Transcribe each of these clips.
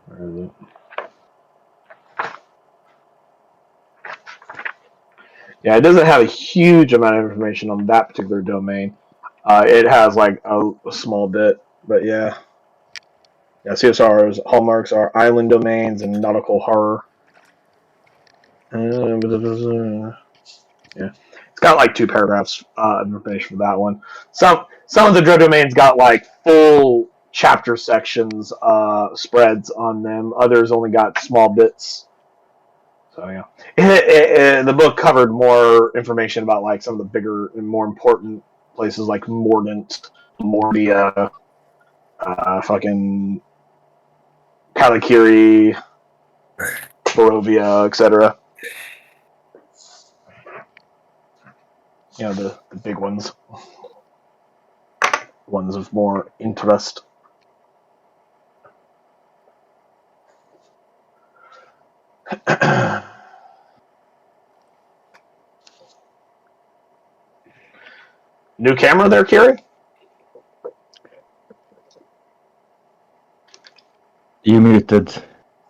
Where is it? Yeah, it doesn't have a huge amount of information on that particular domain. It has like a small bit, but yeah. Yeah, CSR's hallmarks are island domains and nautical horror. Yeah, it's got like 2 paragraphs of information for that one. Some of the Dro domains got like full chapter sections, spreads on them. Others only got small bits. So yeah, the book covered more information about like some of the bigger and more important places like Mordant, Mordia, fucking Kalikiri, Barovia, etc. You know, the big ones. Ones of more interest. New camera there, Kiri? You muted.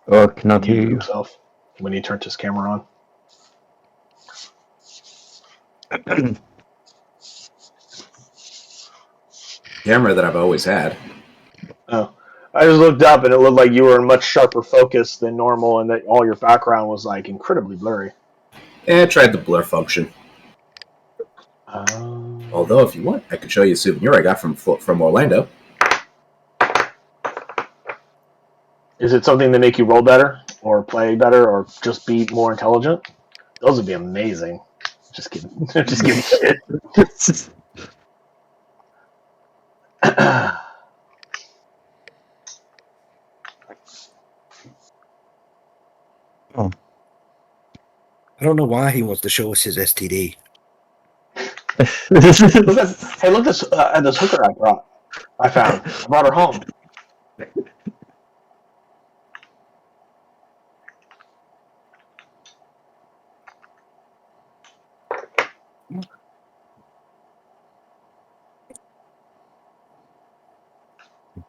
Or cannot He hear muted you. himself when he turned his camera on. Camera that I've always had. Oh. I just looked up and it looked like you were in much sharper focus than normal and that all your background was like incredibly blurry. I tried the blur function. Although, if you want, I could show you a souvenir I got from Orlando. Is it something to make you roll better or play better or just be more intelligent? Those would be amazing. Just kidding. Just kidding. Oh. I don't know why he wants to show us his STD. Look at this hooker I found. I brought her home.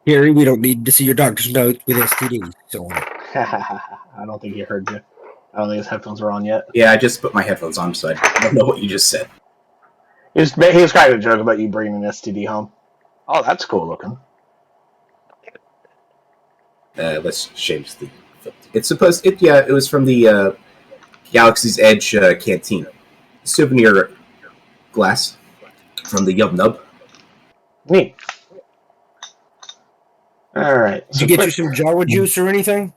Gary, we don't need to see your doctor's note with STDs. So I don't think he heard you. I don't think his headphones were on yet. Yeah, I just put my headphones on, so I don't know what you just said. He was cracking a joke about you bringing an STD home. Oh, that's cool looking. Let's change the. It's supposed. It was from the Galaxy's Edge canteen. Souvenir glass from the Yub Nub. Neat. All right. did you get you some Jawa juice or anything?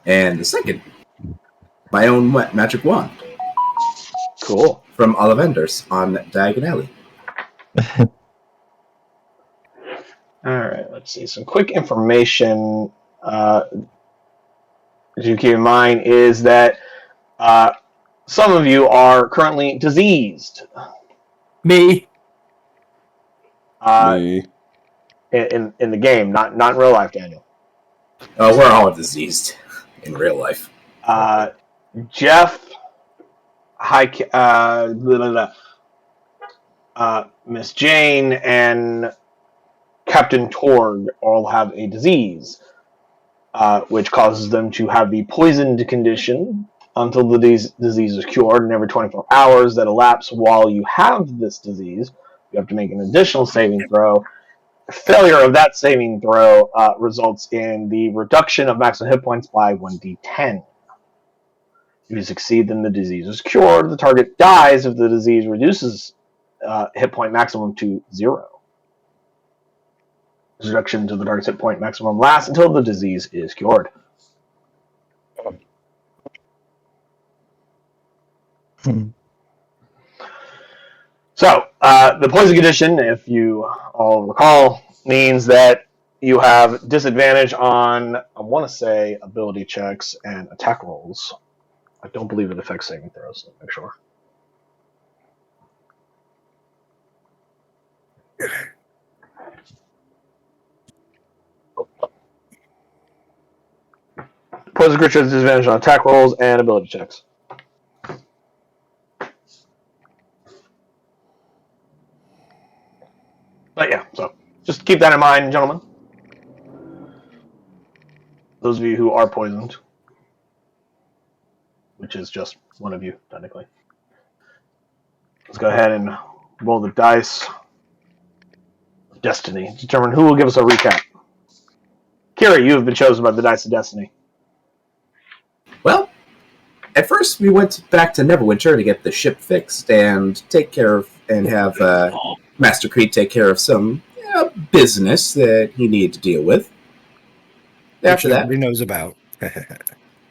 And the second, my own magic wand. Cool. From Ollivanders on Diagon Alley. All right. Let's see. Some quick information to keep in mind is that some of you are currently diseased. Me. Me. In the game, not in real life, Daniel. Oh, we're all diseased in real life. Jeff, Miss Jane, and Captain Torg all have a disease, which causes them to have the poisoned condition until the disease is cured. And every 24 hours that elapse while you have this disease, you have to make an additional saving throw. Failure of that saving throw results in the reduction of maximum hit points by 1d10. If you succeed, then the disease is cured. The target dies if the disease reduces hit point maximum to 0. This reduction to the target's hit point maximum lasts until the disease is cured. So, the poison condition, if you all recall, means that you have disadvantage on, I want to say, ability checks and attack rolls. I don't believe it affects saving throws, so make sure. Poison creature has disadvantage on attack rolls and ability checks. But yeah, so just keep that in mind, gentlemen. Those of you who are poisoned, which is just one of you, technically. Let's go ahead and roll the dice. Destiny. Determine who will give us a recap. Kira, you have been chosen by the Dice of Destiny. Well, at first we went back to Neverwinter to get the ship fixed and take care of, and have Master Creed take care of some business that he needed to deal with. After Which that, nobody knows about.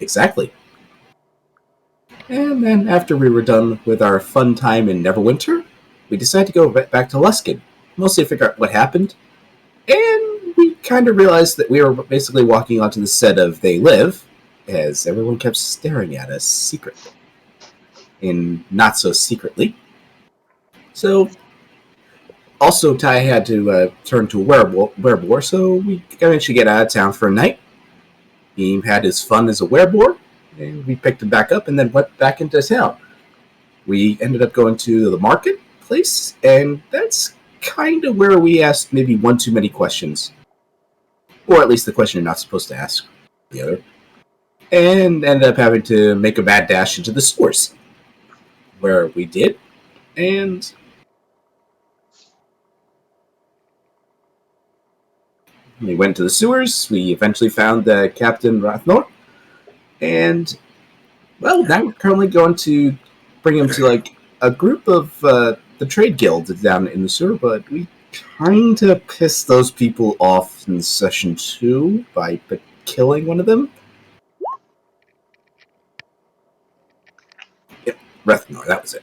exactly. And then after we were done with our fun time in Neverwinter, we decided to go back to Luskin, mostly to figure out what happened. And we kind of realized that we were basically walking onto the set of They Live, as everyone kept staring at us secretly. And not so secretly. So, also Ty had to turn to a werebore, so we managed to get out of town for a night. He had his fun as a werebore, and we picked him back up and then went back into town. We ended up going to the marketplace, and that's kind of where we asked maybe one too many questions. Or at least the question you're not supposed to ask the other. And ended up having to make a bad dash into the stores. Where we did. And we went to the sewers. We eventually found Captain Rathnor. And, well, now we're currently going to bring him to, like, a group of the trade guilds down in the sewer, but we kind of pissed those people off in session 2 by killing one of them. Yep, Rethnor, that was it.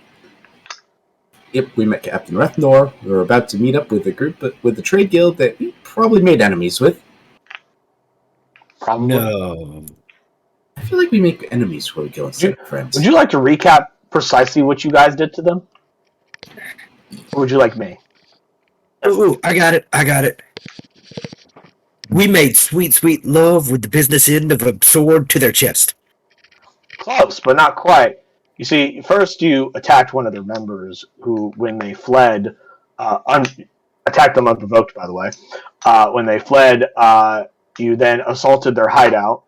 Yep, we met Captain Rethnor. We were about to meet up with the group, with the trade guild that we probably made enemies with. Probably. No. I feel like we make enemies before we kill instead of friends. Would you like to recap precisely what you guys did to them? Or would you like me? Oh, I got it. We made sweet, sweet love with the business end of a sword to their chest. Close, but not quite. You see, first you attacked one of their members who, when they fled, attacked them unprovoked, by the way. When they fled, you then assaulted their hideout,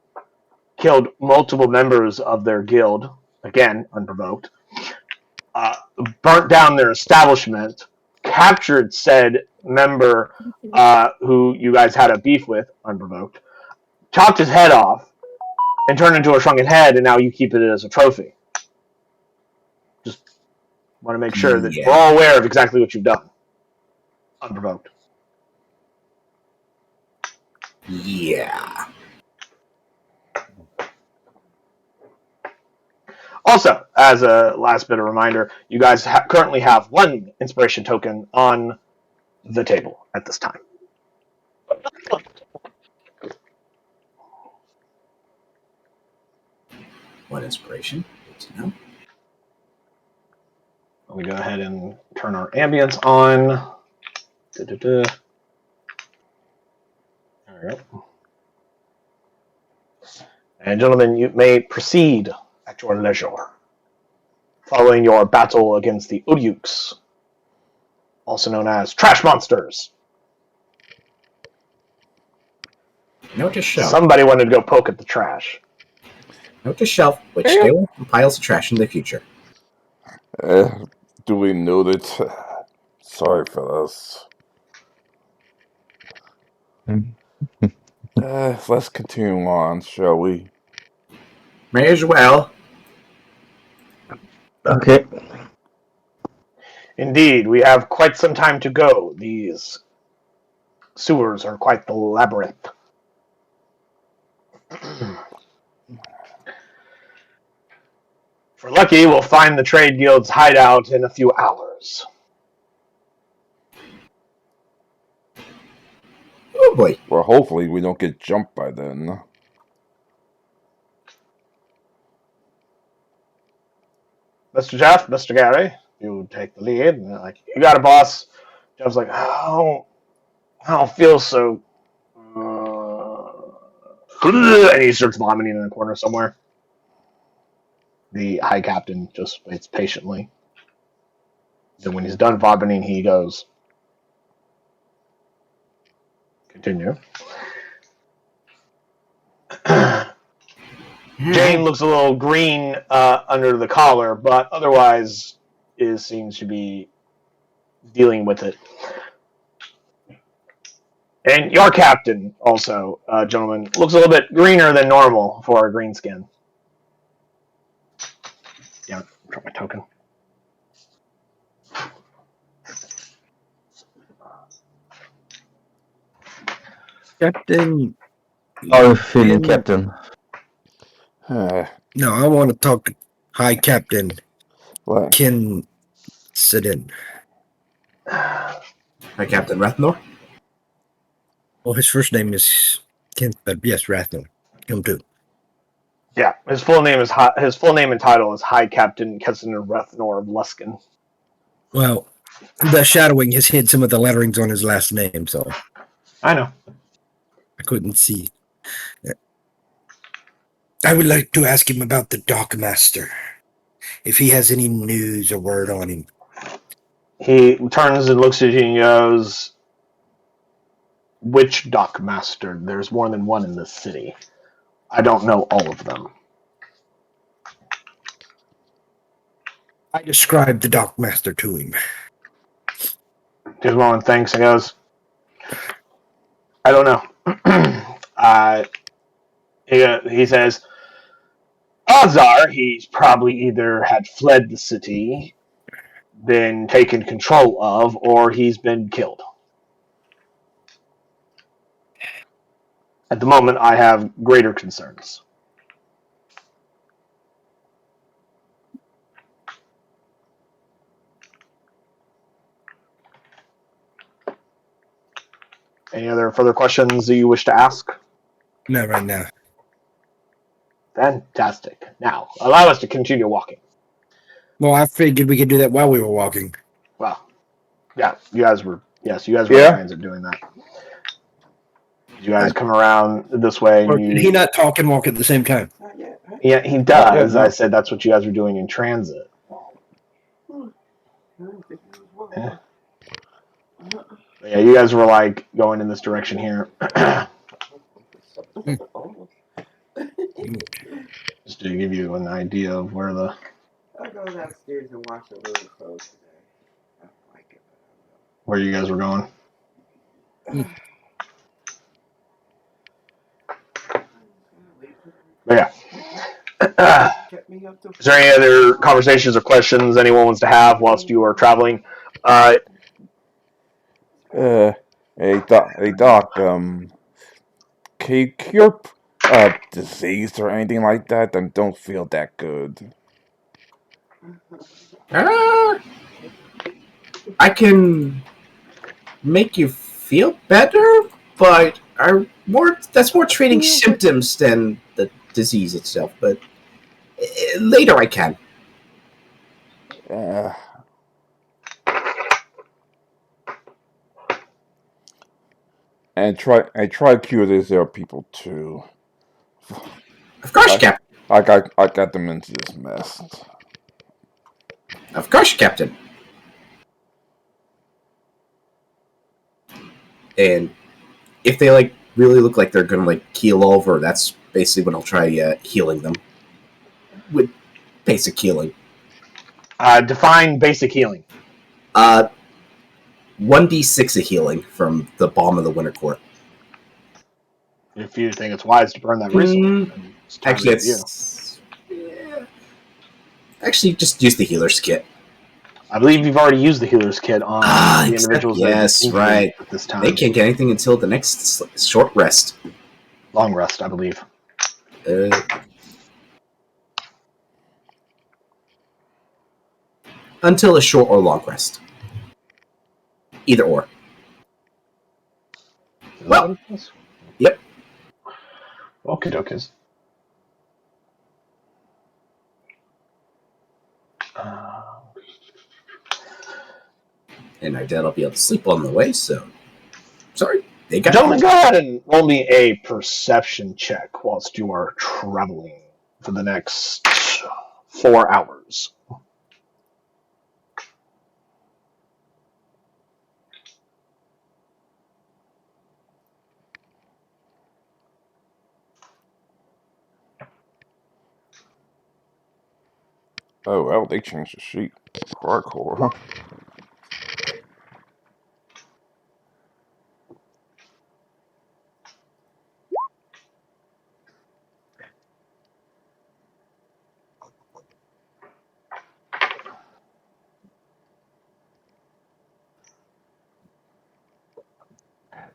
killed multiple members of their guild, again, unprovoked, burnt down their establishment, captured said member who you guys had a beef with, unprovoked, chopped his head off, and turned into a shrunken head, and now you keep it as a trophy. Just want to make sure that we're all aware of exactly what you've done. Unprovoked. Yeah. Also, as a last bit of reminder, you guys currently have one inspiration token on the table at this time. One inspiration. Good to know. Let me go ahead and turn our ambience on. There we go. And gentlemen, you may proceed at your leisure, following your battle against the Uryuks, also known as trash monsters. Note to shelf. Somebody wanted to go poke at the trash. Note to shelf, which stay away from piles of trash in the future. Duly noted. Sorry for this. Let's continue on, shall we? May as well. Okay. Indeed, we have quite some time to go. These sewers are quite the labyrinth. If we're lucky, we'll find the trade guild's hideout in a few hours. Oh boy. Well, hopefully we don't get jumped by then. Mr. Jeff, Mr. Gary, you take the lead. And they're like, you got it, boss. Jeff's like, I don't feel so. And he starts vomiting in the corner somewhere. The high captain just waits patiently. Then when he's done vomiting, he goes, continue. Jane looks a little green under the collar, but otherwise seems to be dealing with it. And your captain, also, gentlemen, looks a little bit greener than normal for a green skin. Yeah, drop my token. Captain. How are you feeling, Captain? No, I want to talk to High Captain What? Ken Sidin. Hi, Captain Rathnor. Well, his first name is Ken, but yes, Rathnor. Him too. Yeah, his full name and title is High Captain Kessiner Rethnor of Luskin. Well, the shadowing has hid some of the letterings on his last name, so I know. I couldn't see. I would like to ask him about the Dockmaster. If he has any news or word on him. He turns and looks at you and goes, "Which Dockmaster? There's more than one in this city. I don't know all of them." I described the Dockmaster to him. Gives one thanks and goes, "I don't know." He says, "Odds are he's probably either had fled the city, been taken control of, or he's been killed. At the moment, I have greater concerns." Any other further questions that you wish to ask? Not right now. Fantastic. Now, allow us to continue walking. Well, I figured we could do that while we were walking. Well, yeah, you guys were in transit doing that. You guys come around this way. Or And did he not talk and walk at the same time? Yeah, he does. no. I said that's what you guys were doing in transit. Yeah. Yeah, you guys were like going in this direction here. Just to give you an idea of where I'll go downstairs and wash a little clothes today. I don't like it, where you guys were going. But yeah. kept me up to. Is there any other conversations or questions anyone wants to have whilst you are traveling? Hey doc, can you cure disease or anything like that? I don't feel that good. I can make you feel better, but that's more treating symptoms than the disease itself. But later I can. Uh, and try to cure these other people too. Of course, Captain. I got them into this mess. Of course, Captain. And if they really look like they're gonna keel over, that's basically when I'll try healing them with basic healing. Define basic healing. 1d6 of healing from the Balm of the Winter Court. If you think it's wise to burn that resource, then it's Actually, you. Actually, just use the healer's kit. I believe you've already used the healer's kit on the individuals. Yes, right. At this time, They can't get anything until the next short rest. Long rest, I believe. Until a short or long rest. Either or. Well, yep. Okie dokies. And I doubt I'll be able to sleep on the way, so... Sorry. They got Gentlemen, go ahead and roll me a perception check whilst you are traveling for the next 4 hours. Oh, well, they changed the sheet. Hardcore.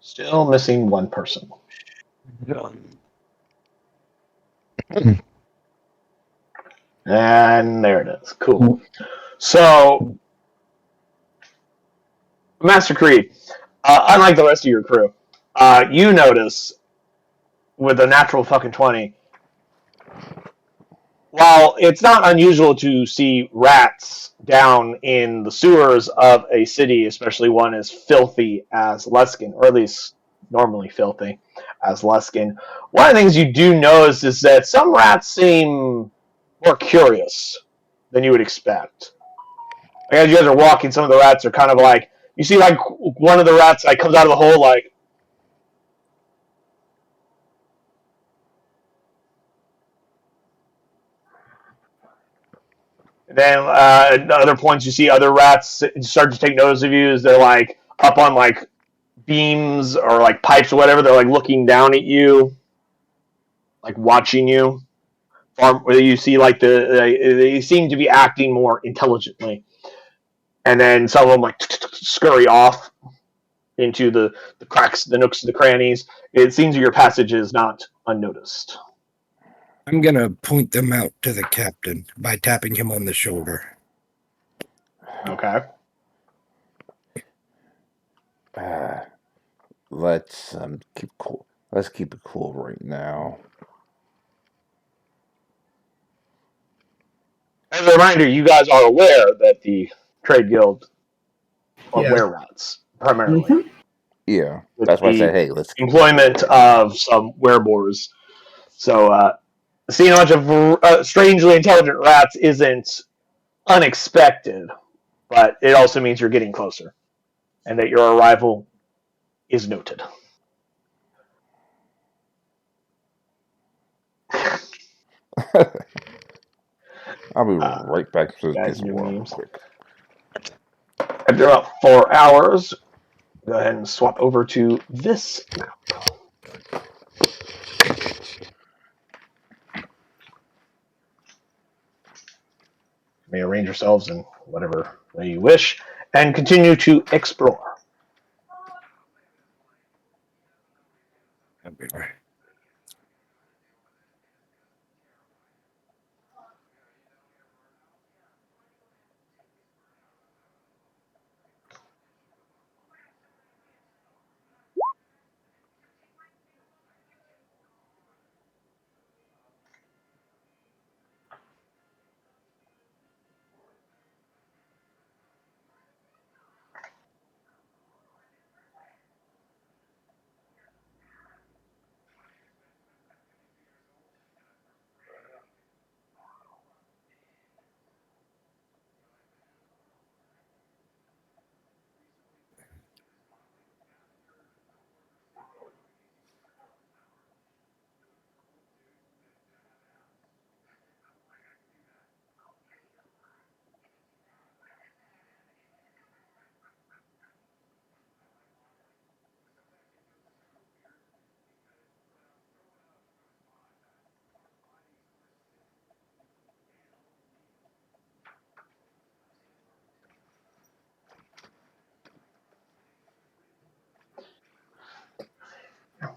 Still missing one person. And there it is. Cool. So, Master Creed, unlike the rest of your crew, you notice with a natural fucking 20, while it's not unusual to see rats down in the sewers of a city, especially one as filthy as Luskin, or at least normally filthy as Luskin, one of the things you do notice is that some rats seem more curious than you would expect. Like, as you guys are walking, some of the rats are kind of like, you see like one of the rats like comes out of the hole like, and then at other points you see other rats start to take notice of you as they're like up on like beams or like pipes or whatever. They're like looking down at you, like watching you. Where you see like they seem to be acting more intelligently, and then some of them like scurry off into the cracks, the nooks, the crannies. It seems your passage is not unnoticed. I'm gonna point them out to the captain by tapping him on the shoulder. Okay. Let's keep cool. Let's keep it cool right now. As a reminder, you guys are aware that the trade guild are were-rats primarily. Mm-hmm. Yeah, With that's why I the said, hey, let's keep employment of some werebores. So seeing a bunch of strangely intelligent rats isn't unexpected, but it also means you're getting closer, and that your arrival is noted. I'll be right back to guys this do war real memes. quick. After about 4 hours, go ahead and swap over to this map. You may arrange yourselves in whatever way you wish, and continue to explore.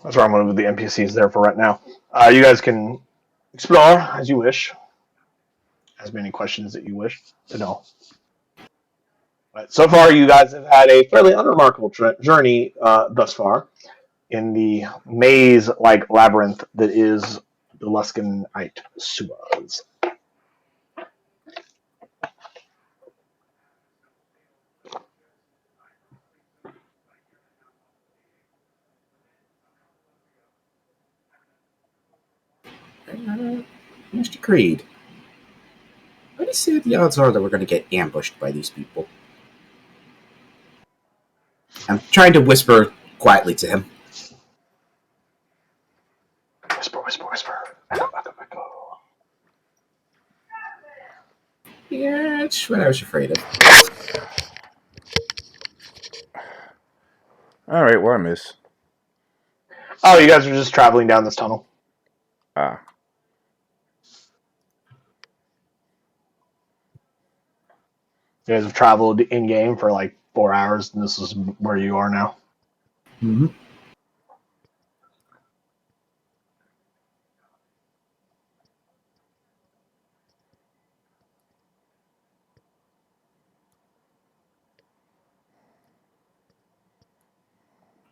That's where I'm going to move the NPCs there for right now. You guys can explore as you wish. As many questions that you wish to know. But so far, you guys have had a fairly unremarkable journey thus far in the maze-like labyrinth that is the Luskinite sewers. Mr. Creed, what do you say the odds are that we're going to get ambushed by these people? I'm trying to whisper quietly to him. Whisper, whisper, whisper. Echo, echo, echo. Yeah, it's what I was afraid of. All right, what I miss? Oh, you guys are just traveling down this tunnel. Ah, You guys have traveled in game for like 4 hours, and this is where you are now. Mm-hmm.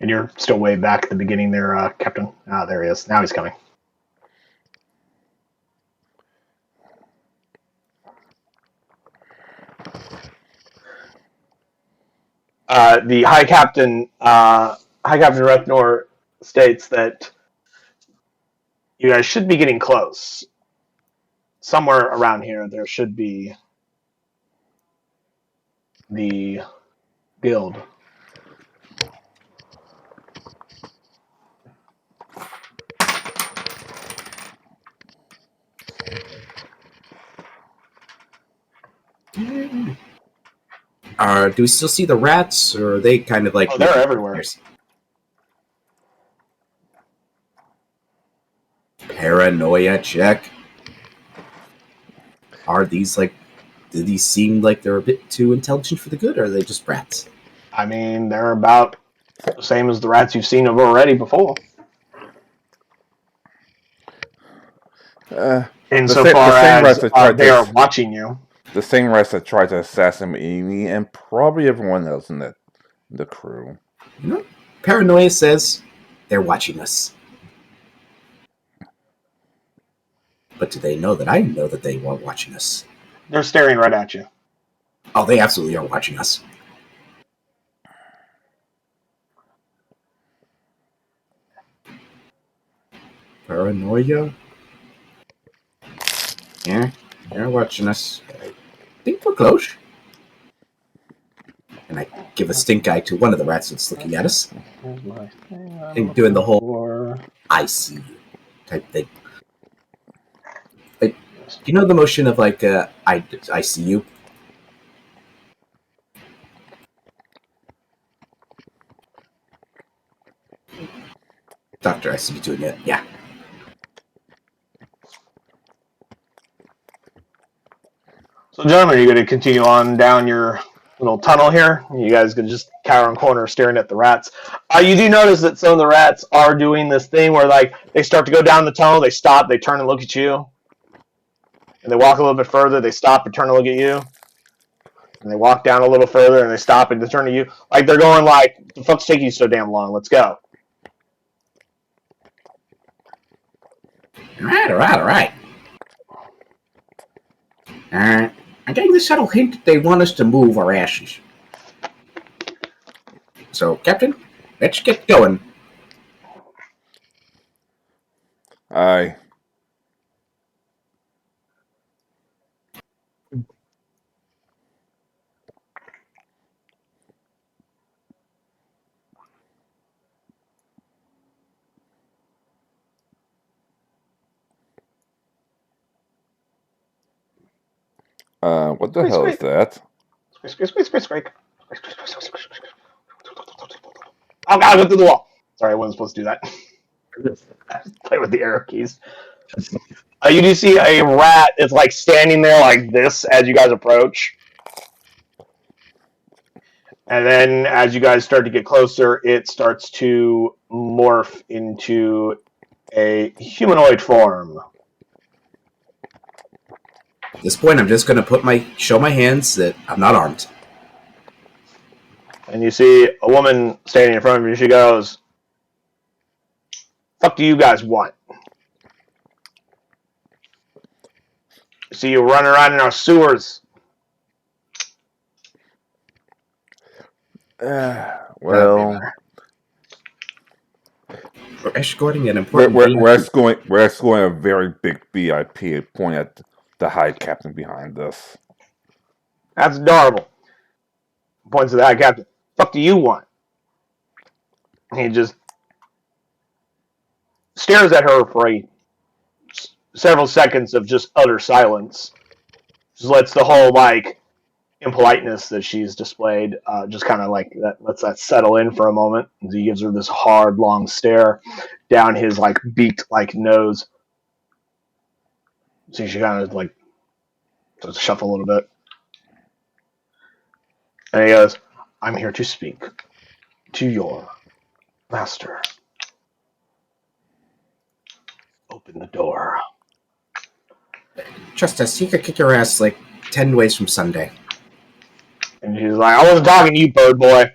And you're still way back at the beginning there, Captain. Ah, there he is. Now he's coming. The High Captain Rethnor states that you guys should be getting close. Somewhere around here, there should be the guild. Do we still see the rats, or are they kind of like? Oh, they're everywhere. Paranoia check. Are these like? Do these seem like they're a bit too intelligent for the good, or are they just rats? I mean, they're about the same as the rats you've seen already before. Insofar as they are watching you. The same rats that tried to assassinate me, and probably everyone else in the crew. You know, Paranoia says they're watching us. But do they know that I know that they weren't watching us? They're staring right at you. Oh, they absolutely are watching us. Paranoia? Yeah, they're watching us. I think we're close. And I give a stink eye to one of the rats that's looking at us. And doing the whole I see you type thing. Like, you know the motion of like, I see you? Doctor, I see you doing it. Yeah. So, gentlemen, are you going to continue on down your little tunnel here? You guys can just cower in corner staring at the rats. You do notice that some of the rats are doing this thing where, like, they start to go down the tunnel, they stop, they turn and look at you. And they walk a little bit further, they stop and turn and look at you. And they walk down a little further and they stop and they turn to you. Like, they're going like, the fuck's taking you so damn long? Let's go. All right. I'm getting the subtle hint that they want us to move our asses. So, Captain, let's get going. Aye. What the hell is that? Squeak. Oh god, I went through the wall. Sorry, I wasn't supposed to do that. Play with the arrow keys. You do see a rat. It's like standing there like this as you guys approach. And then as you guys start to get closer, it starts to morph into a humanoid form. At this point, I'm just going to show my hands that I'm not armed. And you see a woman standing in front of you. She goes, "Fuck do you guys want? See you running around in our sewers." Well, we're escorting an important. We're escorting a very big VIP. Pointing at the High Captain behind us. That's adorable. Points to the High Captain. Fuck do you want? He just stares at her for several seconds of just utter silence. just lets the whole like impoliteness that she's displayed just kind of like that lets that settle in for a moment. And he gives her this hard, long stare down his like beaked like nose. So she kind of like starts to shuffle a little bit, and he goes, "I'm here to speak to your master. Open the door." Trust us, he could kick your ass like 10 ways from Sunday. And she's like, "I wasn't talking to you, bird boy.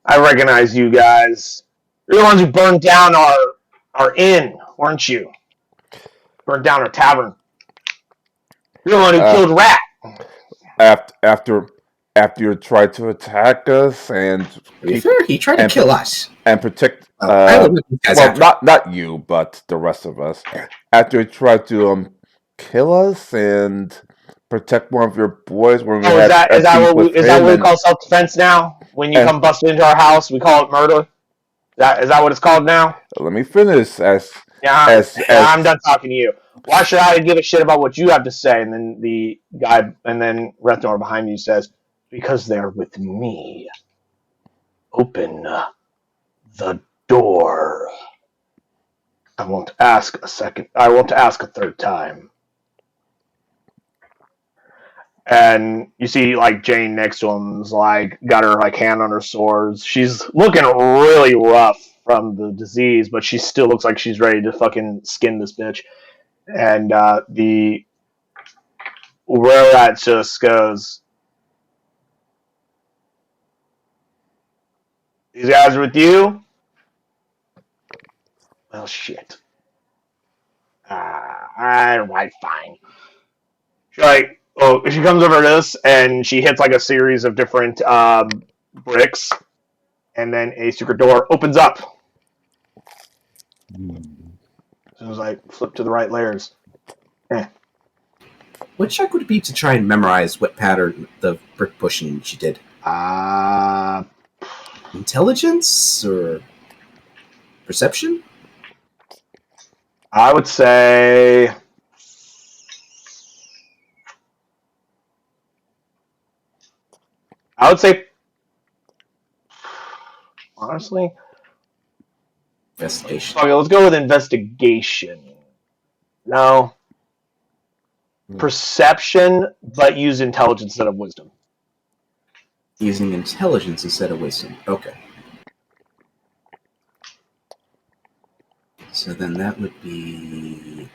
I recognize you guys. You're the ones who burned down our inn, weren't you? Burned down our tavern. You're the one who killed Rat." After you tried to attack us and To be fair, he tried to kill us. and protect I would you guys well, after. not you, but the rest of us. After you tried to kill us and protect one of your boys, when we Oh, had is that beef with what we him call self-defense now? When you and- come busting into our house, we call it murder. Is that what it's called now? let me finish. Yeah, I'm done talking to you. Why should I give a shit about what you have to say? And then the guy, and then Rethnor behind you says, "Because they're with me. Open the door. I won't ask a second. I won't ask a third time." And you see, like, Jane next to him's like got her like hand on her swords. She's looking really rough from the disease, but she still looks like she's ready to fucking skin this bitch. And the Rat just goes, "These guys are with you? Well, shit. Alright, fine." She comes over to this, and she hits like a series of different bricks, and then a secret door opens up. So it was like, flip to the right layers. What check would it be to try and memorize what pattern the brick pushing she did? Intelligence or perception? I would say honestly, Investigation. okay, let's go with investigation. No. Perception, but use intelligence instead of wisdom. Using intelligence instead of wisdom. Okay. So then that would be...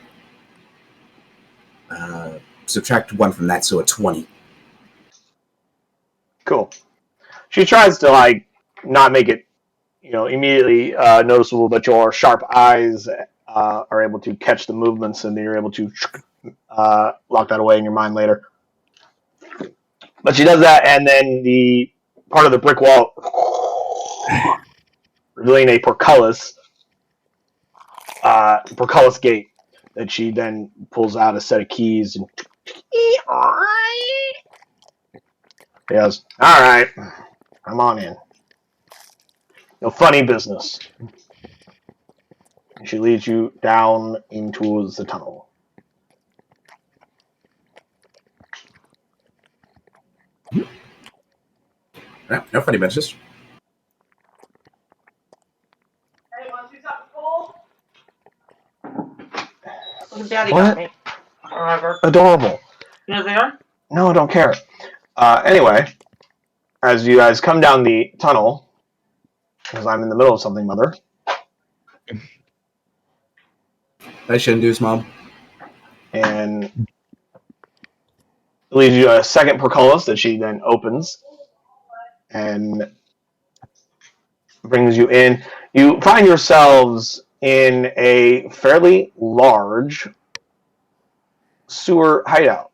subtract 1 from that, so a 20. Cool. She tries to like not make it, immediately noticeable, but your sharp eyes are able to catch the movements, and you're able to lock that away in your mind later. But she does that, and then the part of the brick wall revealing a portcullis gate that she then pulls out a set of keys and he goes, "All right, come on in. No funny business." And she leads you down into the tunnel. No funny business. Hey, want to see something cool? Look at Daddy What? got me. Whatever. Adorable. You know there? No, I don't care. Anyway, as you guys come down the tunnel, because I'm in the middle of something, Mother. I shouldn't do his mom. And it leads you to a second portcullis that she then opens and brings you in. You find yourselves in a fairly large sewer hideout.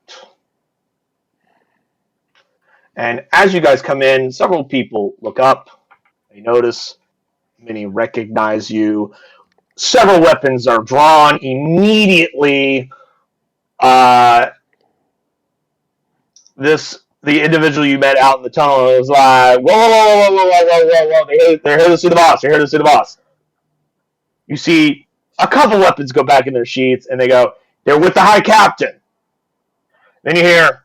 And as you guys come in, several people look up. They notice. Many recognize you. Several weapons are drawn immediately. The individual you met out in the tunnel was like, "Whoa, whoa, whoa, whoa, whoa, whoa, whoa, whoa! They're here to see the boss. They're here to see the boss." You see a couple weapons go back in their sheaths, and they go, "They're with the High Captain." Then you hear,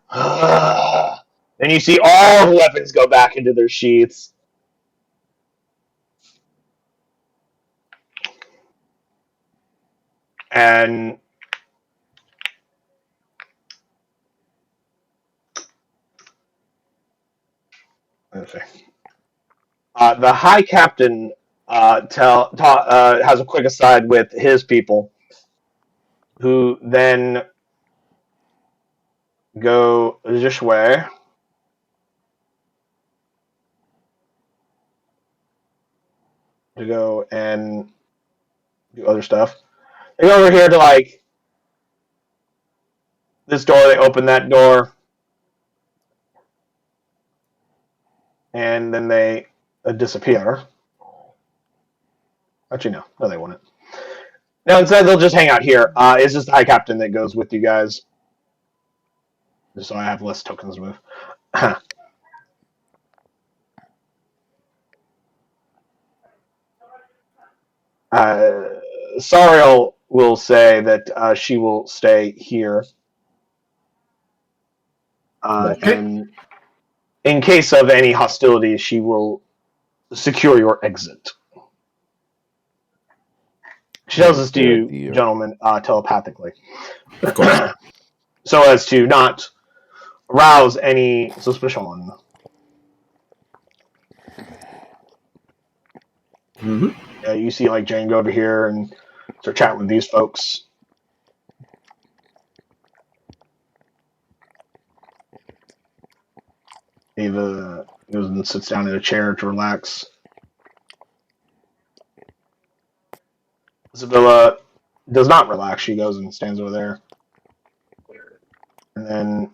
then you see all the weapons go back into their sheaths. And let's see. The High Captain has a quick aside with his people, who then go this way. To go and do other stuff. They go over here to like this door. They open that door, and then they disappear. Actually, no, they wouldn't. No, instead they'll just hang out here. It's just the High Captain that goes with you guys, just so I have less tokens to move. Sariel will say that she will stay here. Okay. And in case of any hostilities, she will secure your exit. She tells this to Good you, idea. gentlemen, telepathically. Of course. So as to not arouse any suspicion. Mm-hmm. You see, like, Jane go over here and start chatting with these folks. Ava goes and sits down in a chair to relax. Isabella does not relax. She goes and stands over there. And then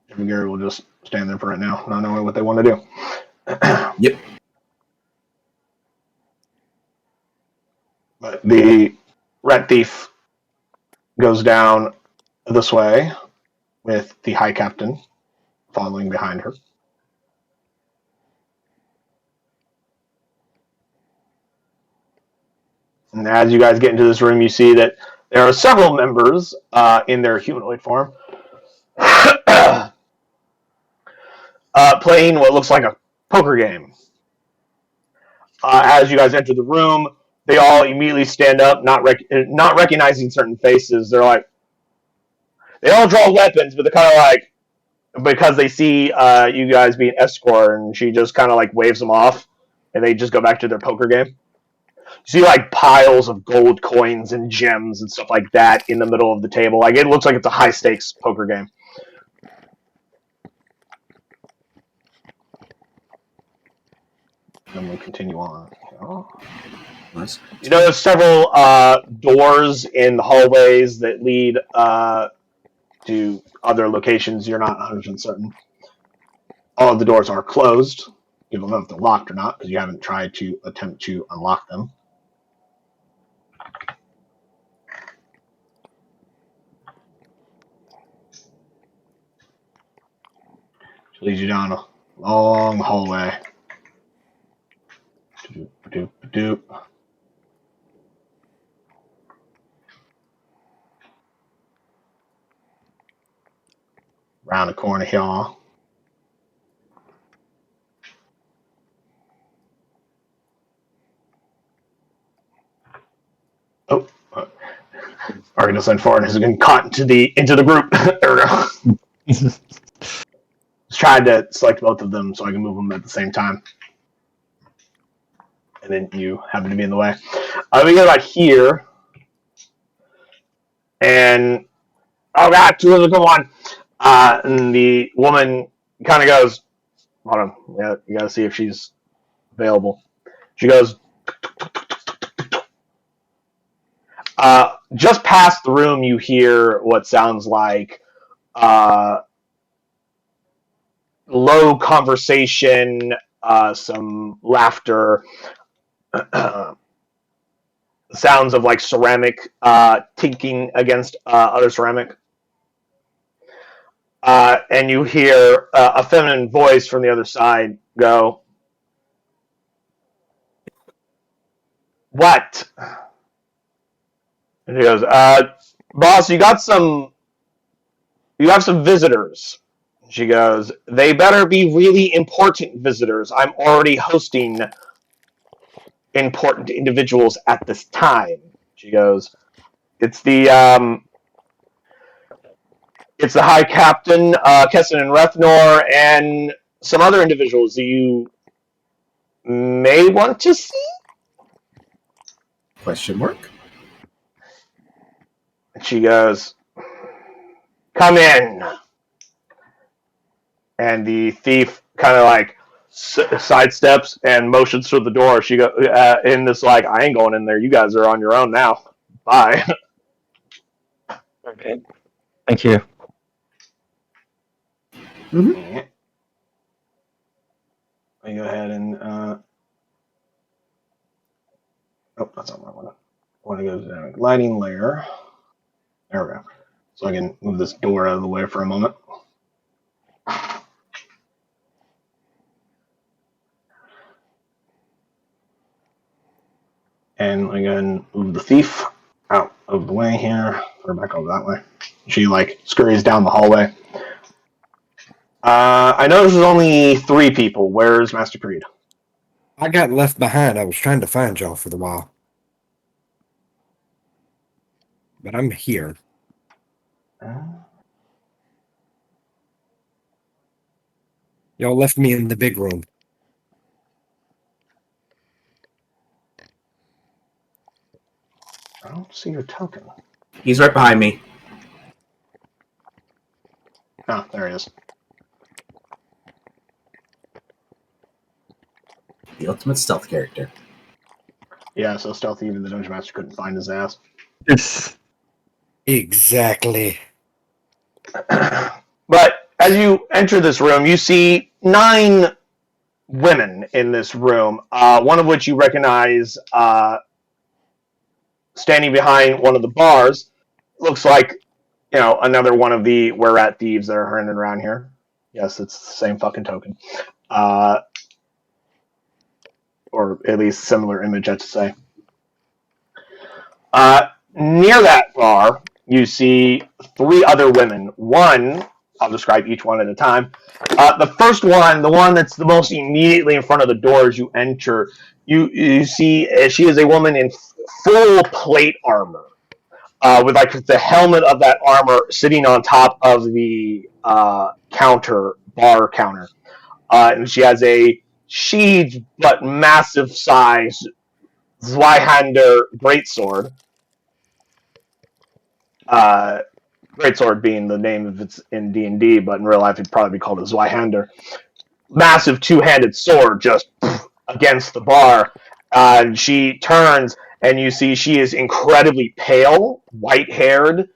Jim and Gary will just stand there for right now, not knowing what they want to do. Yep. But the rat thief goes down this way with the High Captain following behind her. And as you guys get into this room, you see that there are several members in their humanoid form playing what looks like a poker game. As you guys enter the room, they all immediately stand up, not recognizing certain faces. They're like, they all draw weapons, but they're kind of like, because they see you guys being escort, and she just kind of like waves them off, and they just go back to their poker game. You see like piles of gold coins and gems and stuff like that in the middle of the table. Like it looks like it's a high stakes poker game. And we'll continue on. Oh. Nice. You know, there's several doors in the hallways that lead to other locations. You're not 100% certain. All of the doors are closed. You don't know if they're locked or not because you haven't tried to attempt to unlock them. Which leads you down a long hallway. Doop, doop. Round the corner here. Oh, Argus and Ford has been caught into the group. There we go. Just trying to select both of them so I can move them at the same time. And then you happen to be in the way. We get about here. And, oh god, two of them come on. And the woman kind of goes, hold on, yeah, you gotta see if she's available. She goes, just past the room, you hear what sounds like low conversation, some laughter, sounds of like ceramic tinking against other ceramic. And you hear a feminine voice from the other side go, "What? And he goes, boss, you have some visitors. She goes, they better be really important visitors. I'm already hosting important individuals at this time. She goes, it's the High Captain, Kessin and Rethnor, and some other individuals that you may want to see? Question mark. And she goes, come in. And the thief kind of like sidesteps and motions through the door. She go in this like, I ain't going in there. You guys are on your own now. Bye. Okay. Thank you. Mm-hmm. Let me go ahead and oh, that's not what I want. I want to go to the lighting layer. There we go. So I can move this door out of the way for a moment. And I go ahead and move the thief out of the way here, or back over that way. She like scurries down the hallway. I know there's only 3 people. Where's Master Creed? I got left behind. I was trying to find y'all for the while. But I'm here. Y'all left me in the big room. I don't see your token. He's right behind me. Oh, there he is. The ultimate stealth character. Yeah, so stealthy even the Dungeon Master couldn't find his ass. It's Exactly. But as you enter this room, you see 9 women in this room, one of which you recognize standing behind one of the bars. Looks like, another one of the We're At thieves that are running around here. Yes, it's the same fucking token. Or at least similar image, I have to say. Near that bar, you see 3 other women. One, I'll describe each one at a time. The first one, the one that's the most immediately in front of the door as you enter, you see she is a woman in full plate armor, with like the helmet of that armor sitting on top of the bar counter. And she has a sheathed but massive size Zweihander greatsword. Greatsword being the name of it's in D&D, but in real life it'd probably be called a Zweihander. Massive 2-handed sword just against the bar. And she turns, and you see she is incredibly pale, white-haired,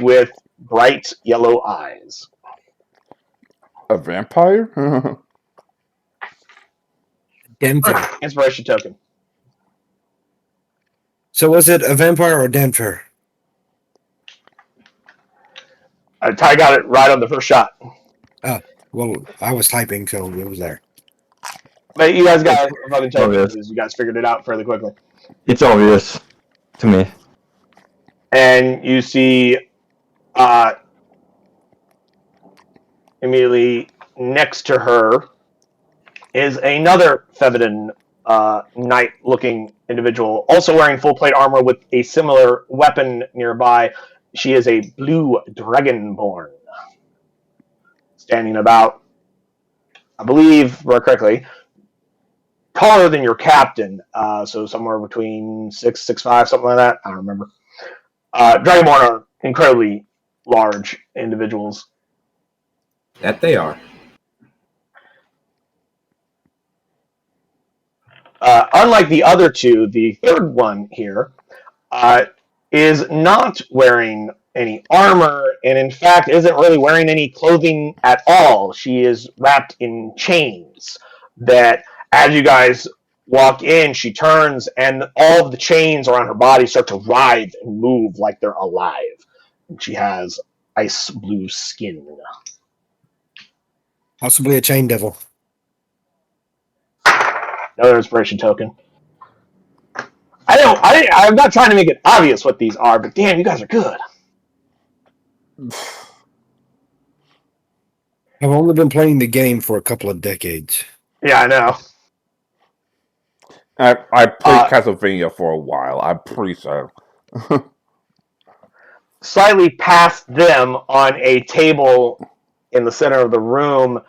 with bright yellow eyes. A vampire? Denver. Inspiration token. So was it a vampire or Denver? Ty got it right on the first shot. Well, I was typing, so it was there. But you guys got a fucking token yes. because you guys figured it out fairly quickly. It's obvious to me. And you see immediately next to her is another feminine knight-looking individual, also wearing full plate armor with a similar weapon nearby. She is a blue dragonborn, standing about, I believe, correctly, taller than your captain, so somewhere between 6'5", something like that. I don't remember. Dragonborn are incredibly large individuals. That they are. Unlike the other 2, the third one here is not wearing any armor, and in fact isn't really wearing any clothing at all. She is wrapped in chains that, as you guys walk in, she turns, and all of the chains around her body start to writhe and move like they're alive. And she has ice blue skin. Possibly a chain devil. Another inspiration token. I'm not trying to make it obvious what these are, but damn, you guys are good. I've only been playing the game for a couple of decades. Yeah, I know. I played Castlevania for a while. I'm pretty sure. Slightly past them on a table in the center of the room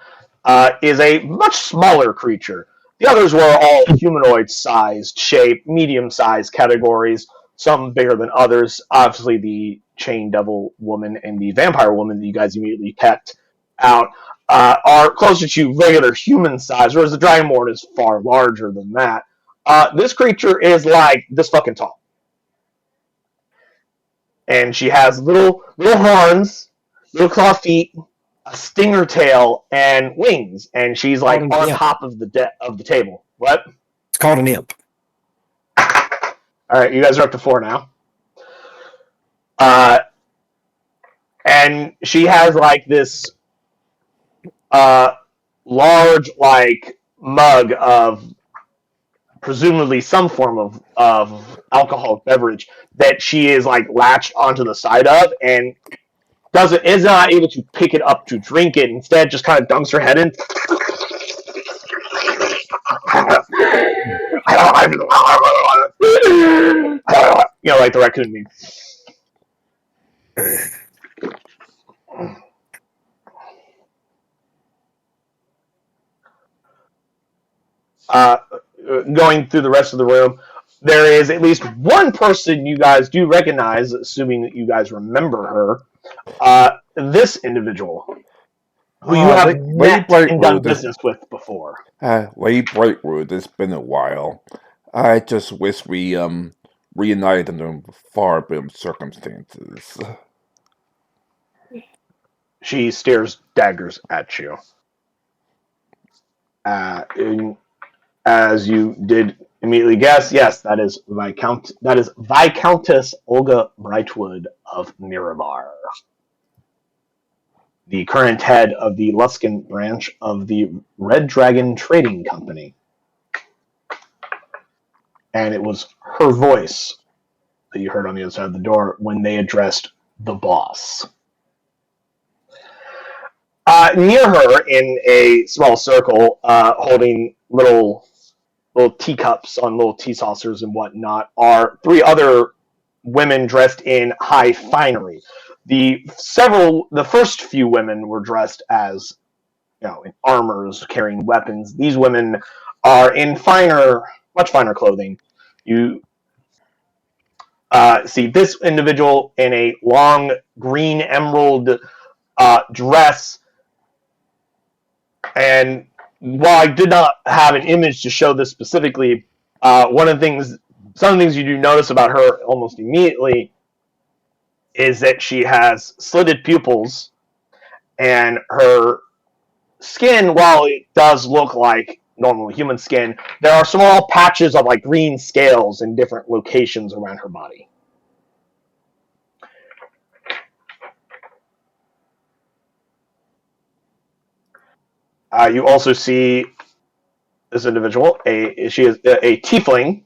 is a much smaller creature. The others were all humanoid-sized shape, medium-sized categories, some bigger than others. Obviously, the chain devil woman and the vampire woman that you guys immediately pecked out are closer to regular human size, whereas the Dragonborn is far larger than that. This creature is like this fucking tall. And she has little horns, little claw feet, a stinger tail, and wings. And she's like on top of the table. What? It's called an imp. All right, you guys are up to 4 now. And she has like this large like mug of presumably some form of alcoholic beverage that she is like latched onto the side of and is not able to pick it up to drink it. Instead, just kind of dunks her head in. You know, like the raccoon meme. Going through the rest of the room, there is at least one person you guys do recognize, assuming that you guys remember her. This individual, who you have met and done business with before. Lady Brightwood, it's been a while. I just wish we reunited under far better circumstances. She stares daggers at you. As you did immediately guess, yes, that is Viscountess Olga Brightwood of Mirabar, the current head of the Luskin branch of the Red Dragon Trading Company. And it was her voice that you heard on the other side of the door when they addressed the boss. Near her, in a small circle, holding little teacups on little tea saucers and whatnot, are 3 other women dressed in high finery. The first few women were dressed as, in armors, carrying weapons. These women are in much finer clothing. You see this individual in a long green emerald dress, and while I did not have an image to show this specifically, some of the things you do notice about her almost immediately is that she has slitted pupils, and her skin, while it does look like normal human skin, there are small patches of like green scales in different locations around her body. You also see this individual. She is a tiefling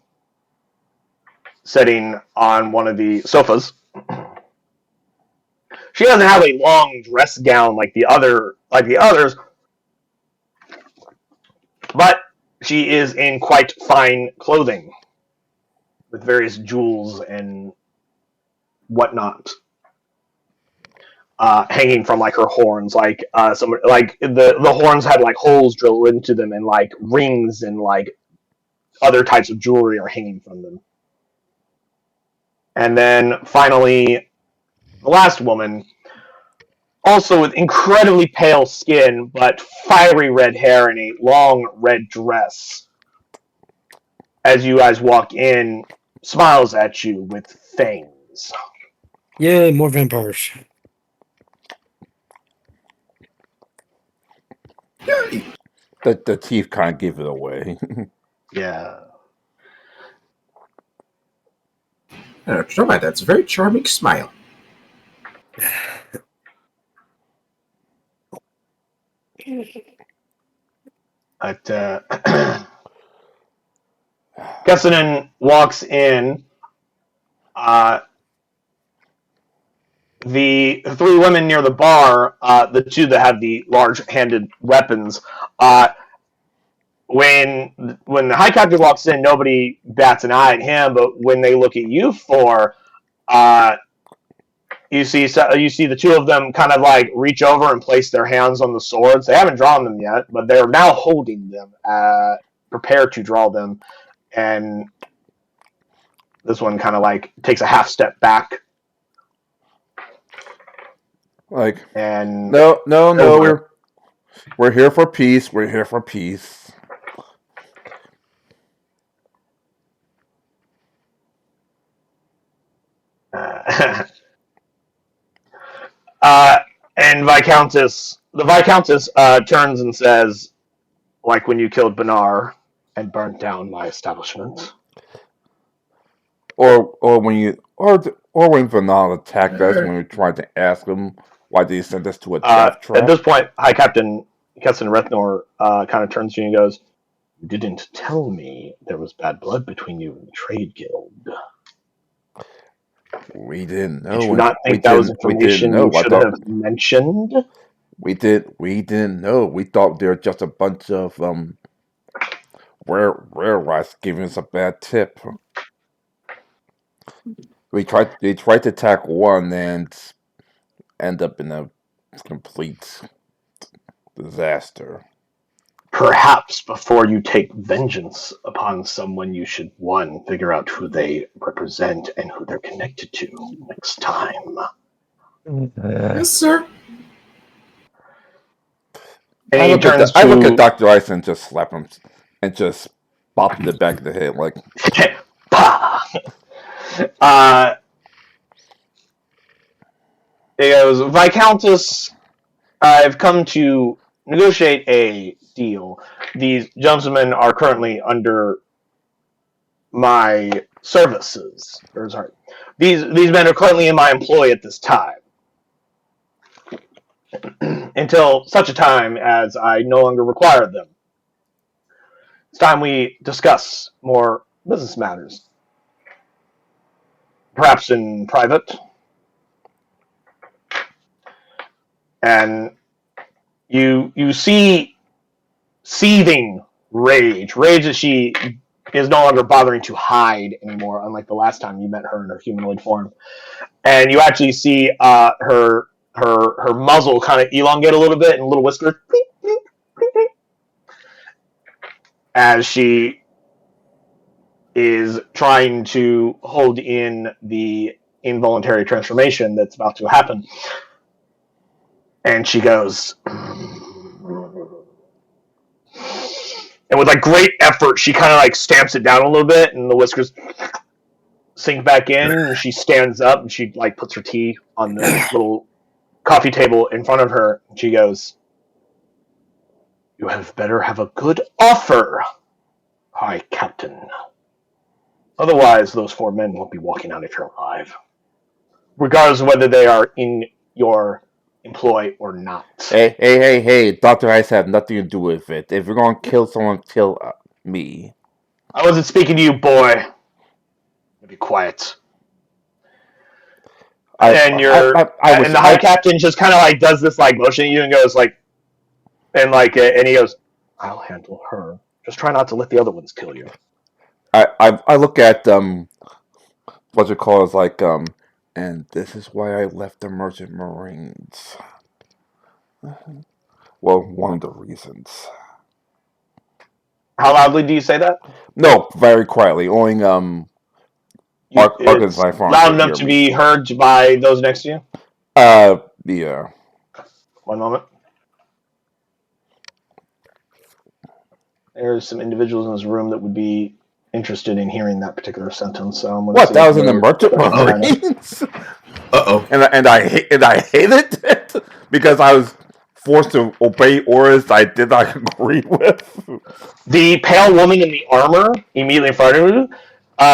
sitting on one of the sofas. She doesn't have a long dress gown like the others, but she is in quite fine clothing with various jewels and whatnot hanging from like her horns. Like the horns had like holes drilled into them, and like rings and like other types of jewelry are hanging from them. And then finally, the last woman, also with incredibly pale skin, but fiery red hair and a long red dress, as you guys walk in, smiles at you with fangs. Yay, more vampires. The teeth kind of give it away. Yeah. That's a very charming smile. But Kessenin walks in. The three women near the bar, the two that have the large-handed weapons, when the High Captain walks in, nobody bats an eye at him. But when they look at you four, you see the two of them kind of like reach over and place their hands on the swords. They haven't drawn them yet, but they're now holding them, prepared to draw them. And this one kind of like takes a half step back. Like, And no, we're here for peace. We're here for peace. And the Viscountess turns and says, like when you killed Benar and burnt down my establishment. Or when Vanal attacked us when we tried to ask him why they sent us to a death trap. At this point, High Captain Kessin Rethnor kind of turns to you and goes, "You didn't tell me there was bad blood between you and the Trade Guild. We didn't know. Did you not think that was information you should have mentioned? We didn't know. We thought they were just a bunch of rare rats giving us a bad tip. They tried to attack one and end up in a complete disaster. Perhaps before you take vengeance upon someone, you should, one, figure out who they represent and who they're connected to next time." Yes, sir. And I look at Dr. Ice and just slap him and just bop him in the back of the head like, He goes, "Viscountess, I've come to negotiate a deal. These gentlemen are currently under my services. Or sorry, these men are currently in my employ at this time. Until such a time as I no longer require them. It's time we discuss more business matters. Perhaps in private." And you see seething rage that she is no longer bothering to hide anymore, unlike the last time you met her in her humanoid form. And you actually see her muzzle kind of elongate a little bit and little whiskers as she is trying to hold in the involuntary transformation that's about to happen. And she goes, and with like great effort, she kind of like stamps it down a little bit, and the whiskers sink back in. And she stands up and she like puts her tea on the little coffee table in front of her. And she goes, "You have better have a good offer, High Captain. Otherwise, those four men won't be walking out of here alive, regardless of whether they are in your employ or not." Hey, Dr. Ice have nothing to do with it. If you're going to kill someone, kill me. "I wasn't speaking to you, boy. Be quiet." And the High Captain just kind of like does this like motion at you and goes like, and he goes, "I'll handle her. Just try not to let the other ones kill you." I look at what it calls like and this is why I left the Merchant Marines. Well, one of the reasons. How loudly do you say that? No, very quietly. Only It's loud enough to be heard by those next to you? Yeah. One moment. There's some individuals in this room that would be interested in hearing that particular sentence. So I'm going what? That was in the Merchant Marines. And I hated it because I was forced to obey orders I did not agree with. The pale woman in the armor immediately in front of you.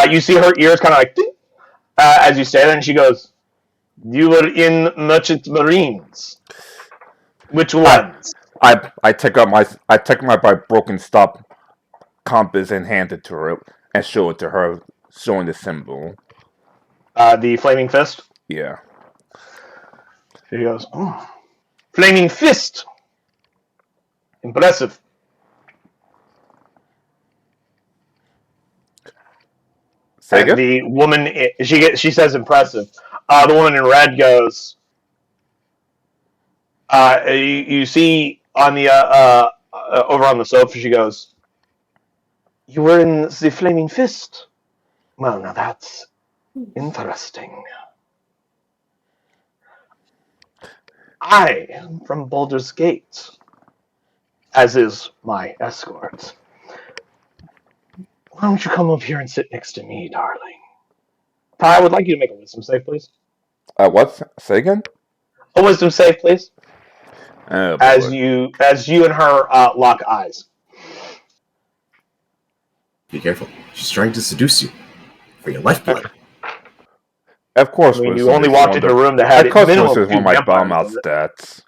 You see her ears kind of like as you say that, and she goes, "You were in Merchant Marines. Which ones?" I take my broken stop compass and hand it to her. and show it to her, showing the symbol. The flaming fist. Yeah. She goes, oh, flaming fist. Impressive. Say And again? the woman, she says impressive. The woman in red goes, you see on the over on the sofa, she goes, you were in the flaming fist. Well, now that's interesting. I am from Baldur's Gate, as is my escort. Why don't you come up here and sit next to me, darling? I would like you to make a wisdom save, please. What? Say again? A wisdom save, please. Oh As boy. you and her lock eyes. Be careful. She's trying to seduce you for your lifeblood. Of course, I mean, you wisdom only is walked one into of a the- room that had Of course, minimum wisdom of is one two of my bomb out vampires in it. stats.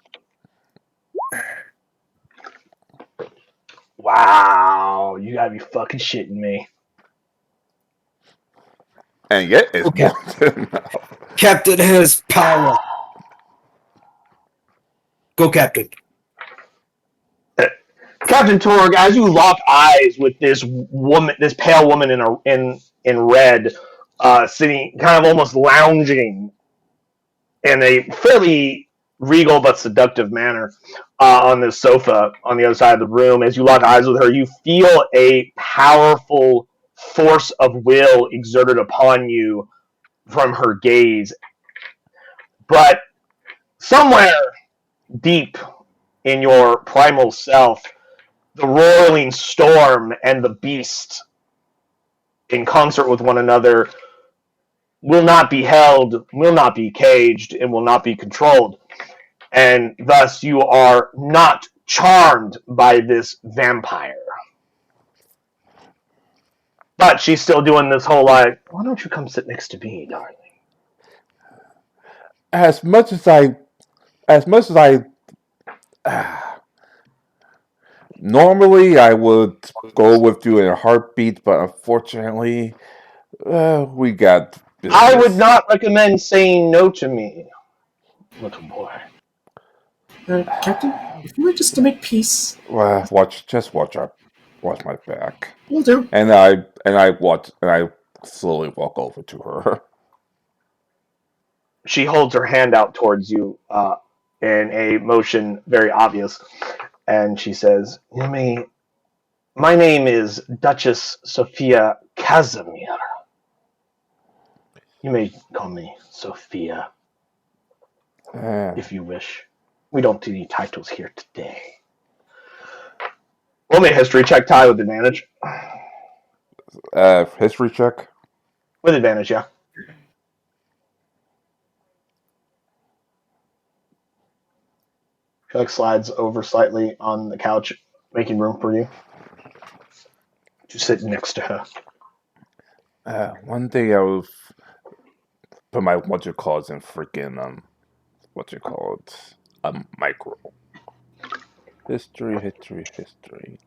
Wow, you gotta be fucking shitting me. And yet, it's Okay. more than enough. Captain has power. Go, Captain. Captain Torg, as you lock eyes with this woman, this pale woman in red, sitting kind of almost lounging in a fairly regal but seductive manner on this sofa on the other side of the room, as you lock eyes with her, you feel a powerful force of will exerted upon you from her gaze. But somewhere deep in your primal self, the roiling storm and the beast, in concert with one another, will not be held, will not be caged, and will not be controlled. And thus you are not charmed by this vampire. But she's still doing this whole like, why don't you come sit next to me, darling? As much as I normally I would go with you in a heartbeat, but unfortunately, we got business. I would not recommend saying no to me, little boy. Captain, if you were just to make peace, Watch my back. we'll do. And I slowly walk over to her. She holds her hand out towards you in a motion very obvious, and she says, my name is Duchess Sophia Casimir. You may call me Sophia if you wish. We don't do any titles here today. Roll me a history check, Ty, with advantage. History check. With advantage, yeah. She slides over slightly on the couch, making room for you to sit next to her. One day I will put my whatchamacallit in freaking micro. History.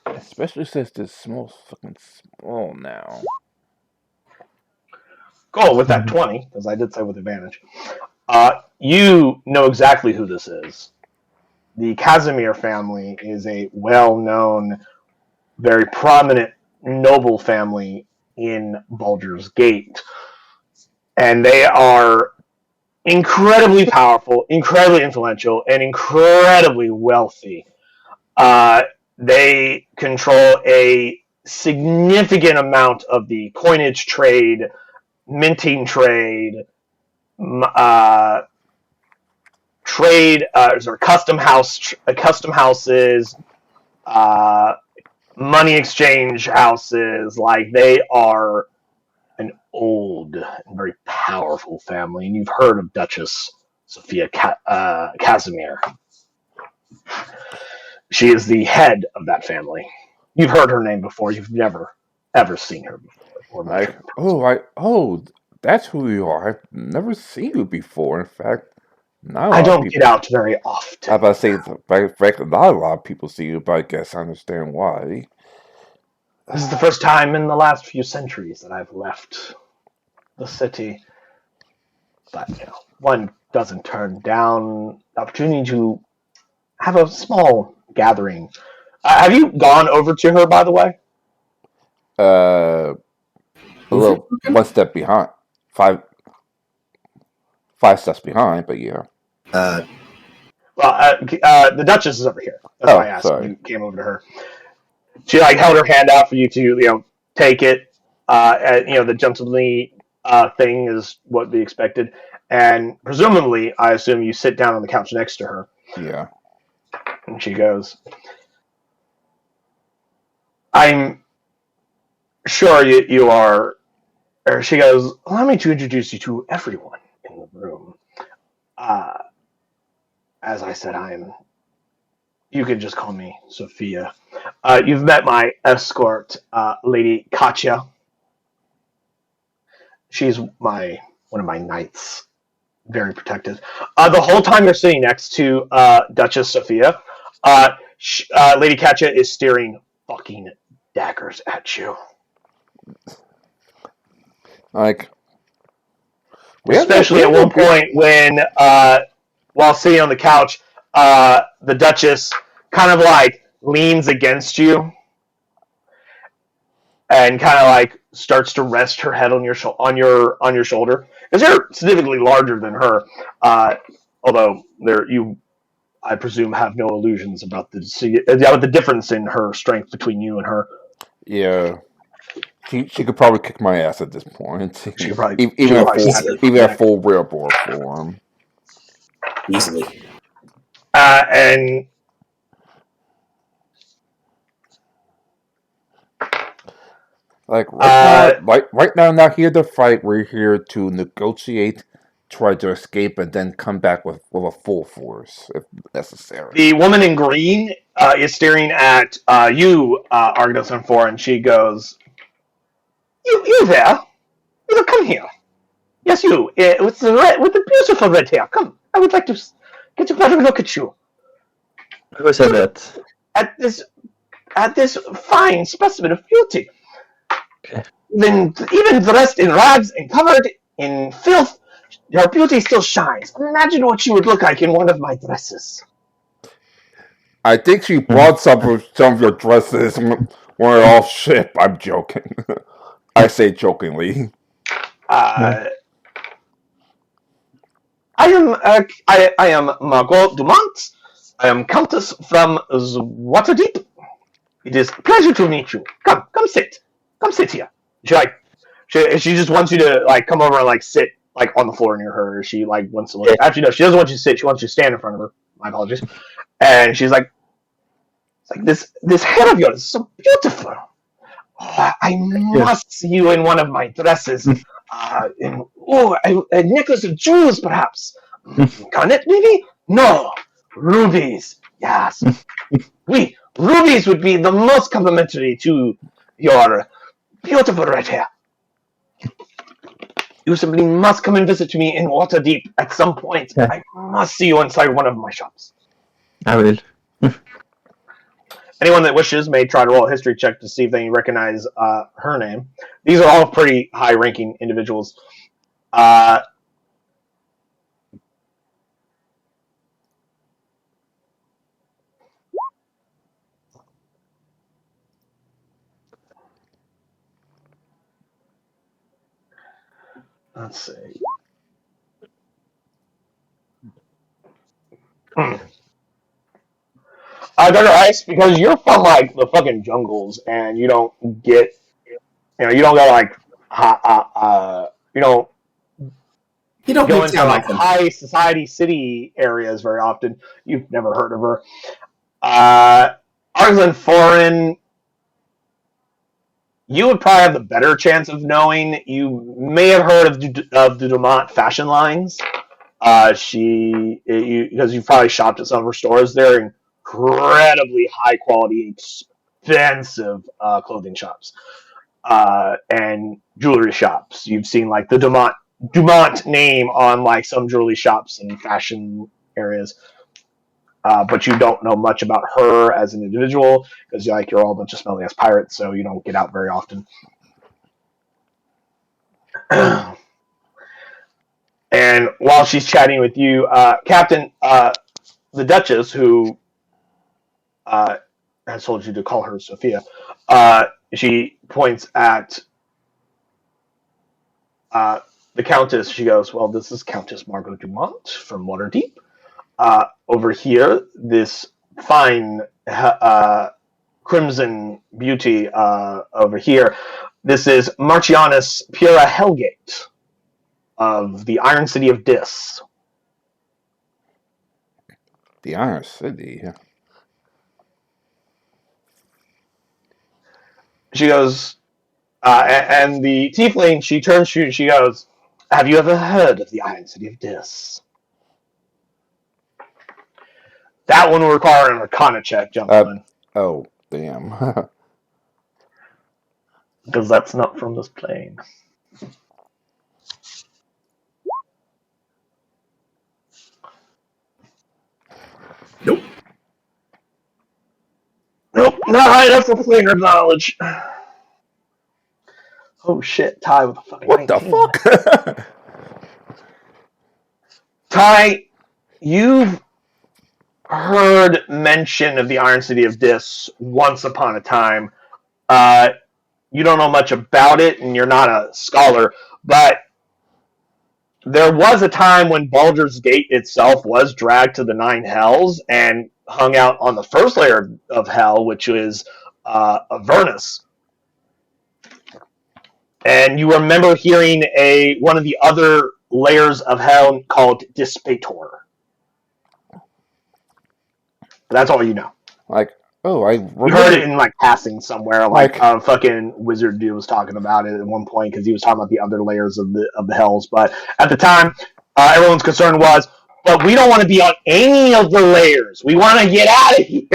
Especially since this smells fucking small now. Cool, with that 20, because I did say with advantage. You know exactly who this is. The Casimir family is a well-known, very prominent noble family in Baldur's Gate. And they are incredibly powerful, incredibly influential, and incredibly wealthy. They control a significant amount of the coinage trade, minting trade, custom houses, money exchange houses. Like, they are an old and very powerful family, and you've heard of Duchess Sophia Casimir. She is the head of that family. You've heard her name before. You've never ever seen her before. That's who you are. I've never seen you before. In fact, I don't get out very often. I was about to say, not a lot of people see you, but I guess I understand why. This is the first time in the last few centuries that I've left the city. But, one doesn't turn down the opportunity to have a small gathering. Have you gone over to her, by the way? A little one step behind, five steps behind, but yeah. Well, the Duchess is over here. That's why I asked sorry. if you came over to her. She held her hand out for you to take it. The gentlemanly thing is what we expected, and presumably, I assume you sit down on the couch next to her. Yeah. And she goes, "I'm sure you are." Or she goes, "Allow me to introduce you to everyone in the room. As I said, you can just call me Sophia. You've met my escort, Lady Katya. She's one of my knights. Very protective. The whole time you're sitting next to Duchess Sophia, Lady Katya is staring fucking daggers at you. Like, especially at one point when, while sitting on the couch, the Duchess kind of leans against you and kind of starts to rest her head on your shoulder, because you're significantly larger than her. Although I presume, have no illusions about the difference in her strength between you and her. Yeah. She could probably kick my ass at this point. She could probably even at full real form. Easily. And right now, not here to fight. We're here to negotiate, try to escape, and then come back with a full force if necessary. The woman in green is staring at you, Argos and Four, and she goes, "You there? You come here. Yes, you with the beautiful red hair. Come, I would like to get a better look at you. Who said that? At this fine specimen of beauty. Okay. Even dressed in rags and covered in filth, your beauty still shines. Imagine what you would look like in one of my dresses." I think she brought some of your dresses when we're off ship. I'm joking. I say jokingly. I am Margot Dumont. I am Countess from Waterdeep. It is a pleasure to meet you. Come sit. Come sit here. She just wants you to come over and sit on the floor near her. She wants to look. Actually, no, she doesn't want you to sit. She wants you to stand in front of her. My apologies. And she's like, this hair of yours is so beautiful. Oh, I must see you in one of my dresses. A necklace of jewels, perhaps. Garnet, maybe? No, rubies. Yes. Rubies would be the most complimentary to your beautiful red hair. You simply must come and visit me in Waterdeep at some point. Yeah. I must see you inside one of my shops. I will. Anyone that wishes may try to roll a history check to see if they recognize her name. These are all pretty high-ranking individuals. Let's see. Dr. Ice, because you're from the fucking jungles and you don't get, you don't go you don't go into high society city areas very often. You've never heard of her. Argos Foreign, you would probably have the better chance of knowing. You may have heard of the Dumont fashion lines. Because you've probably shopped at some of her stores. They're incredibly high quality, expensive clothing shops and jewelry shops. You've seen the Dumont name on some jewelry shops and fashion areas. but you don't know much about her as an individual because you're all a bunch of smelly ass pirates, so you don't get out very often. And while she's chatting with you, Captain, the Duchess, who has told you to call her Sophia, she points at the Countess. She goes, "Well, this is Countess Margot Dumont from Waterdeep. Over here, this fine crimson beauty over here. This is Marcianus Pura Hellgate of the Iron City of Dis." The Iron City. She goes, and the tiefling, she turns to you, she goes, "Have you ever heard of the Iron City of Dis?" That one will require an Arcana check, gentlemen. Oh, damn. Because that's not from this plane. Nope. Nope, not high enough for planar knowledge. Oh shit, Ty with a fucking What 19. the fuck? Ty, you've heard mention of the Iron City of Dis once upon a time. You don't know much about it, and you're not a scholar, but there was a time when Baldur's Gate itself was dragged to the Nine Hells and hung out on the first layer of Hell, which is Avernus. And you remember hearing one of the other layers of Hell called Dispator. That's all you know. Like, oh, I You heard it in passing somewhere. Like- A fucking wizard dude was talking about it at one point because he was talking about the other layers of the hells. But at the time, everyone's concern was, but we don't want to be on any of the layers. We want to get out of here.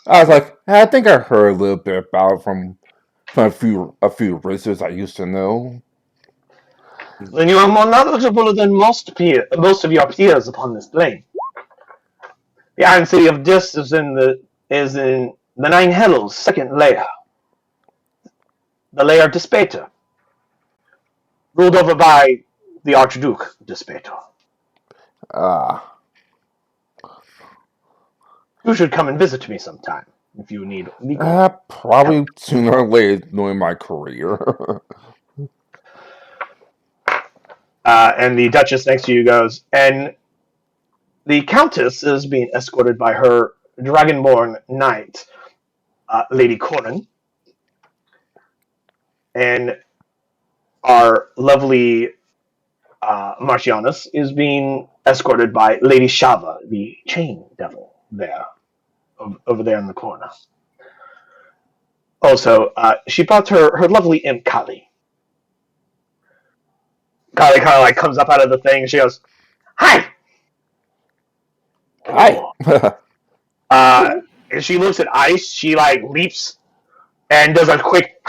I was like, I think I heard a little bit about it from a few wizards I used to know. Then you are more knowledgeable than most of your peers upon this plane. The Iron City of Dis is in the Nine Hells' second layer. The layer Dispater. Ruled over by the Archduke Dispater. You should come and visit me sometime if you need legal. Probably sooner or later during my career. And the Duchess next to you goes, and the Countess is being escorted by her Dragonborn Knight, Lady Corin. And our lovely Marcianus is being escorted by Lady Shava, the Chain Devil, there, over there in the corner. Also, she brought her lovely imp, Kali. Kali kind of comes up out of the thing, and she goes, "Hi!" Hi. And she looks at Ice, she leaps and does a quick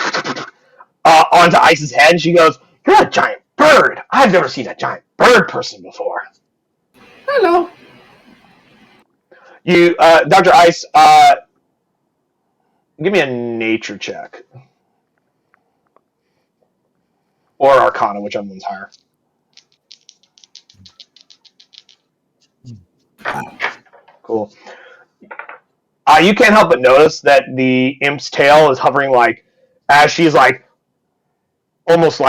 onto Ice's head, and she goes, "You're a giant bird! I've never seen a giant bird person before." Hello. You, Dr. Ice, give me a nature check. Or Arcana, whichever one's higher. Cool. You can't help but notice that the imp's tail is hovering as she's almost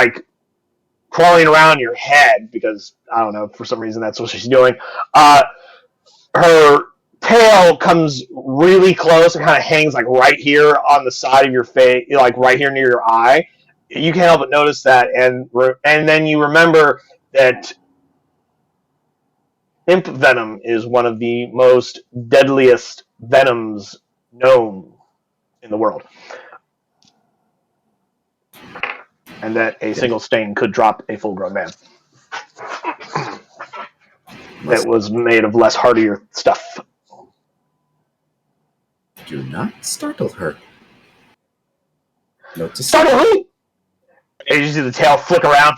crawling around your head, because I don't know, for some reason that's what she's doing. Her tail comes really close and kind of hangs right here on the side of your face, right here near your eye. You can't help but notice that, and then you remember that imp venom is one of the most deadliest venoms known in the world. And that a single sting could drop a full-grown man. That was made of less hardier stuff. Do not startle her. Note to Startle who? And you see the tail flick around.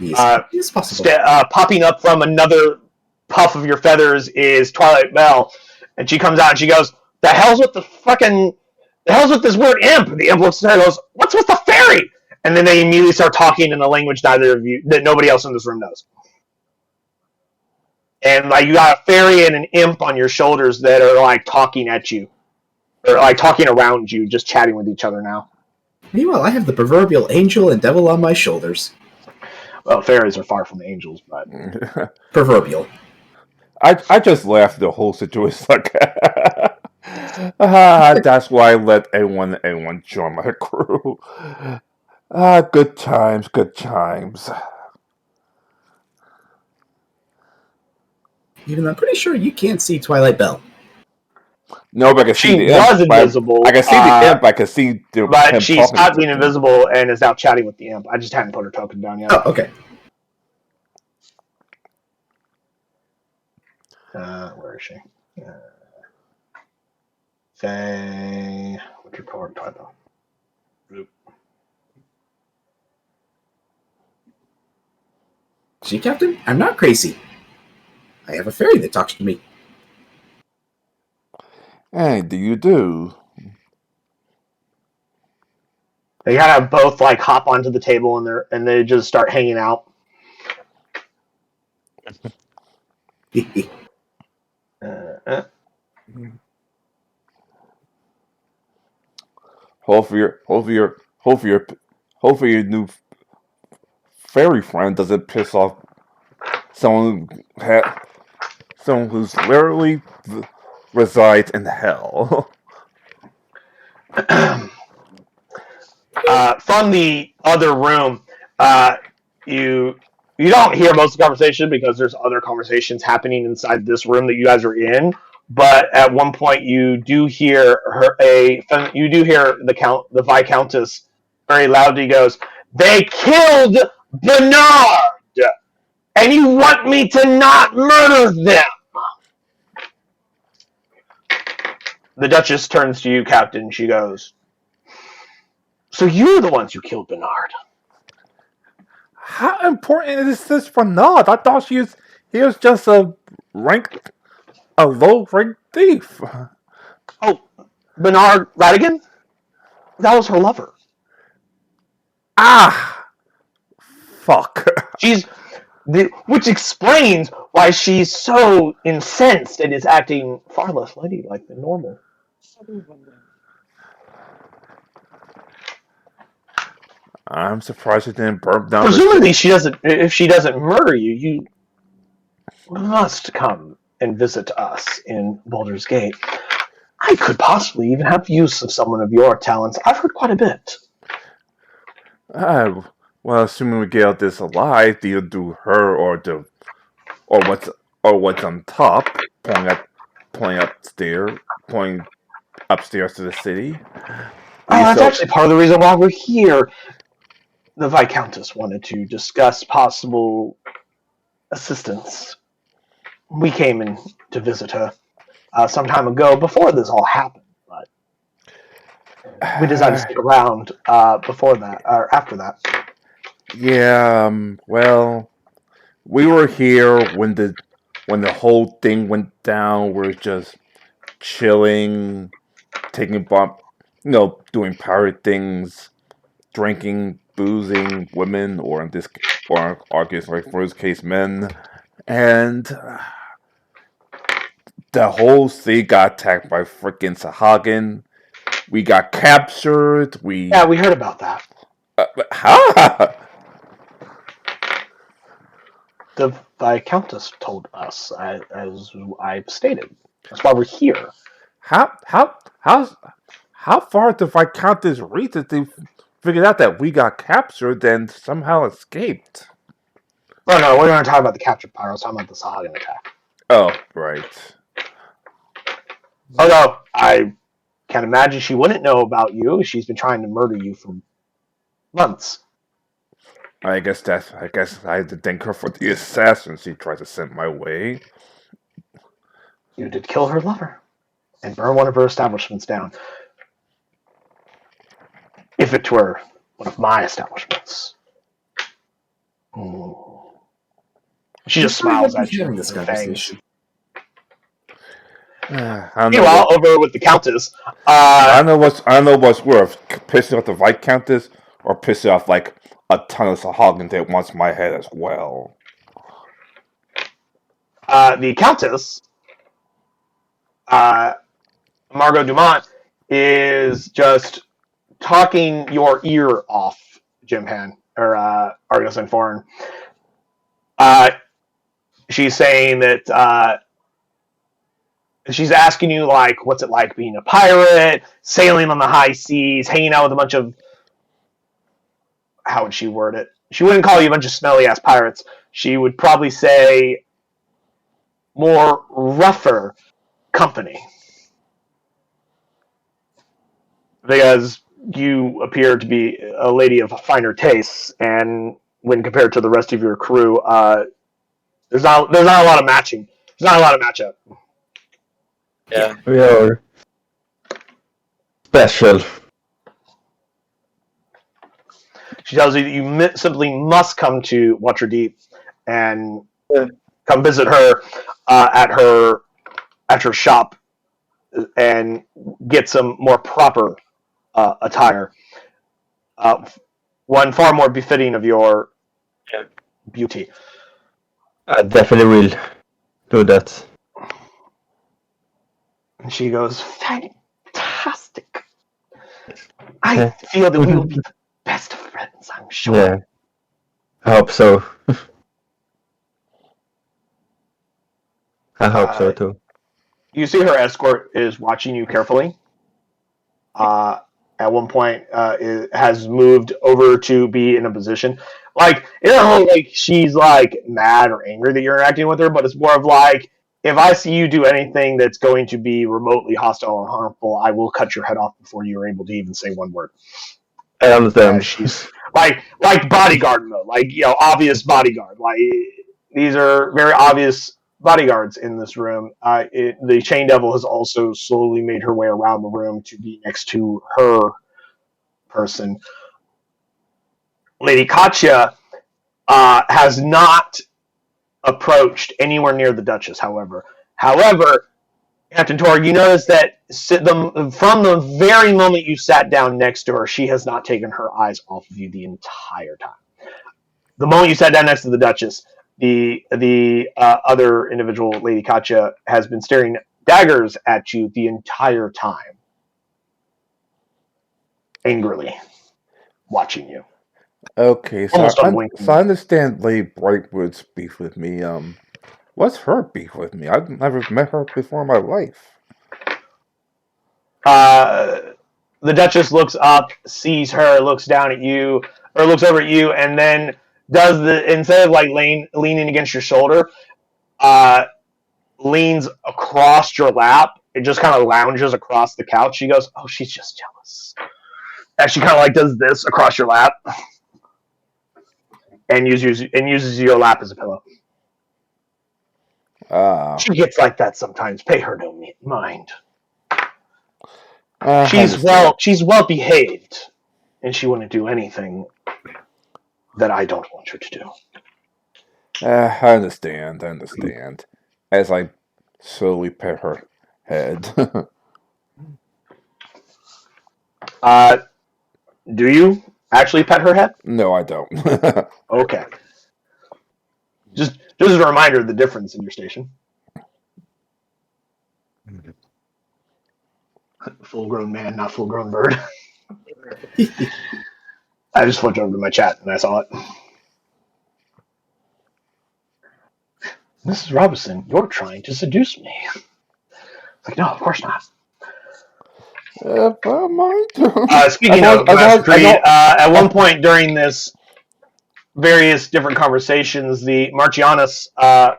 It's possible. Popping up from another puff of your feathers is Twilight Bell, and she comes out and she goes, "The hell's with this word imp?" The imp looks at her and goes, "What's with the fairy?" And then they immediately start talking in a language that nobody else in this room knows. And like you got a fairy and an imp on your shoulders that are like talking at you, or like talking around you, just chatting with each other now. Meanwhile, I have the proverbial angel and devil on my shoulders. Well, fairies are far from angels, but Proverbial. I just laughed the whole situation. Like, that's why I let anyone join my crew. Good times, good times. Even though I'm pretty sure you can't see Twilight Bell. No, but I can see she the was imp. invisible. I can see the imp. I can see but him she talking stopped to being them. invisible and is now chatting with the imp. I just hadn't put her token down yet. Oh, okay. Where is she? Say, what's your power title? See, Captain? I'm not crazy. I have a fairy that talks to me. Hey, do you do? They kind of both like hop onto the table and they just start hanging out. Hopefully your new fairy friend doesn't piss off someone who's literally resides in hell. From the other room, you don't hear most of the conversation because there's other conversations happening inside this room that you guys are in. But at one point, you do hear the Viscountess very loudly goes, "They killed Bernard, and you want me to not murder them?" The Duchess turns to you, Captain. She goes, "So you're the ones who killed Bernard?" How important is this for Nod? I thought he was just a low ranked thief. Oh, Bernard Radigan? That was her lover. Fuck. Which explains why she's so incensed and is acting far less ladylike than normal. I'm surprised it didn't burn down. Presumably, if she doesn't murder you, you must come and visit us in Baldur's Gate. I could possibly even have use of someone of your talents. I've heard quite a bit. Well, assuming we get out this alive, do you do her or what's on top, pointing upstairs to the city? That's actually part of the reason why we're here. The Viscountess wanted to discuss possible assistance. We came in to visit her some time ago before this all happened, but we decided to stick around before that or after that. Yeah, well, we were here when the whole thing went down. We're just chilling, taking doing pirate things, drinking, boozing, women, or arguably for his case, men, and the whole city got attacked by freaking Sahagin. We got captured. We heard about that. How? The Viscountess told us, as I stated. That's why we're here. How far did the Viscountess reach that they figured out that we got captured and somehow escaped? Oh no, we're not talking about the captured pirate. I was talking about the Sahagin attack. Oh, right. Although I can't imagine she wouldn't know about you. She's been trying to murder you for months. I guess I had to thank her for the assassins she tried to send my way. You did kill her lover and burn one of her establishments down. If it were one of my establishments. She just Why smiles are we at you having with this her conversation? I don't know Meanwhile, what, over with the Countess, I don't know what's worse, pissing off the Viscountess or pissing off like a ton of Sahagin that wants my head as well. the Countess, Margot Dumont, is just talking your ear off, Jim Han, or Argus and Foreign. She's saying that she's asking you, like, what's it like being a pirate, sailing on the high seas, hanging out with a bunch of, how would she word it? She wouldn't call you a bunch of smelly ass pirates. She would probably say more rougher company. Because you appear to be a lady of finer tastes, and when compared to the rest of your crew, there's not a lot of matching. There's not a lot of matchup. Yeah, we are special. She tells you that you simply must come to Waterdeep and come visit her at her shop and get some more proper attire, one far more befitting of your beauty. I definitely will do that. And she goes, fantastic. I feel that we will be the best of friends, I'm sure. Yeah, I hope so. I hope so too. You see her escort is watching you carefully. At one point, it has moved over to be in a position like it's not like she's like mad or angry that you're interacting with her, but it's more of like, if I see you do anything that's going to be remotely hostile or harmful, I will cut your head off before you're able to even say one word. I understand. She's like bodyguard mode, like, you know, obvious bodyguard. Like, these are very obvious bodyguards in this room. The Chain Devil has also slowly made her way around the room to be next to her person. Lady Katya has not approached anywhere near the Duchess, however. Captain Torg, you notice that from the very moment you sat down next to her, she has not taken her eyes off of you the entire time. The moment you sat down next to the Duchess, the other individual, Lady Katya, has been staring daggers at you the entire time, angrily watching you. Okay, Almost unwinking. so I understand Lady Brightwood's beef with me. What's her beef with me? I've never met her before in my life. The Duchess looks up, sees her, looks down at you, or looks over at you, and then does instead of like leaning against your shoulder, leans across your lap. It just kind of lounges across the couch. She goes, "Oh, she's just jealous." And she kind of like does this across your lap, and uses your lap as a pillow. She gets like that sometimes. Pay her no mind. She's well behaved, and she wouldn't do anything that I don't want her to do. I understand. As I slowly pet her head. Do you actually pet her head? No, I don't. Okay. Just as a reminder of the difference in your station. Full-grown man, not full-grown bird. I just flipped over to my chat and I saw it. Mrs. Robinson, you're trying to seduce me. Like, no, of course not. Speaking of Master Creed, at one point during this various different conversations, the Marchianus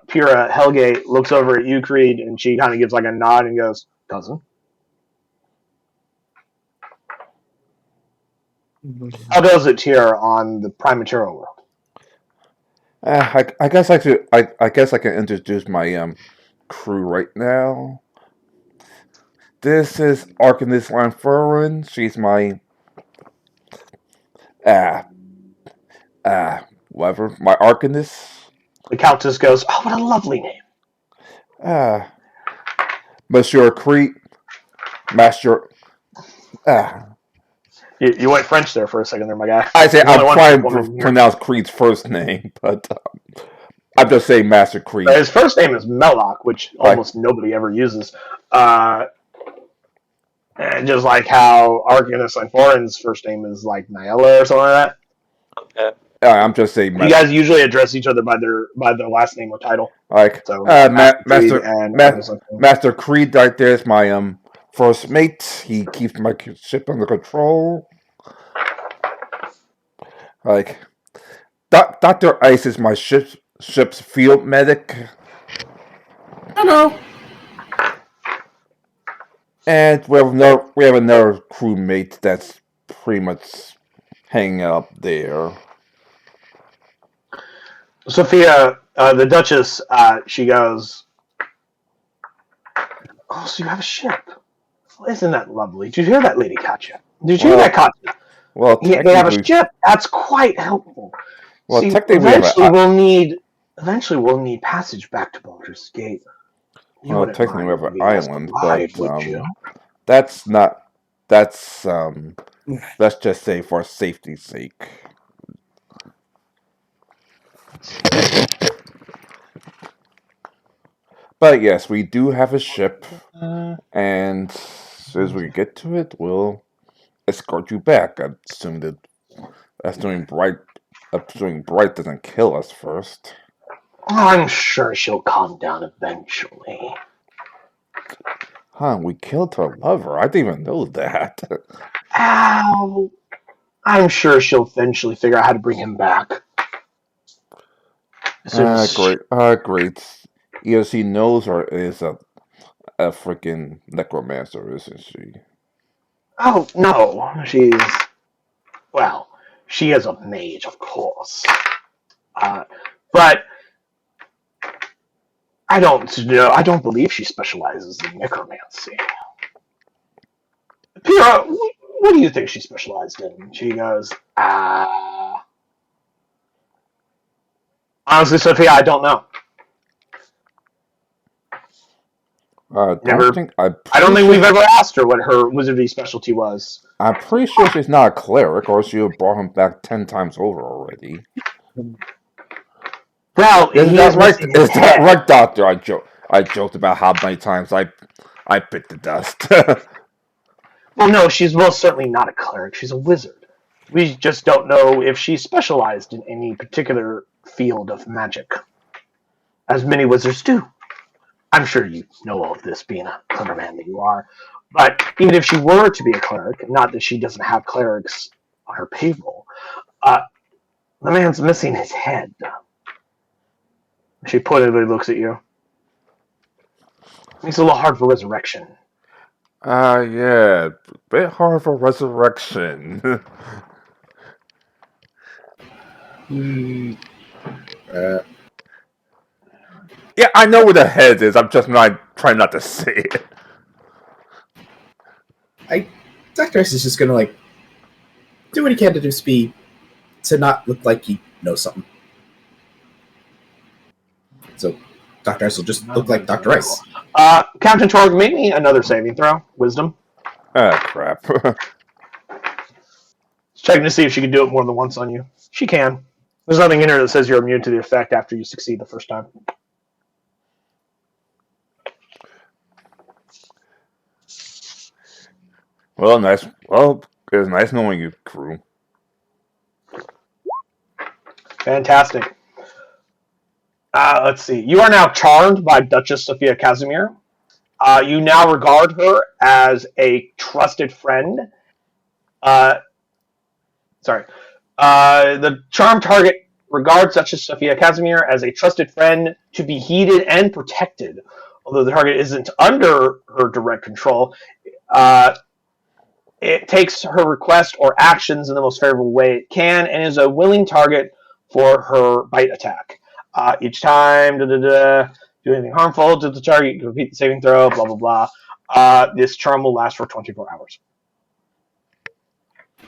Pira Helge looks over at you, Creed, and she kind of gives like a nod and goes, "Cousin." How does it here on the Prime Material world? I guess I could. I guess I can introduce my crew right now. This is Arcanist Lanforan. She's my whatever, my Arcanist. The Countess goes, "Oh, what a lovely name." Monsieur Creed, Master. You went French there for a second there, my guy. I say There's only I'm one trying French to woman here. pronounce Creed's first name, but I'm just saying Master Creed. But his first name is Melloc, which almost nobody ever uses. And just like how Arcanist Foreign's first name is like Nyella or something like that. I'm just saying. You guys usually address each other by their last name or title. Like So Master Creed right there is my first mate. He keeps my ship under control. Like Dr. Ice is my ship's field medic. Hello. And we have another crewmate that's pretty much hanging out there. Sophia, the Duchess, she goes, "Oh, so you have a ship? Well, isn't that lovely? Did you hear that, Lady Katya? Did you hear that, Katya? Well, they have a ship. That's quite helpful. Well, see, technically, eventually we'll need passage back to Baldur's Gate. Well, technically we have an island, but that's not. That's let's just say for safety's sake. But yes, we do have a ship, and as soon as we get to it, we'll escort you back. Assuming Bright doesn't kill us first. I'm sure she'll calm down eventually. Huh, we killed her lover. I didn't even know that. Ow. I'm sure she'll eventually figure out how to bring him back. Great. Either she knows or is a freaking necromancer, isn't she? Oh, no. She is a mage, of course. But I don't believe she specializes in necromancy. Pyrrha, what do you think she specialized in? She goes, honestly, Sophia, I don't know. I don't think we've ever asked her what her wizardry specialty was. I'm pretty sure she's not a cleric, or she would have brought him back 10 times over already. Well, is that right, Doctor? I joked about how many times I bit the dust. Well, no, she's most certainly not a cleric. She's a wizard. We just don't know if she specialized in any particular field of magic, as many wizards do. I'm sure you know all of this, being a clever man that you are. But even if she were to be a cleric, not that she doesn't have clerics on her payroll, the man's missing his head. She pointedly looks at you. Makes it a little hard for resurrection. Yeah, bit hard for resurrection. Yeah, I know where the head is. I'm just not trying not to say it. Dr. X is just gonna do what he can to not look like he knows something. So Dr. X will just look like Dr. Ice. Captain Torg, make me another saving throw. Wisdom. Crap. Checking to see if she can do it more than once on you. She can. There's nothing in here that says you're immune to the effect after you succeed the first time. Well, nice. Well, it was nice knowing you, crew. Fantastic. Let's see. You are now charmed by Duchess Sophia Casimir. You now regard her as a trusted friend. The charmed target regards Duchess Sophia Casimir as a trusted friend to be heeded and protected. Although the target isn't under her direct control, it takes her request or actions in the most favorable way it can and is a willing target for her bite attack. Each time, do anything harmful to the target, you can repeat the saving throw, blah, blah, blah. This charm will last for 24 hours.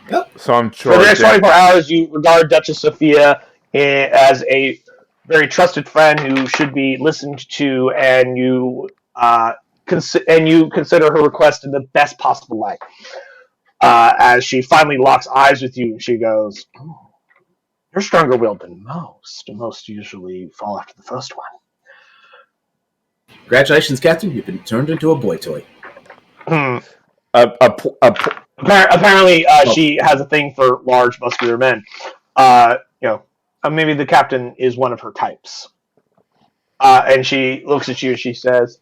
Yep. So I'm sure for the next 24 hours, you regard Duchess Sophia as a very trusted friend who should be listened to, and you consider her request in the best possible light. As she finally locks eyes with you, she goes, "Oh, you're stronger willed than most. Most usually fall after the first one." Congratulations, Captain. You've been turned into a boy toy. Apparently, she has a thing for large, muscular men. Maybe the captain is one of her types. And she looks at you and she says,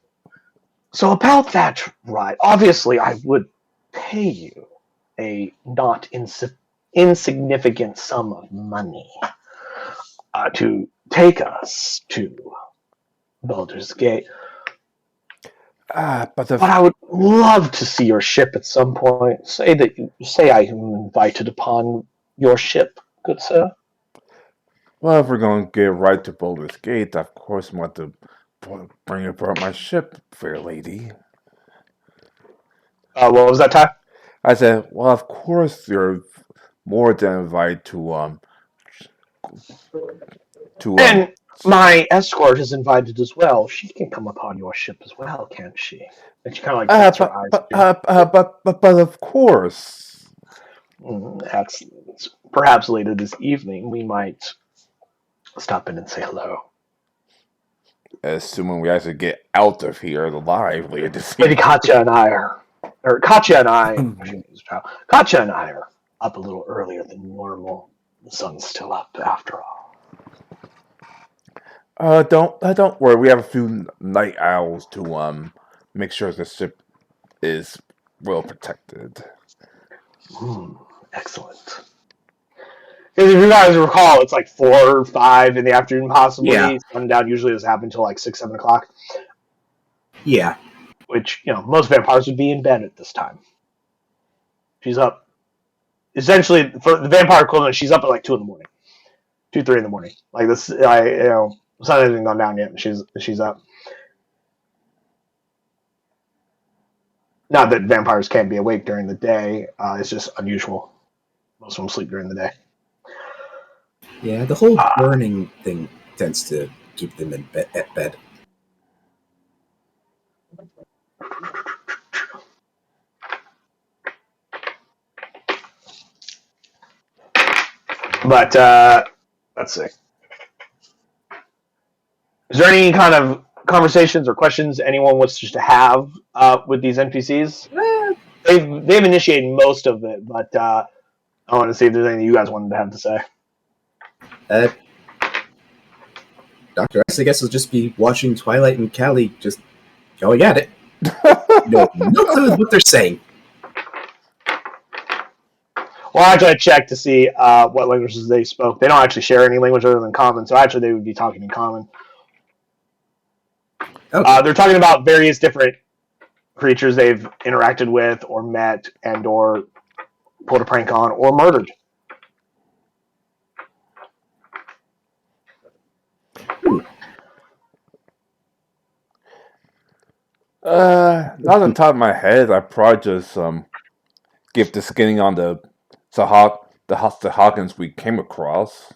"So about that, right? Obviously, I would pay you a not insignificant sum of money to take us to Baldur's Gate. But But I would love to see your ship at some point. Say I am invited upon your ship, good sir." well, if we're going to get right to Baldur's Gate, of course, I want to bring aboard my ship, fair lady. What was that, Ty? I said, well, of course, you're more than invited to And my escort is invited as well. She can come upon your ship as well, can't she? And she kind of like bats her eyes. but of course. Excellent. Perhaps later this evening we might stop in and say hello. Assuming we actually get out of here alive later this Maybe evening. Katya and I are up a little earlier than normal. The sun's still up after all. Don't worry. We have a few night owls to make sure the ship is well protected. Excellent. Because if you guys recall, it's like 4 or 5 in the afternoon, possibly. Yeah. Sundown usually doesn't happen until like 6, 7 o'clock. Yeah. Which, most vampires would be in bed at this time. She's up. Essentially, for the vampire equivalent, she's up at like 2 in the morning. 2, 3 in the morning. Like this, the sun hasn't gone down yet, and she's up. Not that vampires can't be awake during the day. It's just unusual. Most of them sleep during the day. Yeah, the whole burning thing tends to keep them at bed. But let's see. Is there any kind of conversations or questions anyone wants to have with these NPCs? They've initiated most of it, but I want to see if there's anything you guys wanted to have to say. Dr. X, I guess, will just be watching Twilight and Callie just going at it. No clue what they're saying. Well, actually, I checked to see what languages they spoke. They don't actually share any language other than Common, so actually they would be talking in Common. Okay. They're talking about various different creatures they've interacted with or met and or pulled a prank on or murdered. Not on top of my head, I probably just give the skinning on the Hawkins we came across.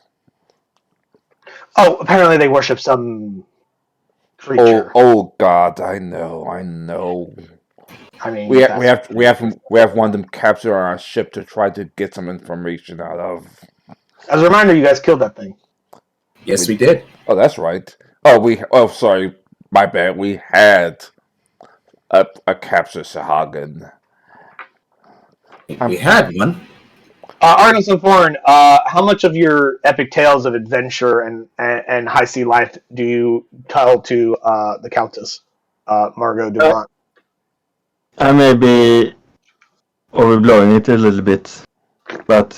Oh, apparently they worship some creature. Oh God, I know. I mean, We have one of them captured on our ship to try to get some information out of. As a reminder, you guys killed that thing. Yes, we did. Oh, that's right. Sorry, my bad. We had a captured Sahagan. We had one. Artemis and Foreign, how much of your epic tales of adventure and high sea life do you tell to the Countess, Margot Dumont? I may be overblowing it a little bit, but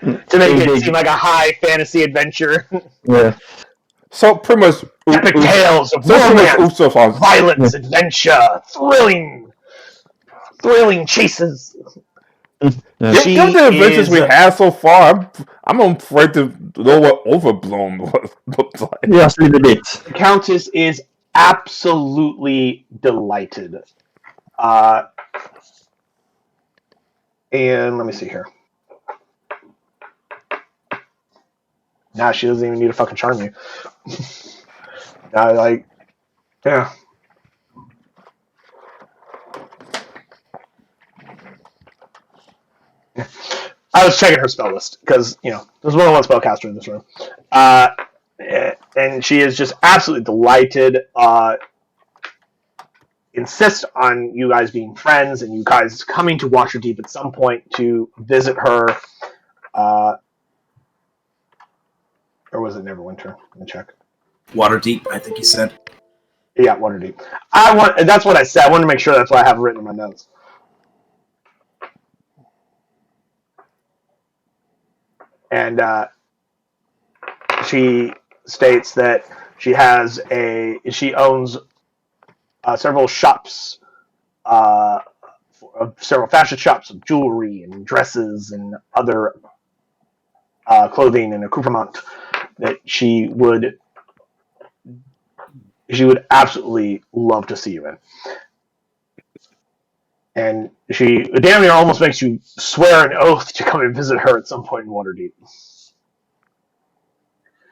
To make it seem like a high fantasy adventure. yeah. So pretty much Epic tales of romance, violence, adventure, thrilling chases. Yeah. Given the adventures we have so far, I'm afraid to know what overblown looks like. Just a little bit. The Countess is absolutely delighted. And let me see here. Now she doesn't even need to fucking charm you. Like, yeah. I was checking her spell list because there's more than one spellcaster in this room, and she is just absolutely delighted. Insists on you guys being friends and you guys coming to Waterdeep at some point to visit her. Or was it Neverwinter? Let me check. Waterdeep, I think you said. Yeah, Waterdeep. That's what I said. I want to make sure that's what I have written in my notes. And she states that she owns several shops, several fashion shops of jewelry and dresses and other clothing and accoutrement that she would absolutely love to see you in. And she damn near almost makes you swear an oath to come and visit her at some point in Waterdeep.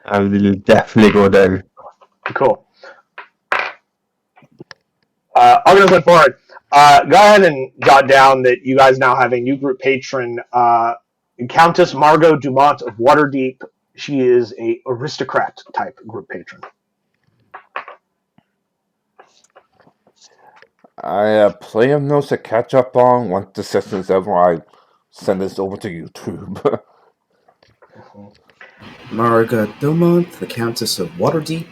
I will definitely go there. Cool. Organizing forward. Go ahead and jot down that you guys now have a new group patron, Countess Margot Dumont of Waterdeep. She is a aristocrat type group patron. I plenty of notes to catch up on. Once the session is over, I send this over to YouTube. Marga Dumont, the Countess of Waterdeep.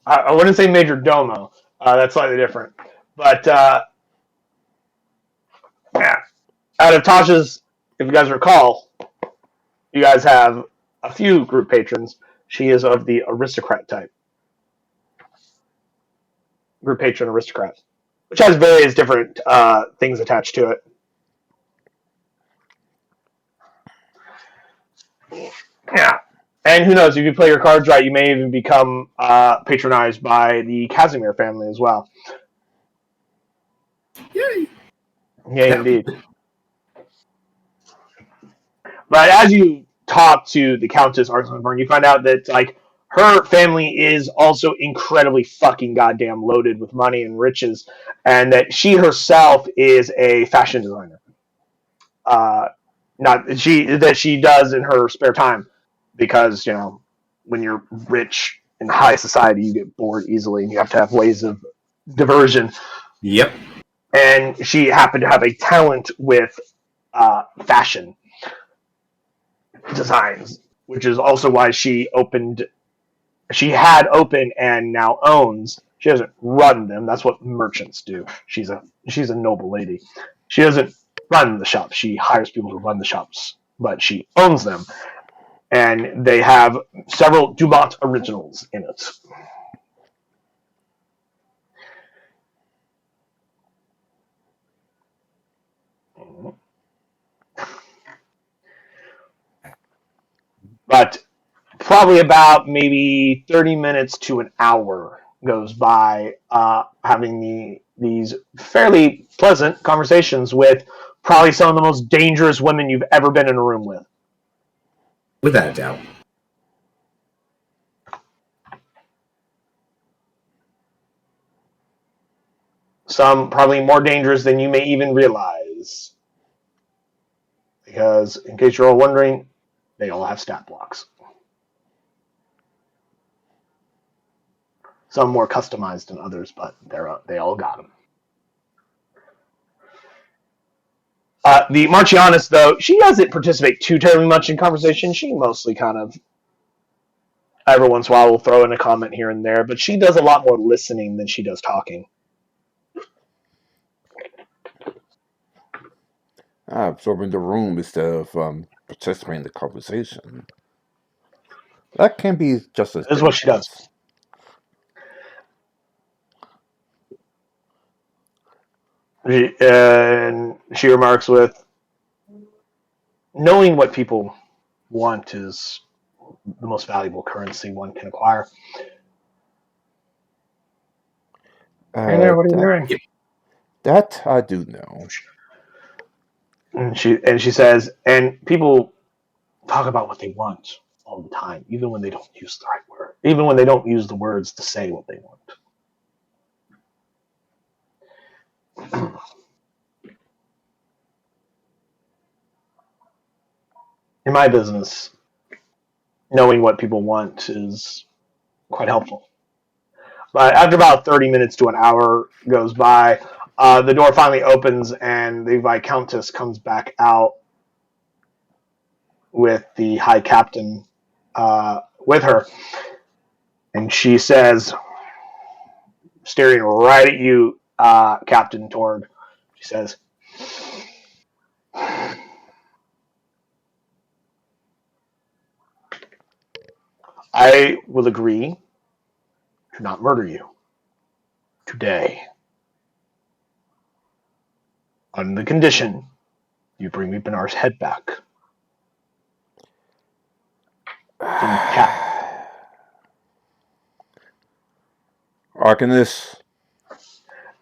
I wouldn't say Major Domo. That's slightly different. But, yeah. Out of Tasha's, if you guys recall, you guys have a few group patrons. She is of the aristocrat type. Group patron aristocrat, which has various different things attached to it. Yeah. And who knows, if you play your cards right, you may even become patronized by the Casimir family as well. Yay! Yeah, indeed. But as you talk to the Countess Arsenburn, you find out that her family is also incredibly fucking goddamn loaded with money and riches, and that she herself is a fashion designer. That she does in her spare time, because when you're rich in high society, you get bored easily, and you have to have ways of diversion. Yep. And she happened to have a talent with fashion designs, which is also why she had opened and now owns. She doesn't run them. That's what merchants do. She's a noble lady. She doesn't run the shops. She hires people to run the shops, but she owns them. And they have several Dumont originals in it. But probably about maybe 30 minutes to an hour goes by having these fairly pleasant conversations with probably some of the most dangerous women you've ever been in a room with. Without a doubt. Some probably more dangerous than you may even realize. Because, in case you're all wondering, they all have stat blocks. Some more customized than others, but they all got them. The Marchianus, though, she doesn't participate too terribly much in conversation. She mostly kind of, every once in a while, will throw in a comment here and there, but she does a lot more listening than she does talking. Absorbing the room instead of participating in the conversation. That can be just as That's what she does. And she remarks with, knowing what people want is the most valuable currency one can acquire. Hey there, what are you doing? That I do know. And she says, and people talk about what they want all the time, even when they don't use the right word, even when they don't use the words to say what they want. In my business, knowing what people want is quite helpful. But after about 30 minutes to an hour goes by, the door finally opens and the Viscountess comes back out with the High Captain with her. And she says, staring right at you, Captain Torg, she says, I will agree to not murder you today on the condition you bring me Bernard's head back. From Chap. Arcanist.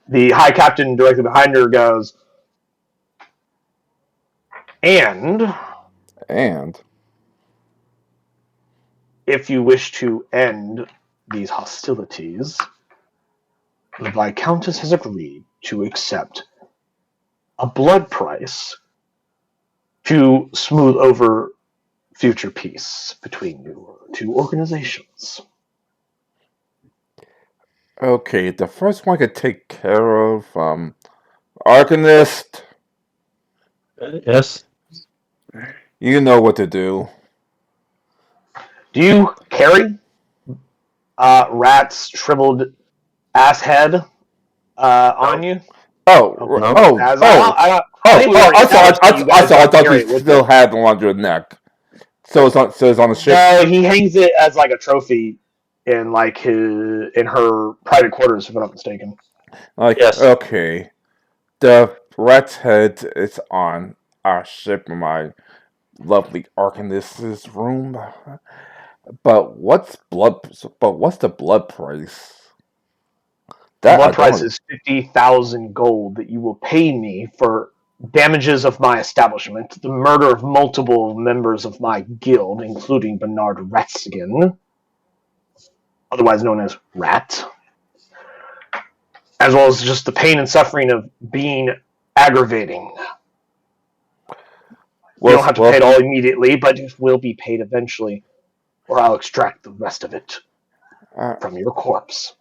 The High Captain directly behind her goes, and if you wish to end these hostilities, the Viscountess has agreed to accept a blood price to smooth over future peace between your two organizations. Okay, the first one I could take care of, Arcanist. Yes. You know what to do. Do you carry Rat's shriveled ass head on you? I thought you still had one on your neck. So it's on the ship. No, he hangs it as like a trophy in like in her private quarters, if I'm not mistaken. Yes. Okay, the rat's head is on our ship in my lovely Arcanist's room. But what's the blood price? The blood price is 50,000 gold that you will pay me for damages of my establishment, the murder of multiple members of my guild, including Bernard Ratskin, otherwise known as Rat, as well as just the pain and suffering of being aggravating. You don't have to pay it all immediately, but it will be paid eventually, or I'll extract the rest of it from your corpse.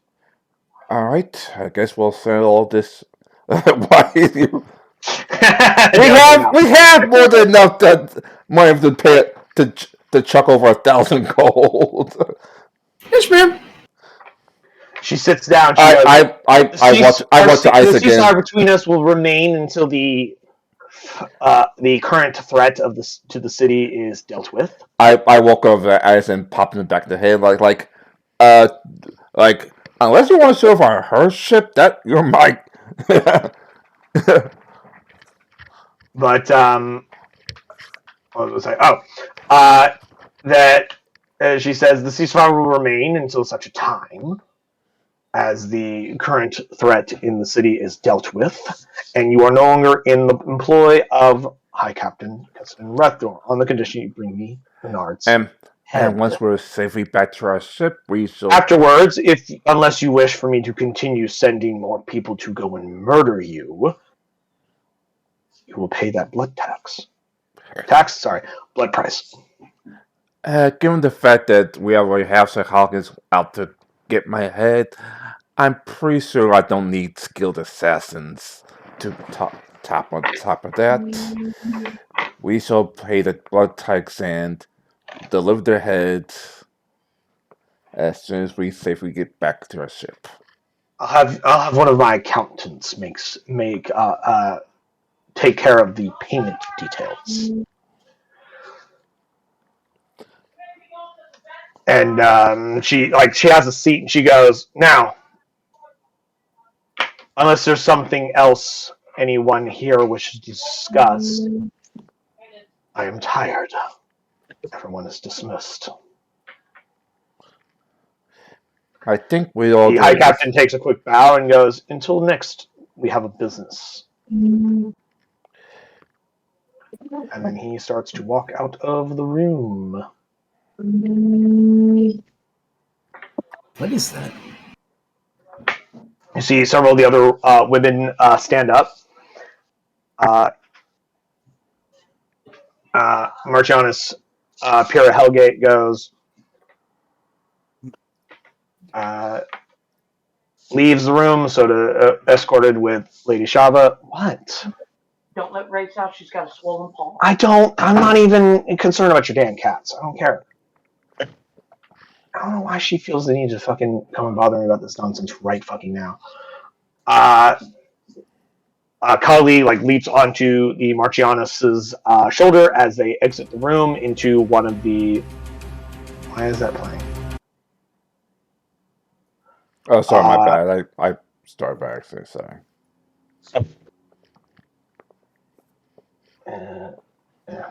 All right, I guess we'll settle all this. Why you? we have more than enough money to pay to chuck over 1,000 gold. Yes, ma'am. She sits down. She I goes, I watch the ice the again. ceasefire between us will remain until the current threat to the city is dealt with. I walk over the ice and pop in the back of the head like unless you want to serve on her ship, that you're my. But what was I? That she says the ceasefire will remain until such a time as the current threat in the city is dealt with, and you are no longer in the employ of High Captain Keston Rethor on the condition you bring me Bernard's head. And once we're safely back to our ship, we shall. Afterwards, unless you wish for me to continue sending more people to go and murder you, you will pay that blood blood price. Given the fact that we already have Hawkins out to get my head, I'm pretty sure I don't need skilled assassins to top on top of that. We shall pay the blood tax and deliver their heads as soon as we safely get back to our ship. I'll have one of my accountants take care of the payment details. And she has a seat and she goes, now, unless there's something else anyone here wishes to discuss, I am tired. Everyone is dismissed. I think we all. The High Captain takes a quick bow and goes, until next we have a business. And then he starts to walk out of the room. What is that? You see several of the other women stand up. Marcianus Pira Hellgate goes, leaves the room, so escorted with Lady Shava. What? Don't let Race out. She's got a swollen palm. I'm not even concerned about your damn cats. I don't care. I don't know why she feels the need to fucking come and bother me about this nonsense right fucking now. Kali leaps onto the Marcianus's shoulder as they exit the room into one of the. Why is that playing? Oh, sorry, my bad. I started by accident. Sorry. I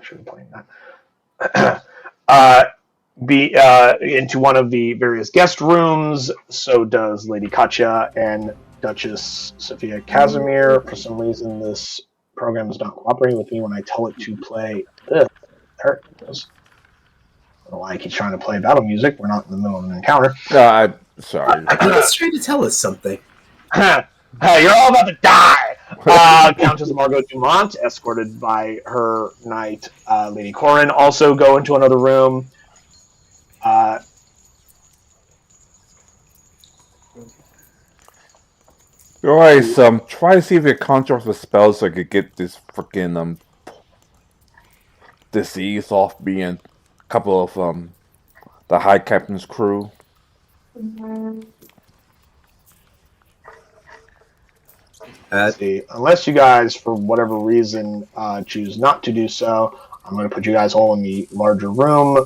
should have played that. Into one of the various guest rooms. So does Lady Katya and Duchess Sophia Casimir. For some reason, this program is not cooperating with me when I tell it to play. Ugh, there it goes. I don't know why I keep trying to play battle music. We're not in the middle of an encounter. No, sorry. I think it's trying to tell us something. You're all about to die! Countess Margot Dumont, escorted by her knight, Lady Corin, also go into another room. Alright, try to see if you conjure up the spell so I could get this freaking disease off being a couple of the High Captain's crew. See, unless you guys, for whatever reason, choose not to do so, I'm going to put you guys all in the larger room,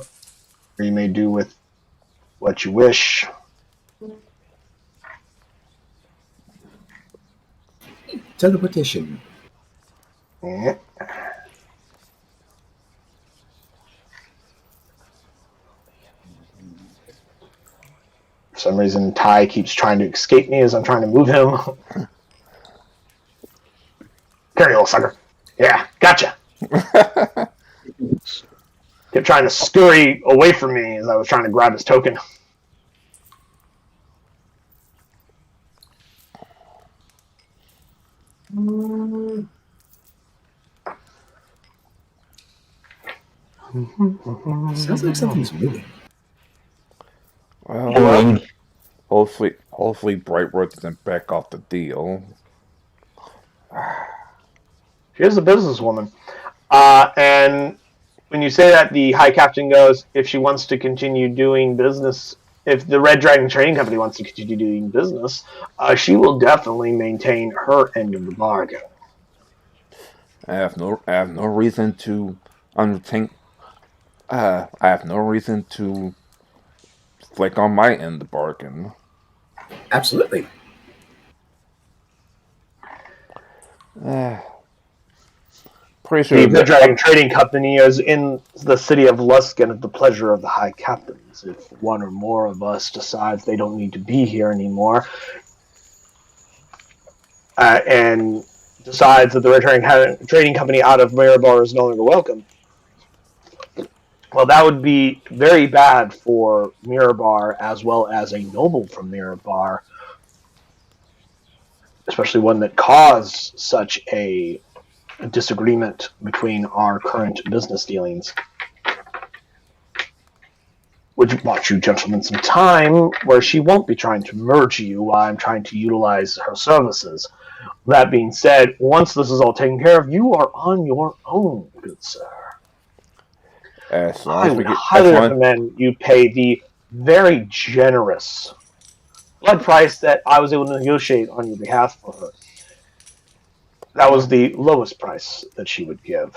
where you may do with what you wish. Teleportation. Yeah. For some reason, Ty keeps trying to escape me as I'm trying to move him. Carry, little sucker. Yeah, gotcha. Kept trying to scurry away from me as I was trying to grab his token. Sounds like something's moving. Well, hopefully Brightwood doesn't back off the deal. She is a businesswoman. And when you say that, the High Captain goes, if she wants to continue doing business, if the Red Dragon Trading Company wants to continue doing business, she will definitely maintain her end of the bargain. I have no reason to undertake. I have no reason to flake on my end of the bargain. Absolutely. Pretty sure The Red Dragon Trading Company is in the city of Luskin at the pleasure of the High Captains. If one or more of us decides they don't need to be here anymore, and decides that the Red Dragon Trading Company out of Mirabar is no longer welcome, well, that would be very bad for Mirabar as well as a noble from Mirabar, especially one that caused such a disagreement between our current business dealings. Which bought you gentlemen some time where she won't be trying to merge you while I'm trying to utilize her services. That being said, once this is all taken care of, you are on your own, good sir. I would highly recommend you pay the very generous blood price that I was able to negotiate on your behalf for her. That was the lowest price that she would give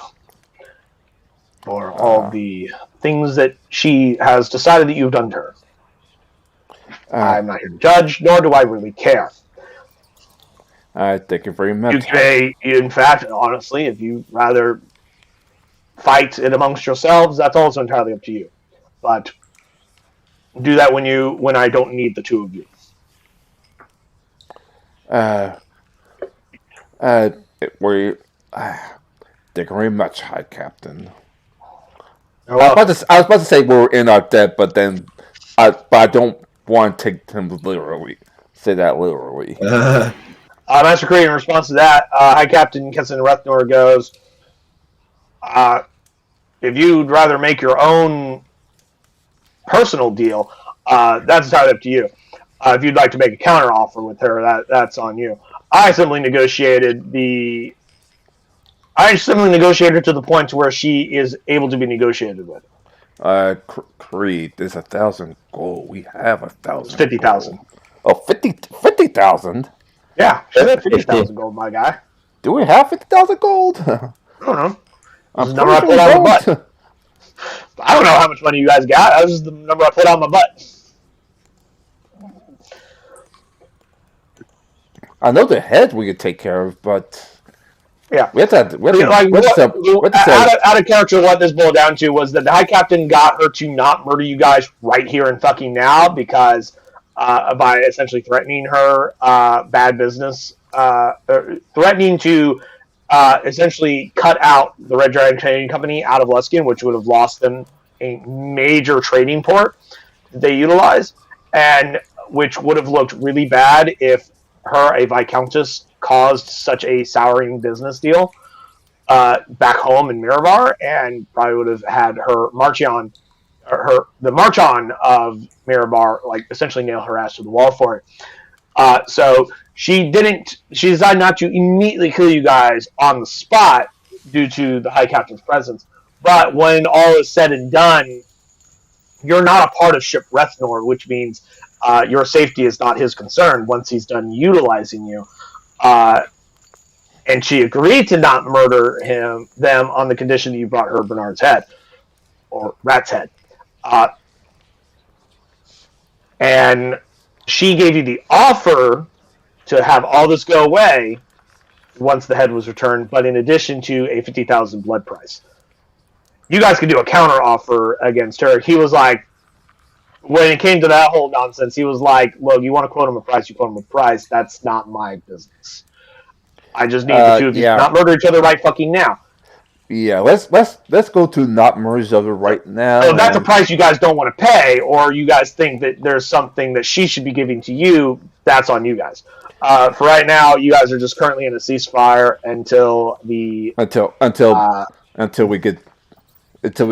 for all the things that she has decided that you've done to her. I'm not here to judge, nor do I really care. Thank you very much. In fact, honestly, if you'd rather fight it amongst yourselves, that's also entirely up to you. But do that when I don't need the two of you. Thank you very much, High Captain. Oh, I well, was about to say we're in our debt, but then I don't want to take him literally. Say that literally. Master Creed, in response to that, High Captain Kessin Rethnor goes, if you'd rather make your own personal deal, that's entirely up to you. If you'd like to make a counter offer with her, that's on you. I simply negotiated her to the point where she is able to be negotiated with. Creed, there's 1,000 gold. We have 1,000. It's 50,000. Oh, 50,000? Yeah, she said 50,000 gold, my guy. Do we have 50,000 gold? I don't know. This I'm is the number I pretty put sure on we my don't. butt. I don't know how much money you guys got. That was just the number I put on my butt. I know the head we could take care of, but Yeah. we have to. Out of character, what this boiled down to was that the High Captain got her to not murder you guys right here and fucking now because by essentially threatening her bad business, threatening to essentially cut out the Red Dragon Trading Company out of Luskin, which would have lost them a major trading port that they utilize, and which would have looked really bad if her, a Viscountess, caused such a souring business deal back home in Mirabar, and probably would have had her the march on of Mirabar, like essentially nail her ass to the wall for it. So she decided not to immediately kill you guys on the spot due to the High Captain's presence. But when all is said and done, you're not a part of Ship Rethnor, which means your safety is not his concern once he's done utilizing you. And she agreed to not murder them on the condition that you brought her Bernard's head, or Rat's head. And she gave you the offer to have all this go away once the head was returned, but in addition to a 50,000 blood price. You guys could do a counter offer against her. He was like, when it came to that whole nonsense, he was like, look, you want to quote him a price, you quote him a price. That's not my business. I just need the two of you to not murder each other right fucking now. Yeah, let's go to not murder each other right now. So if that's a price you guys don't want to pay, or you guys think that there's something that she should be giving to you, that's on you guys. For right now, you guys are just currently in a ceasefire until we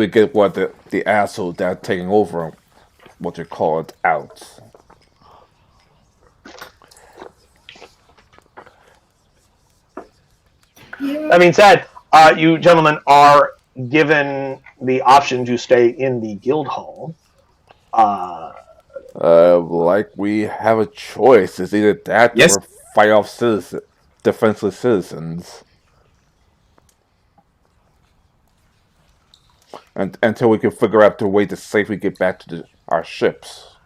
get what the asshole that's taking over, what you call it, out. That being said, you gentlemen are given the option to stay in the guild hall. Like we have a choice. It's either that or fight off defenseless citizens. And until we can figure out the way to safely get back to our ships.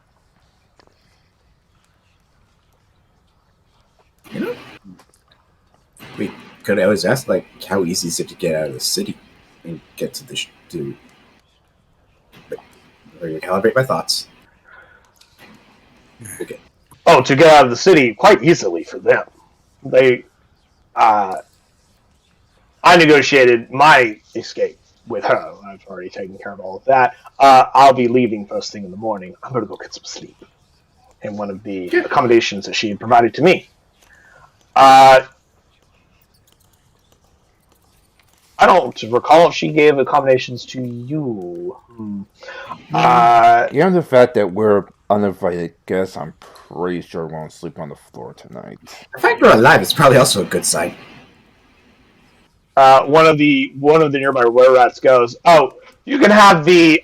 You know, we could always ask, like, how easy is it to get out of the city and get to the calibrate my thoughts. Okay. Oh, to get out of the city quite easily for them. I negotiated my escape with her. I've already taken care of all of that. I'll be leaving first thing in the morning. I'm going to go get some sleep in one of the accommodations that she had provided to me. I don't recall if she gave accommodations to you. Given the fact that we're uninvited guests, I'm pretty sure we won't sleep on the floor tonight. The fact we're alive is probably also a good sign. One of the nearby were-rats goes, oh, you can have the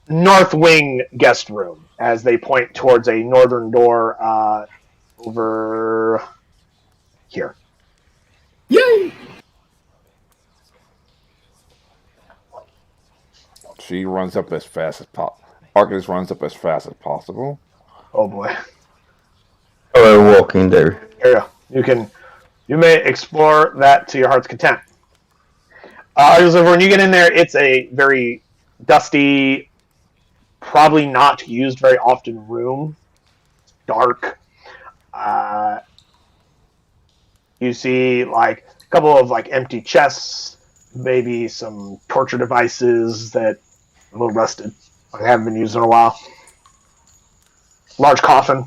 north wing guest room, as they point towards a northern door over here. Yay! She runs up as fast as possible. Arcus runs up as fast as possible. Oh boy. We're walking there. Here you go. You may explore that to your heart's content. When you get in there, it's a very dusty, probably not used very often room. Dark. You see, like, couple of like empty chests, maybe some torture devices that are a little rusted. I haven't been used in a while. Large coffin.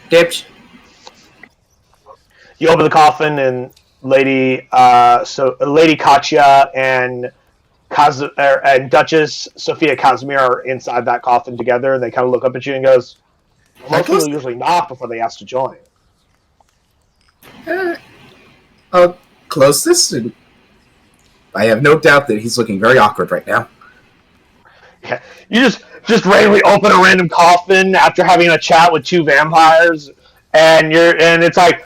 Dipped. You open the coffin, and Lady Katya and and Duchess Sophia Casimir are inside that coffin together, and they kind of look up at you and goes, well, most people usually knock before they ask to join. I'll close this, and I have no doubt that he's looking very awkward right now. Yeah. You just randomly open a random coffin after having a chat with two vampires, and it's like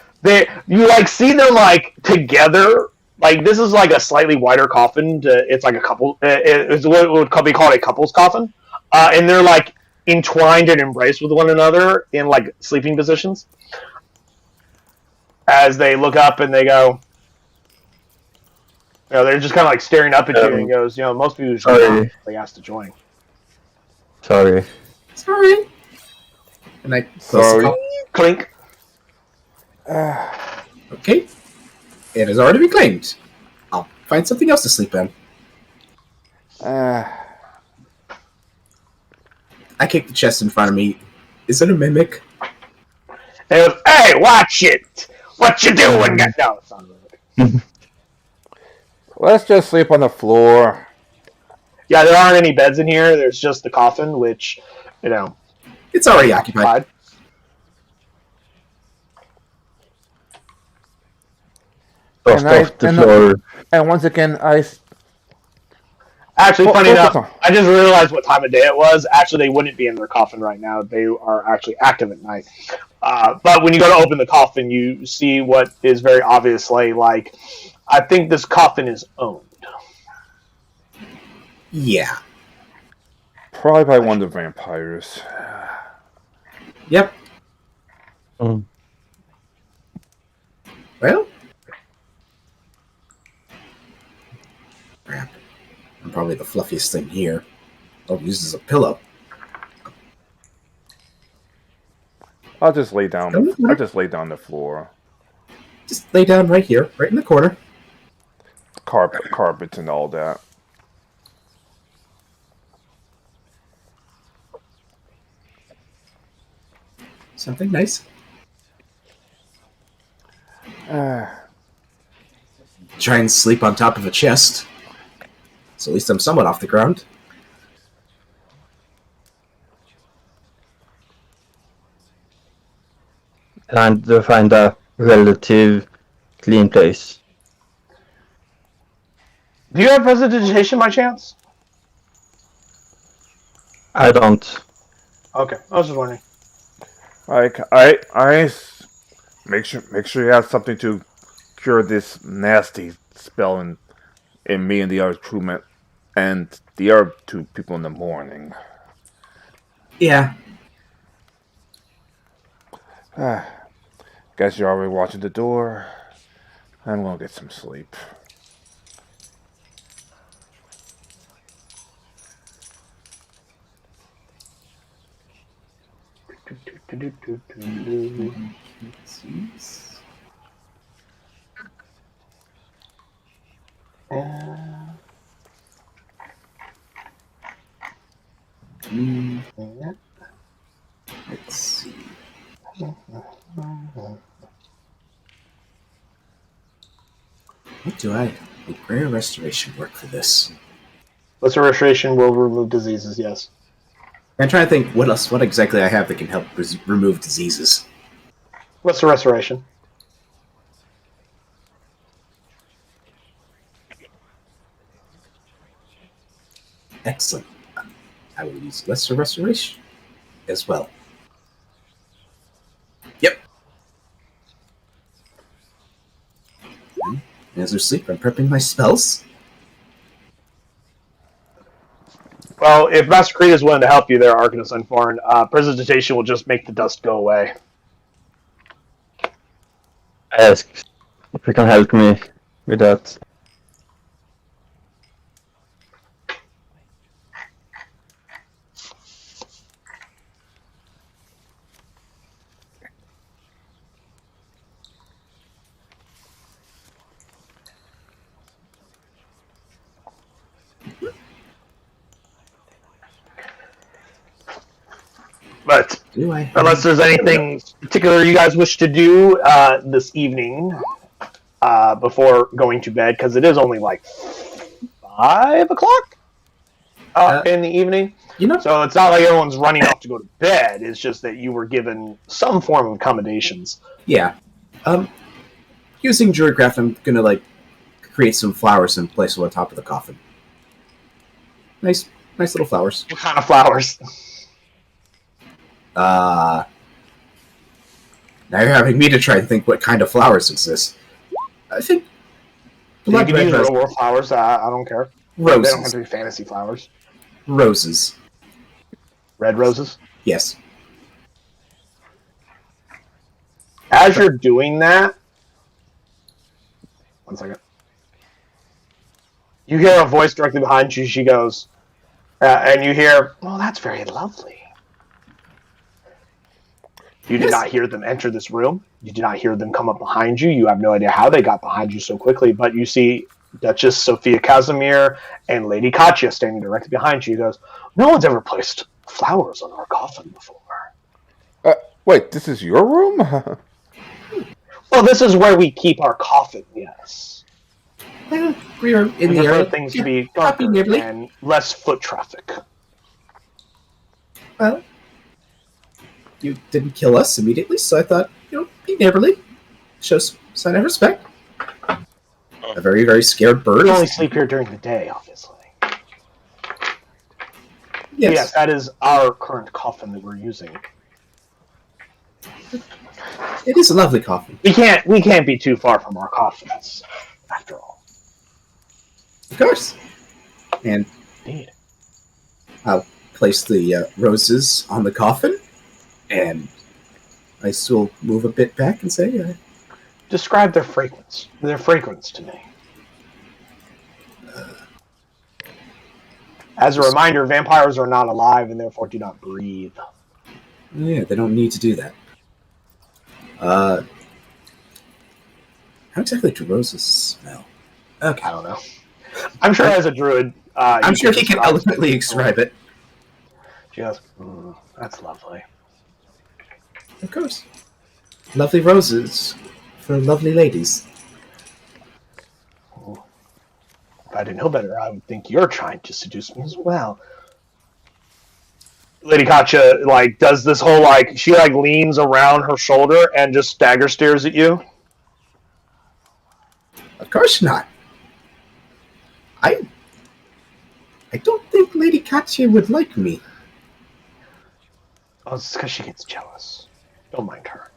you like see them like together. Like this is like a slightly wider coffin. It's like a couple. It's what would be called a couple's coffin, and they're like entwined and embraced with one another in like sleeping positions. As they look up and they go, they're just kind of like staring up at you, and he goes, most people usually they ask to join. Sorry. And I close the coffin. Clink. Okay. It has already been claimed. I'll find something else to sleep in. I kick the chest in front of me. Is it a mimic? And it goes, hey, watch it! What you doing? No, it's not a mimic. Let's just sleep on the floor. Yeah, there aren't any beds in here. There's just the coffin, which, It's already occupied. And once again, Actually, funny enough, I just realized what time of day it was. Actually, they wouldn't be in their coffin right now. They are actually active at night. But when you go to open the coffin, you see what is very obviously like, I think this coffin is owned. Yeah. Probably by one of the vampires. Yep. Mm. Well. Crap. I'm probably the fluffiest thing here. I'll use as a pillow. I'll just lay down. I'll just lay down the floor. Just lay down right here, right in the corner. Carpets and all that. Something nice. Try and sleep on top of a chest. So at least I'm somewhat off the ground. And to find a relative clean place. Do you have prestidigitation by chance? I don't. Okay, I was just wondering. I make sure you have something to cure this nasty spell in me and the other crewmen and the other two people in the morning. Yeah. Guess you're already watching the door. I'm gonna get some sleep. Let's see. What do I... Would Rare Restoration work for this? Lesser Restoration will remove diseases, yes. I'm trying to think what exactly I have that can help remove diseases. Lesser Restoration. Excellent. I will use Lesser Restoration as well. Yep. As we sleep, I'm prepping my spells. Well, if Master Creed is willing to help you there, Arcanus Unforeign, prestidigitation will just make the dust go away. I ask if you can help me with that. But Do I? unless there's anything particular you guys wish to do this evening before going to bed, because it is only like 5 o'clock in the evening. So it's not like everyone's running off to go to bed. It's just that you were given some form of accommodations. Yeah. Using Druidcraft, I'm gonna like create some flowers and place them on top of the coffin. Nice little flowers. What kind of flowers? Now you're having me to try and think what kind of flowers exist. I think You can use real world flowers. I don't care. Roses. They don't have to be fantasy flowers. Roses. Red roses? Yes. As you're doing that, 1 second. You hear a voice directly behind you. She goes, and you hear, "Well, that's very lovely." You did not hear them enter this room. You did not hear them come up behind you. You have no idea how they got behind you so quickly, but you see Duchess Sophia Casimir and Lady Katya standing directly behind you. He goes, "No one's ever placed flowers on our coffin before." Wait, this is your room? Well, this is where we keep our coffin, yes. Well, we are in We the prefer area. things to be darker and less foot traffic. Well, you didn't kill us immediately, so I thought, be neighborly. Show some sign of respect. A very, very scared bird. We only sleep here during the day, obviously. Yes, that is our current coffin that we're using. It is a lovely coffin. We can't be too far from our coffins, after all. Of course. And indeed, I'll place the roses on the coffin, and I still move a bit back and say, describe their fragrance. Their fragrance to me. As a reminder, vampires are not alive and therefore do not breathe. Yeah, they don't need to do that. How exactly do roses smell? Okay. I don't know. I'm sure as a druid, I'm sure he can eloquently describe it. She goes, "That's lovely." Of course. Lovely roses for lovely ladies. Oh. If I didn't know better, I would think you're trying to seduce me as well. Lady Katya, does this whole, she, leans around her shoulder and just stagger stares at you. Of course not. I don't think Lady Katya would like me. Oh, it's because she gets jealous. Don't mind her.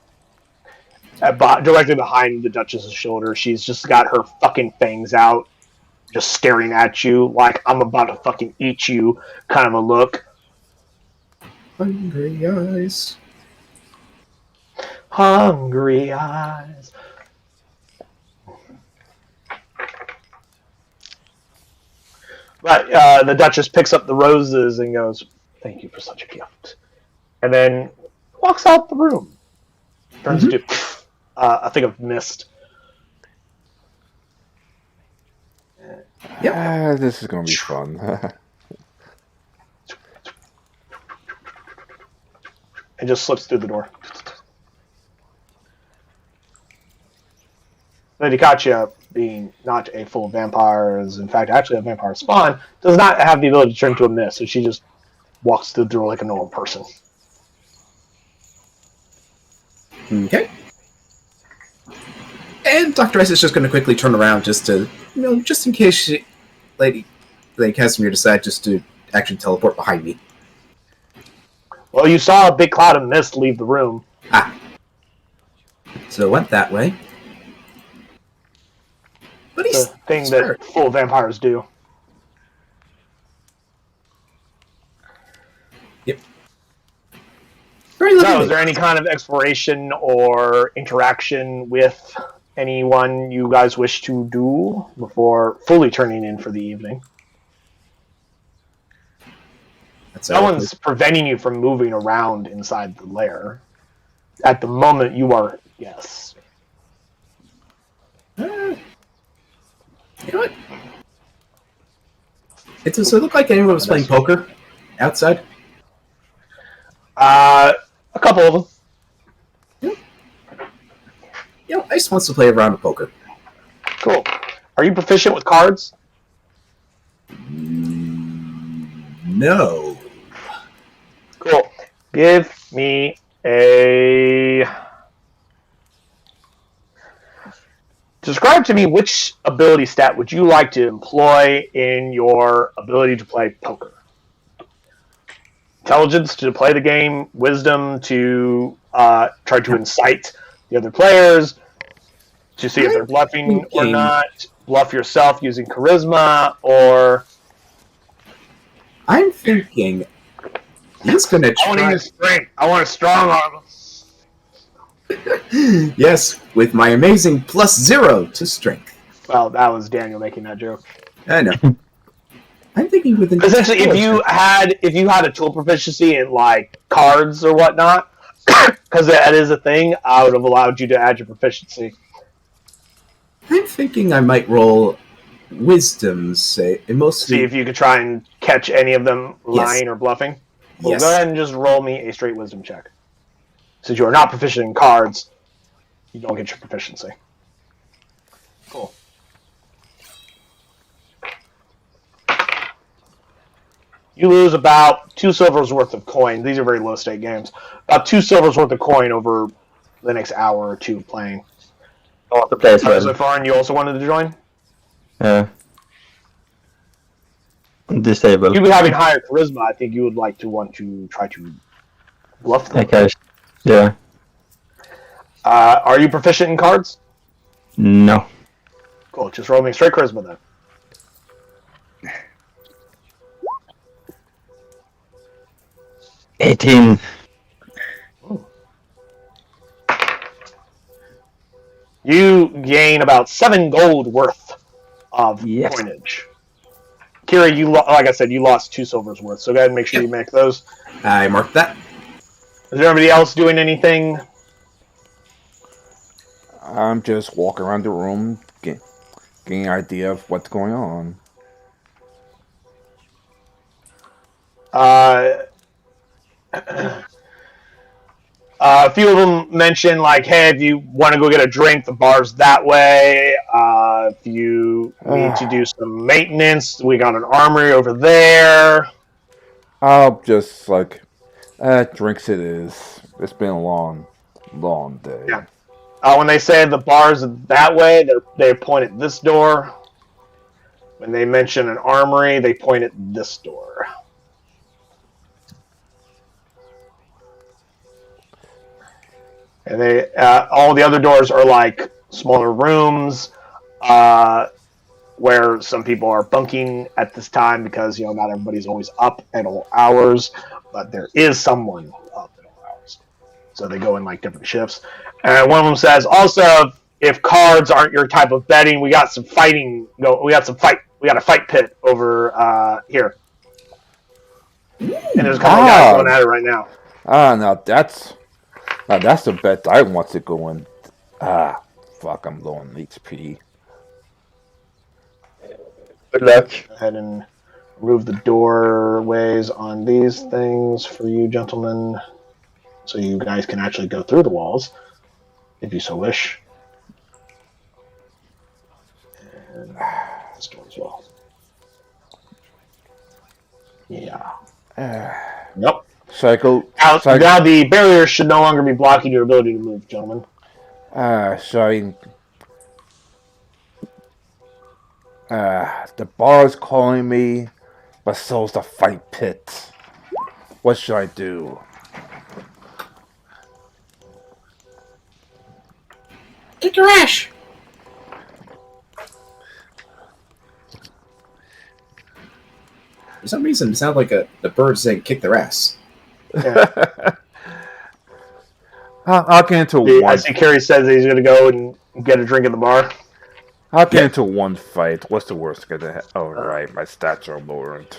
Directly behind the Duchess's shoulder, she's just got her fucking fangs out, just staring at you like I'm about to fucking eat you kind of a look. Hungry eyes. Hungry eyes. But the Duchess picks up the roses and goes, "Thank you for such a gift." And then walks out the room. Turns into a thing of mist. Yep. This is going to be fun. And just slips through the door. Lady Katya, being not a full vampire, is in fact actually a vampire spawn, does not have the ability to turn into a mist, so she just walks through the door like a normal person. Okay. And Dr. Ice is just going to quickly turn around just to, just in case Lady Casimir decides just to actually teleport behind me. Well, you saw a big cloud of mist leave the room. So it went that way. But It's a thing that full vampires do. Yep. Very So, is there any kind of exploration or interaction with anyone you guys wish to do before fully turning in for the evening? No one's preventing you from moving around inside the lair. At the moment, you are, yes. You know what? Does it look like anyone was playing poker outside? A couple of them. Ice wants to play a round of poker. Cool. Are you proficient with cards? No. Cool. Give me a... Describe to me which ability stat would you like to employ in your ability to play poker? Intelligence to play the game, wisdom to try to incite the other players, to see if they're bluffing or not, bluff yourself using charisma, or... I'm thinking he's going to I want to try... use strength. I want a strong arm. Yes, with my amazing +0 to strength. Well, that was Daniel making that joke. I know. I'm thinking with an Essentially, if you had a tool proficiency in like cards or whatnot, because that is a thing, I would have allowed you to add your proficiency. I'm thinking I might roll wisdom, say, and mostly... See if you could try and catch any of them lying Yes. or bluffing. Well, Yes. go ahead and just roll me a straight wisdom check. Since you are not proficient in cards, you don't get your proficiency. Cool. You lose about 2 silvers worth of coin. These are very low stake games. About 2 silvers worth of coin over the next hour or two of playing. I want to play as well. So far, and you also wanted to join? Disable. You having higher charisma, I think you would like to want to try to bluff them. Okay. Yeah. Are you proficient in cards? No. Cool. Just roll me straight charisma then. $18. You gain about 7 gold worth of Yes. coinage. Kira, like I said, you lost 2 silvers worth, so go ahead and make sure you make those. I marked that. Is there anybody else doing anything? I'm just walking around the room, getting an idea of what's going on. A few of them mention, like, hey, if you want to go get a drink, the bar's that way. If you need to do some maintenance, we got an armory over there. I'll just, like, drinks it is. It's been a long, long day. Yeah. When they say the bar's that way, they point at this door. When they mention an armory, they point at this door. And they all the other doors are like smaller rooms where some people are bunking at this time because not everybody's always up at all hours, but there is someone up at all hours. So they go in like different shifts. And one of them says, also, if cards aren't your type of betting, we got some fighting. We got a fight pit over here. And there's a couple of guys going at it right now. Now that's the bet I want to go in. Fuck, I'm low on HP. Good luck. Go ahead and remove the doorways on these things for you gentlemen, so you guys can actually go through the walls, if you so wish. And this door as well. Yeah. Yep. Cycle. Now the barrier should no longer be blocking your ability to move, gentlemen. The bar is calling me, but so's the fight pit. What should I do? Kick your ass! For some reason, it sounded like the bird saying kick their ass. Yeah. I'll get into I one. see Kerry says he's going to go and get a drink at the bar. I'll get into one fight. What's the worst gonna happen? Oh, right, my stats are lowered.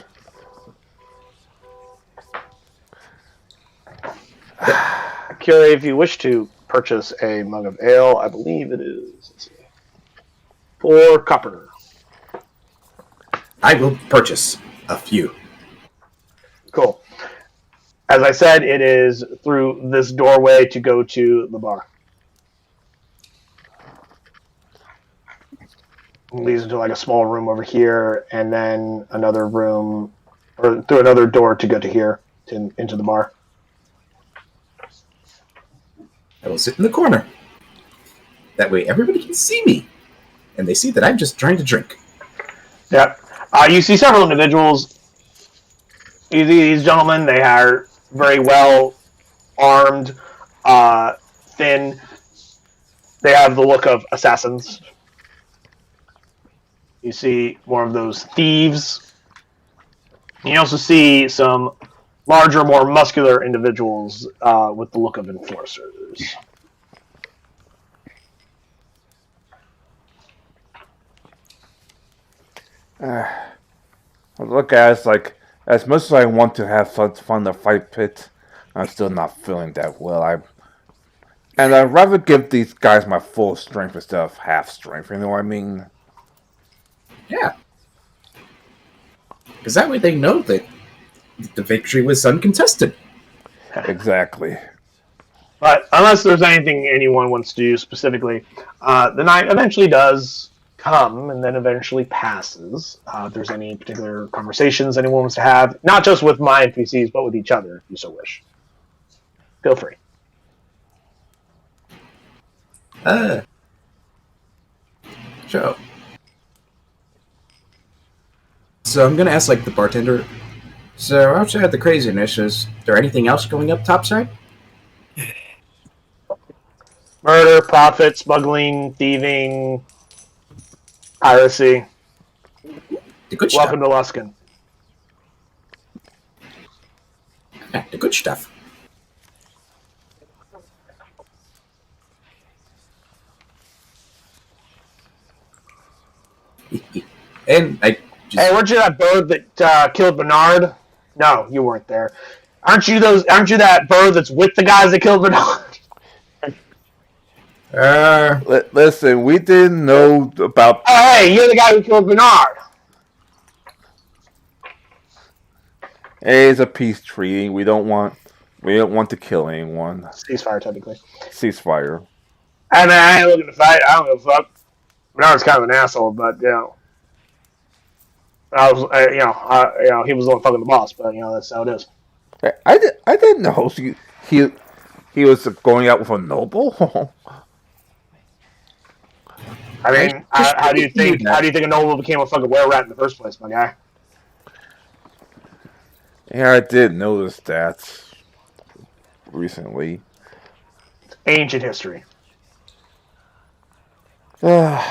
Kerry, if you wish to purchase a mug of ale, I believe it is, let's see, 4 copper. I will purchase a few. Cool. As I said, it is through this doorway to go to the bar. It leads into like a small room over here, and then another room, or through another door to go to here, into the bar. I will sit in the corner. That way everybody can see me. And they see that I'm just trying to drink. Yep. You see several individuals. You see these gentlemen, they are very well armed, thin. They have the look of assassins. You see more of those thieves. You also see some larger, more muscular individuals with the look of enforcers. Look, guys, like, as much as I want to have fun to fight pit, I'm still not feeling that well. And I'd rather give these guys my full strength instead of half strength, you know what I mean? Yeah. Because that way they know that the victory was uncontested. Exactly. But unless there's anything anyone wants to do specifically, the night eventually does come and then eventually passes. If there's any particular conversations anyone wants to have, not just with my NPCs, but with each other, if you so wish. Feel free. Sure. So I'm gonna ask like the bartender. So outside the craziness, is there anything else going up topside? Murder, profit, smuggling, thieving, piracy. The good Welcome stuff. to Luskin. Yeah, the good stuff. And I just... Hey, weren't you that bird that killed Bernard? No, you weren't there. Aren't you that bird that's with the guys that killed Bernard? Listen, we didn't know about... Oh, hey, you're the guy who killed Bernard. It's a peace treaty. We don't want to kill anyone. Ceasefire, technically. Ceasefire. I mean, I ain't looking to fight. I don't give a fuck. Bernard's kind of an asshole, but he was the one fucking the boss. But that's how it is. I didn't know he was going out with a noble. I mean, how do you think a noble became a fucking were-rat in the first place, my guy? Yeah, I did notice that recently. It's ancient history. Yeah,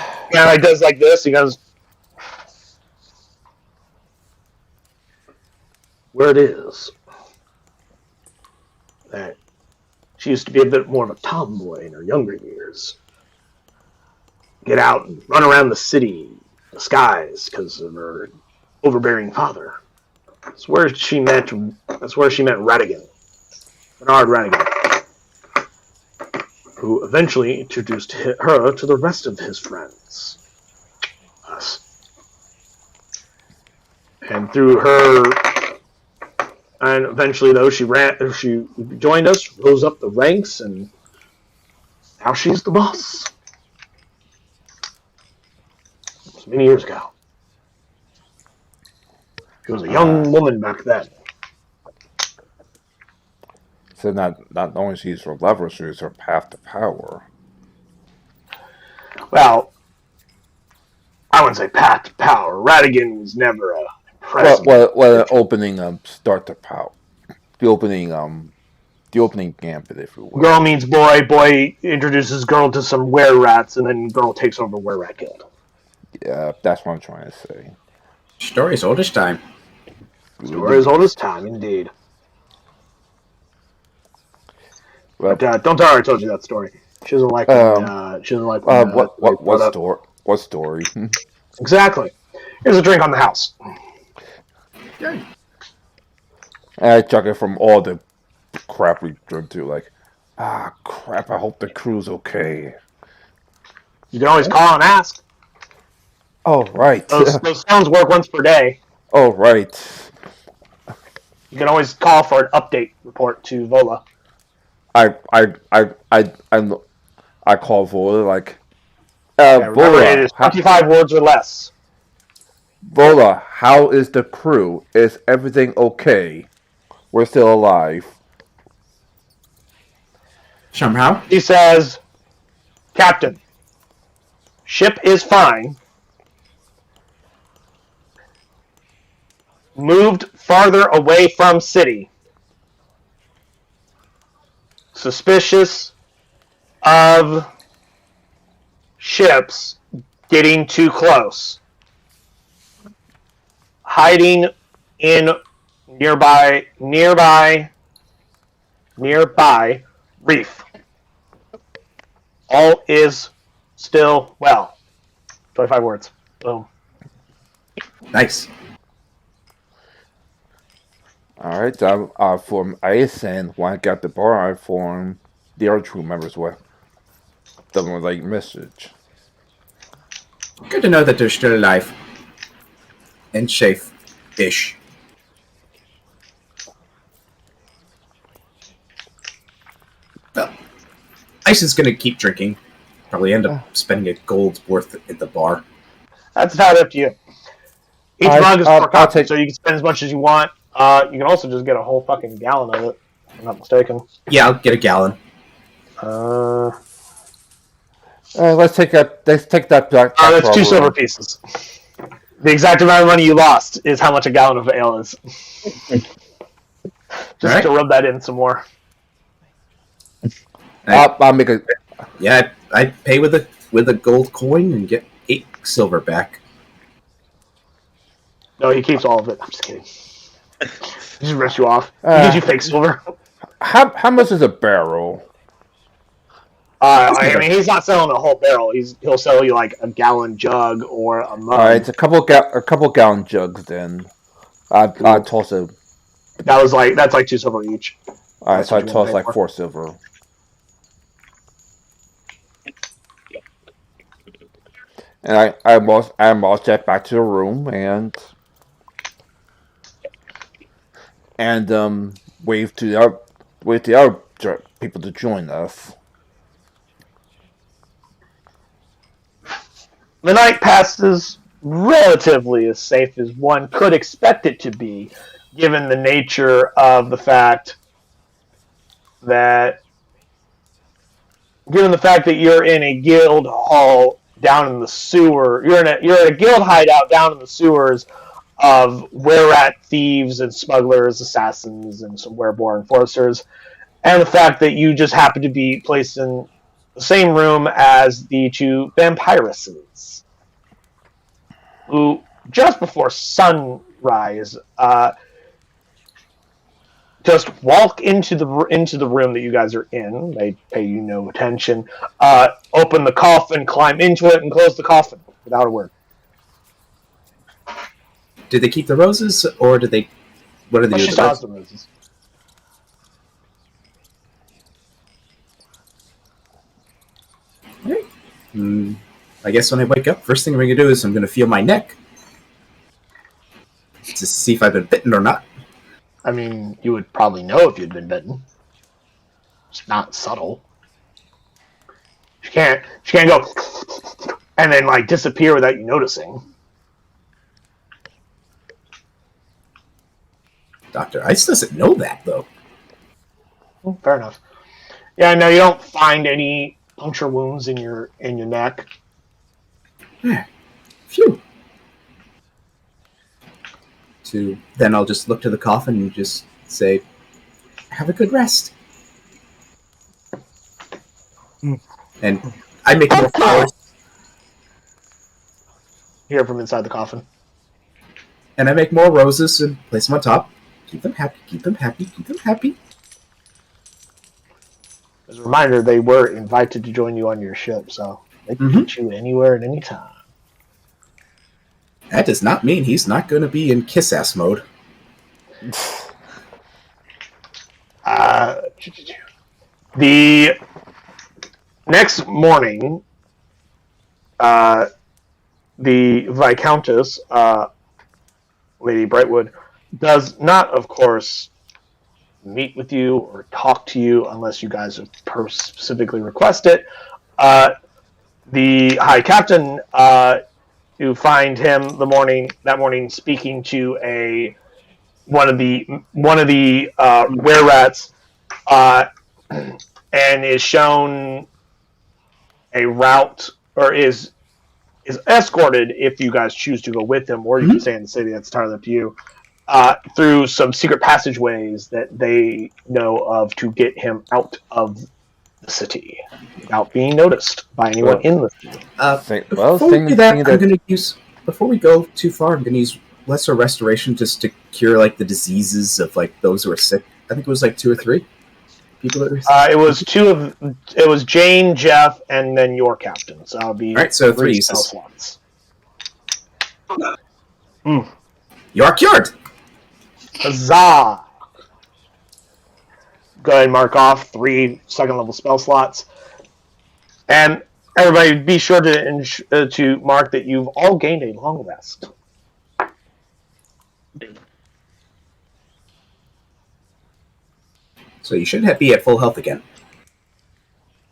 he does like this. He goes, where it is that she used to be a bit more of a tomboy in her younger years. Get out and run around the city disguised because of her overbearing father. That's where she met Radigan, Bernard Radigan, who eventually introduced her to the rest of his friends. Us. And through her, and eventually though she joined us, rose up the ranks, and now she's the boss. It was many years ago. She was a young woman back then. So not only she's her lover, she's her path to power. Well, I wouldn't say path to power. Radigan was never a impressive. Well, an opening start to power. The opening gambit, if you will. Girl meets boy, boy introduces girl to some were-rats, and then girl takes over were-rat guild. Yeah, that's what I'm trying to say. Story's old as time. Story as old as time, indeed. Well, But don't tell her I told you that story. She doesn't like. She doesn't like. What story? Exactly. Here's a drink on the house. Good. And I chuck it from all the crap we drink to. Like, crap. I hope the crew's okay. You can always call and ask. Oh right. Those phones work once per day. Oh right. You can always call for an update report to Vola. I call Vola like, Remember, it Vola, is 25 words or less. Vola, how is the crew? Is everything okay? We're still alive. Somehow. He says, Captain, ship is fine. Moved farther away from city. Suspicious of ships getting too close. Hiding in nearby reef. All is still well. 25 words. Boom. Nice. Alright, I form Ice, and when I got the bar, I form the other crew members with the like message. Good to know that they're still alive. And safe-ish. Well, Ice is going to keep drinking. Probably end up spending a gold's worth at the bar. That's entirely up to you. Each mug is 4 cups, so you can spend as much as you want. You can also just get a whole fucking gallon of it, if I'm not mistaken. Yeah, I'll get a gallon. Let's take that back. That's 2 silver pieces. The exact amount of money you lost is how much a gallon of ale is. Just to rub that in some more. I'll make a. Yeah, I'd pay with a gold coin and get 8 silver back. No, he keeps all of it. I'm just kidding. He just rips you off. He gives you fake silver. How much is a barrel? I mean, he's not selling a whole barrel. He'll sell you like a gallon jug or a mug. Alright, it's a couple gallon jugs then. I toss it. That's like 2 silver each. Alright, so I toss like 4 silver. And I march that back to the room and wave to the other people to join us. The night passes relatively as safe as one could expect it to be, given the nature of the fact that you're in a guild hall down in the sewer. You're at a guild hideout down in the sewers of were-rat thieves and smugglers, assassins, and some wereborn enforcers, and the fact that you just happen to be placed in the same room as the 2 vampiresses, who just before sunrise just walk into the room that you guys are in. They pay you no attention. Open the coffin, climb into it, and close the coffin without a word. Did they keep the roses, or did they? What did they do? She still has the roses. Right. I guess when I wake up, first thing I'm going to do is I'm going to feel my neck to see if I've been bitten or not. I mean, you would probably know if you'd been bitten. It's not subtle. She can't go and then like disappear without you noticing. Dr. Ice doesn't know that, though. Well, fair enough. Yeah, no, you don't find any puncture wounds in your neck. Phew. Then I'll just look to the coffin and just say, have a good rest. And I make more flowers. Hear from inside the coffin. And I make more roses and place them on top. Keep them happy, keep them happy, keep them happy. As a reminder, they were invited to join you on your ship, so they can get you anywhere at any time. That does not mean he's not going to be in kiss-ass mode. The next morning, the Viscountess, Lady Brightwood, does not, of course, meet with you or talk to you unless you guys have specifically request it. The High Captain, you find him that morning speaking to one of the were rats, and is shown a route, or is escorted if you guys choose to go with him, or you can stay in the city. That's entirely up to you. Through some secret passageways that they know of to get him out of the city without being noticed by anyone in the city. Before we do that, before we go too far, I'm going to use lesser restoration just to cure like the diseases of like those who are sick. I think it was like 2 or 3 people that were sick. It was Jane, Jeff, and then your captain. So I'll be all right. So 3 spell uses. slots. You are cured. Huzzah! Go ahead and mark off 3 second-level spell slots. And everybody, be sure to mark that you've all gained a long rest. So you should be at full health again.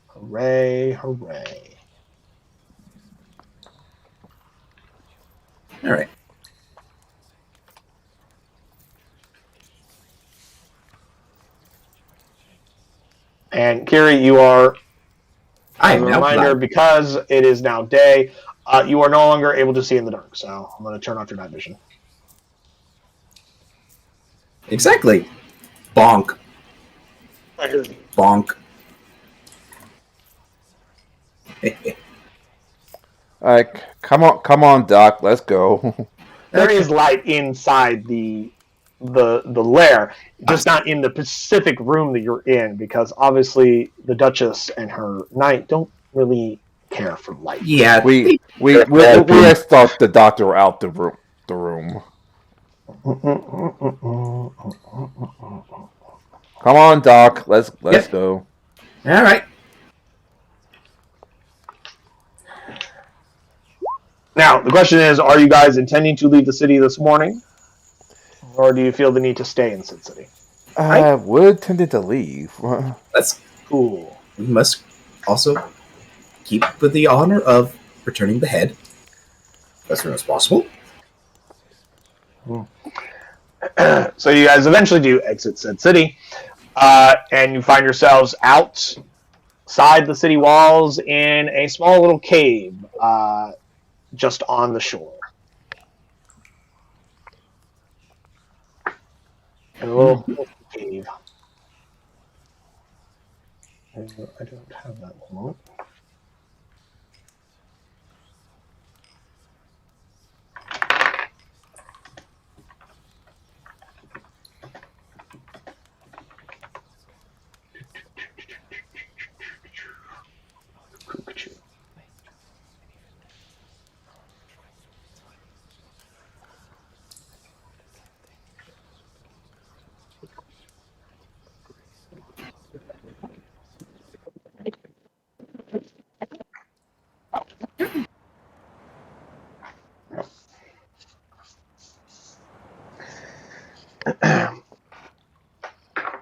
Hooray, hooray. All right. And Kiri, you are, I as am a now reminder, blind. because it is now day, you are no longer able to see in the dark. So I'm going to turn off your night vision. Exactly. Bonk. Bonk. Like, come on, Doc, let's go. There is light inside the lair, just not in the specific room that you're in, because obviously the Duchess and her knight don't really care for light. Yeah. we thought the doctor out the room. Come on, Doc, let's go. All right. Now, the question is, are you guys intending to leave the city this morning? Or do you feel the need to stay in Sin City? I would tended to leave. That's Cool. We must also keep with the honor of returning the head as soon as possible. So you guys eventually do exit said city, and you find yourselves outside the city walls in a small little cave just on the shore. And a little cave. I don't have that one.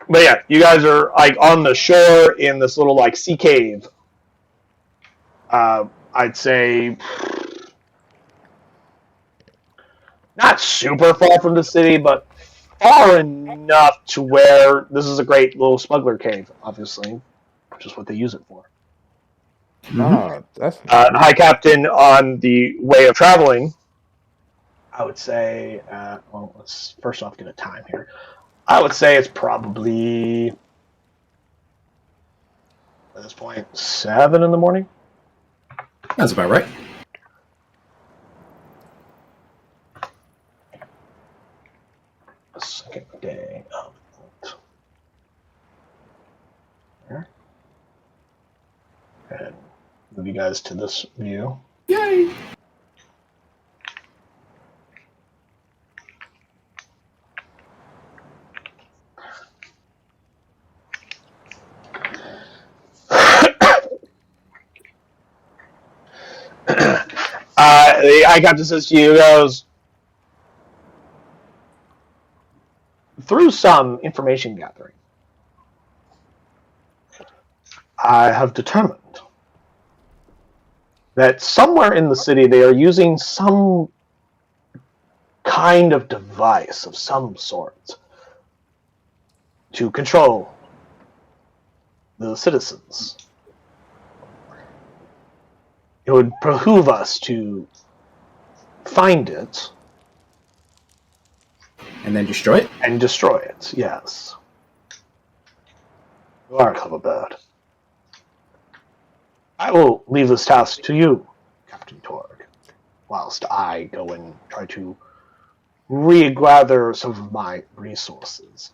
But yeah, you guys are like on the shore in this little like sea cave. I'd say not super far from the city, but far enough to where this is a great little smuggler cave, obviously, which is what they use it for. No, that's High Captain, on the way of traveling, I would say, well, let's first off get a time here. I would say it's probably, at this point, 7 in the morning. That's about right. Second day of there. And move you guys to this view. Yay! The eye captain says to you, goes, through some information gathering, I have determined that somewhere in the city they are using some kind of device of some sort to control the citizens. It would behoove us to find it And then destroy it? and destroy it, yes. You are a clever bird. I will leave this task to you, Captain Torg, whilst I go and try to regather some of my resources.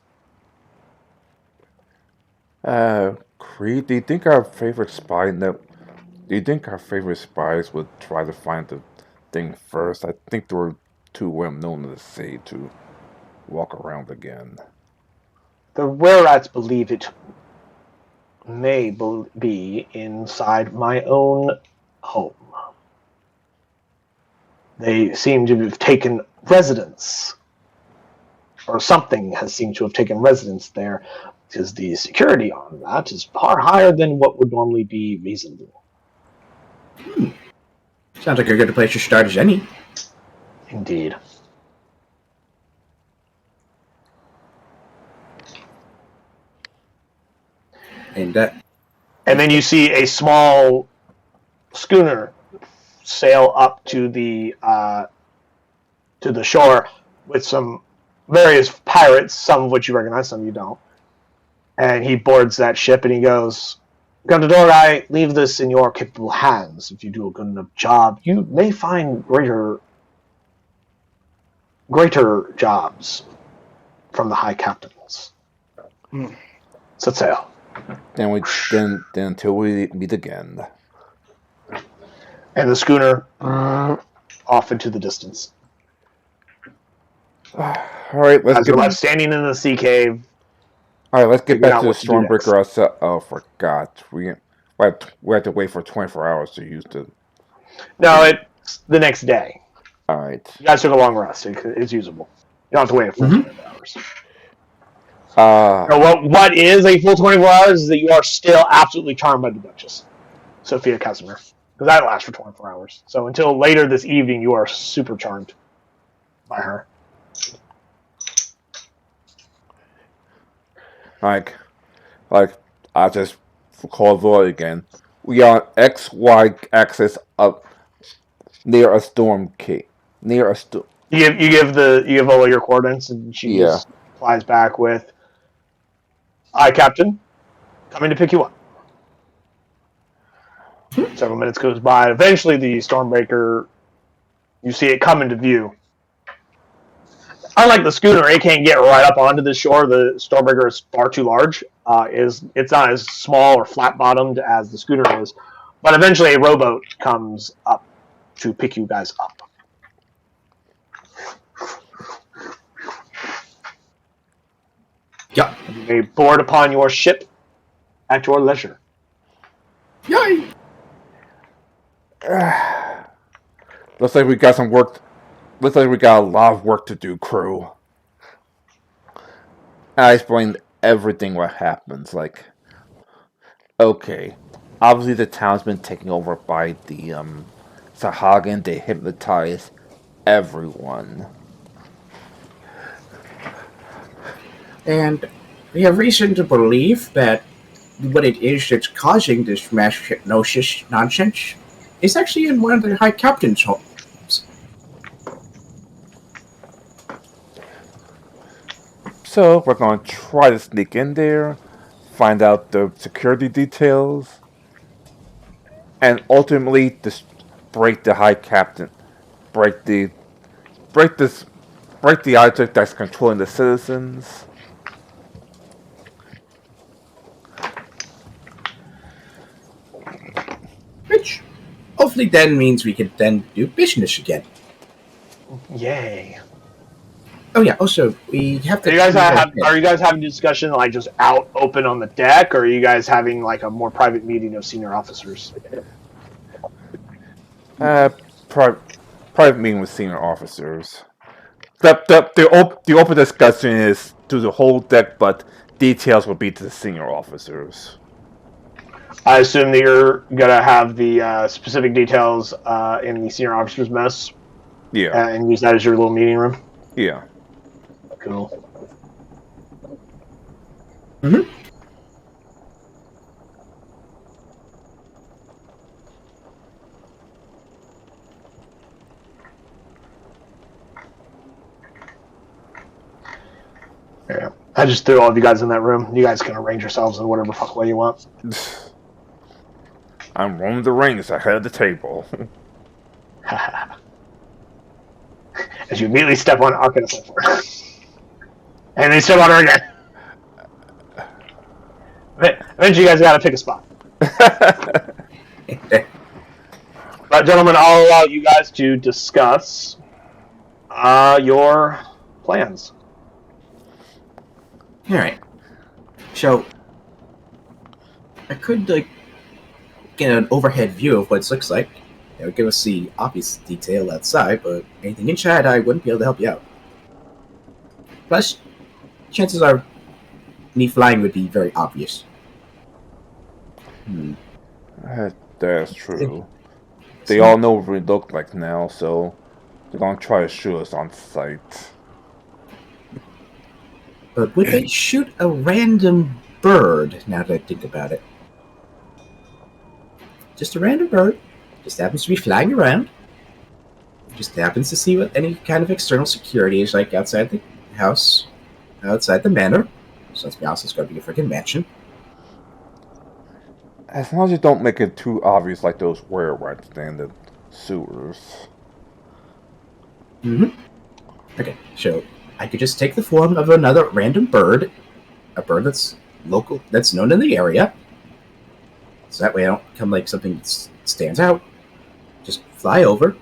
Creed, do you think our favorite spies would try to find the thing first? I think they were too well known in the city to walk around again. The Rarats believe it may be inside my own home. They seem to have taken residence, or something has seemed to have taken residence there, because the security on that is far higher than what would normally be reasonable. Sounds like a good place to start as any. Indeed. And then you see a small schooner sail up to the shore with some various pirates, some of which you recognize, some you don't. And he boards that ship and he goes, Captain Torg, I leave this in your capable hands. If you do a good enough job, you may find greater jobs from the high captains. Set sail. Then until we meet again. And the schooner off into the distance. All right, let's As you're left standing in the sea cave. All right, let's get figure back out to the what to do next. Stormbreaker ourselves. Oh, forgot. We have to wait for 24 hours to use the. No, it's the next day. All right. You guys took a long rest. It's usable. You don't have to wait a full 24 hours. What is a full 24 hours is that you are still absolutely charmed by the Duchess, Sophia Casimir. Because that lasts for 24 hours. So until later this evening, you are super charmed by her. Like, I just call Void again. We are on XY axis up near a storm key. Near a storm. You give all your coordinates, and she just flies back with, "Aye, Captain, coming to pick you up." Several minutes goes by. Eventually, the Stormbreaker, you see it come into view. Unlike the schooner, it can't get right up onto the shore. The Stormbreaker is far too large. It's not as small or flat-bottomed as the schooner is. But eventually, a rowboat comes up to pick you guys up. Yep. You may board upon your ship at your leisure. Yay! Looks like we got some work. Looks like we got a lot of work to do, crew. I explained everything what happens. Like, okay, obviously the town's been taken over by the Sahagin. They hypnotize everyone. And we have reason to believe that what it is that's causing this mass hypnosis nonsense is actually in one of the High Captain's homes. So we're going to try to sneak in there, find out the security details, and ultimately just break the High Captain, break the object that's controlling the citizens. Which hopefully then means we can then do business again. Yay. Oh yeah, also we have to... Are you guys having a discussion like just out open on the deck, or are you guys having like a more private meeting of senior officers? Private meeting with senior officers. The open discussion is to the whole deck, but details will be to the senior officers. I assume that you're gonna have the specific details in the senior officers' mess, Yeah, and use that as your little meeting room. yeah. Cool. Yeah. I just threw all of you guys in that room. You guys can arrange yourselves in whatever fuck way you want. I'm Roman the Reigns ahead of the table. As you immediately step on Arcanus for and then step on her again. Eventually, you guys gotta pick a spot. But, gentlemen, I'll allow you guys to discuss your plans. All right. So I could get an overhead view of what it looks like. It would give us the obvious detail outside, but anything inside, I wouldn't be able to help you out. Plus, chances are me flying would be very obvious. That's true. They all know what we look like now, so they're gonna try to shoot us on sight. But would they shoot a random bird, now that I think about it? Just a random bird. Just happens to be flying around. Just happens to see what any kind of external security is like outside the house, outside the manor. So let's be honest, it's going to be a freaking mansion. As long as you don't make it too obvious like those were-rats in the sewers. Okay, so I could just take the form of another random bird, a bird that's local, that's known in the area. So that way I don't become like something that stands out. Just fly over,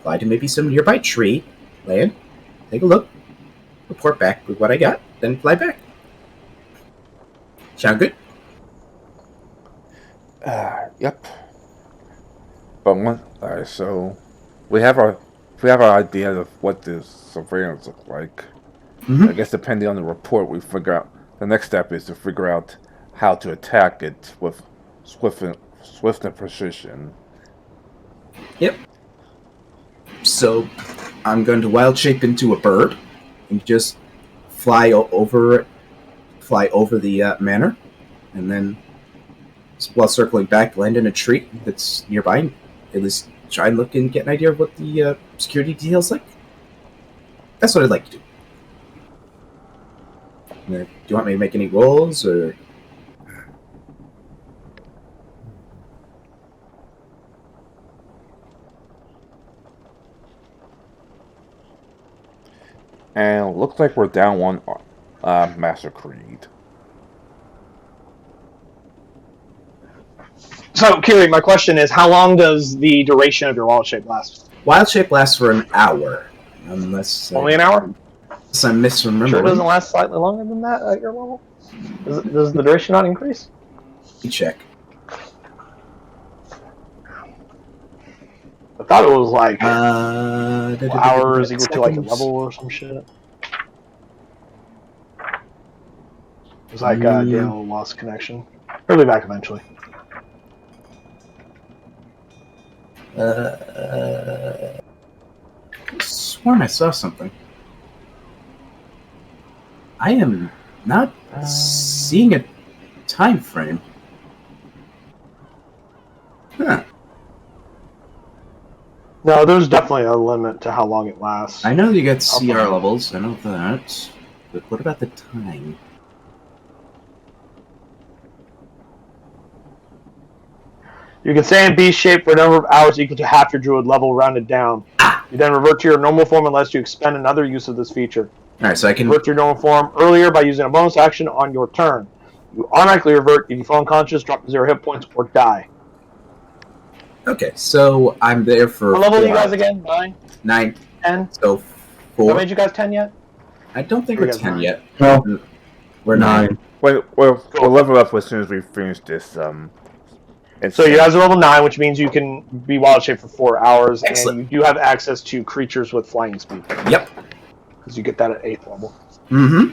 fly to maybe some nearby tree, land, take a look, report back with what I got, then fly back. Sound good? Yep. But alright, so we have our idea of what the surveillance looks like. I guess depending on the report, we figure out the next step is to figure out how to attack it with swift and precision. Yep. So I'm going to wild shape into a bird and just fly over the manor, and then while circling back, land in a tree that's nearby, and at least try and look and get an idea of what the security details like. That's what I'd like to do. Do you want me to make any rolls, or? And looks like we're down one Master Creed. So, Kiri, my question is, how long does the duration of your wild shape last? Wild shape lasts for an hour, unless Only an hour? Unless I'm misremembering. Sure, it doesn't last slightly longer than that at your level. Does the duration not increase? Let me check. I thought it was like hours equal to like a level or some shit. It was like Daniel lost connection. He'll be back eventually. I sworn I saw something. I am not seeing a time frame. Huh. No, there's definitely a limit to how long it lasts. I know you get CR levels, I know that. But what about the time? You can stay in beast shape for a number of hours equal to half your druid level rounded down. You then revert to your normal form unless you expend another use of this feature. Alright, so I can Revert to your normal form earlier by using a bonus action on your turn. You automatically revert if you fall unconscious, drop to 0 hit points, or die. Okay, so I'm there for What level are you 4 guys hours. again? 9? 9. 10? So Have 4. I made you guys 10 yet? I don't think Or we're you guys 10 9? yet. No, We're 9. We'll level up as soon as we finish this And So you guys are level 9, which means you can be wild shape for 4 hours, Excellent. and you do have access to creatures with flying speed. Yep. Because you get that at 8th level. Mm-hmm.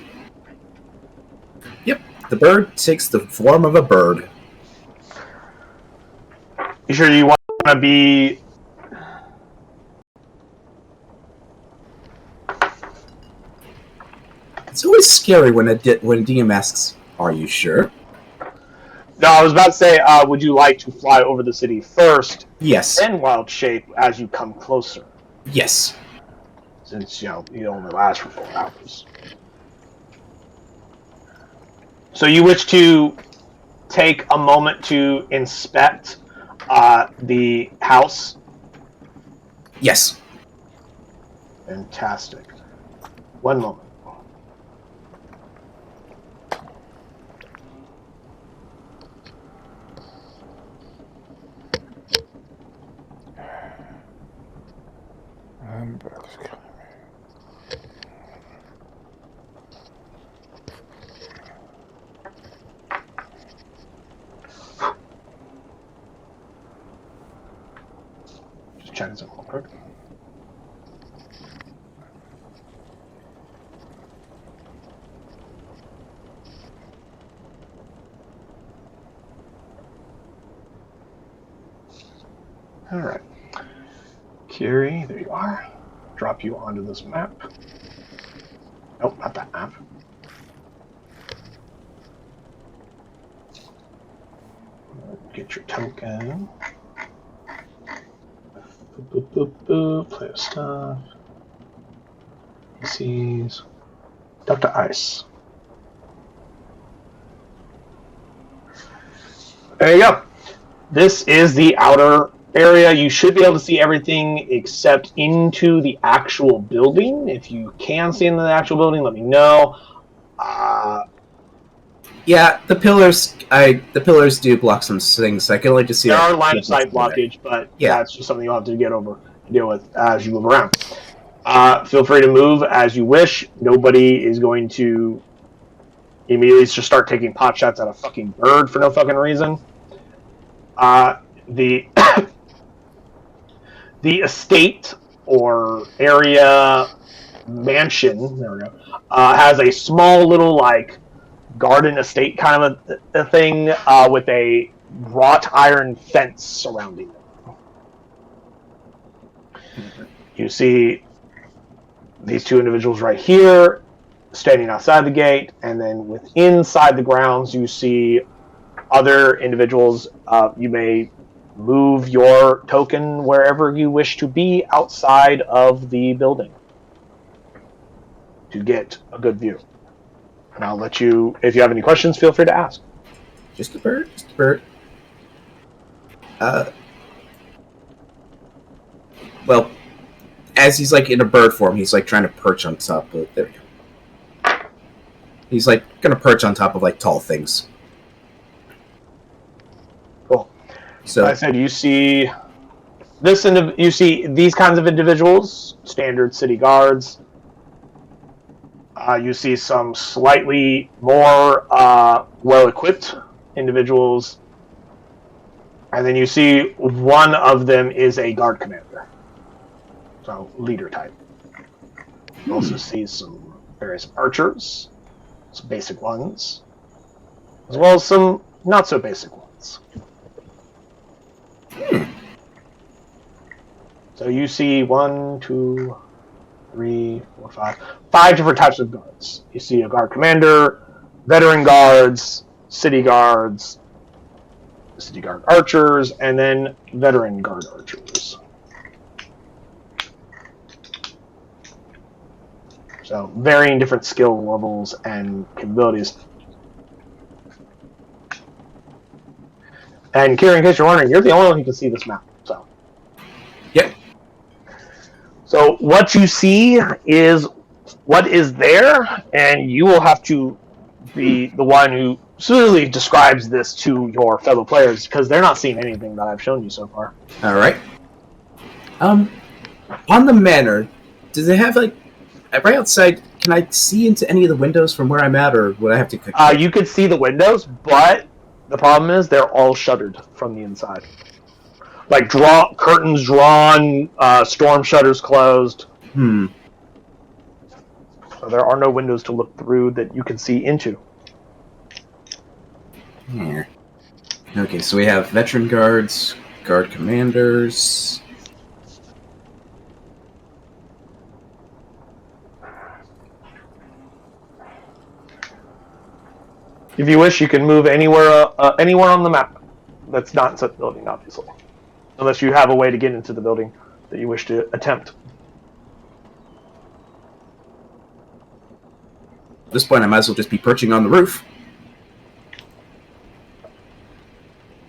Yep. The bird takes the form of a bird. You sure you want to be... It's always scary when a DM asks, "Are you sure?" No, I was about to say, would you like to fly over the city first, Yes. then wild shape as you come closer? Yes. Since, you only last for 4 hours. So you wish to take a moment to inspect the house? Yes. Fantastic. One moment. Just checking something real quick. All right. Kiri, there you are. Drop you onto this map. Nope, not that map. Get your token. Boop, boop, boop, boop. Play of stuff. PCs. Dr. Ice. There you go. This is the outer area. You should be able to see everything except into the actual building. If you can see into the actual building, let me know. Yeah, the pillars do block some things. I can only just see. There are line of sight blockage, but Yeah. that's just something you'll have to deal with as you move around. Feel free to move as you wish. Nobody is going to immediately just start taking pot shots at a fucking bird for no fucking reason. The the estate or area mansion, there we go, has a small little garden estate kind of a thing with a wrought iron fence surrounding it. You see these two individuals right here standing outside the gate, and then inside the grounds you see other individuals. You may move your token wherever you wish to be outside of the building to get a good view. And I'll let you, if you have any questions, feel free to ask. Just a bird. Just a bird. Well, as he's in a bird form, he's trying to perch on top of. There we go. He's gonna perch on top of tall things. Cool. So I said you see this. You see these kinds of individuals, standard city guards. You see some slightly more well-equipped individuals, and then you see one of them is a guard commander, so leader type. You also see some various archers, some basic ones, as well as some not-so-basic ones. So you see 1, 2, 3, 4, 5 different types of guards. You see a guard commander, veteran guards, city guard archers, and then veteran guard archers. So varying different skill levels and capabilities. And Kieran, in case you're wondering, you're the only one who can see this map. So. Yep. So what you see is what is there, and you will have to be the one who smoothly describes this to your fellow players, because they're not seeing anything that I've shown you so far. All right. On the manor, do they have right outside? Can I see into any of the windows from where I'm at, or would I have to? You could see the windows, but The problem is they're all shuttered from the inside. Like curtains drawn, storm shutters closed. Hmm. So there are no windows to look through that you can see into. Yeah. Okay, so we have veteran guards, guard commanders. If you wish, you can move anywhere on the map that's not inside the building, obviously. Unless you have a way to get into the building that you wish to attempt. At this point, I might as well just be perching on the roof.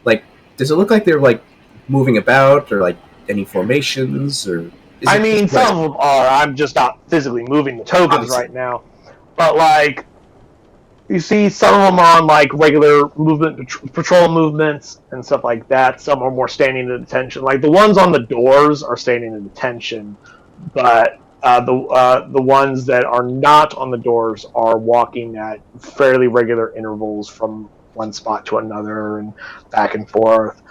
Like, does it look like they're, like, moving about, or, like, any formations, or... I mean, some of them are. I'm just not physically moving the tokens Obviously. right now. But, like, you see some of them are on, like, regular movement, patrol movements and stuff like that. Some are more standing at attention. Like, the ones on the doors are standing at attention, but the ones that are not on the doors are walking at fairly regular intervals from one spot to another and back and forth.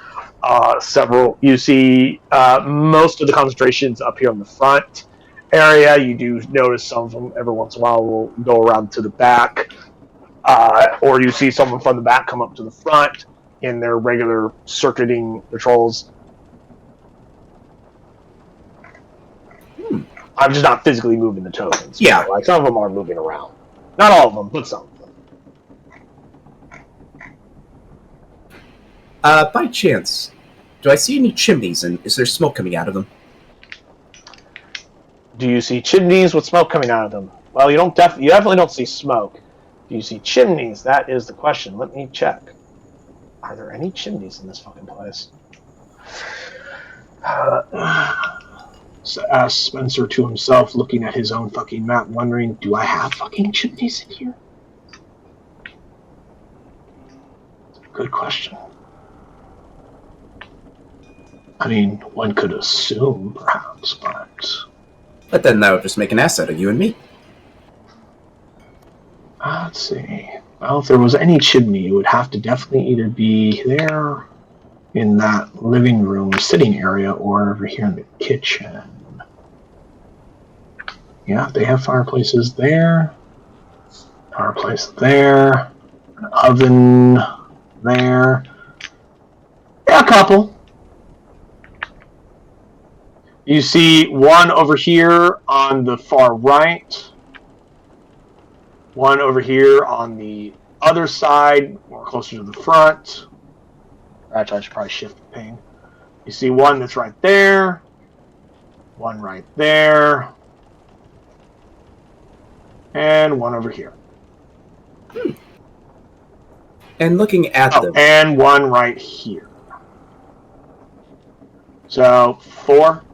You see most of the concentrations up here on the front area. You do notice some of them every once in a while will go around to the back, or you see someone from the back come up to the front in their regular circuiting patrols. I'm just not physically moving the tokens. Yeah. Like, some of them are moving around. Not all of them, but some of them. By chance, do I see any chimneys, and is there smoke coming out of them? Do you see chimneys with smoke coming out of them? Well, you definitely don't see smoke. Do you see chimneys? That is the question. Let me check. Are there any chimneys in this fucking place? Asked Spencer to himself, looking at his own fucking map, wondering, do I have fucking chimneys in here? Good question. I mean, one could assume, perhaps, But then that would just make an ass out of you and me. let's see. Well, if there was any chimney, it would have to definitely either be there in that living room sitting area or over here in the kitchen. Yeah, they have fireplaces there. Fireplace there. An oven there. Yeah, a couple. You see one over here on the far right. One over here on the other side, more closer to the front. Actually, I should probably shift the ping. You see one that's right there. One right there. And one over here. And looking at them... And one right here. So, 4.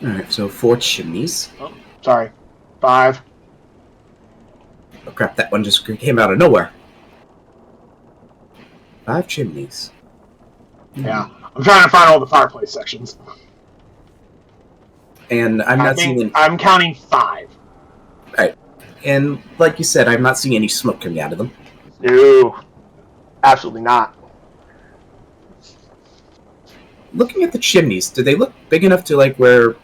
Alright, so 4 chimneys. Oh, sorry. 5. Oh crap, that one just came out of nowhere. 5 chimneys. Yeah. I'm trying to find all the fireplace sections. And I'm counting 5. Right. And like you said, I'm not seeing any smoke coming out of them. No. Absolutely not. Looking at the chimneys, do they look big enough to like where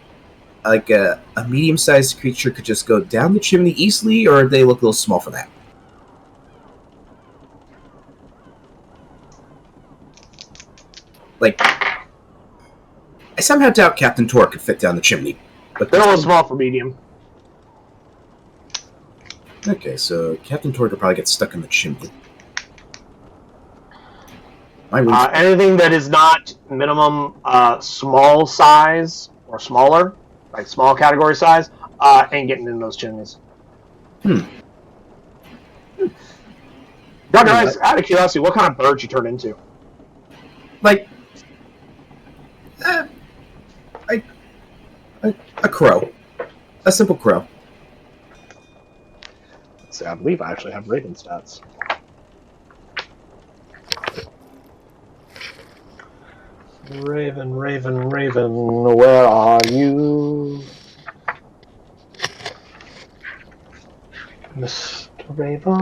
like a medium-sized creature could just go down the chimney easily, or do they look a little small for that? Like, I somehow doubt Captain Tor could fit down the chimney. But They're a little small for medium. Okay, so Captain Tor could probably get stuck in the chimney. Anything that is not minimum small size or smaller, like small category size, ain't getting in those chimneys. Guys, out of curiosity, what kind of bird you turn into? Like, a crow. A simple crow. Let's see, I believe I actually have raven stats. Raven, Raven, Raven, where are you? Mr. Raven,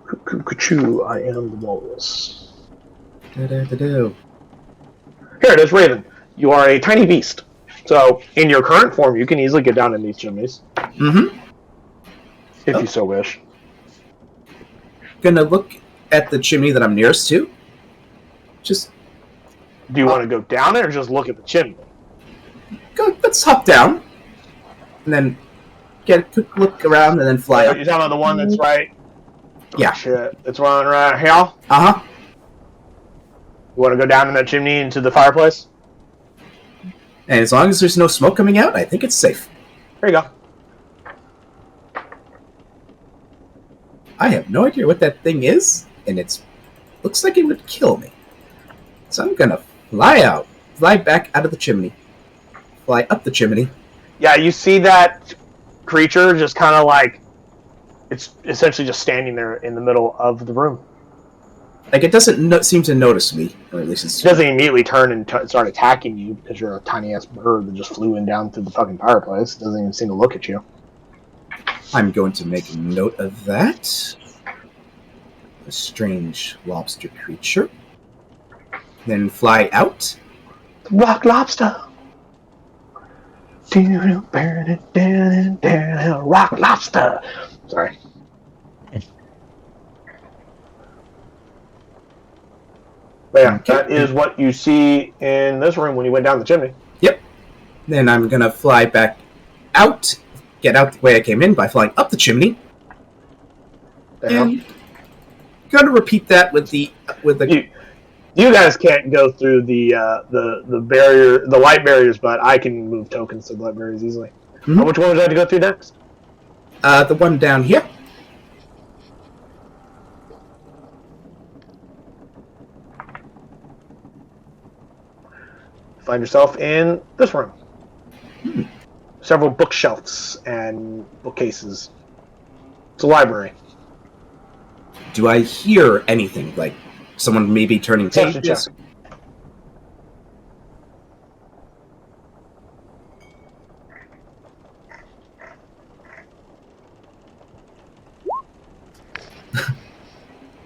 I am the walrus. Da-da-da-do. Here it is, Raven. You are a tiny beast. So, in your current form, you can easily get down in these chimneys. Mm-hmm. If Oh. you so wish. Gonna look at the chimney that I'm nearest to. Just Do you want to go down it or just look at the chimney? go. Let's hop down, and then get a quick look around, and then fly up. You're talking about the one that's right? Yeah. Shit. It's running right here. Uh-huh. You want to go down in that chimney into the fireplace? And as long as there's no smoke coming out, I think it's safe. There you go. I have no idea what that thing is, and it looks like it would kill me. So I'm gonna fly back out of the chimney, fly up the chimney. Yeah, you see that creature just kind of like, it's essentially just standing there in the middle of the room. Like, it doesn't seem to notice me, or at least it's... It doesn't immediately turn and start attacking you because you're a tiny-ass bird that just flew in down through the fucking fireplace. It doesn't even seem to look at you. I'm going to make a note of that. A strange lobster creature. Then fly out. Rock lobster! Rock lobster! Sorry. But yeah, that is what you see in this room when you went down the chimney. Yep. Then I'm going to fly back out, get out the way I came in by flying up the chimney. And going to repeat that with the... You guys can't go through the barrier, the light barriers, but I can move tokens to the light barriers easily. Mm-hmm. Which one would you like to go through next? The one down here. Find yourself in this room. Several bookshelves and bookcases. It's a library. Do I hear anything? Like someone maybe turning Perception pages? check.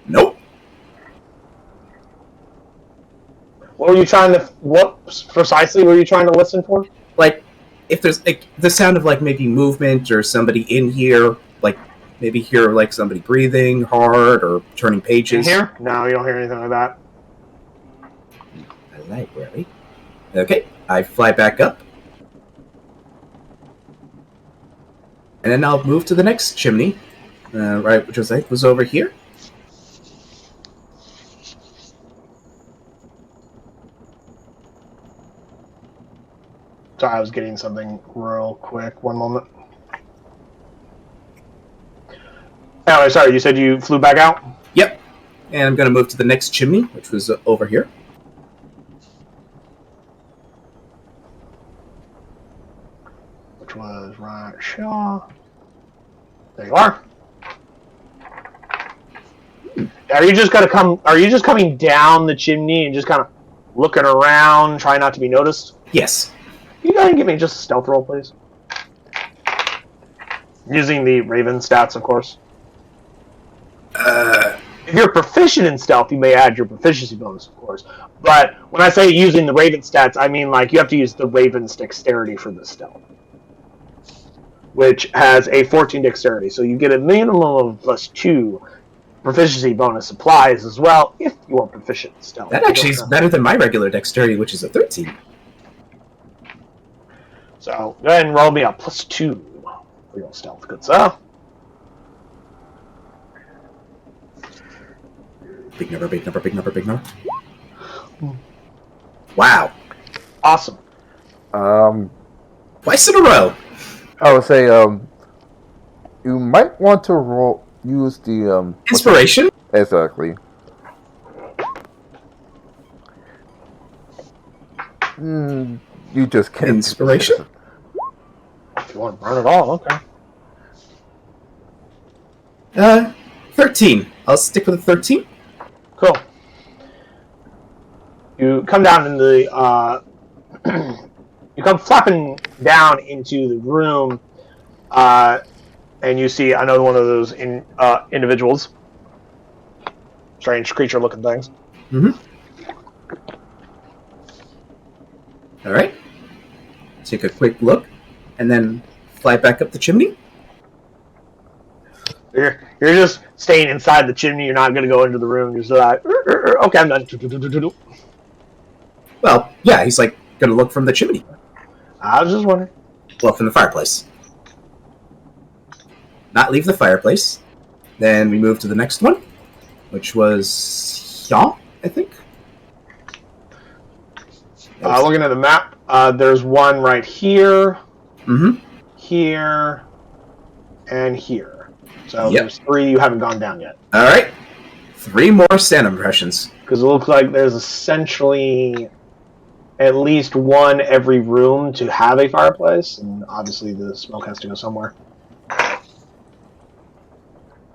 Nope. What precisely were you trying to listen for? Like, if there's like the sound of like maybe movement or somebody in here, like maybe hear like somebody breathing hard or turning pages. In here? No, you don't hear anything like that. A library. Okay, I fly back up. And then I'll move to the next chimney, right, which was over here. Sorry, I was getting something real quick. One moment. Anyway, sorry, you said you flew back out? Yep. And I'm going to move to the next chimney, which was over here. Which was right here. There you are. Are you just coming down the chimney and just kind of looking around, trying not to be noticed? Yes. Can you go ahead and give me just a stealth roll, please? Using the Raven stats, of course. If you're proficient in stealth, you may add your proficiency bonus, of course. But when I say using the Raven stats, I mean like you have to use the Raven's dexterity for the stealth, which has a 14 dexterity. So you get a minimum of +2 proficiency bonus applies as well if you are proficient in stealth. That actually is better than my regular dexterity, which is a 13. So go ahead and roll me a +2 for your stealth, good sir. Big number, big number, big number, big number. Wow. Awesome. Twice in a row. I would say you might want to use the Inspiration? Exactly. You just can't. Inspiration? If you want to burn it all, okay. 13. I'll stick with a 13. Cool. You come down in the you come flapping down into the room, and you see another one of those individuals. strange creature-looking things. Mm-hmm. All right. Take a quick look, and then fly back up the chimney. You're just staying inside the chimney. You're not going to go into the room. You're just like, okay, I'm done. Well, yeah, he's like gonna look from the chimney. I was just wondering. Well, from the fireplace. Not leave the fireplace. Then we move to the next one, which was Hyun, I think. Looking at the map, there's one right here, Mm-hmm. here, and here. So Yep. there's 3 you haven't gone down yet. All right. 3 more sand impressions. Because it looks like there's essentially at least one every room to have a fireplace, and obviously the smoke has to go somewhere.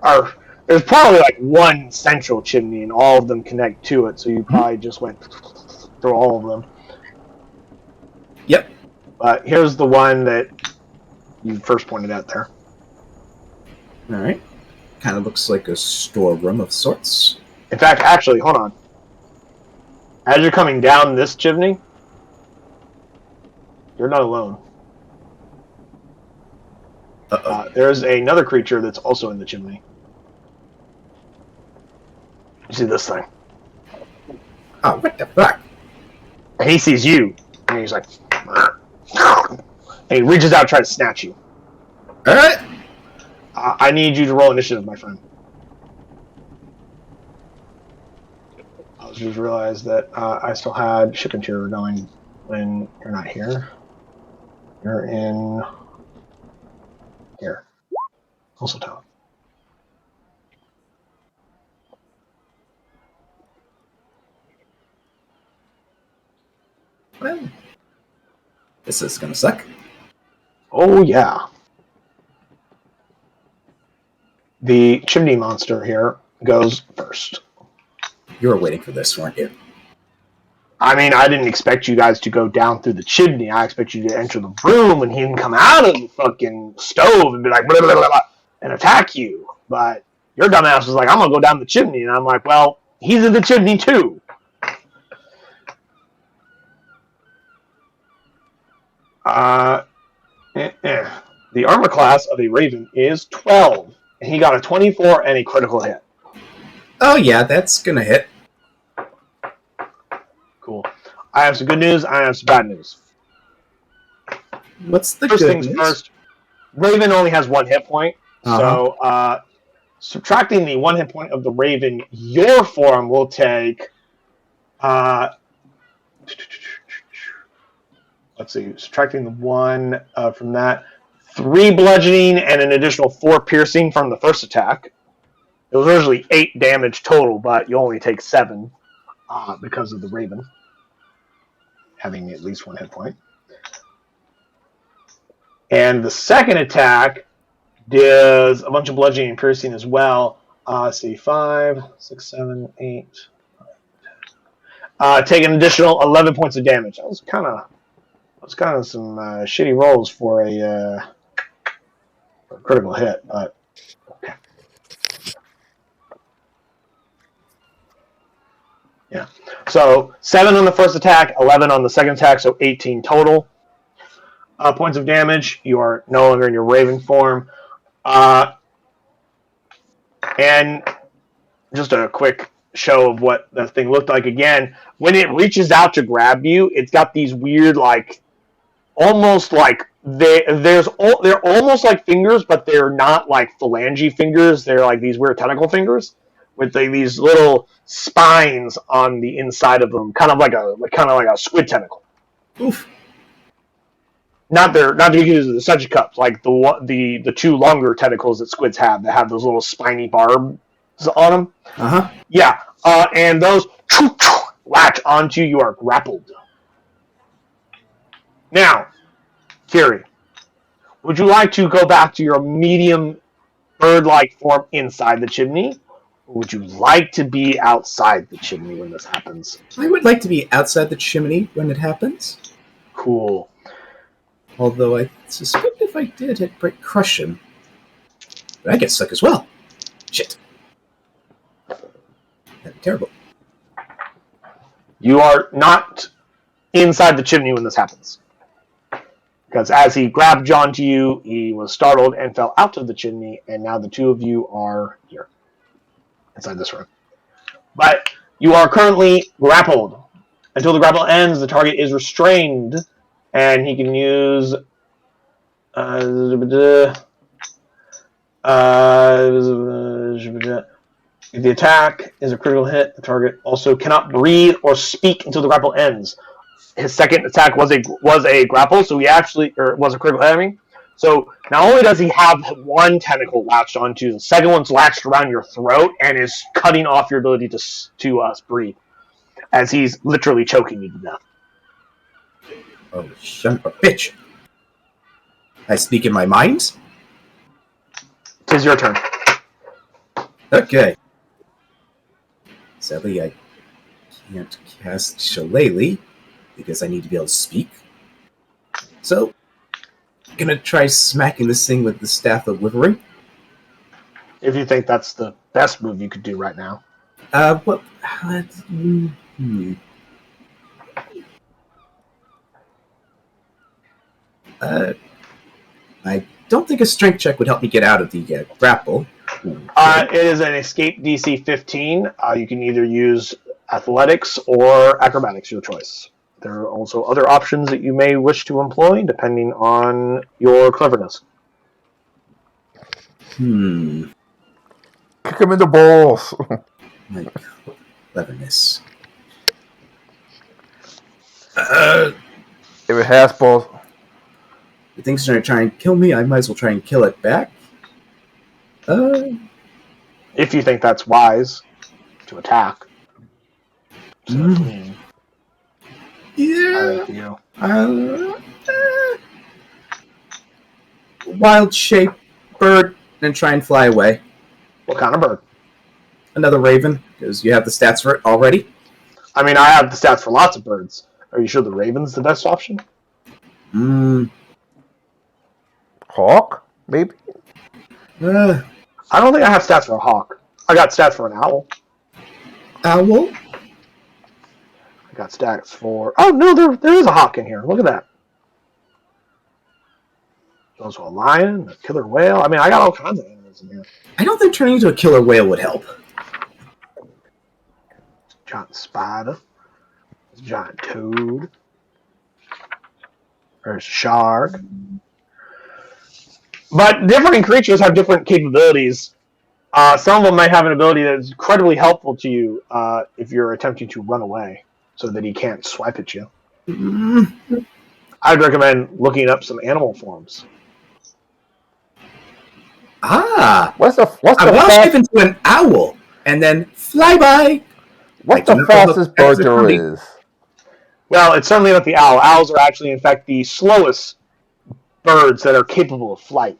Or there's probably like one central chimney, and all of them connect to it, so you probably just went through all of them. Yep. But here's the one that you first pointed out there. All right. Kind of looks like a storeroom of sorts. In fact, actually, hold on. As you're coming down this chimney, you're not alone. Uh-oh. There's another creature that's also in the chimney. You see this thing? Oh, what the fuck? And he sees you, and he's like, and he reaches out to try to snatch you. All right. I need you to roll initiative, my friend. I just realized that I still had ship interior going when you're not here. You're in here. Also town. Well, this is gonna suck. Oh, yeah. The chimney monster here goes first. You were waiting for this, weren't you? I mean, I didn't expect you guys to go down through the chimney. I expect you to enter the room and him come out of the fucking stove and be like, blah, blah, blah, blah, and attack you. But your dumbass was like, I'm going to go down the chimney. And I'm like, well, he's in the chimney too. The armor class of a Raven is 12. And he got a 24 and a critical hit. Oh yeah, that's gonna hit. Cool. I have some good news. I have some bad news. What's the First good things news? first. Raven only has 1 hit point. So, subtracting the 1 hit point of the Raven, your form will take. Let's see. Subtracting the 1 from that, 3 bludgeoning and an additional 4 piercing from the first attack. It was originally 8 damage total, but you only take 7 because of the Raven having at least 1 hit point. And the second attack does a bunch of bludgeoning and piercing as well. See, 5, 6, 7, 8. Take an additional 11 points of damage. That was kind of some shitty rolls for a critical hit, but okay. Yeah. So 7 on the first attack, 11 on the second attack, so 18 total. Points of damage. You are no longer in your Raven form. And just a quick show of what that thing looked like again. When it reaches out to grab you, it's got these weird, like, almost like they're almost like fingers, but they're not like phalange fingers. They're like these weird tentacle fingers with these little spines on the inside of them, kind of like a squid tentacle. Oof. Not to use the such cups, like the 2 longer tentacles that squids have that have those little spiny barbs on them. Uh-huh. Yeah, and those latch onto you. Are grappled. Now, Fury, would you like to go back to your medium bird-like form inside the chimney, or would you like to be outside the chimney when this happens? I would like to be outside the chimney when it happens. Cool. Although I suspect if I did, it'd crush him. But I get stuck as well. Shit. Terrible. You are not inside the chimney when this happens. Because as he grabbed onto you, he was startled and fell out of the chimney, and now the two of you are here, inside this room. But you are currently grappled. Until the grapple ends, the target is restrained, and he can use... if the attack is a critical hit, the target also cannot breathe or speak until the grapple ends. His second attack was a grapple, so he actually was a critical hit. I mean, so not only does he have one tentacle latched onto, the second one's latched around your throat and is cutting off your ability to breathe, as he's literally choking you to death. Oh, son of a bitch! I speak in my mind. 'Tis your turn. Okay. Sadly, I can't cast Shillelagh because I need to be able to speak. So, I'm gonna try smacking this thing with the Staff of Withering. If you think that's the best move you could do right now. What? I don't think a strength check would help me get out of the grapple. It is an escape DC 15. You can either use athletics or acrobatics, your choice. There are also other options that you may wish to employ, depending on your cleverness. Kick him in the balls. My cleverness. If it has balls. The thing's trying to try and kill me, I might as well try and kill it back. If you think that's wise to attack. So, yeah. Wild shape bird and try and fly away. What kind of bird? Another raven, because you have the stats for it already. I mean, I have the stats for lots of birds. Are you sure the raven's the best option? Hawk, maybe? I don't think I have stats for a hawk. I got stats for an owl. Owl? I got stats for... Oh, no, there is a hawk in here. Look at that. There's also a lion, a killer whale. I mean, I got all kinds of animals in here. I don't think turning into a killer whale would help. Giant spider. Giant toad. There's a shark. But different creatures have different capabilities. Some of them might have an ability that is incredibly helpful to you if you're attempting to run away so that he can't swipe at you. I'd recommend looking up some animal forms. I What's the want to into an owl and then fly by. What's the fastest bird there is? Well, it's certainly not the owl. Owls are actually, in fact, the slowest birds that are capable of flight.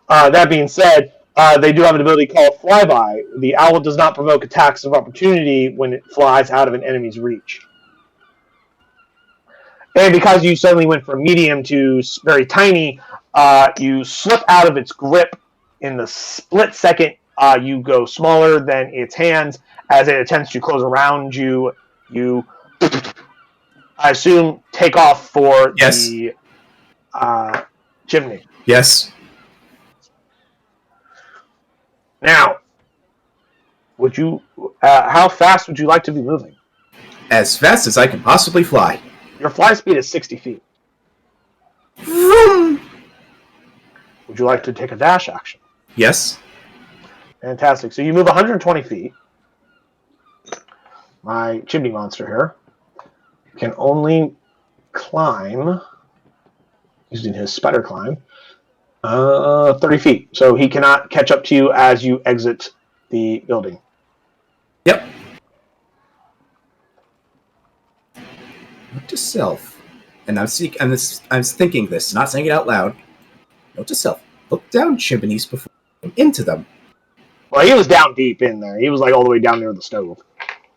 That being said, they do have an ability called flyby. The owl does not provoke attacks of opportunity when it flies out of an enemy's reach. And because you suddenly went from medium to very tiny, you slip out of its grip in the split second. You go smaller than its hands. As it attempts to close around you, you, I assume, take off for the chimney. Yes. Now, would you? How fast would you like to be moving? As fast as I can possibly fly. Your fly speed is 60 feet. Vroom! Would you like to take a dash action? Yes. Fantastic. So you move 120 feet. My chimney monster here can only climb, using his spider climb, 30 feet. So he cannot catch up to you as you exit the building. Yep. Note to self, and I'm thinking this, not saying it out loud. Note to self: look down chimneys before into them. Well, he was down deep in there. He was like all the way down near the stove.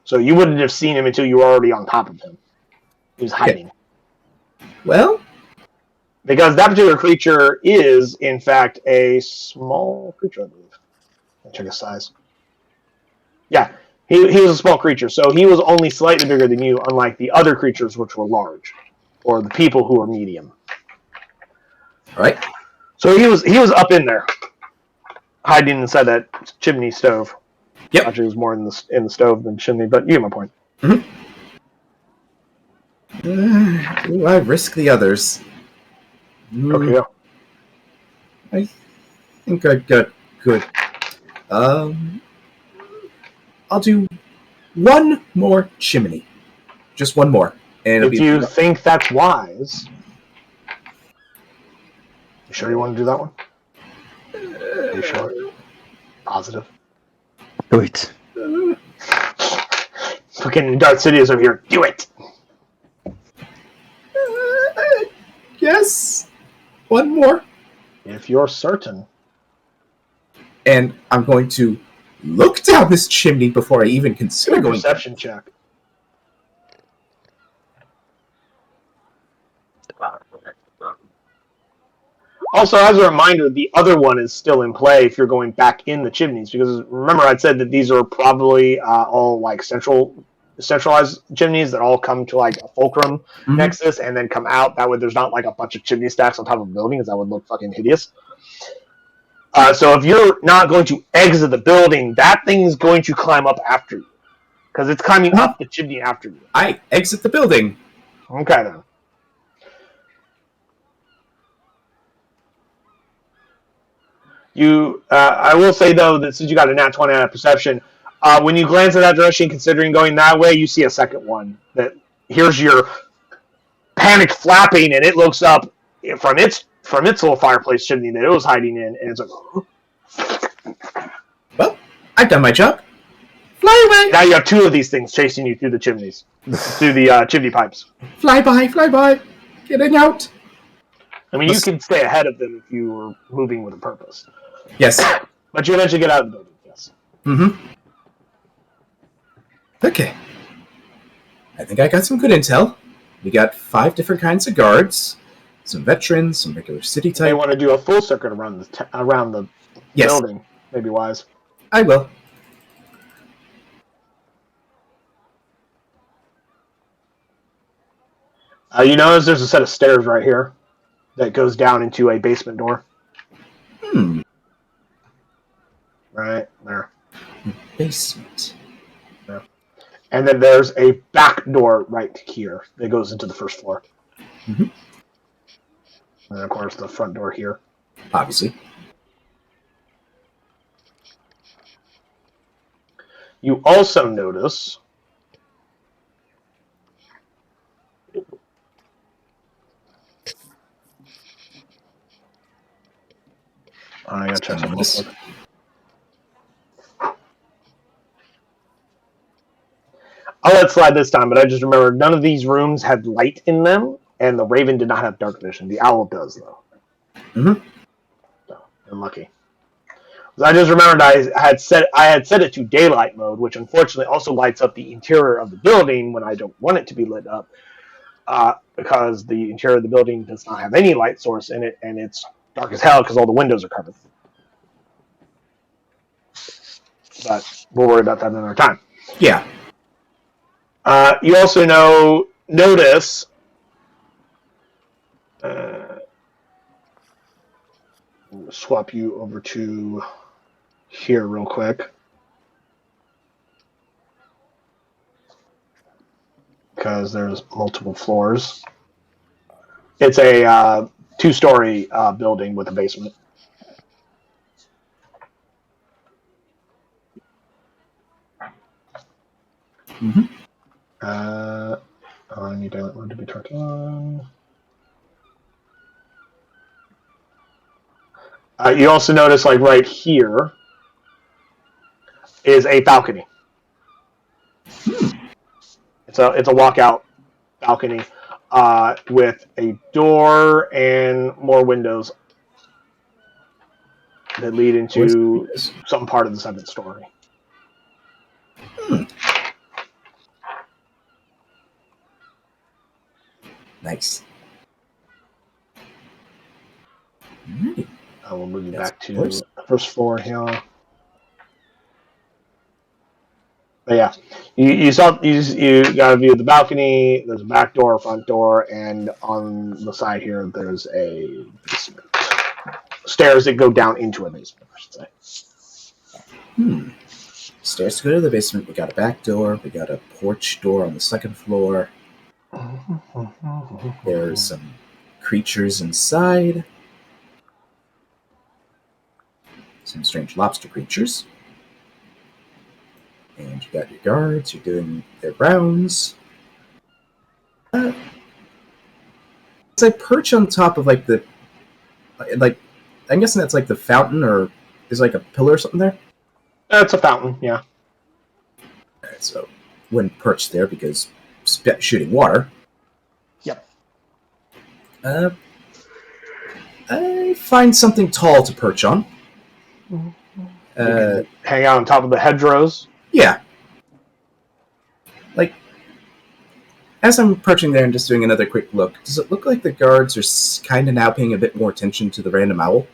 So you wouldn't have seen him until you were already on top of him. He was hiding. Okay. Well, because that particular creature is, in fact, a small creature, I believe. I'll check his size. Yeah, He was a small creature, so he was only slightly bigger than you, unlike the other creatures, which were large, or the people who were medium. All right. So he was up in there, hiding inside that chimney stove. Yep. Actually, it was more in the stove than chimney, but you get my point. Do I risk the others? Okay, yeah. I think I got good. I'll do one more chimney. Just one more. And If you think that's wise, you sure you want to do that one? Are you sure? Positive. Do it. Fucking Darth Sidious over here. Do it. Yes. One more. If you're certain. And I'm going to look down this chimney before I even consider Good going. perception check. Also, as a reminder, the other one is still in play if you're going back in the chimneys, because remember I'd said that these are probably all like centralized chimneys that all come to like a fulcrum nexus and then come out. That way there's not like a bunch of chimney stacks on top of a building, because that would look fucking hideous. So if you're not going to exit the building, that thing's going to climb up after you, because it's climbing up the chimney after you. I exit the building. Okay, then. I will say, though, that since you got a nat 20 out of perception, when you glance in that direction, considering going that way, you see a second one. That here's your panicked flapping, and it looks up from its little fireplace chimney that it was hiding in, and it's like, well, I've done my job. Fly away! Now you have two of these things chasing you through the chimneys, through the chimney pipes. Fly by, getting out. I mean, you can stay ahead of them if you were moving with a purpose. Yes. But you eventually get out of the building, yes. Okay. I think I got some good intel. We got 5 different kinds of guards, some veterans, some regular city type. You may want to do a full circuit around the building. Maybe wise. I will. You notice there's a set of stairs right here that goes down into a basement door. Right there. Basement. Yeah. And then there's a back door right here that goes into the first floor. And then, of course, the front door here. Obviously. You also notice I gotta check something else. I'll let it slide this time, but I just remember none of these rooms had light in them, and the Raven did not have dark vision. The Owl does, though. So, unlucky. So I just remembered I had set it to daylight mode, which unfortunately also lights up the interior of the building when I don't want it to be lit up, because the interior of the building does not have any light source in it, and it's dark as hell because all the windows are covered. But we'll worry about that another time. Yeah. You also notice swap you over to here real quick, because there's multiple floors. It's a 2-story building with a basement. I need daylight mode to be turned on. You also notice, like right here, is a balcony. It's a walkout balcony with a door and more windows that lead into some part of the 7th story. Nice. I will move you back to the first floor here. But yeah, you got a view of the balcony. There's a back door, front door, and on the side here there's a basement. Stairs that go down into a basement, I should say. Stairs to go to the basement. We got a back door. We got a porch door on the second floor. There's some creatures inside. Some strange lobster creatures. And you got your guards. You're doing their rounds. As I perch on top of I'm guessing that's like the fountain, or is like a pillar or something there? It's a fountain, yeah. Alright, so wouldn't perch there because shooting water. Yep. I find something tall to perch on. Hang out on top of the hedgerows. Yeah. Like, as I'm perching there and just doing another quick look, does it look like the guards are kind of now paying a bit more attention to the random owl?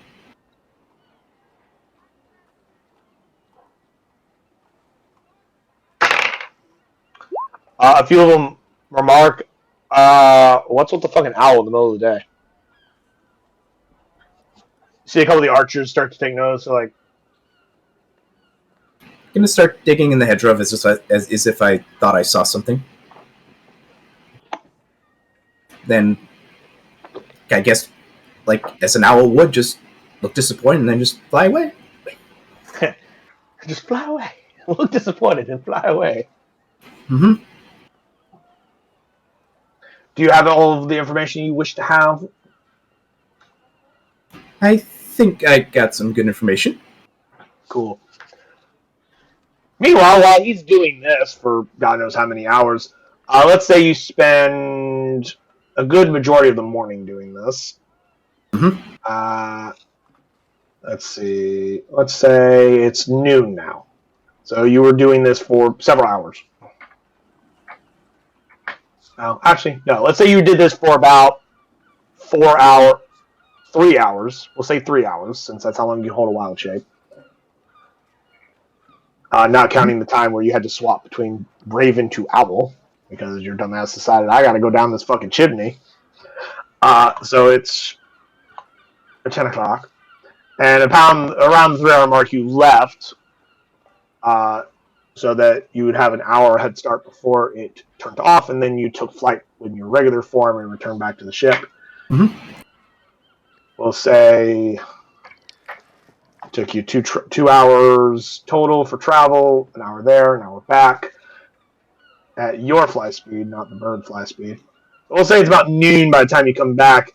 A few of them remark, what's with the fucking owl in the middle of the day? See a couple of the archers start to take notice. They're like, I'm going to start digging in the hedgerow as if I thought I saw something. Then, I guess, like, as an owl would, just look disappointed and then just fly away. just fly away. Look disappointed and fly away. Mm-hmm. Do you have all of the information you wish to have? I think I got some good information. Cool. Meanwhile, while he's doing this for God knows how many hours, let's say you spend a good majority of the morning doing this. Mm-hmm. Let's see. Let's say it's noon now. So you were doing this for several hours. Actually, no. Let's say you did this for about 3 hours. We'll say 3 hours, since that's how long you hold a wild shape. Not counting the time where you had to swap between Raven to Owl, because your dumbass decided, I gotta go down this fucking chimney. So it's 10 o'clock. And around the 3 hour mark, you left, so that you would have an hour head start before it turned off, and then you took flight in your regular form and returned back to the ship. Mm-hmm. We'll say it took you 2 hours total for travel, an hour there, an hour back, at your fly speed, not the bird fly speed. We'll say it's about noon by the time you come back.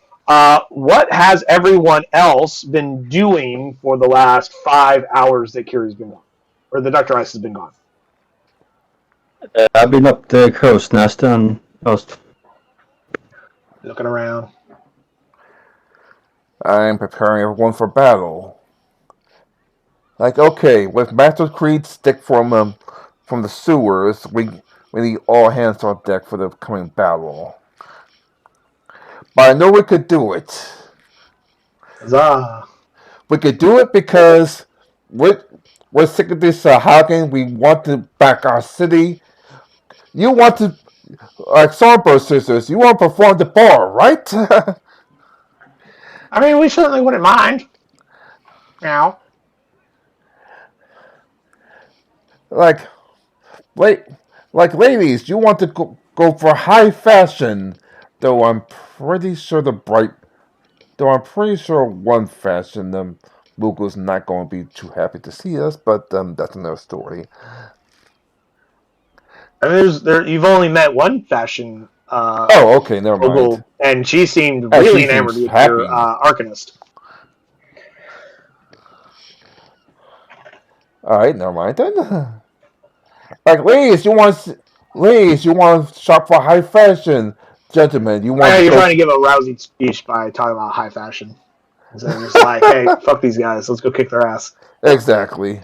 What has everyone else been doing for the last 5 hours that Kiri's been gone? Or the Dr. Ice has been gone? I've been up the crow's nest and just Looking around. I'm preparing everyone for battle. Like, okay, with Master Creed's stick from the sewers, we need all hands on deck for the coming battle. But I know we could do it. Huzzah. We could do it because we're sick of this hogging. We want to back our city. You want to, like Stormbreaker sisters, you want to perform the bar, right? I mean, we certainly wouldn't mind. Now. like ladies, you want to go for high fashion. Though I'm pretty sure one fashion, Mughals not going to be too happy to see us, but that's another story. I mean, you've only met one fashion. Oh, okay, never mind. And she seemed really enamored with your Arcanist. All right, never mind then. Like, ladies, you want to shop for high fashion. Gentlemen, you want. You're trying to give a rousing speech by talking about high fashion. So it's like, hey, fuck these guys. Let's go kick their ass. Exactly.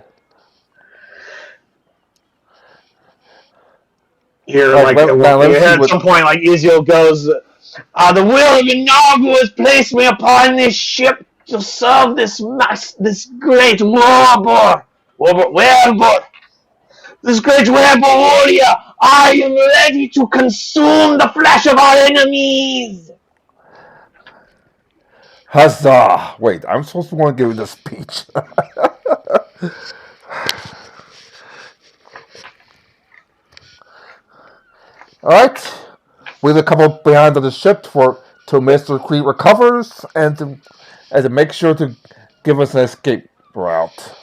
Here, at some point, like Ezio goes, the will of Inagu has placed me upon this ship to serve this great warlord. This great rebel warrior, I am ready to consume the flesh of our enemies! Huzzah! Wait, I'm supposed to want to give the speech. Alright. Leave a couple behind on the ship till Mr. Creed recovers and to make sure to give us an escape route.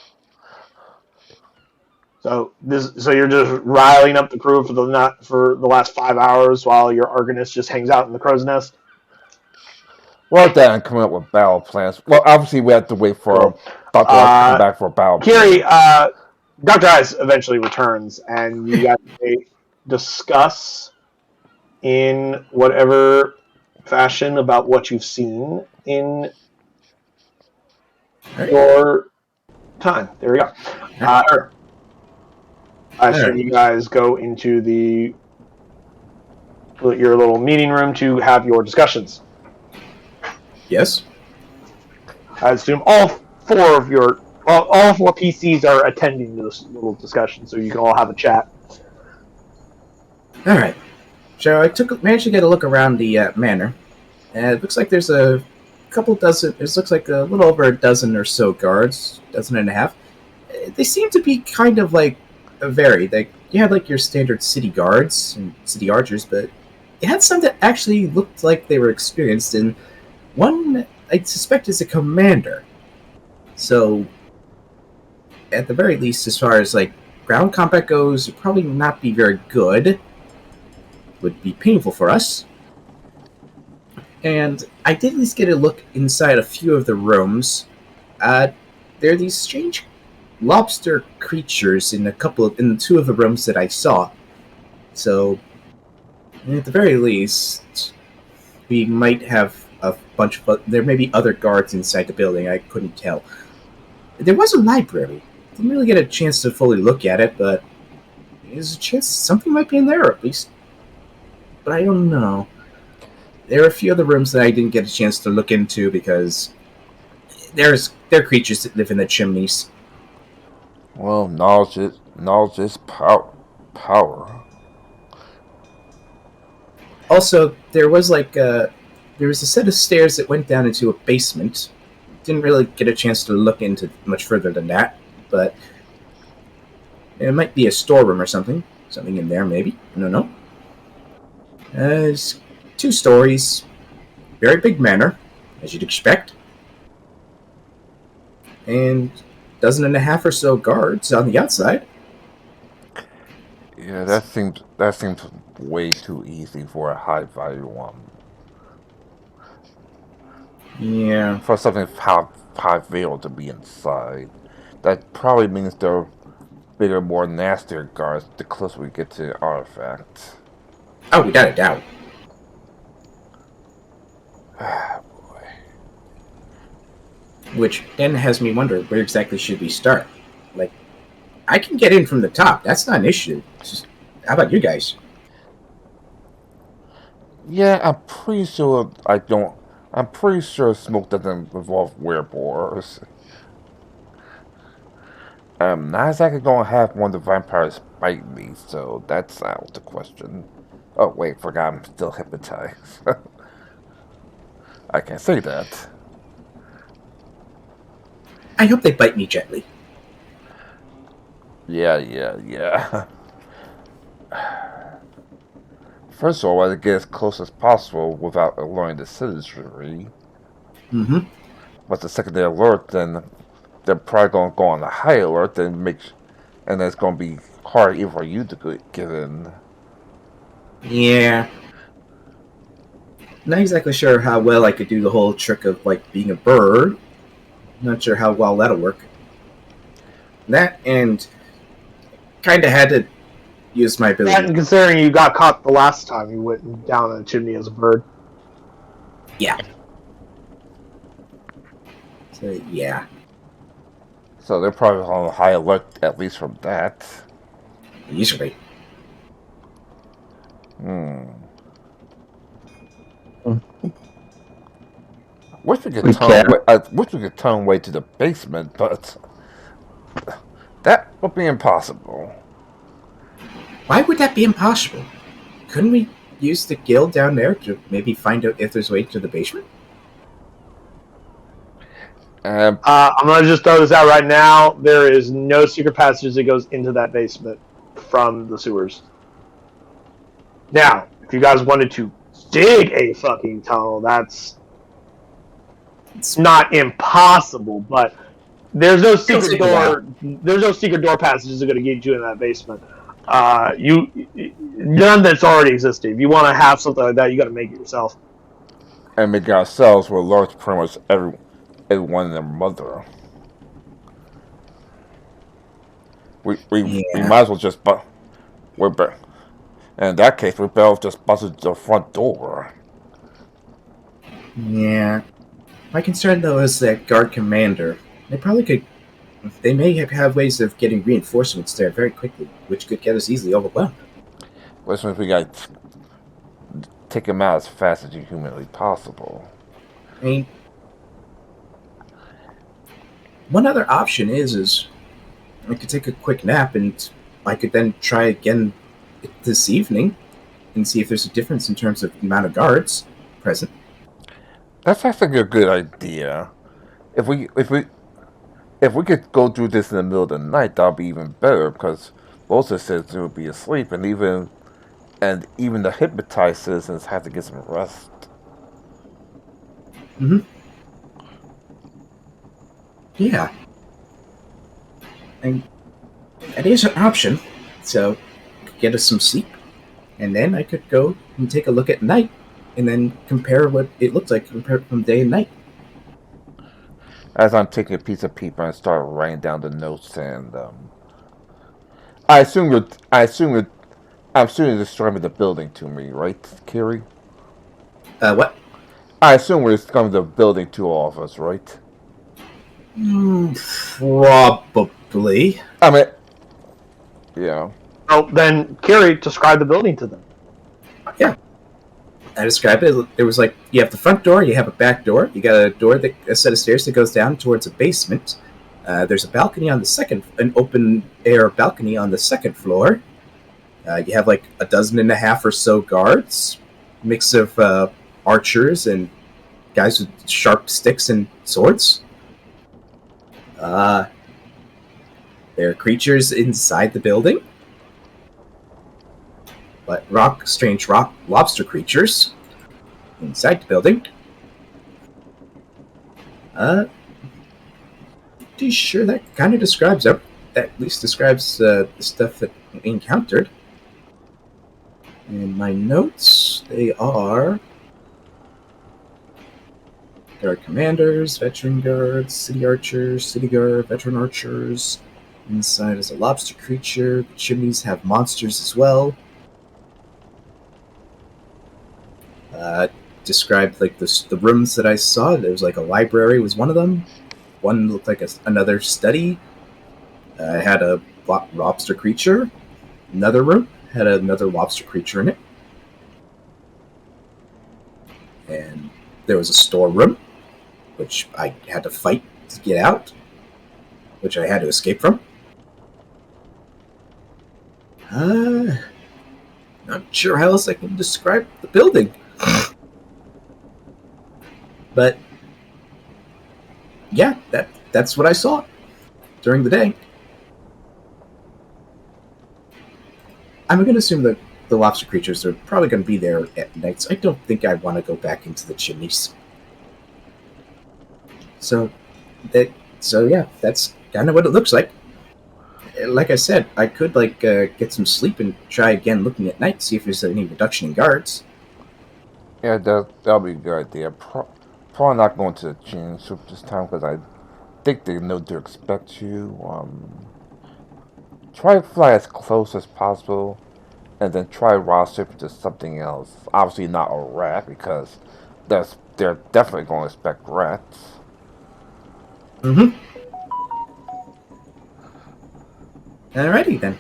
So you're just riling up the crew for the last 5 hours while your Argonist just hangs out in the crow's nest. Well, then coming up with battle plans. Well, obviously we have to wait for Dr. Eyes to come back for a battle Kiri, plan. Dr. Eyes eventually returns, and you guys may discuss in whatever fashion about what you've seen in your time. There we go. I assume you guys go into your little meeting room to have your discussions. Yes. I assume all four PCs are attending this little discussion, so you can all have a chat. All right. So I managed to get a look around the manor, and it looks like there's a couple dozen. It looks like a little over a dozen or so guards, dozen and a half. They seem to be kind of like varied. You had like your standard city guards and city archers, but you had some that actually looked like they were experienced, and one I suspect is a commander. So, at the very least, as far as like ground combat goes, it'd probably not be very good. Would be painful for us. And I did at least get a look inside a few of the rooms. There are these strange lobster creatures in the two of the rooms that I saw. So, at the very least, we might have a bunch of. There may be other guards inside the building. I couldn't tell. There was a library. Didn't really get a chance to fully look at it, but there's a chance something might be in there at least. But I don't know. There are a few other rooms that I didn't get a chance to look into because there are creatures that live in the chimneys. Well, knowledge is power. Also, there was a set of stairs that went down into a basement. Didn't really get a chance to look into much further than that, but it might be a storeroom or something. Something in there, maybe. I don't know. It's 2 stories. Very big manor, as you'd expect. And dozen and a half or so guards on the outside. Yeah, that seems way too easy for a high value one. Yeah. For something high veiled to be inside. That probably means there are bigger, more nastier guards the closer we get to the artifact. Oh, without a doubt. Boy. Which then has me wonder, where exactly should we start? Like, I can get in from the top. That's not an issue. Just, how about you guys? Yeah, I'm pretty sure smoke doesn't involve werewolves. Not exactly gonna have one of the vampires bite me, so that's out of the question. Oh wait, forgot I'm still hypnotized. I can't say that. I hope they bite me gently. Yeah. First of all, I want to get as close as possible without alerting the citizenry. Mm-hmm. But the second they alert, then they're probably going to go on a high alert and it's going to be hard even for you to get in. Yeah. Not exactly sure how well I could do the whole trick of, like, being a bird. Not sure how well that'll work. That, and kind of had to use my ability. And considering you got caught the last time you went down a chimney as a bird. Yeah. So, yeah. So they're probably on a high alert, at least from that. Usually. Wish we could turn away to the basement, but that would be impossible. Why would that be impossible? Couldn't we use the guild down there to maybe find out if there's a way to the basement? I'm gonna just throw this out right now. There is no secret passage that goes into that basement from the sewers. Now, if you guys wanted to dig a fucking tunnel, that's not impossible, but there's no secret door. There's no secret door passages that are going to get you in that basement. None that's already existing. If you want to have something like that, you got to make it yourself. And make ourselves will alert pretty much everyone and their mother. We might as well just in that case, we better just busted the front door. Yeah. My concern, though, is that guard commander. They probably could. They may have ways of getting reinforcements there very quickly, which could get us easily overwhelmed. Which means we got to take him out as fast as humanly possible. I mean, one other option is I could take a quick nap and I could then try again this evening and see if there's a difference in terms of the amount of guards present. That's actually a good idea. If we could go do this in the middle of the night, that'd be even better because most of the citizens would be asleep, and even the hypnotized citizens have to get some rest. Mm-hmm. Yeah. And that is an option. So get us some sleep, and then I could go and take a look at night, and then compare what it looks like compared from day and night. As I'm taking a piece of paper and start writing down the notes, and I assume you're describing the building to me, right, Kiri? What? I assume we're describing the building to all of us, right? Probably. I mean, yeah. Oh, then Carrie, describe the building to them. Yeah. I described it. It was like you have the front door, you have a back door, you got a set of stairs that goes down towards a basement. There's a balcony on an open air balcony on the second floor. You have like 12.5 or so guards, mix of archers and guys with sharp sticks and swords. There are creatures inside the building, but strange rock lobster creatures inside the building. Pretty sure that kind of describes at least describes the stuff that we encountered. In my notes, they are guard commanders, veteran guards, city archers, city guard, veteran archers. Inside is a lobster creature. The chimneys have monsters as well. Described like the rooms that I saw. There was like a library was one of them. One looked like another study. Had a lobster creature. Another room had another lobster creature in it. And there was a storeroom, which I had to fight to get out, which I had to escape from. Not sure how else I can describe the building. But yeah, that's what I saw during the day. I'm going to assume that the lobster creatures are probably going to be there at nights. I don't think I want to go back into the chimneys. So yeah, that's kind of what it looks like. Like I said, I could get some sleep and try again looking at night, see if there's any reduction in guards. Yeah, that'll be a good idea. Probably not going to the gym this time because I think they know to expect you. Try to fly as close as possible, and then try route shift to something else. Obviously not a rat because they're definitely going to expect rats. Mm-hmm. Alrighty then.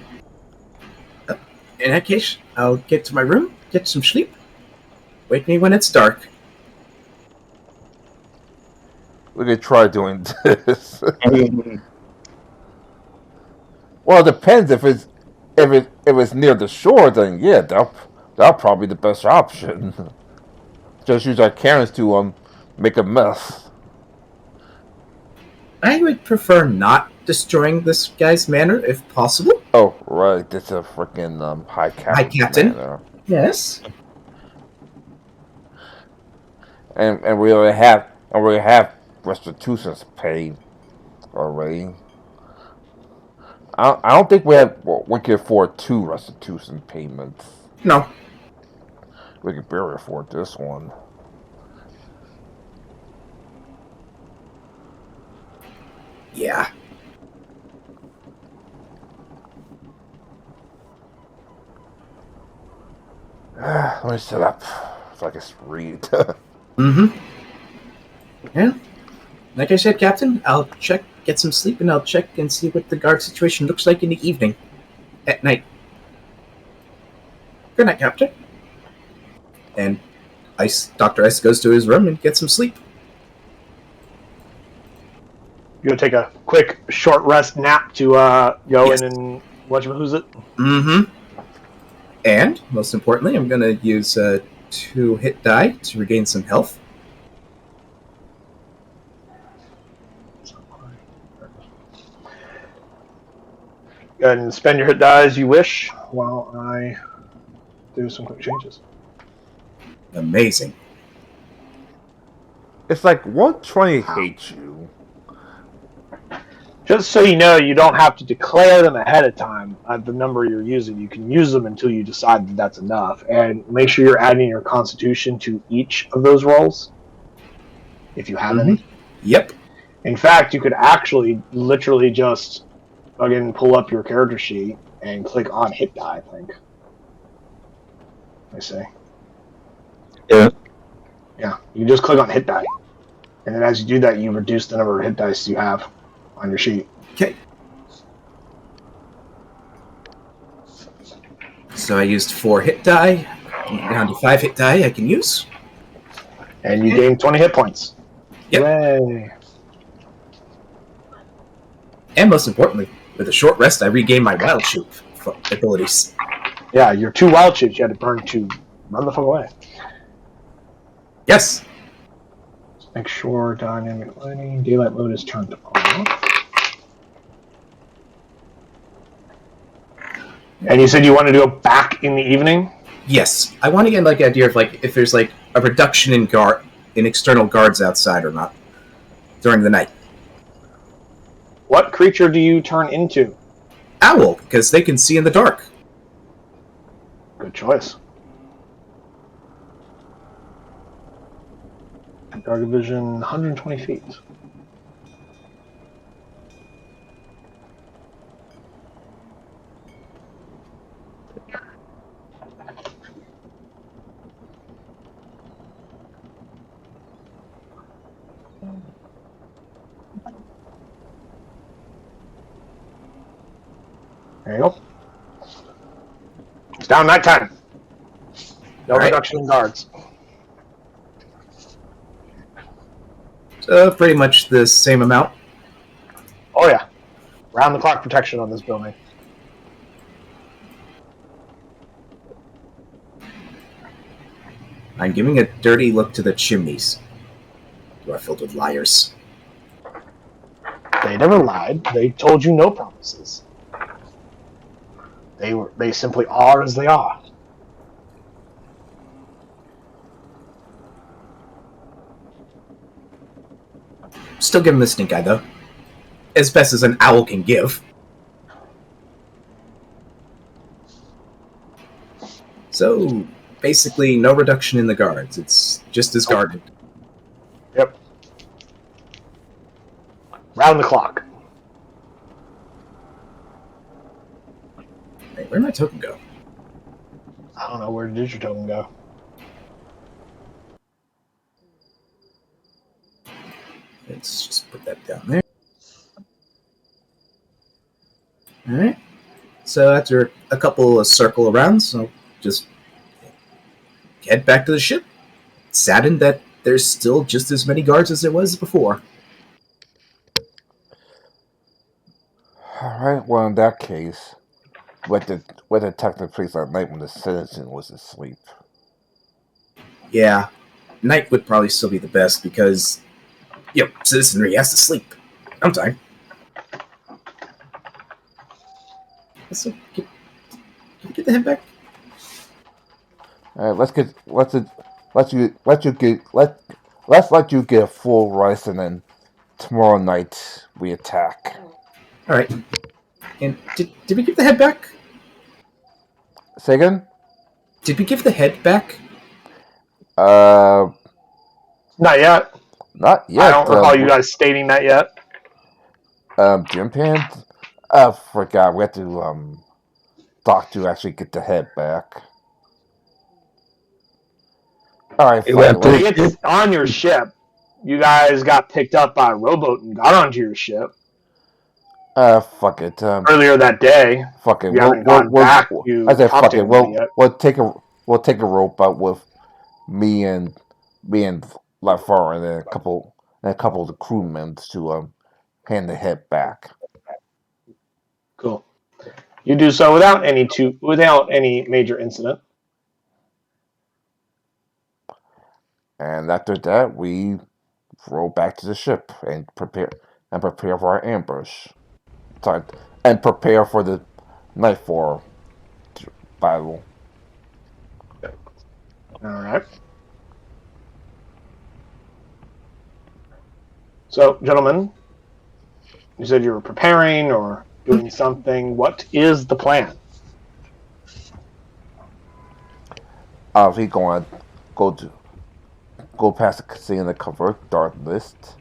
In that case, I'll get to my room, get some sleep. Wake me when it's dark. We could try doing this. Well, it depends if if it's near the shore, then yeah, that'll probably be the best option. Just use our cannons to make a mess. I would prefer not destroying this guy's manor if possible. Oh right, it's a freaking high captain. Hi, Captain. Manor. Yes. And we already have restitutions paid already. I don't think we can afford 2 restitution payments. No. We can barely afford this one. Yeah. Let me set up so I can read. Mm-hmm. Yeah. Like I said, Captain, I'll get some sleep, and I'll check and see what the guard situation looks like in the evening. At night. Good night, Captain. And Dr. Ice goes to his room and gets some sleep. You'll take a quick short rest nap to go Yes. in and who's it? Mm-hmm. And, most importantly, I'm going to use 2 hit die to regain some health. Go ahead and spend your hit die as you wish while I do some quick changes. Amazing. It's like 120 hates you. Just so you know, you don't have to declare them ahead of time at the number you're using. You can use them until you decide that that's enough. And make sure you're adding your constitution to each of those rolls, if you have any. Yep. In fact, you could actually literally just again pull up your character sheet and click on hit die, I think. I say. Yeah. Yeah, you just click on hit die. And then as you do that, you reduce the number of hit dice you have on your sheet. Okay. So I used 4 hit die. Down to 5 hit die I can use. And you gain 20 hit points. Yep. Yay. And most importantly, with a short rest, I regain my wild shape abilities. Yeah, your 2 wild shapes you had to burn to run the fuck away. Yes. Make sure dynamic lighting, daylight mode is turned off. And you said you wanted to go back in the evening? Yes. I want to get like the idea of like if there's like a reduction in external guards outside or not during the night. What creature do you turn into? Owl, because they can see in the dark. Good choice. Dark vision, 120 feet. There you go. It's down nighttime. No reduction in guards. Pretty much the same amount. Oh yeah. Round the clock protection on this building. I'm giving a dirty look to the chimneys. You are filled with liars. They never lied. They told you no promises. They simply are as they are. Still give him the stink eye, though. As best as an owl can give. So, basically, no reduction in the guards. It's just as guarded. Yep. Round the clock. Wait, where'd my token go? I don't know, where did your token go? Let's just put that down there. Alright. So after a couple of circle rounds, I'll just head back to the ship. Saddened that there's still just as many guards as there was before. Alright, well in that case, With the technical place at night when the citizen was asleep. Yeah, night would probably still be the best because, citizenry has to sleep sometime. So, get the head back. Let's let you get a full rest, and then tomorrow night we attack. All right. And did we give the head back? Say again? Did we give the head back? Not yet. Not yet. I don't recall you guys stating that yet. Gym Pan? I forgot. We have to talk to actually get the head back. All right, When it's on your ship. You guys got picked up by a rowboat and got onto your ship. Fuck it. Earlier that day. Fuck it. You haven't gone back. I said fuck it. We'll take a rope out with me and Lafar and then a couple of the crewmen to hand the head back. Cool. You do so without any major incident. And after that, we roll back to the ship and prepare for our ambush. And prepare for the nightfall battle. All right. So, gentlemen, you said you were preparing or doing something. What is the plan? We're going to go past the casino cover dark list.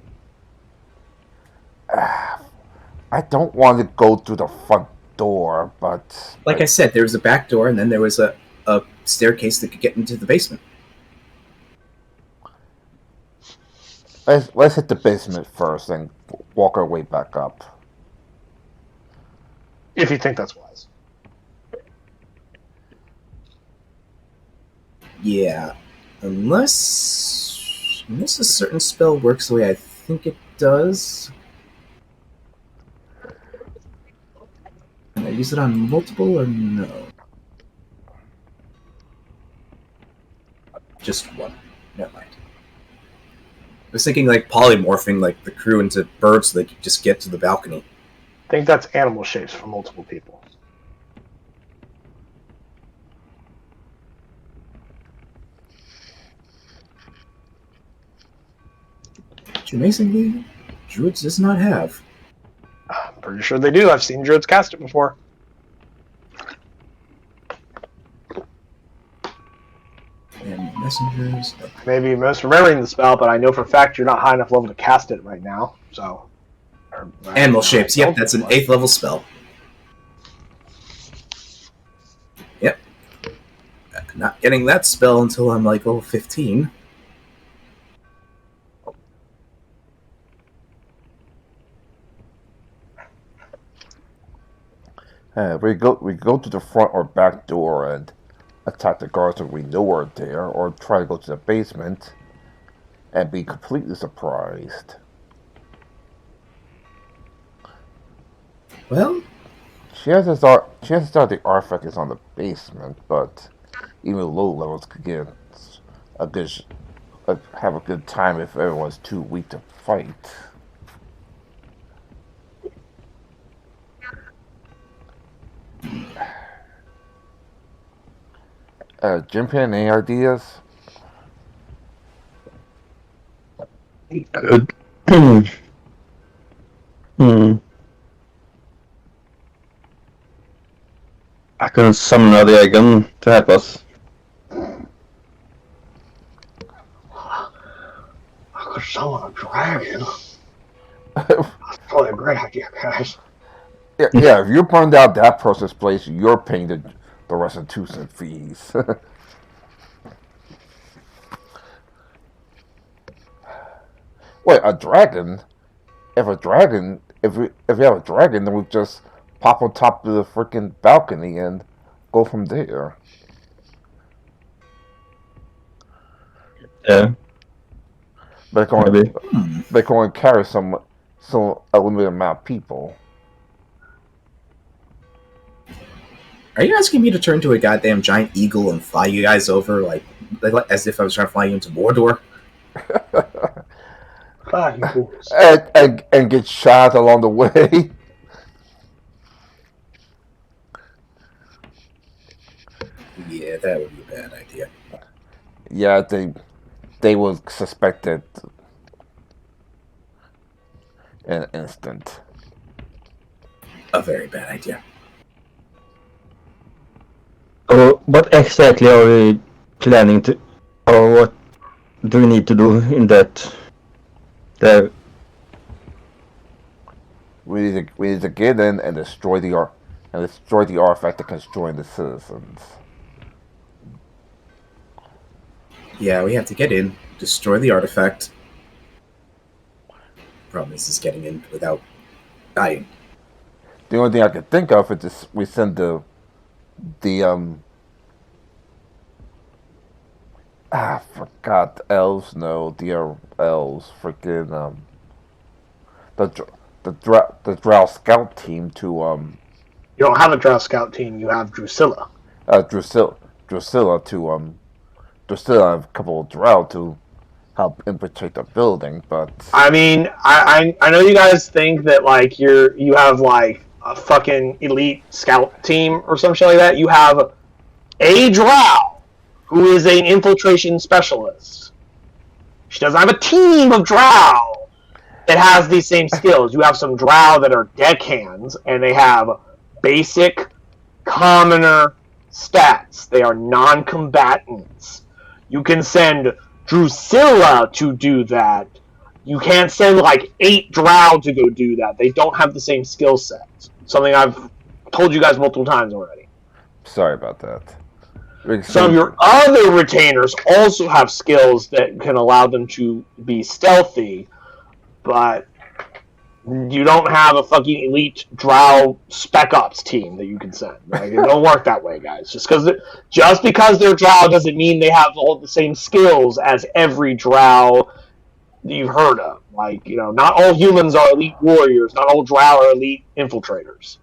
I don't want to go through the front door, but like I said, there was a back door, and then there was a staircase that could get into the basement. let's hit the basement first and walk our way back up. If you think that's wise. Yeah, unless a certain spell works the way I think it does. Can I use it on multiple or no? Just one. Never mind. I was thinking like polymorphing like the crew into birds so they could just get to the balcony. I think that's animal shapes for multiple people. Which amazingly, Druids does not have. I'm pretty sure they do. I've seen druids cast it before. And messengers. Maybe misremembering the spell, but I know for a fact you're not high enough level to cast it right now. So, Animal shapes. Yep, that's an 8th level spell. Yep. Not getting that spell until I'm like level 15. We go to the front or back door and attack the guards if we know are there, or try to go to the basement and be completely surprised. Well, Chances are the artifact is on the basement, but even low levels could get have a good time if everyone's too weak to fight. Jim Pan, any ideas? Good. I can summon a dragon to help us. I could summon a dragon. That's probably a great idea, guys. Yeah, if you burned out that person's place, you're paying the restitution fees. Wait, a dragon? If you have a dragon, then we just pop on top of the freaking balcony and go from there. Yeah. They can only carry a limited amount of people. Are you asking me to turn into a goddamn giant eagle and fly you guys over, like as if I was trying to fly you into Mordor? Ah, you fools. and get shot along the way. Yeah, that would be a bad idea. Yeah, they will suspect it in an instant. A very bad idea. So what exactly are we planning to, or what do we need to do in that? There. We need to get in and destroy the artifact that can destroy the citizens. Yeah, we have to get in, destroy the artifact. Problem is getting in without dying. The only thing I can think of is just we send the I forgot the elves. No, the elves. Freaking the Drow scout team to You don't have a Drow scout team. You have Drusilla. Drusilla to Drusilla and a couple of Drow to help infiltrate the building. But I mean, I know you guys think that like you have like a fucking elite scout team or some shit like that. You have a Drow who is an infiltration specialist. She doesn't have a team of Drow that has these same skills. You have some Drow that are deckhands, and they have basic, commoner stats. They are non-combatants. You can send Drusilla to do that. You can't send like 8 Drow to go do that. They don't have the same skill set. Something I've told you guys multiple times already. sorry about that. Some of your other retainers also have skills that can allow them to be stealthy, but you don't have a fucking elite Drow spec ops team that you can send. Like, it don't work that way, guys. Just because they're Drow doesn't mean they have all the same skills as every Drow that you've heard of. Like, not all humans are elite warriors. Not all Drow are elite infiltrators.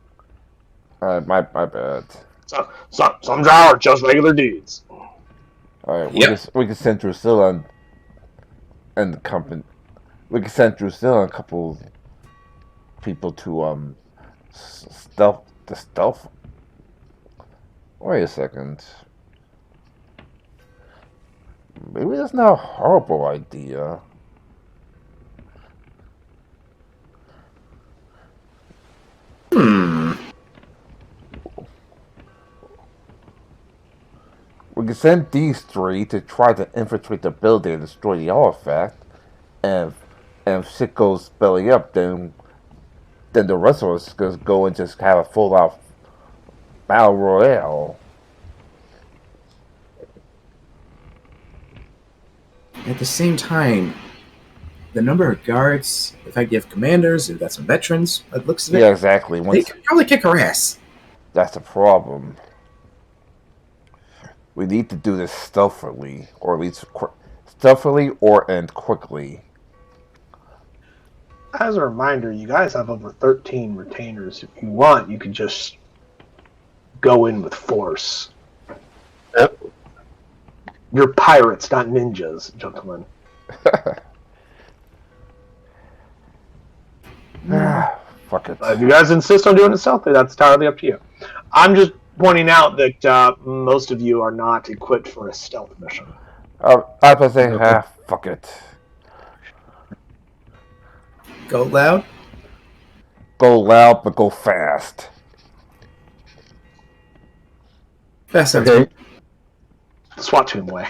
My bad. So some Drow are just regular dudes. All right, Yep. we can send Drusilla and the company. We can send Drusilla and a couple people to stealth. Wait a second. Maybe that's not a horrible idea. We can send these 3 to try to infiltrate the building and destroy the artifact, and if shit goes belly up, then the rest of us just go and just have a full out battle royale. At the same time, the number of guards, the fact you have commanders, you've got some veterans, it looks Yeah, exactly. they could probably kick our ass. That's the problem. We need to do this stealthily, or at least and quickly. As a reminder, you guys have over 13 retainers. If you want, you can just go in with force. Yep. You're pirates, not ninjas, gentlemen. Fuck it. If you guys insist on doing it stealthily, that's entirely up to you. I'm just pointing out that most of you are not equipped for a stealth mission. I was saying, fuck it. Go loud. Go loud, but go fast. Fast sounds Okay. SWAT team way.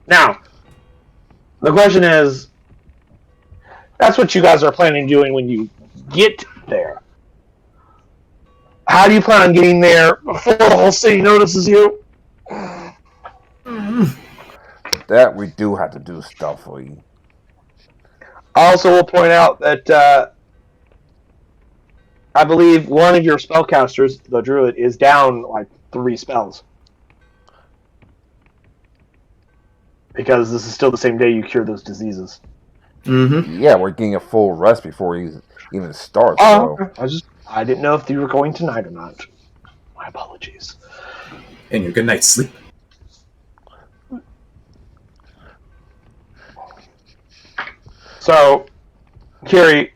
Now, the question is, that's what you guys are planning on doing when you get there. How do you plan on getting there before the whole city notices you? That we do have to do stealthily. I also will point out that I believe one of your spellcasters, the druid, is down like 3 spells. Because this is still the same day you cure those diseases. Mm-hmm. Yeah, we're getting a full rest before he even starts. Oh, So okay. I didn't know if you were going tonight or not. My apologies. And your good night's sleep. So, Kiri,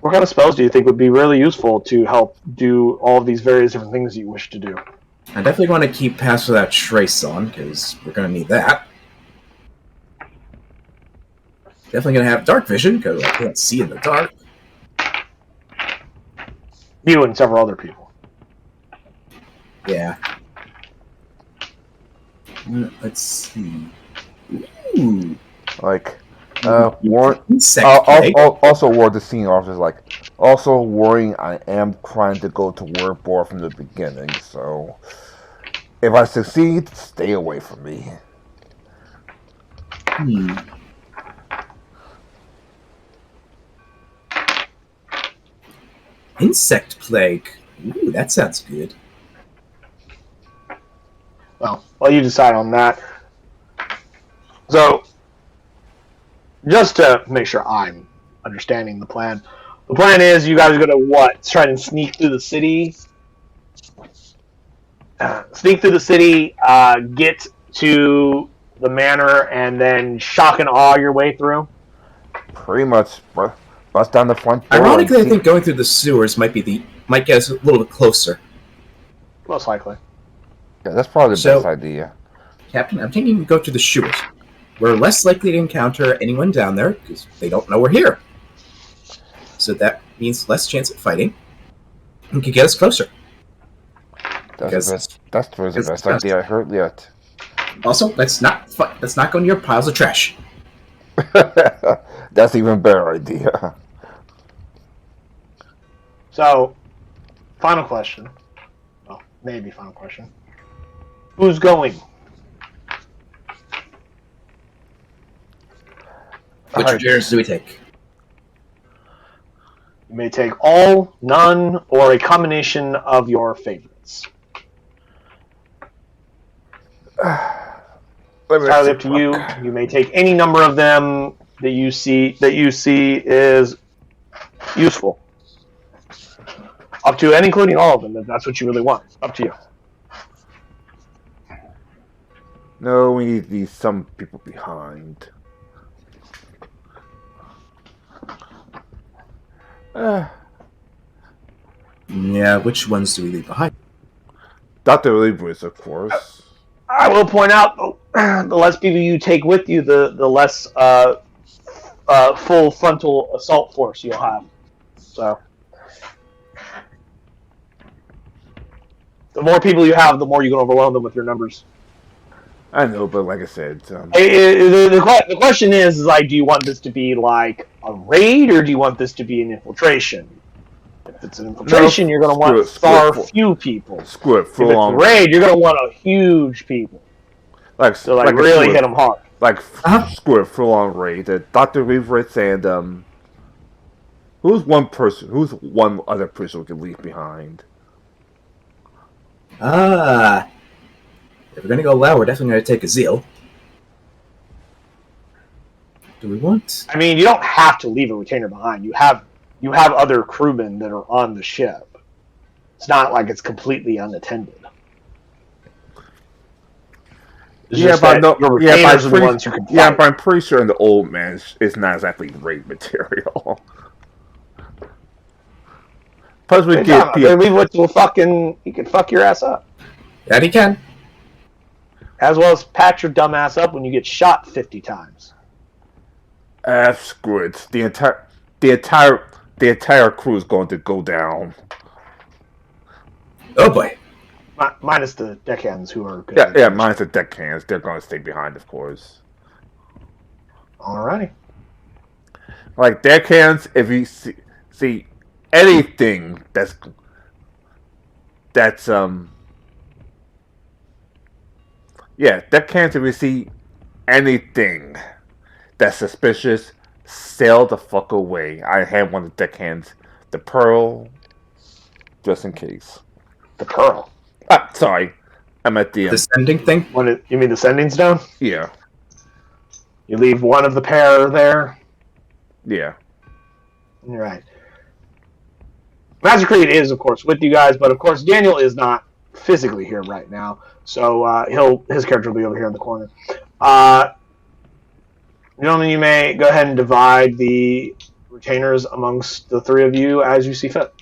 what kind of spells do you think would be really useful to help do all of these various different things you wish to do? I definitely want to keep Pass Without Trace on, because we're going to need that. Definitely going to have Dark Vision, because I can't see in the dark. You and several other people. Yeah. Let's see. Ooh. like, warn. Insect plague. Also, ward the senior officers like. Also, worrying. I am trying to go to word board from the beginning. So, if I succeed, stay away from me. Insect plague. Ooh, that sounds good. Well, while you decide on that. So, just to make sure I'm understanding the plan is you guys are going to what? Try and sneak through the city? Get to the manor, and then shock and awe your way through? Pretty much, bust down the front door. Ironically, I think going through the sewers might get us a little bit closer. Most likely. Yeah, that's probably the best idea. Captain, I'm thinking we go to the sewers. We're less likely to encounter anyone down there because they don't know we're here. So that means less chance of fighting and could get us closer. That's the best idea I heard yet. Also, let's not go near piles of trash. That's even better idea. So, final question. Well, maybe final question. Who's going? Which retainers do we take? You may take all, none, or a combination of your favorites. Entirely up to you. You may take any number of them that you see is useful. Up to and including all of them, if that's what you really want. Up to you. No, we need to leave some people behind. Yeah, which ones do we leave behind? Dr. Libris, of course. I will point out, the less people you take with you, the less full frontal assault force you'll have. So, the more people you have, the more you can overwhelm them with your numbers. I know, but like I said, the question is like, do you want this to be like a raid, or do you want this to be an infiltration? If it's an infiltration, you're going to want few people. Screw it, if it's a raid, you're going to want a huge people. So really hit them hard. Screw it, full on raid. Dr. Libris and who's one other person we can leave behind? If we're going to go loud, we're definitely going to take a Zeal. Do we want? I mean, you don't have to leave a retainer behind. You have other crewmen that are on the ship. It's not like it's completely unattended. But I'm pretty sure the old man is not exactly raid material. Plus, we get people. He can fuck your ass up. That he can. As well as patch your dumb ass up when you get shot 50 times. Screw it. The entire crew is going to go down. Oh boy. Minus the deckhands who are good. Yeah, minus the deckhands. They're going to stay behind, of course. Alrighty. Like deckhands, if you see anything that's deckhands, if you see anything that's suspicious, sail the fuck away. I had one of the deckhands, the Pearl, just in case. The Pearl? Sorry. I'm at the sending thing? You mean the sending stone? Yeah. You leave one of the pair there? Yeah. Right. Master Creed is, of course, with you guys, but of course Daniel is not physically here right now, so his character will be over here in the corner. Gentlemen, you may go ahead and divide the retainers amongst the three of you as you see fit.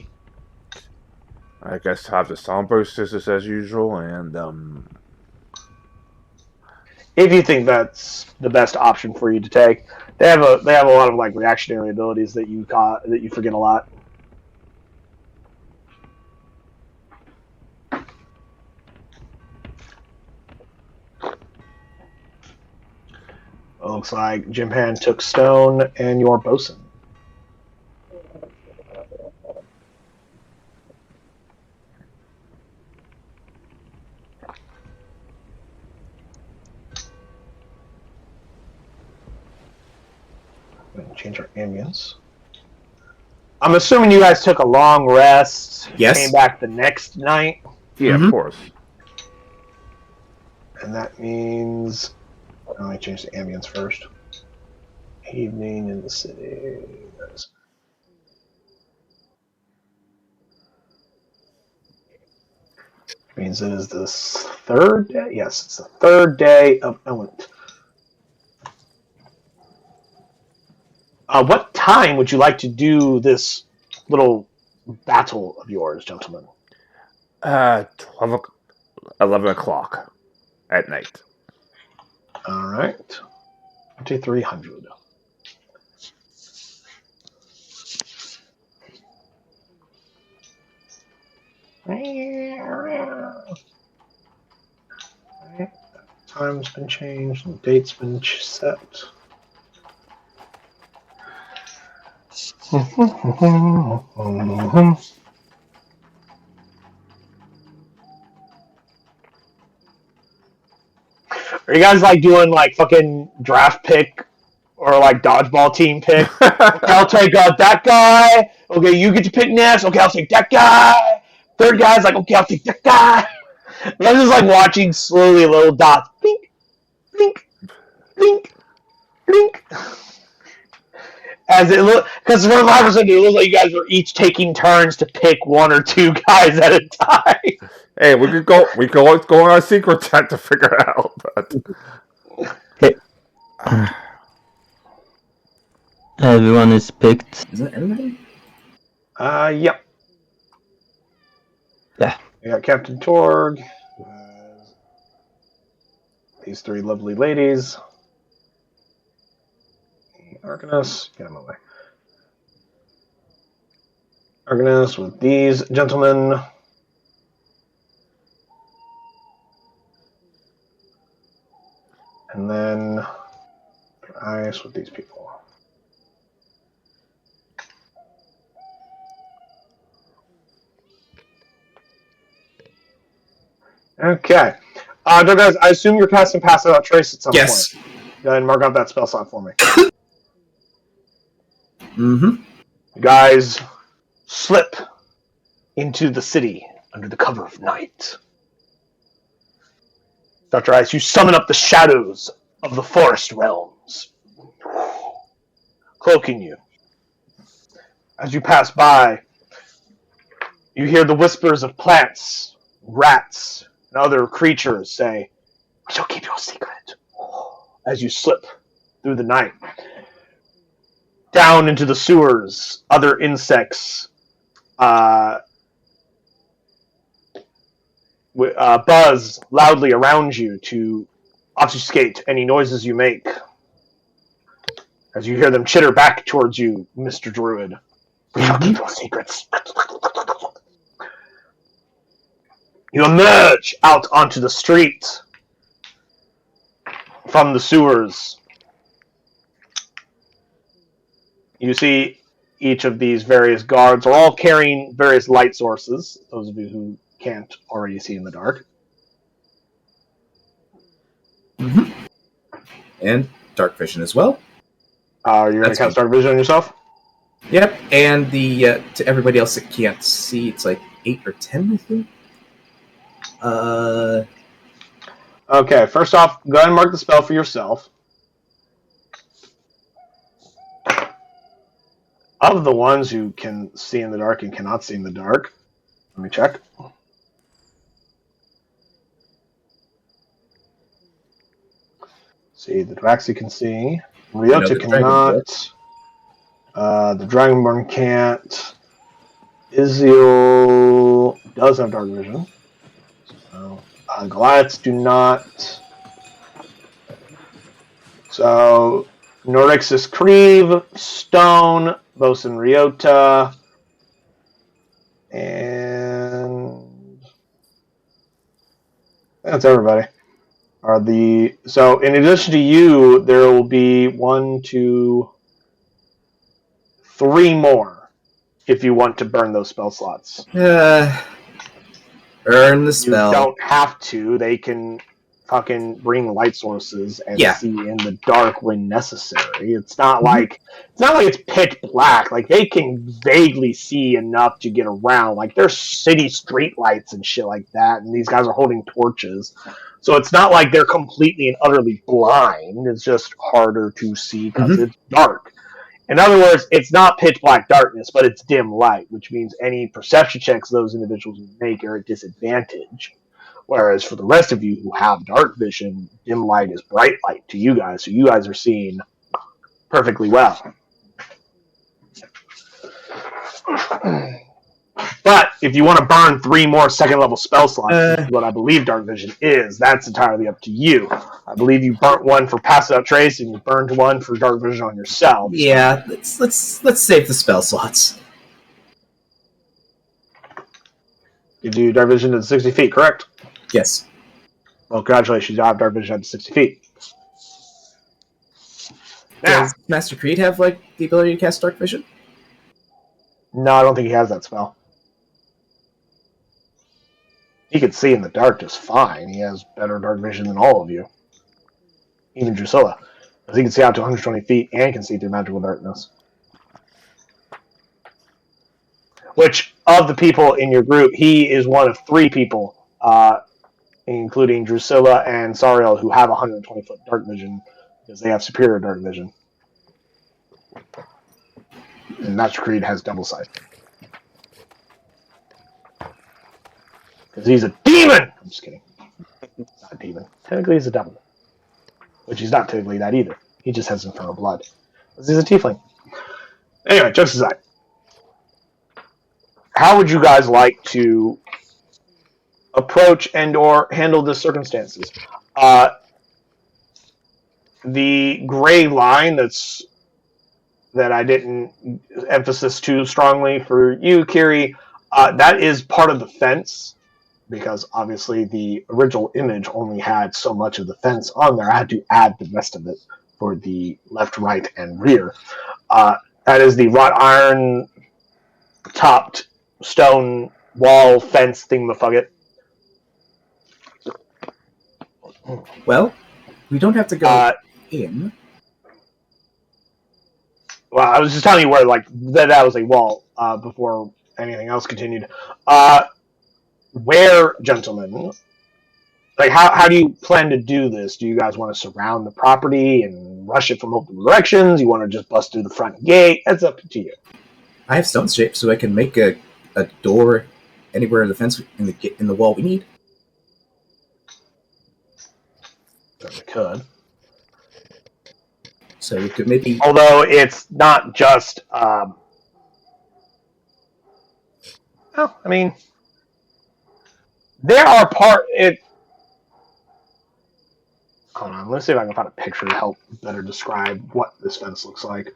I guess have the Stormbreaker sisters as usual, and If you think that's the best option for you to take, they have a lot of like reactionary abilities that you forget a lot. It looks like Jimpan took Stone and your bosun. I'm going to change our ambience. I'm assuming you guys took a long rest. Yes. Came back the next night. yeah, Mhm. of course. And that means... Let me change the ambience first. Evening in the city. Means it is the third day? Yes, it's the third day of Ellent. What time would you like to do this little battle of yours, gentlemen? 11 o'clock at night. All right. 2300. Right. Time's been changed and date's been set. Are you guys like doing like fucking draft pick or like dodgeball team pick? Okay, I'll take that guy. Okay, you get to pick next. Okay, I'll take that guy. Third guy's like, okay, I'll take that guy. And I'm just like watching slowly little dots. Blink, blink, blink, blink. As it look, because from my perspective, it looks like you guys were each taking turns to pick one or two guys at a time. Hey, we could always go on our secret check to figure it out. But Everyone is picked. Is that everybody? Yep. Yeah. We got Captain Torg. These three lovely ladies. Arcanus, get him away. Arcanus with these gentlemen. And then Ice with these people. Okay. Guys, I assume you're casting Pass Without Trace at some Yes. point. Go ahead and mark out that spell slot for me. Mm-hmm. You guys slip into the city under the cover of night. Dr. Ice, you summon up the shadows of the forest realms, cloaking you. As you pass by, you hear the whispers of plants, rats, and other creatures say, "We shall keep your secret," as you slip through the night. Down into the sewers, other insects buzz loudly around you to obfuscate any noises you make. As you hear them chitter back towards you, Mr. Druid. We shall keep your secrets. You emerge out onto the street from the sewers. You see each of these various guards are all carrying various light sources, those of you who can't already see in the dark. Mm-hmm. And dark vision as well. You're going to That's cast good. Dark Vision on yourself? Yep. And the to everybody else that can't see, it's like 8 or 10, I think. Okay, first off, go ahead and mark the spell for yourself. Of the ones who can see in the dark and cannot see in the dark, let me check. See, the Draxi can see. Ryota the cannot. The Dragonborn can't. Iziel does have dark vision. So, Goliaths do not. So, Nordixus Creve, Stone, Bosun Ryota, and that's everybody. So in addition to you, there will be 1, 2, 3 more if you want to burn those spell slots. Earn the spell. You don't have to. They can fucking bring light sources and see in the dark when necessary. It's not like it's pitch black. Like they can vaguely see enough to get around. Like there's city street lights and shit like that, and these guys are holding torches. So it's not like they're completely and utterly blind. It's just harder to see because it's dark. In other words, it's not pitch black darkness, but it's dim light, which means any perception checks those individuals make are at disadvantage. Whereas for the rest of you who have dark vision, dim light is bright light to you guys, so you guys are seeing perfectly well. But if you want to burn 3 more second level spell slots, which is what I believe dark vision is, that's entirely up to you. I believe you burnt 1 for pass out trace, and you burned 1 for dark vision on yourself. Yeah, let's save the spell slots. You do dark vision at 60 feet, correct? Yes. Well, congratulations, you have dark vision at 60 feet. Now, does Master Creed have the ability to cast dark vision? No, I don't think he has that spell. He can see in the dark just fine. He has better dark vision than all of you. Even Drusilla. Because he can see out to 120 feet and can see through magical darkness. Which, of the people in your group, he is one of 3 people, including Drusilla and Sariel, who have 120-foot dark vision because they have superior dark vision. And Master Creed has double sight. Because he's a demon! I'm just kidding. He's not a demon. Technically, he's a devil. Which he's not technically that either. He just has infernal blood. Because he's a tiefling. Anyway, jokes aside. How would you guys like to approach and or handle the circumstances? The gray line that I didn't emphasize too strongly for you, Kiri, that is part of the fence, because obviously the original image only had so much of the fence on there. I had to add the rest of it for the left, right, and rear. That is the wrought iron topped stone wall fence thingamafugget. Well, we don't have to go in. Well, I was just telling you where that was a wall before anything else continued. Where, gentlemen, how do you plan to do this? Do you guys want to surround the property and rush it from multiple directions? You want to just bust through the front gate? That's up to you. I have stone shape, so I can make a door anywhere in the fence in the wall we need. Certainly could. So we could maybe. Although it's not just. Well, I mean, there are Hold on, let's see if I can find a picture to help better describe what this fence looks like.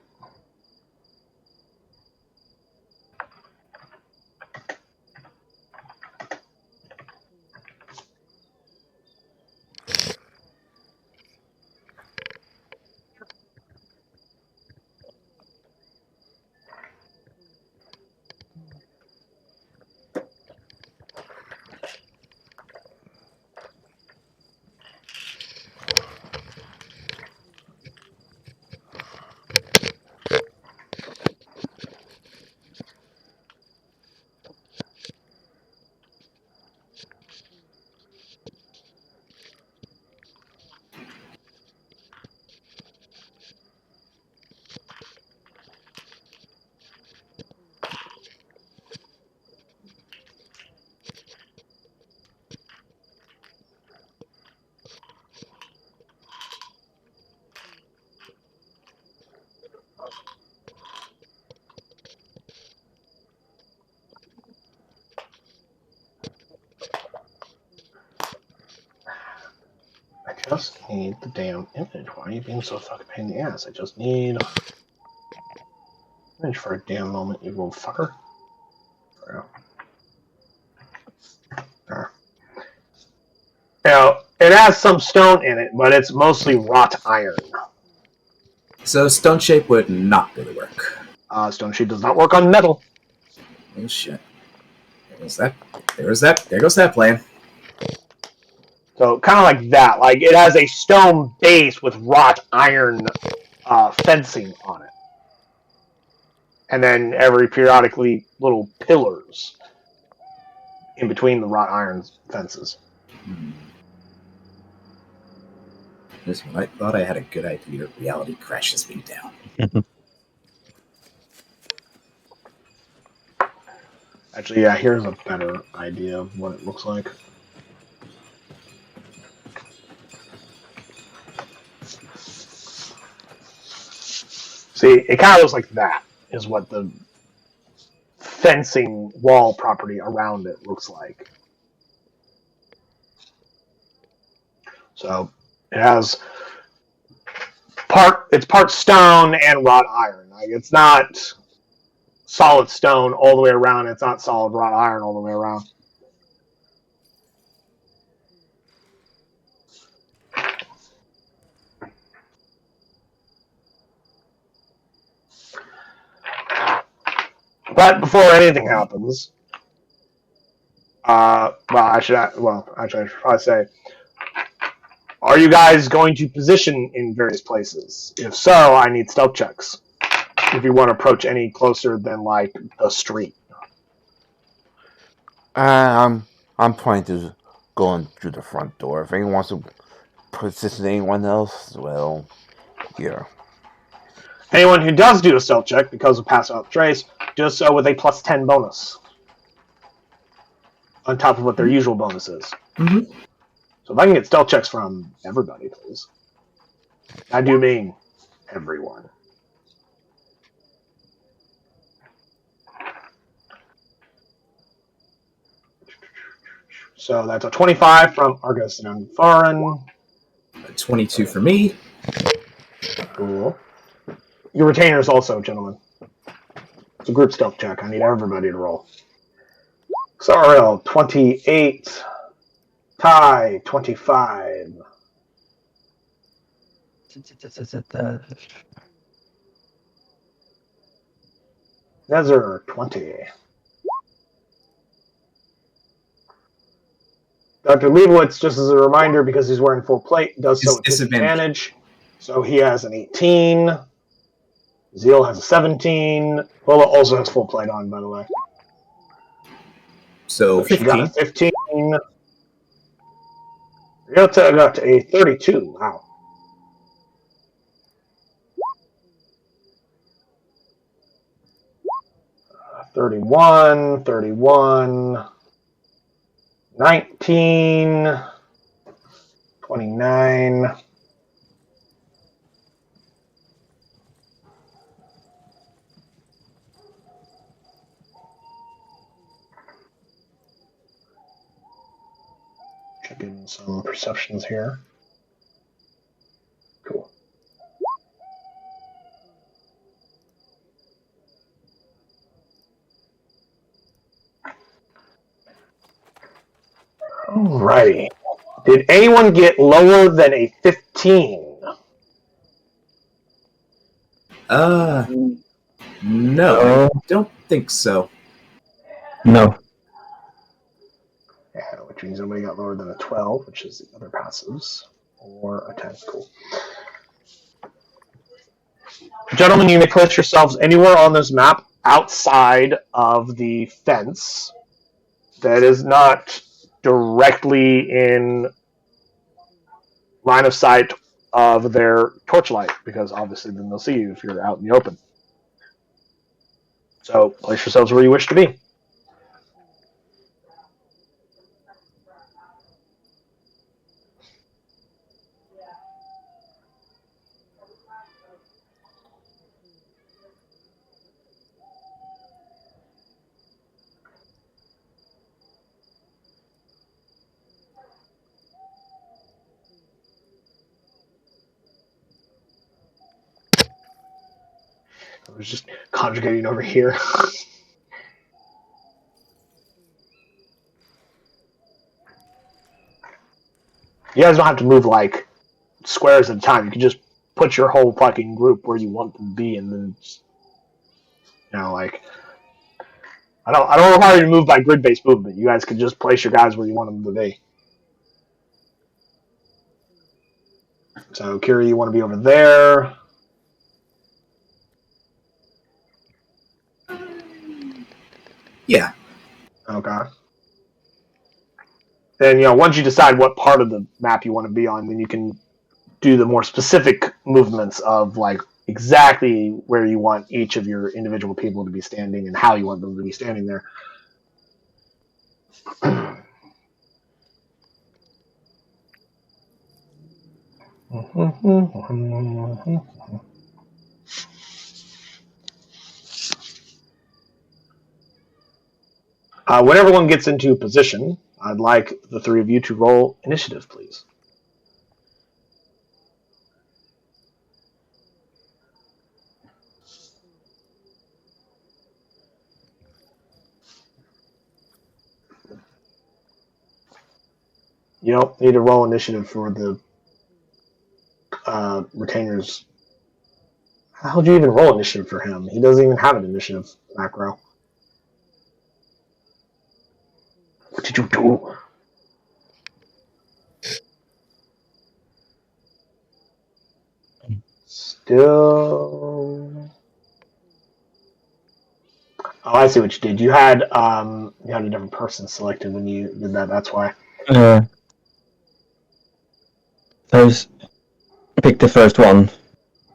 just need the damn image. Why are you being so fucking pain in the ass? I just need image for a damn moment, you little fucker. There. Now, it has some stone in it, but it's mostly wrought iron. So stone shape would not really work. Stone sheet does not work on metal. Oh shit. There goes that plan. So kind of like that. Like it has a stone base with wrought iron fencing on it. And then every periodically little pillars in between the wrought iron fences. Just when I thought I had a good idea, reality crashes me down. Actually, yeah, here's a better idea of what it looks like. See, it kind of looks like that, is what the fencing wall property around it looks like. So it has it's part stone and wrought iron. Like it's not solid stone all the way around. It's not solid wrought iron all the way around. But before anything happens, I should probably say, are you guys going to position in various places? If so, I need stealth checks. If you want to approach any closer than like the street. I'm planning to go in through the front door. If anyone wants to position anyone else, well, yeah. Anyone who does do a stealth check because of pass out trace does so with a plus 10 bonus on top of what their usual bonus is. Mm-hmm. So if I can get stealth checks from everybody, please. I do mean everyone. So that's a 25 from Argus and Foreign. 22 for me. Cool. Your retainers also, gentlemen. It's a group stealth check. I need everybody to roll. XRL 28. Ty 25. Nezzer 20. Dr. Leibowitz, just as a reminder, because he's wearing full plate, does so with disadvantage. So he has an 18. Zeal has a 17. Lola also has full plate on, by the way. So 15. She got a 15. Ryota got a 32. Wow. 31, 31, 19, 29. Checking some perceptions here. Cool. Alrighty. Did anyone get lower than a 15? No, I don't think so. No. Yeah, which means nobody got lower than a 12, which is the other passives, or a 10. Cool. Gentlemen, you may place yourselves anywhere on this map outside of the fence that is not directly in line of sight of their torchlight, because obviously then they'll see you if you're out in the open. So place yourselves where you wish to be. was just conjugating over here. You guys don't have to move like squares at a time. You can just put your whole fucking group where you want them to be, and then just, like I don't require you to move by grid-based movement. You guys can just place your guys where you want them to be. So, Kira, you want to be over there. Yeah. Okay. Then, once you decide what part of the map you want to be on, then you can do the more specific movements of, like, exactly where you want each of your individual people to be standing and how you want them to be standing there. When everyone gets into position, I'd like the three of you to roll initiative, please. You don't need to roll initiative for the retainers. How would you even roll initiative for him? He doesn't even have an initiative macro. What did you do? Still. Oh, I see what you did. You had a different person selected when you did that. That's why. Pick the first one.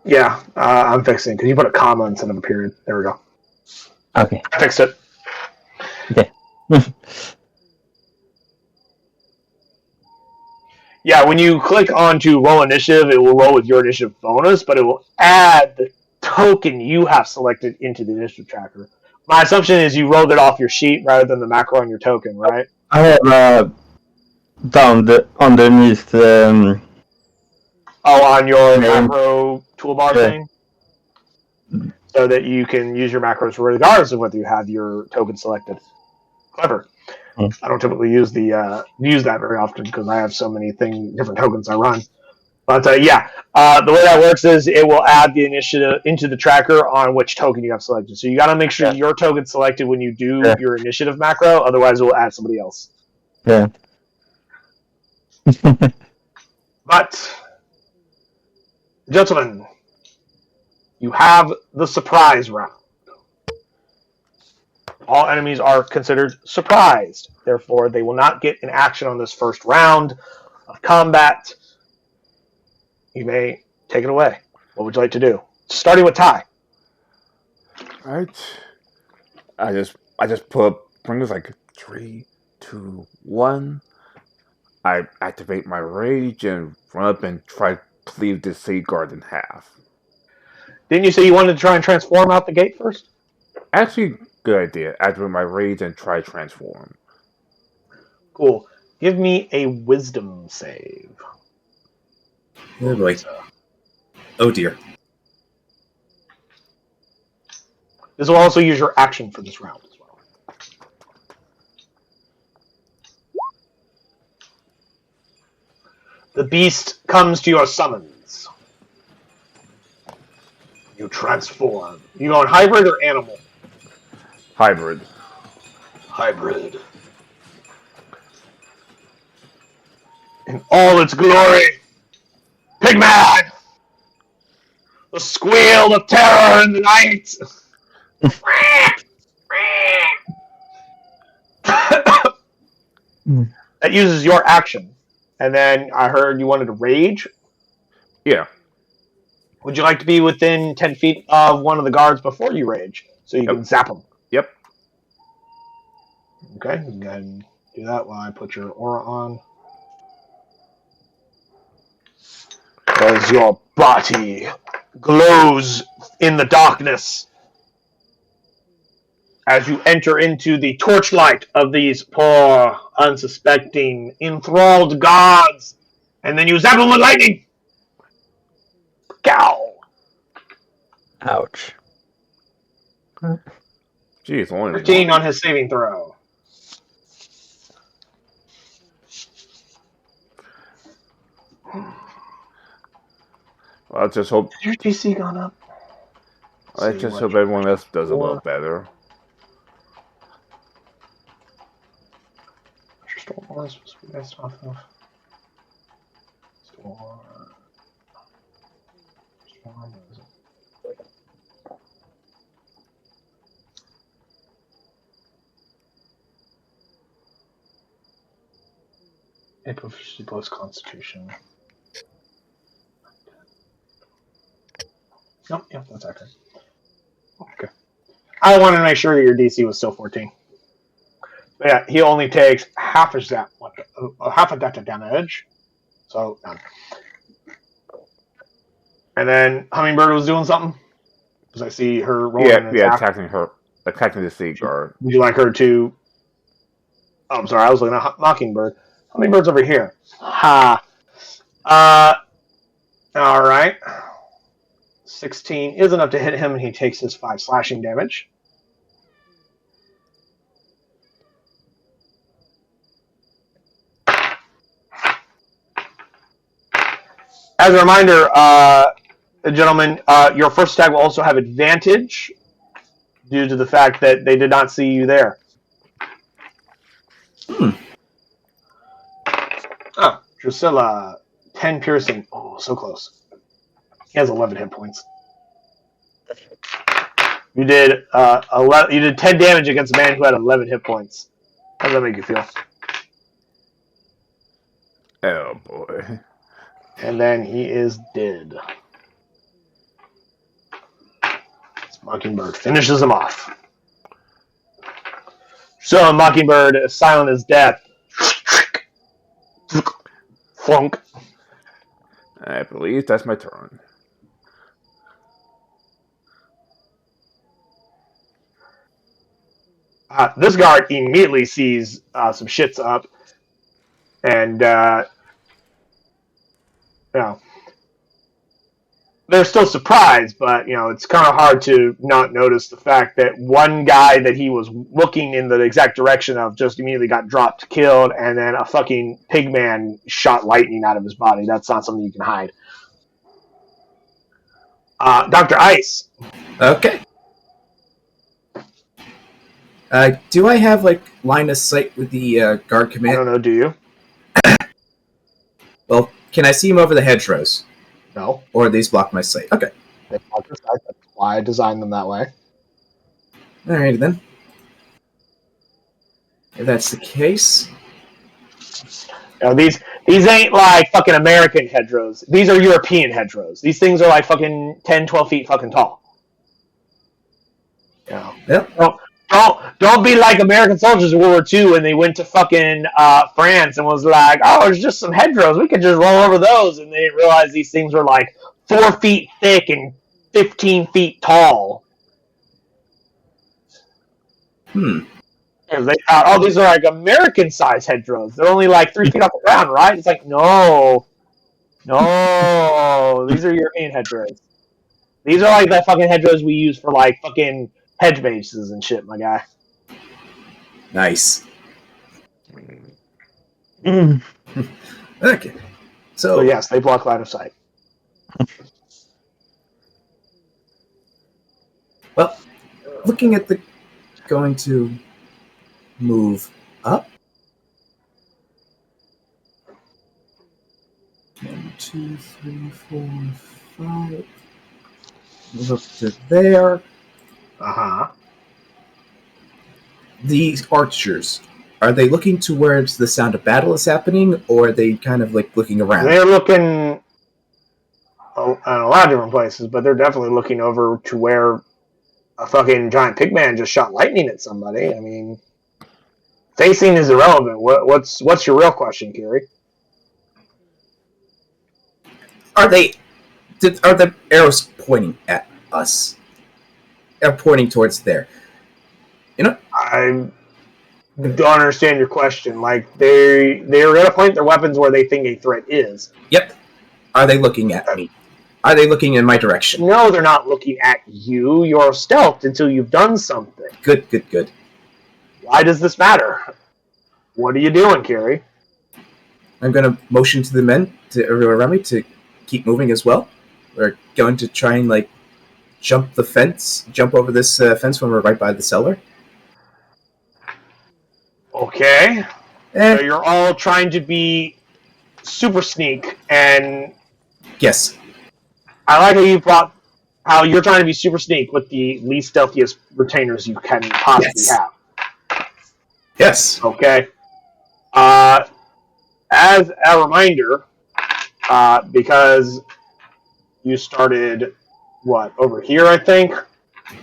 Yeah, I'm fixing because you put a comma instead of a period. There we go. Okay. I fixed it. Okay. Yeah, when you click onto roll initiative, it will roll with your initiative bonus, but it will add the token you have selected into the initiative tracker. My assumption is you rolled it off your sheet rather than the macro on your token, right? I have underneath. On your Name. macro toolbar Yeah. thing, so that you can use your macros regardless of whether you have your token selected. Clever. I don't typically use that very often because I have so many different tokens I run. But the way that works is it will add the initiative into the tracker on which token you have selected. So you got to make sure your token's selected when you do your initiative macro. Otherwise, it will add somebody else. Yeah. But, gentlemen, you have the surprise round. All enemies are considered surprised. Therefore, they will not get an action on this first round of combat. You may take it away. What would you like to do? Starting with Ty. Right. I just put bring like 3, 2, 1. I activate my rage and run up and try to cleave the safeguard in half. Didn't you say you wanted to try and transform out the gate first? Actually, good idea. Activate my rage and try to transform. Cool. Give me a wisdom save. Oh boy. Oh dear. This will also use your action for this round as well. The beast comes to your summons. You transform. You going hybrid or animal? Hybrid. Hybrid. In all its glory. Pigman! The squeal of terror in the night! That uses your action. And then I heard you wanted to rage. Yeah. Would you like to be within 10 feet of one of the guards before you rage? So you can zap them. Yep. Okay, you can go ahead and do that while I put your aura on. As your body glows in the darkness as you enter into the torchlight of these poor, unsuspecting, enthralled gods, and then you zap them with lightning. Cow. Ouch. Jeez, only 13 one. on his saving throw. Well, I just hope. Has your DC gone up? I See, just what- hope everyone else does a little Four. better. Storm was supposed to be based off of. Storm. Was it? It proficiency plus Constitution. Nope, yeah, that's accurate. Okay. I wanted to make sure that your DC was still 14. But yeah, he only takes half of that of damage. So none. And then Hummingbird was doing something. Because I see her rolling an Yeah, attack. attacking the sea guard. Would you like her to? Oh, I'm sorry, I was looking at Mockingbird. Hummingbird's over here. Ha. All right. 16 is enough to hit him, and he takes his 5 slashing damage. As a reminder, gentlemen, your first attack will also have advantage due to the fact that they did not see you there. Oh, Drusilla, 10 piercing. Oh, so close. He has 11 hit points. You did 11. You did 10 damage against a man who had 11 hit points. How does that make you feel? Oh boy. And then he is dead. Mockingbird finishes him off. So Mockingbird, silent as death. Flunk. I believe that's my turn. This guard immediately sees some shit's up, and they're still surprised, but it's kind of hard to not notice the fact that one guy that he was looking in the exact direction of just immediately got dropped, killed, and then a fucking pigman shot lightning out of his body. That's not something you can hide. Dr. Ice. Okay. Do I have line of sight with the guard I command? don't know, do you? Well, can I see him over the hedgerows? No. Or these block my sight? Okay. They block your sight. That's why I designed them that way. Alright then. If that's the case. These ain't like fucking American hedgerows. These are European hedgerows. These things are like fucking 10, 12 feet fucking tall. Yep. Don't be like American soldiers in World War II when they went to fucking France and was like, oh, there's just some hedgerows. We could just roll over those. And they didn't realize these things were like 4 feet thick and 15 feet tall. And they thought, oh, these are like American-sized hedgerows. They're only like 3 feet off the ground, right? It's like, no, these are European hedgerows. These are like the fucking hedgerows we use for like fucking hedge bases and shit, my guy. Nice. Okay. So yes, they block line of sight. Well, looking at the going to move up. 1, 2, 3, 4, 5. Move up to there. These archers, are they looking towards the sound of battle is happening, or are they kind of looking around? They're looking in a lot of different places, but they're definitely looking over to where a fucking giant pigman just shot lightning at somebody. I mean, facing is irrelevant. What's your real question, Kiri? Are the arrows pointing at us? They're pointing towards there. I don't understand your question. Like they're gonna point their weapons where they think a threat is. Yep. Are they looking at me? Are they looking in my direction? No, they're not looking at you. You're stealthed until you've done something. Good, good, good. Why does this matter? What are you doing, Carrie? I'm going to motion to the men, to everyone around me, to keep moving as well. We're going to try and, like, jump over this fence when we're right by the cellar. Okay. So you're all trying to be super sneak, and Yes. I like how you're trying to be super sneak with the least stealthiest retainers you can possibly Yes. have. Yes. Okay. As a reminder, because you started, over here, I think?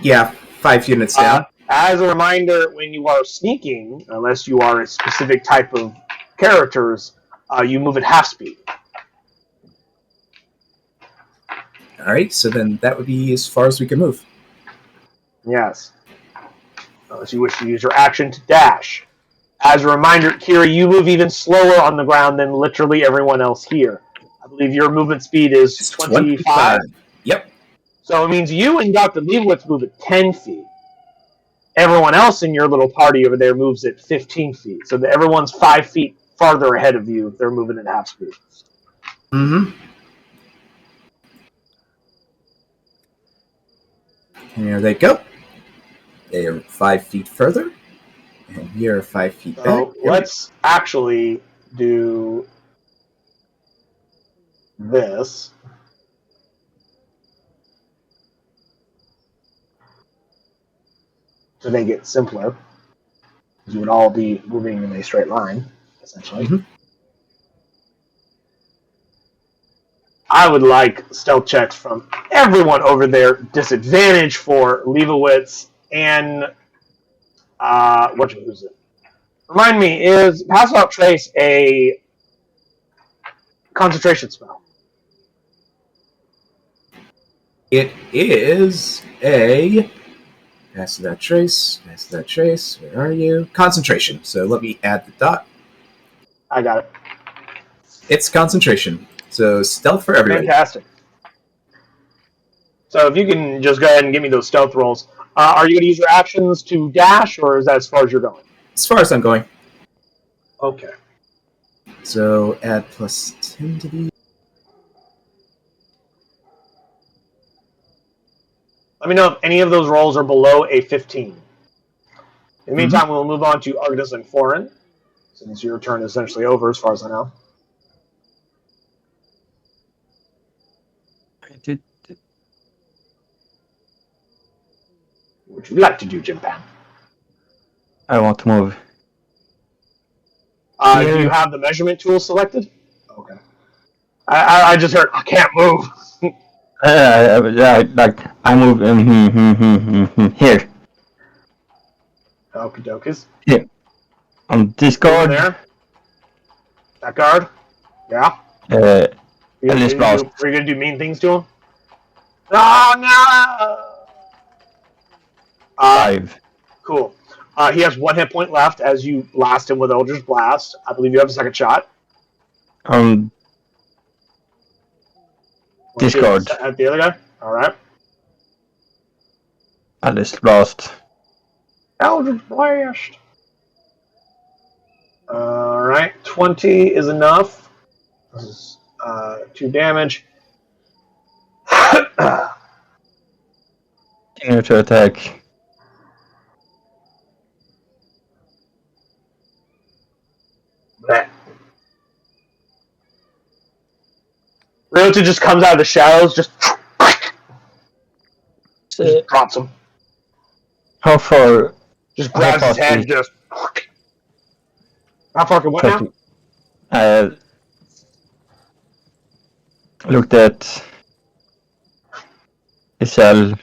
Yeah, 5 units down. As a reminder, when you are sneaking, unless you are a specific type of characters, you move at half speed. Alright, so then that would be as far as we can move. Yes. Unless you wish to use your action to dash. As a reminder, Kira, you move even slower on the ground than literally everyone else here. I believe your movement speed is It's 25. Yep. So it means you and Dr. Leibowitz move at 10 feet. Everyone else in your little party over there moves at 15 feet. So that everyone's 5 feet farther ahead of you. They're moving at half speed. Mm-hmm. Here they go. They are 5 feet further. And we are 5 feet back. So let's actually do this. To make it simpler. Because you would all be moving in a straight line, essentially. Mhm. I would like stealth checks from everyone over there. Disadvantage for Leibowitz and who's it? Remind me, is Pass Without Trace a concentration spell? It is a... Pass that trace. Where are you? Concentration. So let me add the dot. I got it. It's concentration. So stealth for everybody. Fantastic. So if you can just go ahead and give me those stealth rolls. Are you going to use your actions to dash, or is that as far as you're going? As far as I'm going. Okay. So add plus 10 to these. Let me know if any of those rolls are below a 15. In the meantime, we'll move on to Argus and Foreign, since your turn is essentially over, as far as I know. What would you like to do, Jim Pan? I want to move. Do you have the measurement tool selected? Okay. I just heard, I can't move. I move here. Okie dokies. Here. On Over Discord. there. That guard? Yeah? At Are least you last. going to do mean things to him? Oh, no! 5. Cool. He has 1 hit point left as you blast him with Eldritch Blast. I believe you have a second shot. Discord. At the other guy? Alright. Alice Blast. Eldritch Blast. Alright. 20 is enough. This is 2 damage. Continue to attack. Bleh. Realty just comes out of the shadows, just drops him. How far? Just grabs his head, just... How far can what now? Looked at his cell.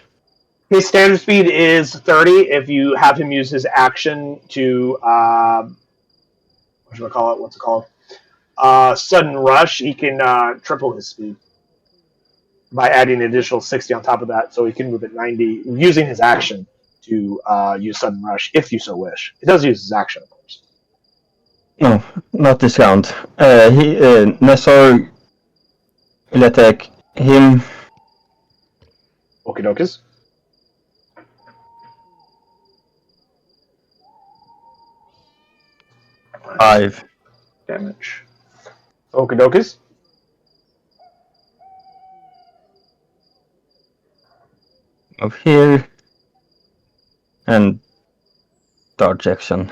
His standard speed is 30. If you have him use his action to, what should I call it? What's it called? Sudden Rush, he can triple his speed by adding an additional 60 on top of that, so he can move at 90 using his action to use Sudden Rush, if you so wish. He does use his action, of course. No, not this round. Nessor will attack him Okie dokies. Five. Damage. Okie dokies. Of here. And dodge action.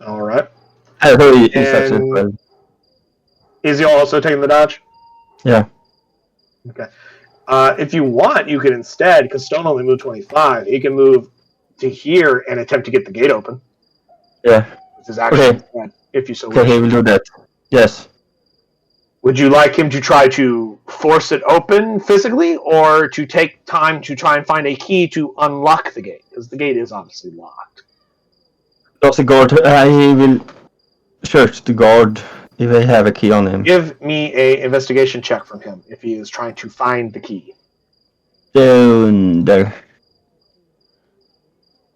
Alright. He intercepts as And- well. Is he also taking the dodge? Yeah. Okay. If you want, you could instead, because Stone only moved 25, he can move to here and attempt to get the gate open. Yeah. With his action Okay. instead, if you so Okay, wish. he will do that. Yes. Would you like him to try to force it open physically, or to take time to try and find a key to unlock the gate? Because the gate is obviously locked. Does the guard? He will search the guard if I have a key on him. Give me a investigation check from him if he is trying to find the key. Down there.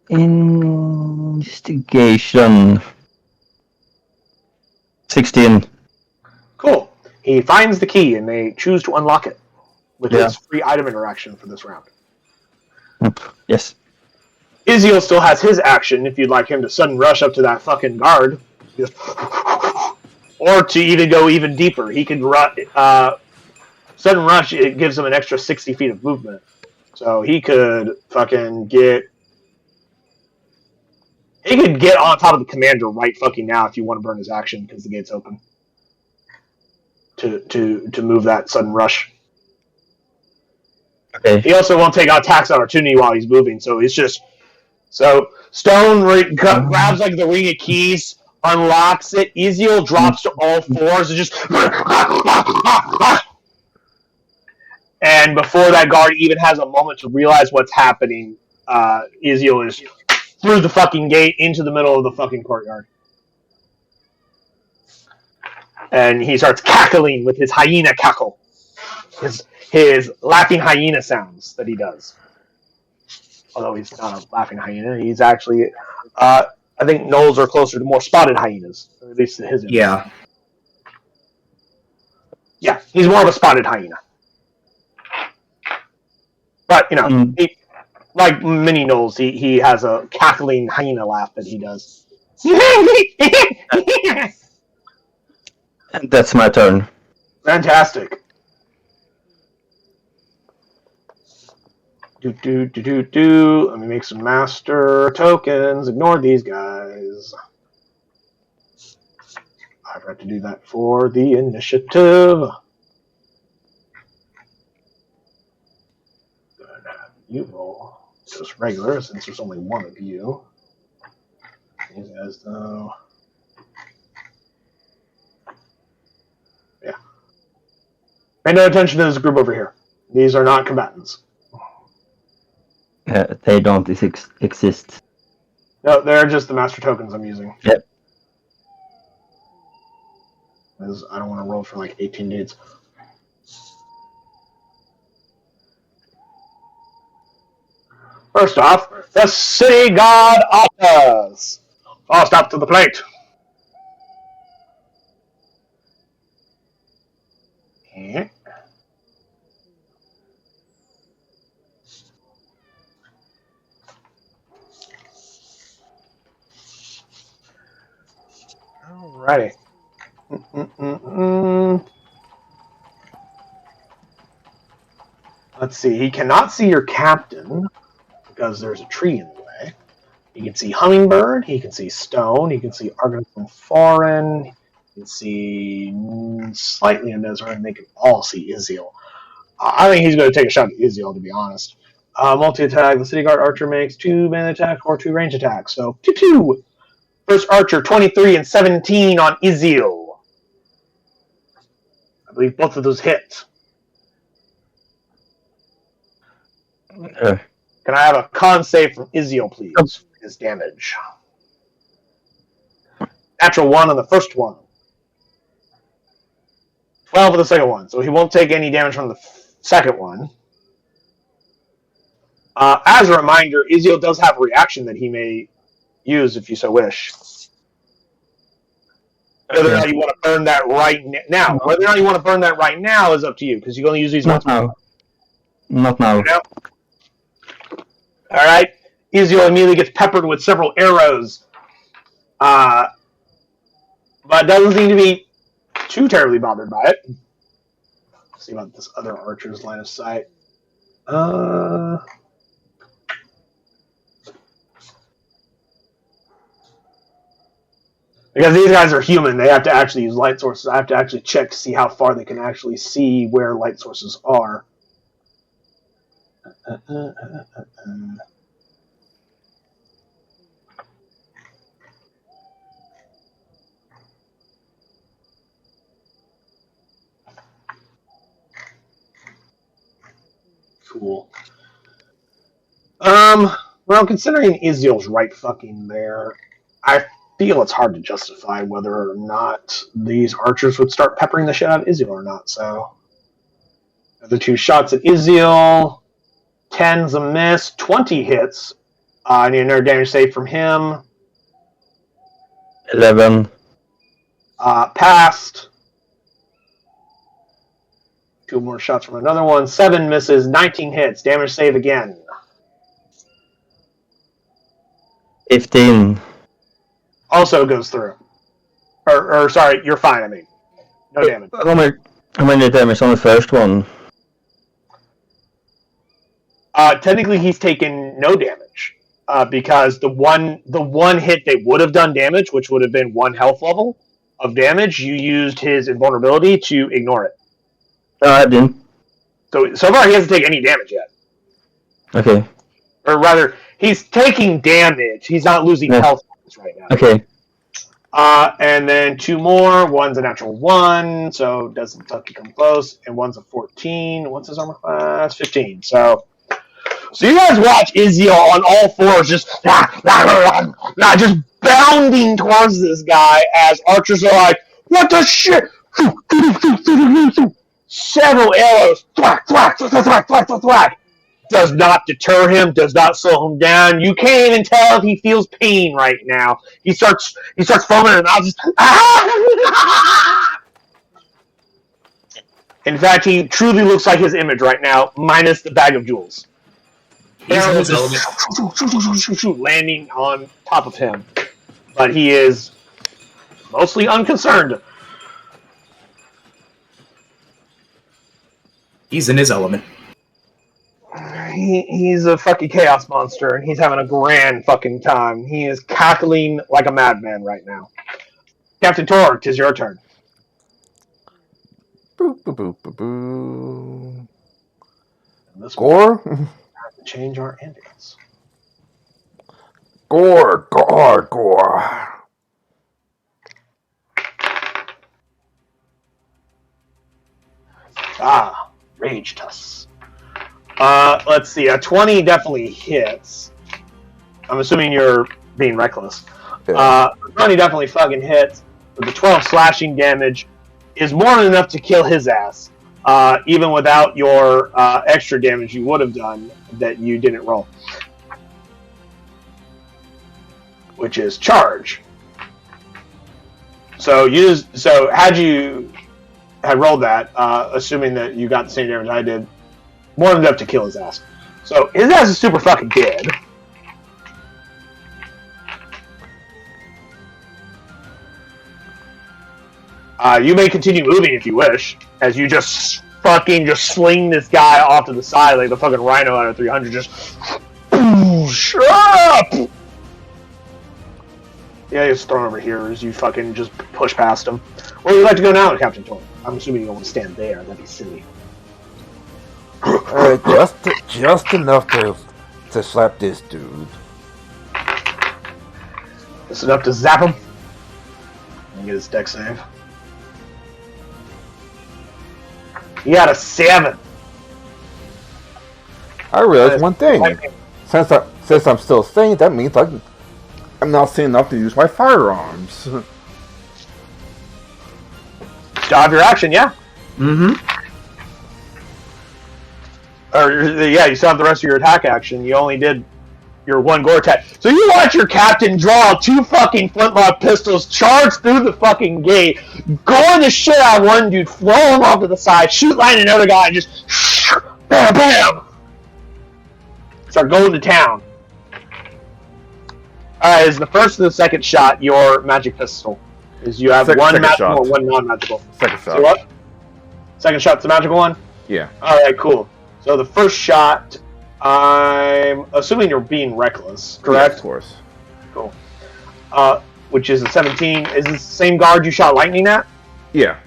Investigation. 16. Cool. He finds the key and they choose to unlock it with Yeah. his free item interaction for this round. Yes. Iziel still has his action if you'd like him to sudden rush up to that fucking guard. Just or to even go even deeper. He could sudden rush, it gives him an extra 60 feet of movement. So he could fucking get... He could get on top of the commander right fucking now if you want to burn his action because the gate's open. To move that sudden rush. Okay. He also won't take out tax opportunity while he's moving, so it's just... So, Stone grabs like the ring of keys, unlocks it, Iziel drops to all fours, and just... And before that guard even has a moment to realize what's happening, Iziel is through the fucking gate into the middle of the fucking courtyard. And he starts cackling with his hyena cackle. His laughing hyena sounds that he does. Although he's not a laughing hyena, he's actually... I think gnolls are closer to more spotted hyenas. Or at least to his image. Yeah. Yeah, he's more of a spotted hyena. But, you know, like many gnolls, he has a cackling hyena laugh that he does. And that's my turn. Fantastic. Do. Let me make some master tokens. Ignore these guys. I forgot to do that for the initiative. You roll just regular since there's only one of you. These guys, though. Yeah. Pay no attention to this group over here. These are not combatants. They don't exist. No, they're just the master tokens I'm using. Yep. Because I don't want to roll for like 18 dudes. First off, the city god Ottas. Fast up to the plate. Yeah. Alrighty. Let's see. He cannot see your captain because there's a tree in the way. He can see Hummingbird. He can see Stone. He can see Argon from Foreign. He can see slightly in Nezra, and they can all see Iziel. I think he's going to take a shot at Iziel, to be honest. Multi-attack. The City Guard Archer makes 2 melee attacks or 2 range attacks. So, 2-2. First Archer, 23 and 17 on Iziel. I believe both of those hit. Can I have a con save from Iziel, please? For his damage. Natural 1 on the first one. 12 on the second one. So he won't take any damage from the second one. As a reminder, Iziel does have a reaction that he may use if you so wish. Whether or not you want to burn that right now. Whether or not you want to burn that right now is up to you, because you can only use these once. Now. Not now. No. All right. Iziel immediately gets peppered with several arrows, but doesn't seem to be too terribly bothered by it. Let's see about this other archer's line of sight. Because these guys are human, they have to actually use light sources. I have to actually check to see how far they can actually see where light sources are. Cool. Well, considering Iziel's right fucking there, I feel it's hard to justify whether or not these archers would start peppering the shit out of Iziel or not. So, the 2 shots at Iziel, 10's a miss, 20 hits. I need another damage save from him. 11. Passed. 2 more shots from another one. 7 misses, 19 hits. Damage save again. 15. Also goes through. Or sorry, you're fine, I mean. No damage. How many damage on the first one? Technically, he's taken no damage. Because the one hit they would have done damage, which would have been 1 health level of damage, you used his invulnerability to ignore it. No, I didn't. So far, he hasn't taken any damage yet. Okay. Or rather, he's taking damage. He's not losing health right now. Okay. And then 2 more. One's a natural 1, so doesn't come close. And one's a 14. What's his armor class? 15. So you guys watch Iziel on all fours just bounding towards this guy as archers are like, what the shit? Several arrows. Thwack, thwack, thwack, thwack, thwack, thwack, thwack. Does not deter him, does not slow him down. You can't even tell if he feels pain right now. He starts foaming and I'll just In fact, he truly looks like his image right now, minus the bag of jewels. Arrows just landing on top of him. But he is mostly unconcerned. He's in his element. He's a fucking chaos monster, and he's having a grand fucking time. He is cackling like a madman right now. Captain Torg, 'tis your turn. Boop, boop, boop, boop, boop. Score? Have to change our ambience. Gore, gore, gore. Rage Tuss. Let's see. A 20 definitely hits. I'm assuming you're being reckless. Yeah. 20 definitely fucking hits. But the 12 slashing damage is more than enough to kill his ass. Even without your extra damage you would have done that you didn't roll. Which is charge. So had you had rolled that, assuming that you got the same damage I did, more than enough to kill his ass. So his ass is super fucking dead. You may continue moving if you wish, as you just sling this guy off to the side like the fucking rhino out of 300. Just shut up! Yeah, he's thrown over here as you fucking just push past him. Where would you like to go now, Captain Torg? I'm assuming you don't want to stand there. That'd be silly. Just enough to slap this dude. Just enough to zap him. And get his deck save. He got a 7. I realized one thing. Since I'm still sane, that means I'm now sane enough to use my firearms. Still have your action, yeah. Mm-hmm. Or yeah, you still have the rest of your attack action. You only did your 1 gore attack. So you watch your captain draw 2 fucking flintlock pistols, charge through the fucking gate, gore the shit out of one dude, throw him off to the side, shoot line another guy, and just Bam, bam! Start going to town. Alright, is the first and the second shot your magic pistol? Is you have one Second magical shot. or one non-magical? Second So shot. what? Second shot's the magical one? Yeah. Alright, cool. So the first shot, I'm assuming you're being reckless, Yeah, correct? of course. Cool. Which is a 17. Is this the same guard you shot lightning at? Yeah.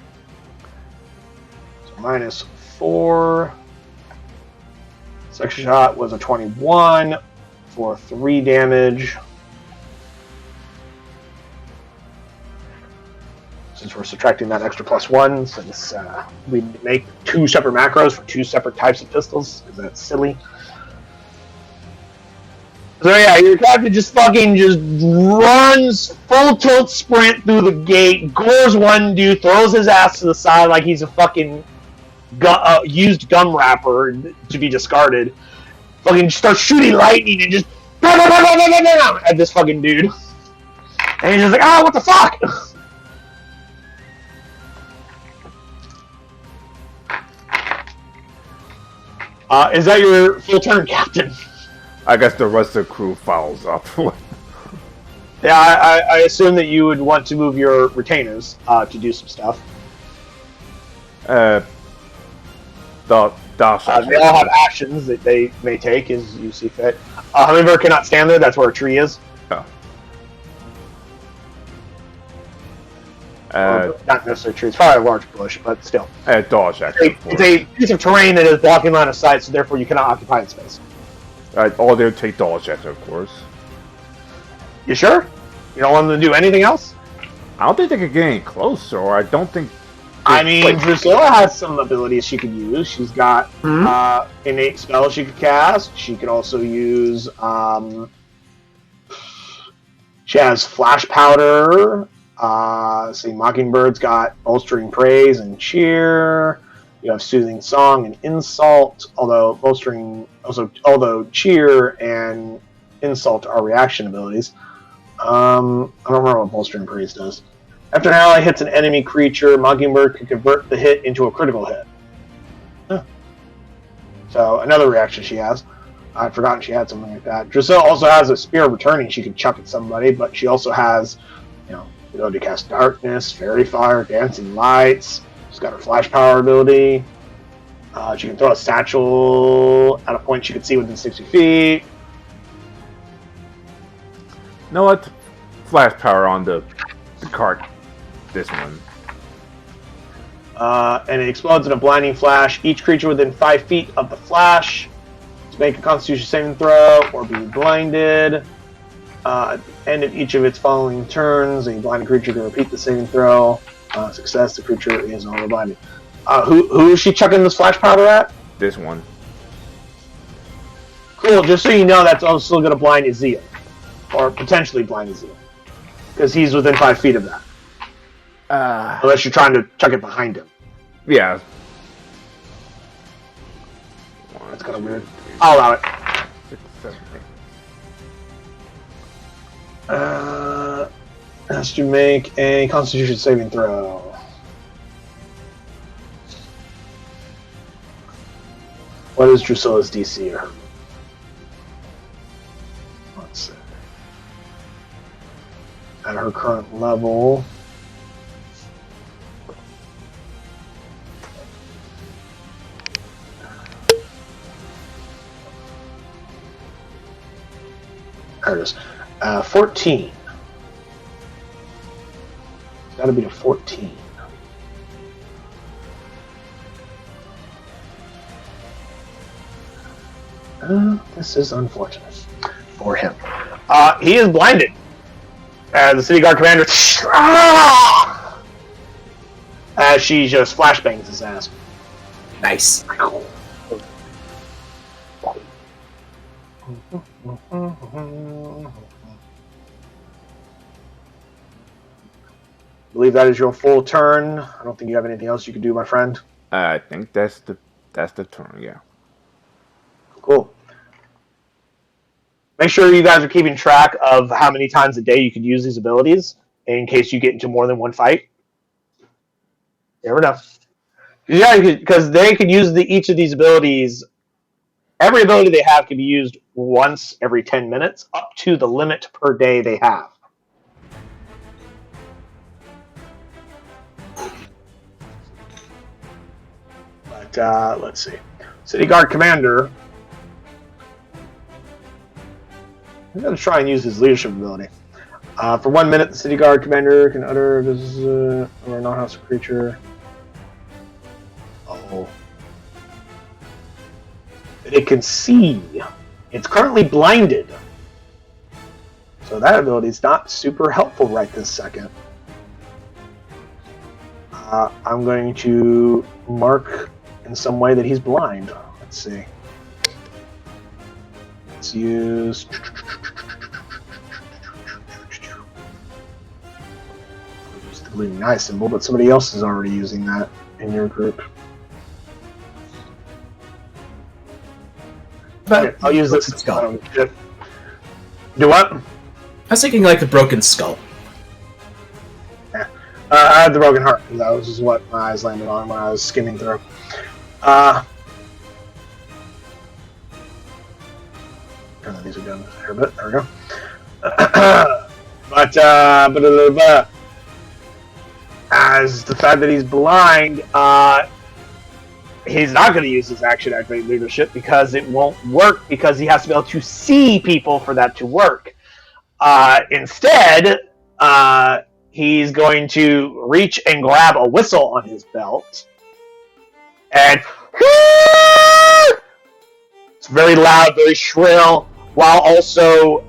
So -4. Second shot was a 21 for 3 damage. Since we're subtracting that extra +1, since we make 2 separate macros for 2 separate types of pistols, because that's silly. So yeah, your captain just runs full tilt sprint through the gate, gores one dude, throws his ass to the side like he's a fucking used gum wrapper to be discarded. Fucking starts shooting lightning and just at this fucking dude. And he's just like, oh, what the fuck? Is that your full turn, Captain? I guess the rest of the crew follows up. Yeah, I assume that you would want to move your retainers to do some stuff. The They all have actions that they may take as you see fit. Hummingbird cannot stand there. That's where a tree is. Oh. Not necessarily a tree. It's probably a large bush, but still. Dodge action. It's a piece of terrain that is blocking line of sight, so therefore you cannot occupy its space. All they take dodge action, of course. You sure? You don't want them to do anything else? I don't think they could get any closer, or I don't think... I mean, Drusilla has some abilities she could use. She's got innate spells she could cast. She could also use... she has Flash Powder. See, Mockingbird's got Bolstering Praise and Cheer. You have Soothing Song and Insult, although Cheer and Insult are reaction abilities. I don't remember what Bolstering Praise does. After an ally hits an enemy creature, Mockingbird can convert the hit into a critical hit. Huh. So, another reaction she has. I'd forgotten she had something like that. Drusilla also has a Spear of Returning she can chuck at somebody, but she also has, the ability to cast Darkness, Fairy Fire, Dancing Lights. She's got her Flash Power ability. She can throw a satchel at a point she can see within 60 feet. You know what? Flash power on the cart. This one. And it explodes in a blinding flash. Each creature within 5 feet of the flash to make a Constitution saving throw or be blinded. At the end of each of its following turns, a blinded creature can repeat the saving throw. Success, the creature is no longer blinded. Who is she chucking this flash powder at? This one. Cool, just so you know, that's also going to blind Ezeel. Or potentially blind Ezeel. Because he's within 5 feet of that. Unless you're trying to chuck it behind him. Yeah. That's kind of weird. I'll allow it. 6, 7, 8. Has to make a Constitution saving throw. What is Drusilla's DC here? Let's see. At her current level. There it is. 14. It's got to be a 14. This is unfortunate for him. He is blinded. The city guard commander, as she just flashbangs his ass. Nice. I believe that is your full turn. I don't think you have anything else you can do, my friend. I think that's the turn, yeah. Cool. Make sure you guys are keeping track of how many times a day you could use these abilities in case you get into more than one fight. Never know. Yeah, because they could use each of these abilities every ability they have can be used once every 10 minutes, up to the limit per day they have. But let's see. City Guard Commander. I'm going to try and use his leadership ability. For 1 minute, the City Guard Commander can utter this or a non-hostile creature. Oh. It can see. It's currently blinded. So that ability is not super helpful right this second. I'm going to mark in some way that he's blind. Let's see. Let's use... use the Gleaming Eye symbol, but somebody else is already using that in your group. But I'll use this skull. Do what? I was thinking like the broken skull. I had the Broken Heart, because that was just what my eyes landed on when I was skimming through. Turn these down a hair bit. There we go. But as the fact that he's blind, he's not going to use his action to activate leadership because it won't work because he has to be able to see people for that to work. Instead, he's going to reach and grab a whistle on his belt. And it's very loud, very shrill, while also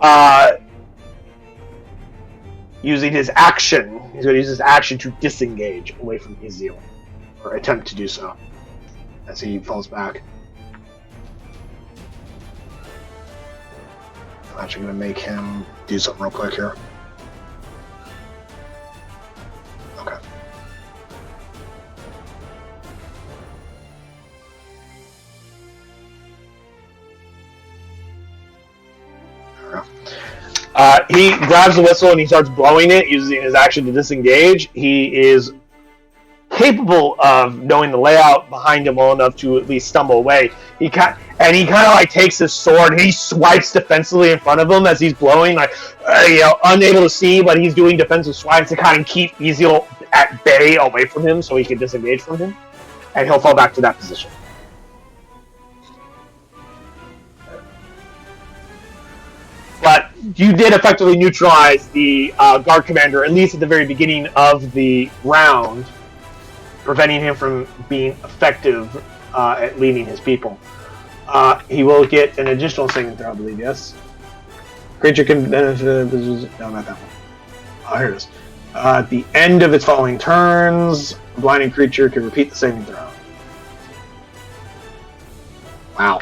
using his action. He's going to use his action to disengage away from Ezeal, or attempt to do so, as he falls back. I'm actually going to make him do something real quick here. Okay. He grabs the whistle and he starts blowing it, using his action to disengage. He is capable of knowing the layout behind him well enough to at least stumble away. He kind of like takes his sword and he swipes defensively in front of him as he's blowing, like unable to see, but he's doing defensive swipes to kind of keep Ezeal at bay away from him so he can disengage from him, and he'll fall back to that position. But you did effectively neutralize the guard commander, at least at the very beginning of the round, preventing him from being effective at leading his people. He will get an additional saving throw, I believe, yes? Creature can benefit... No, not that one. Oh, here it is. At the end of its following turns, a blinding creature can repeat the saving throw. Wow.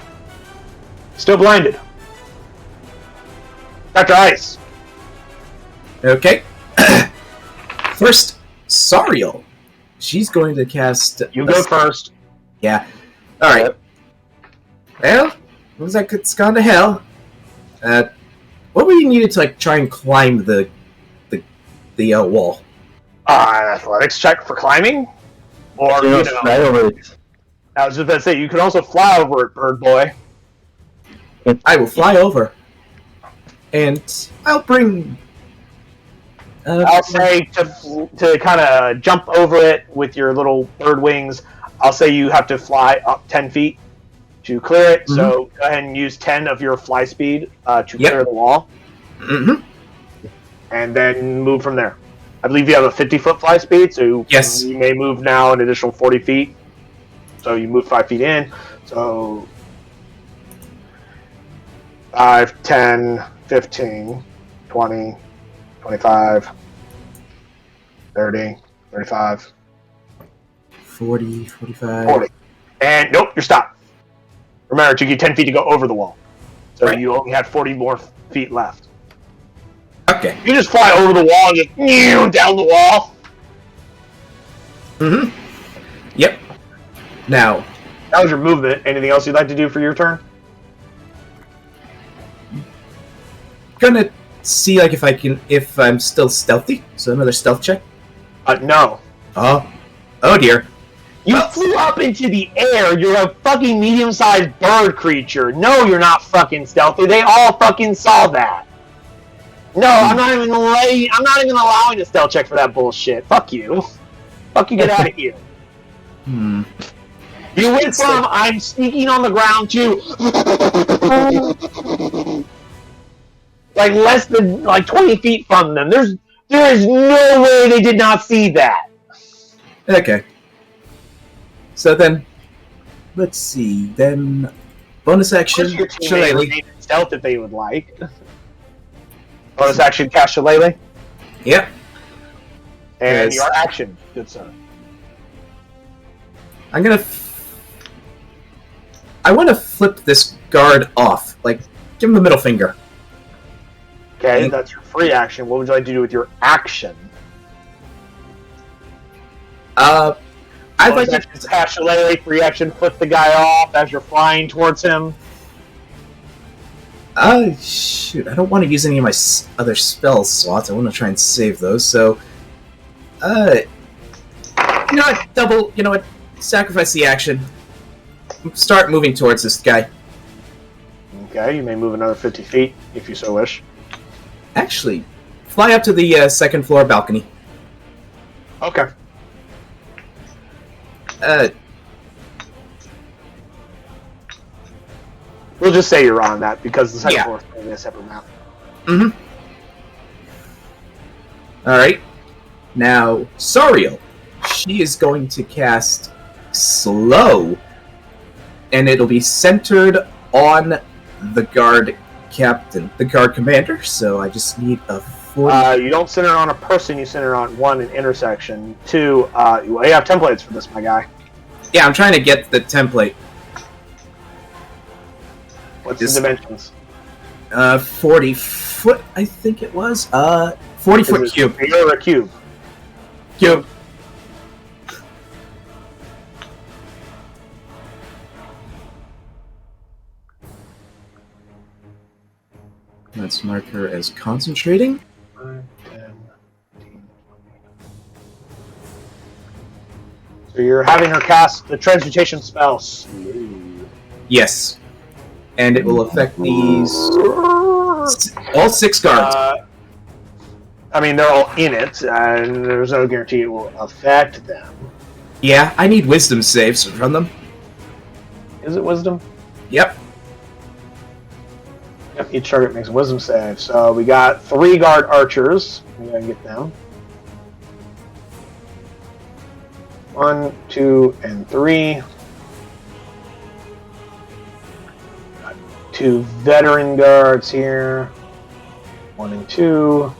Still blinded. Dr. Ice. Okay. First, Sariel. She's going to cast... You go first. Yeah. Alright. Well, looks like it's gone to hell. What would you need to try and climb the wall? An athletics check for climbing? Or, fly over it. I was just about to say, you can also fly over it, bird boy. I will fly over. And I'll bring... I'll say to kind of jump over it with your little bird wings, I'll say you have to fly up 10 feet to clear it. Mm-hmm. So go ahead and use 10 of your fly speed to clear the wall. Mm-hmm. And then move from there. I believe you have a 50-foot fly speed, so yes. You may move now an additional 40 feet. So you move 5 feet in. So 5, 10... 15, 20, 25, 30, 35, 40, 45... 40. And nope, you're stopped. Remember, it took you 10 feet to go over the wall. So you only had 40 more feet left. Okay. You just fly over the wall and just down the wall. Mm-hmm. Yep. Now... That was your movement. Anything else you'd like to do for your turn? Gonna see if I'm still stealthy. So another stealth check. No. Oh dear. You flew up into the air. You're a fucking medium-sized bird creature. No, you're not fucking stealthy. They all fucking saw that. No, I'm not even allowing a stealth check for that bullshit. Fuck you. Fuck you, get out of here. You went from I'm sneaking on the ground to like less than like 20 feet from them. There is no way they did not see that. Okay. So then, let's see. Then, bonus action. Your team may Shillelagh. remain in stealth if they would like. Bonus action, cast Shillelagh. Yep. And Yes. your action, good sir. I want to flip this guard off. Like, give him the middle finger. Okay, that's your free action. What would you like to do with your action? I'd like Bonus to. action, cast Shillelagh. Free action, flip the guy off as you're flying towards him. Shoot. I don't want to use any of my other spell slots. I want to try and save those. So, you know what? You know what? Sacrifice the action. Start moving towards this guy. Okay, you may move another 50 feet if you so wish. Actually, fly up to the second floor balcony. Okay. We'll just say you're on that because the second floor is probably a separate map. Mm-hmm. Alright. Now, Sariel. She is going to cast Slow. And it'll be centered on the guard captain, the guard commander. So I just need a 40. You don't center it on a person, you center it on one, an intersection. Two, you have templates for this, my guy. Yeah, I'm trying to get the template. What's the dimensions? 40 foot, I think it was. 40 foot cube. You're a cube. Cube. Let's mark her as concentrating. 5, 10, 15, 20. So you're having her cast the transmutation spell. Yes. And it will affect these... all 6 guards. I mean, they're all in it, and there's no guarantee it will affect them. Yeah, I need wisdom saves from them. Is it wisdom? Yep. Yep, each target makes a wisdom save. So we got 3 guard archers. We gotta get down. 1, 2, and 3. Got 2 veteran guards here. 1 and 2.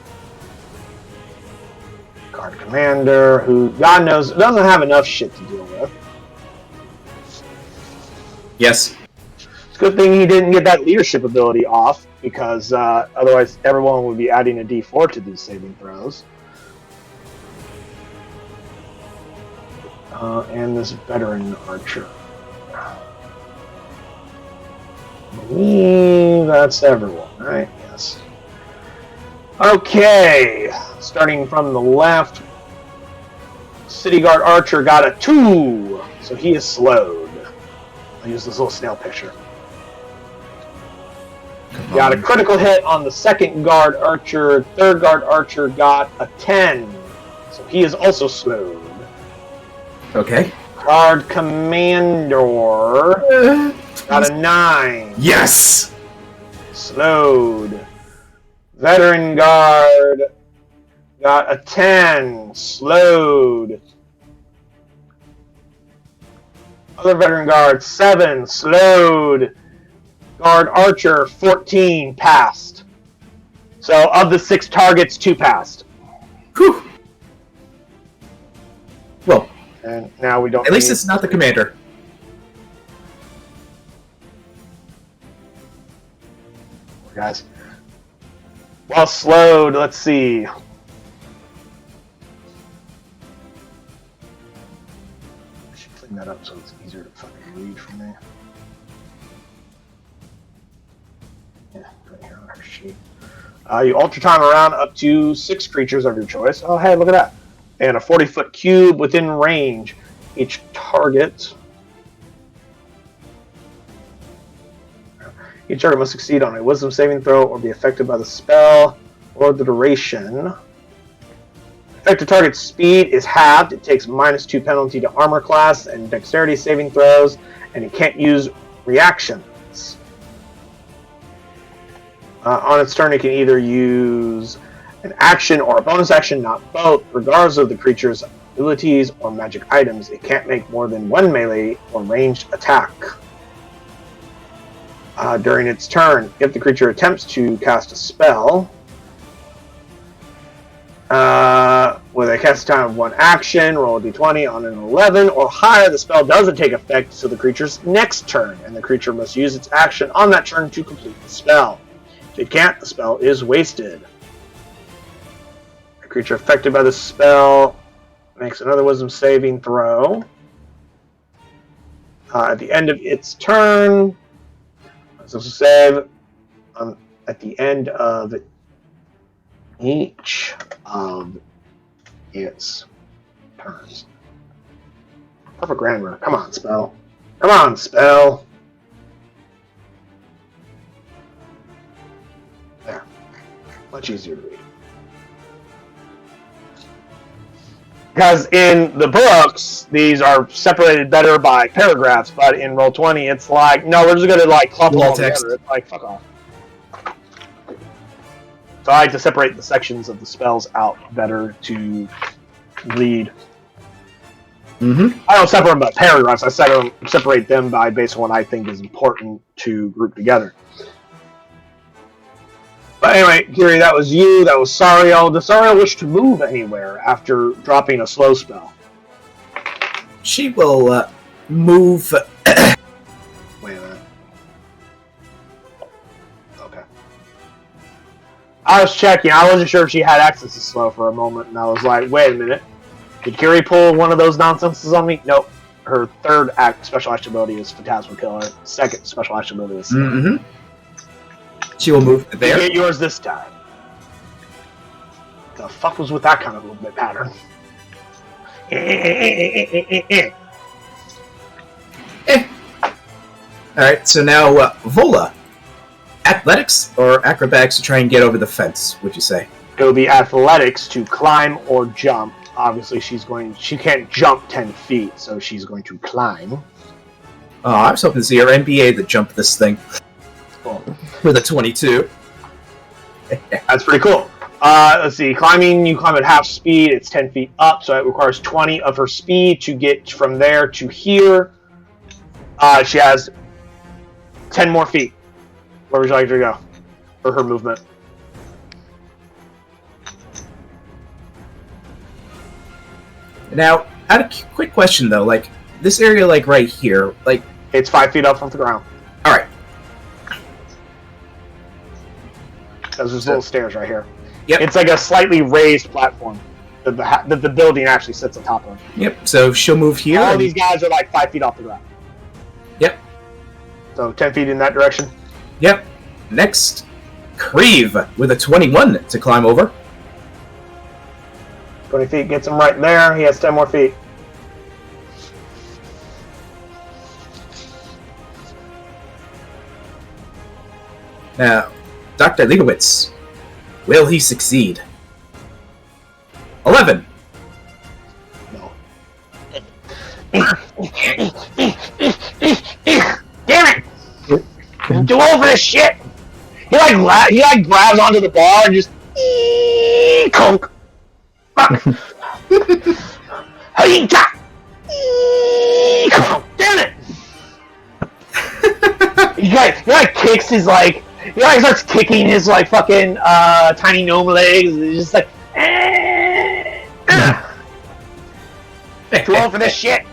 Guard commander, who God knows doesn't have enough shit to deal with. Yes. It's a good thing he didn't get that leadership ability off, because otherwise everyone would be adding a D4 to these saving throws. And this veteran archer. I believe that's everyone, right? Yes. Okay, starting from the left, City Guard Archer got a 2, so he is slowed. I'll use this little snail picture. Got a critical hit on the second Guard Archer. Third Guard Archer got a 10, so he is also slowed. Okay. Guard Commander got a 9. Yes! Slowed. Veteran Guard got a 10. Slowed. Other Veteran Guard, 7. Slowed. Guard Archer, 14. Passed. So, of the 6 targets, 2 passed. Whew. Well, And now we don't at least need- it's not the commander. Guys. Well, slowed, let's see. I should clean that up so it's easier to fucking read for me. Yeah, right here on our sheet. You alter time around up to 6 creatures of your choice. Oh, hey, look at that. And a 40-foot cube within range. Each target must succeed on a wisdom saving throw or be affected by the spell or the duration. Affected target's speed is halved. It takes -2 penalty to armor class and dexterity saving throws, and it can't use reactions. On its turn, it can either use an action or a bonus action, not both, regardless of the creature's abilities or magic items. It can't make more than one melee or ranged attack. During its turn, if the creature attempts to cast a spell, with a cast time of 1 action, roll a d20 on an 11 or higher. The spell doesn't take effect until the creature's next turn, and the creature must use its action on that turn to complete the spell. If it can't, the spell is wasted. A creature affected by the spell makes another wisdom saving throw. At the end of its turn, so save at the end of each of its turns. Perfect grammar. Come on, spell. Come on, spell. There. Much easier to read. Because in the books, these are separated better by paragraphs, but in Roll20, it's like, no, we're just going to like clump them all together. It's like, fuck off. So I like to separate the sections of the spells out better to read. Mm-hmm. I don't separate them by paragraphs. I separate them by based on what I think is important to group together. But anyway, Kiri, that was you. That was Sariel. Does Sariel wish to move anywhere after dropping a slow spell? She will move. Wait a minute. Okay. I was checking. I wasn't sure if she had access to slow for a moment, and I was like, wait a minute. Did Kiri pull one of those nonsenses on me? Nope. Her third special action ability is Phantasmal Killer. Second special action ability is... Mm-hmm. She will move there. You get yours this time. The fuck was with that kind of movement pattern? Alright, so now, Vola. Athletics or acrobatics to try and get over the fence, would you say? It would be athletics to climb or jump. Obviously, she can't jump 10 feet, so she's going to climb. Oh, I was hoping to see her NBA to jump this thing. Cool. With a 22. That's pretty cool. Let's see. Climbing, you climb at half speed. It's 10 feet up, so it requires 20 of her speed to get from there to here. She has 10 more feet. Where would you like her to go for her movement? Now, quick question though, like, this area, like, right here, like... It's 5 feet up from the ground. Alright. There's little stairs right here. Yep. It's like a slightly raised platform that the building actually sits on top of. Yep, so she'll move here. All these guys are like 5 feet off the ground. Yep. So 10 feet in that direction. Yep. Next, Creve with a 21 to climb over. 20 feet gets him right there. He has 10 more feet. Now, Dr. Leibowitz, will he succeed? 11. No. Damn it! I'm too old for this shit! He grabs onto the bar and just conk. Fuck. Hey, damn it! He kicks his he starts kicking his fucking tiny gnome legs. He's just like, too old for this shit.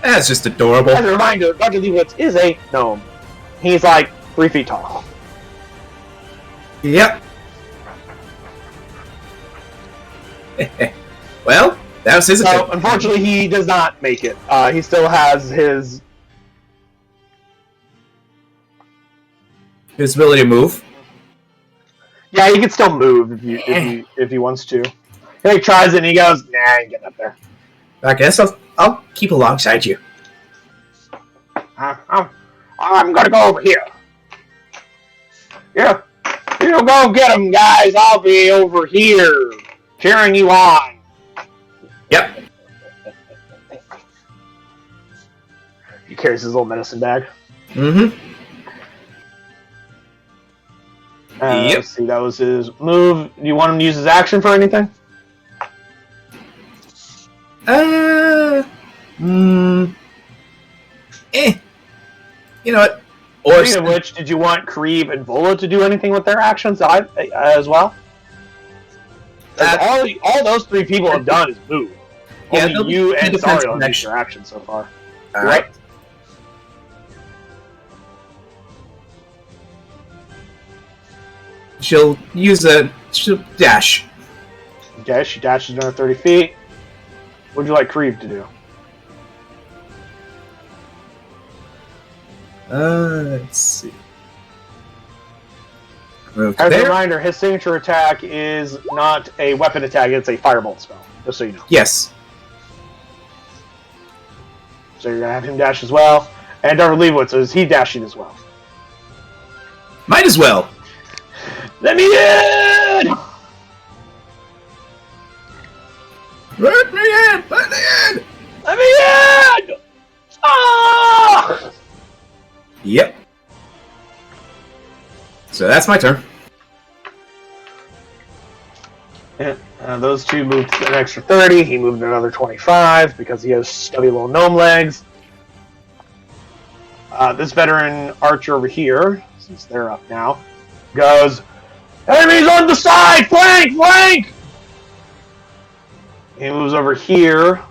That's just adorable. As a reminder, Dr. Leibowitz is a gnome. He's like 3 feet tall. Yep. Well, that was his So, attempt. unfortunately, he does not make it. He still has his ability to move. Yeah, he can still move if he wants to. He tries it and he goes, nah, I ain't getting up there. I guess I'll keep alongside you. I'm gonna go over here. Yeah, you go get him, guys. I'll be over here cheering you on. Yep. He carries his little medicine bag. Mm-hmm. Yep. Let's see, that was his move. Do you want him to use his action for anything? You know what? Or Speaking of which, did you want Kree and Vola to do anything with their actions as well? All those three people have done is move. Yeah, Only you and defense Sariel have used connection. their actions so far. All right. She'll dash. Okay, she dashes another 30 feet. What would you like Kree to do? Let's see. Move As a there. reminder, his signature attack is not a weapon attack, it's a firebolt spell, just so you know. Yes. So you're going to have him dash as well. And Darth Leibowitz, is he dashing as well? Might as well. Let me in! Let me in! Let me in! Let me in! Ah! Yep. So that's my turn. Yeah, those two moved an extra 30. He moved another 25 because he has stubby little gnome legs. This veteran archer over here, since they're up now, goes, "Enemies on the side! Flank! Flank!" He moves over here.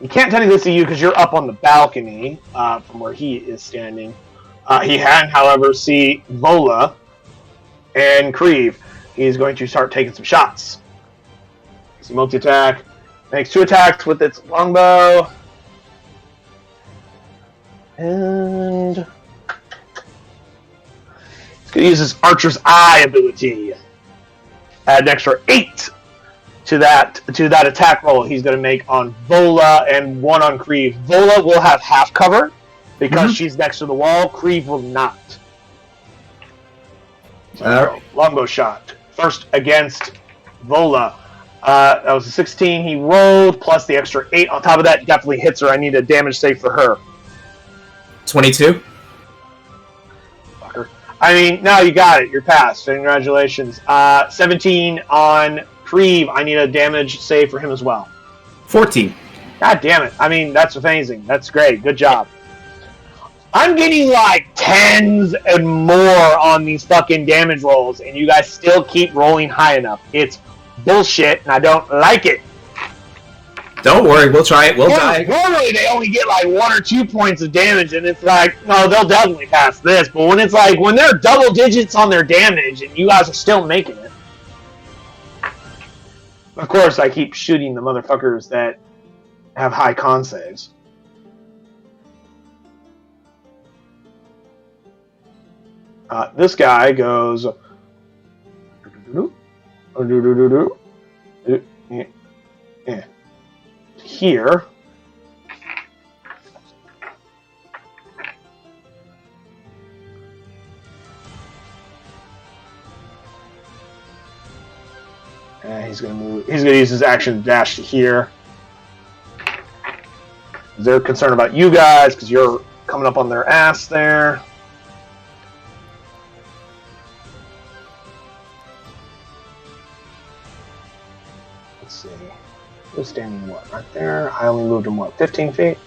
He can't technically see you because you're up on the balcony from where he is standing. He can, however, see Vola and Kree. He's going to start taking some shots. So multi-attack. Makes 2 attacks with its longbow. And it's going to use his Archer's Eye ability. Add an extra 8 to that attack roll he's going to make on Vola and 1 on Kree. Vola will have half cover because she's next to the wall. Kree will not. So, longbow shot. First against Vola. That was a 16 he rolled, plus the extra 8 on top of that. Definitely hits her. I need a damage save for her. 22. Fucker. I mean, no, you got it. You're passed. Congratulations. 17 on Kree. I need a damage save for him as well. 14. God damn it. I mean, that's amazing. That's great. Good job. I'm getting like 10s and more on these fucking damage rolls, and you guys still keep rolling high enough. It's bullshit, and I don't like it. Don't worry, we'll try it. We'll die. Normally they only get like 1 or 2 points of damage, and it's like, no, they'll definitely pass this. But when it's like, when they're double digits on their damage, and you guys are still making it. Of course, I keep shooting the motherfuckers that have high con saves. This guy goes here. And he's gonna move. He's gonna use his action to dash to here. They're concerned about you guys because you're coming up on their ass there. Let's see. He was standing what? Right there. I only moved him what? 15 feet?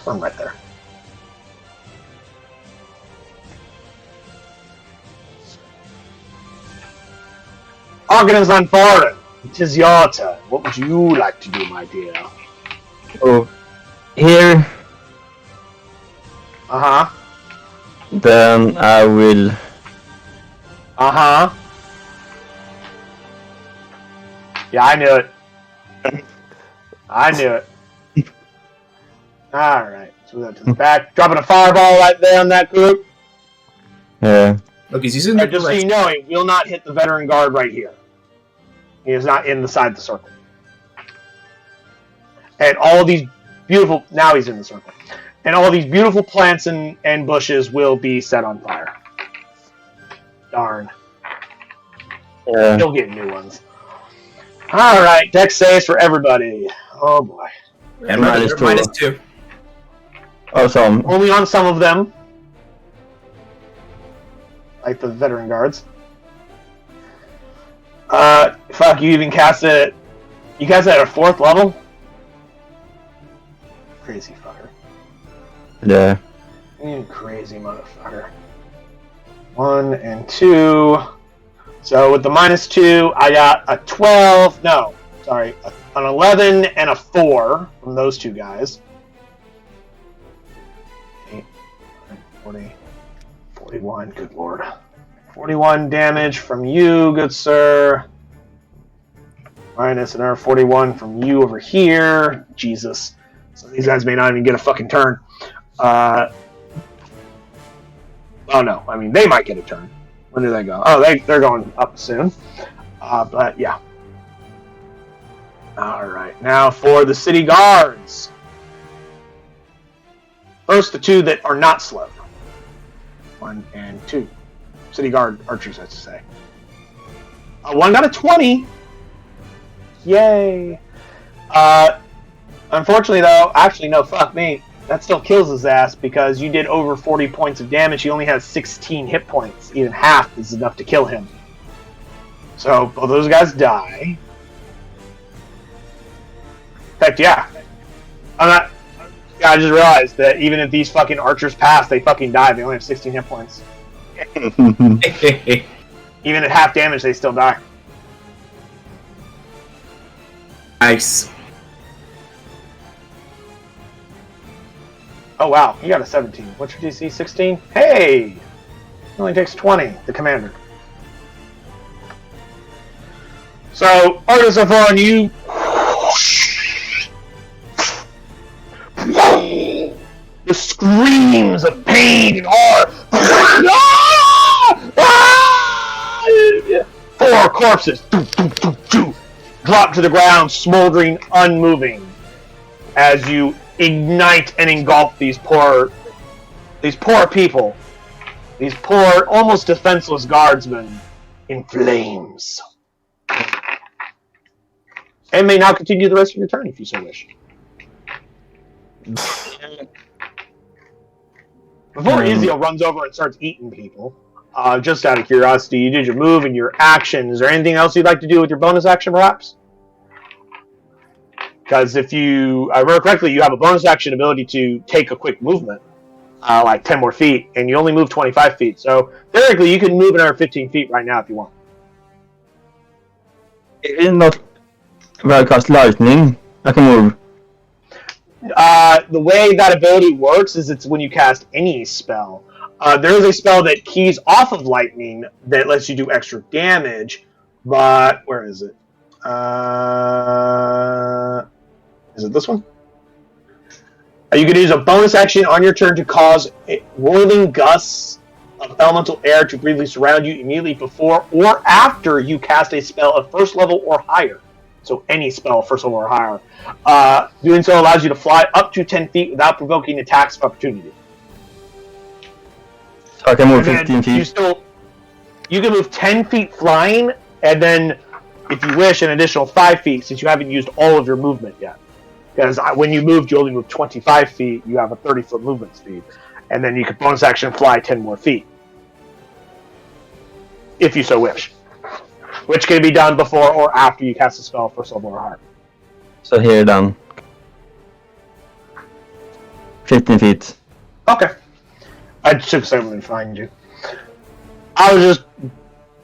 I'm right there. Argon's on foreign. It is your turn. What would you like to do, my dear? So here, Uh-huh. then I will. Uh-huh. Yeah, I knew it. I knew it. Alright. So we go to the back. Dropping a fireball right there on that group. Yeah. Look, he's using the And just so you know, he will not hit the veteran guard right here. He is not inside the circle. And all of these beautiful... Now he's in the circle. And all these beautiful plants and bushes will be set on fire. Darn. He'll get new ones. Alright, dex saves for everybody. Oh boy. And -2. -2. Awesome. Only on some of them. Like the veteran guards. Fuck, you even cast it... You cast it at a 4th level? Crazy fucker. Yeah. You crazy motherfucker. 1 and 2. So with the -2, I got a 12. No, sorry, an 11 and a 4 from those two guys. 8, 40, 41. Good lord. 41 damage from you, good sir. Minus another 41 from you over here. Jesus. So these guys may not even get a fucking turn. Oh no, I mean, they might get a turn. When do they go? Oh, they're going up soon. But yeah. Alright, now for the city guards. First, the two that are not slow. 1 and 2. City guard archers, I should say. One got a 20. Yay. Unfortunately, though, actually, no, fuck me. That still kills his ass because you did over 40 points of damage. He only has 16 hit points. Even half is enough to kill him. So, both those guys die. In fact, yeah. I just realized that even if these fucking archers pass, they fucking die. They only have 16 hit points. Even at half damage, they still die. Nice. Oh wow, you got a 17. What's your DC? 16? Hey! It only takes 20, the commander. So, artists are on you. The screams of pain and horror. 4 corpses drop to the ground, smoldering, unmoving, as you ignite and engulf these poor people, these poor, almost defenseless guardsmen, in flames. And may now continue the rest of your turn if you so wish. Before Izio runs over and starts eating people, just out of curiosity, you did your move and your action. Is there anything else you'd like to do with your bonus action, perhaps? Because if you remember correctly, you have a bonus action ability to take a quick movement, like 10 more feet, and you only move 25 feet. So theoretically, you can move another 15 feet right now if you want. It is not where I cast lightning. I can move. The way that ability works is it's when you cast any spell. There is a spell that keys off of lightning that lets you do extra damage, but where is it? Is it this one? You can use a bonus action on your turn to cause whirling gusts of elemental air to briefly surround you immediately before or after you cast a spell of first level or higher. So any spell of first level or higher. Doing so allows you to fly up to 10 feet without provoking attacks of opportunity. So I can move 15 feet. You can move 10 feet flying, and then, if you wish, an additional 5 feet since you haven't used all of your movement yet. Because when you moved, you only moved 25 feet. You have a 30-foot movement speed. And then you could bonus action fly 10 more feet. If you so wish. Which can be done before or after you cast a spell first level or higher. So here then. 15 feet. Okay. I took someone to find you. I was just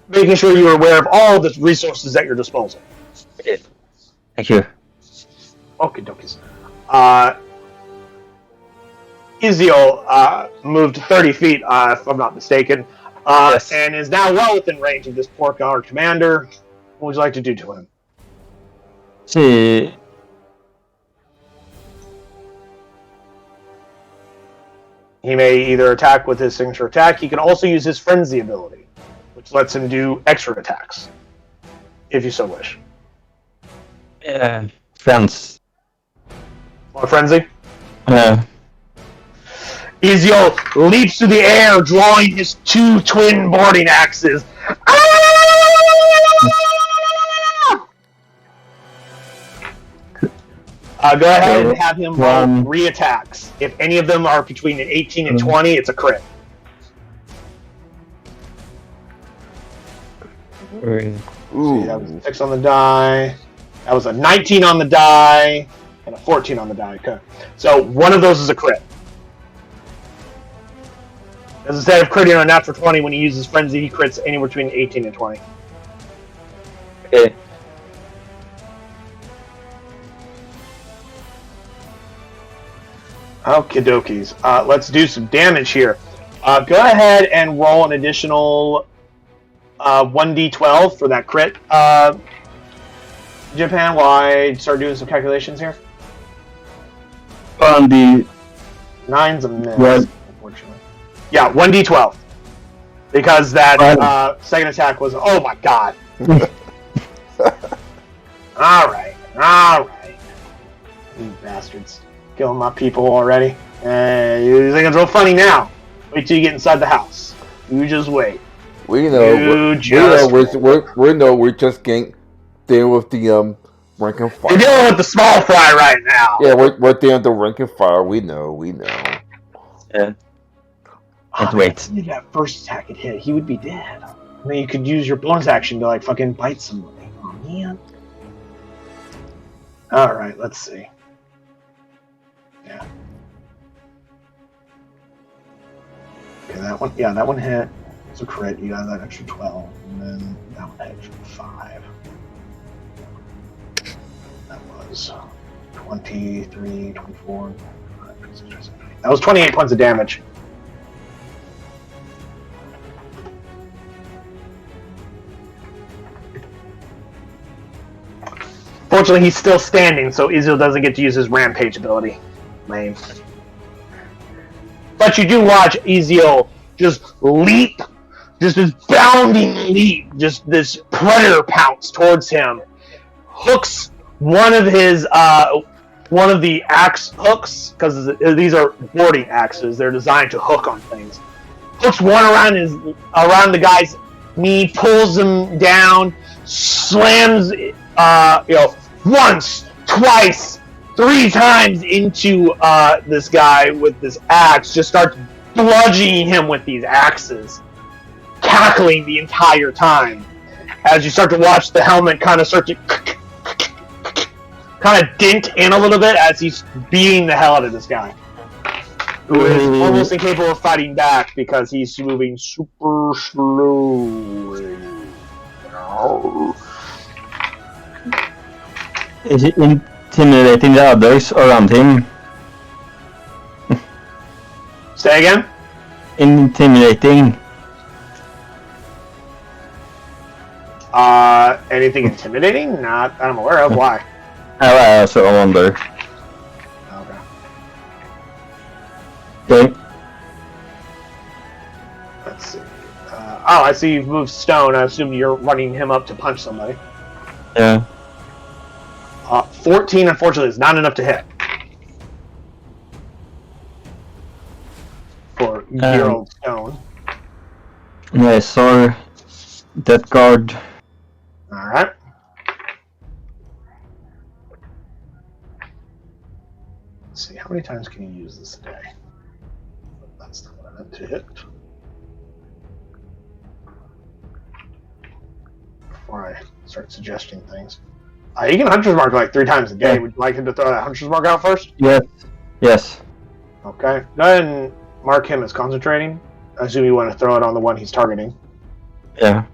making sure you were aware of all the resources at your disposal. Thank you. Okie dokies. Izio moved 30 feet, if I'm not mistaken, Yes. and is now well within range of this poor guard commander. What would you like to do to him? See. He may either attack with his signature attack. He can also use his Frenzy ability, which lets him do extra attacks, if you so wish. Yeah. Friends. Want Frenzy? Yeah. Ezio leaps through the air, drawing his 2 twin boarding axes. Go ahead and have him roll 3 attacks. If any of them are between an 18 and 20, it's a crit. Ooh. See, that was a 6 on the die. That was a 19 on the die. And a 14 on the die. Okay. So one of those is a crit. Because instead of critting on a natural 20, when he uses Frenzy, he crits anywhere between 18 and 20. Okay. Okie dokies. Let's do some damage here. Go ahead and roll an additional 1d12 for that crit. Japan, while I start doing some calculations here. On the 9's a miss, Right. unfortunately. Yeah, 1d12. Because that second attack was... Oh my god. Alright. You bastards. Killing my people already. You think it's real funny now. Wait till you get inside the house. You just wait. We know. We're just getting there with the rank and file. You're dealing with the small fry right now. Yeah, we're there with the rank and file. We know. Yeah. Oh, wait. If that first attack had hit, he would be dead. And then you could use your bonus action to like fucking bite somebody. Oh man. Alright, let's see. Yeah. Okay, that one hit. It's a crit. You got that extra 12. And then that one hit for 5. That was 23, 24, 25, 26, 27. That was 28 points of damage. Fortunately, he's still standing, so Ezio doesn't get to use his rampage ability. Lame. But you do watch Ezio just leap, just this bounding leap, just this predator pounce towards him, hooks one of the axe hooks, because these are boarding axes, they're designed to hook on things. Hooks one around the guy's knee, pulls him down, slams once, twice, 3 times into this guy with this axe, just starts bludgeoning him with these axes, cackling the entire time. As you start to watch the helmet kind of start to kind of dent in a little bit as he's beating the hell out of this guy, who is almost incapable of fighting back because he's moving super slowly. Is he intimidating the others around him? Say again? Intimidating. Anything intimidating? Not that I'm aware of. Why? So I wonder. Okay. Let's see. I see you've moved stone. I assume you're running him up to punch somebody. Yeah. 14, unfortunately, is not enough to hit. For year-old stone. Yeah, I saw that guard. Alright. Let's see, how many times can you use this a day? That's not what I meant to hit. Before I start suggesting things. You can Hunter's Mark like 3 times a day. Would you like him to throw that Hunter's Mark out first? Yes. Okay. Go ahead and mark him as concentrating. I assume you want to throw it on the one he's targeting. Yeah.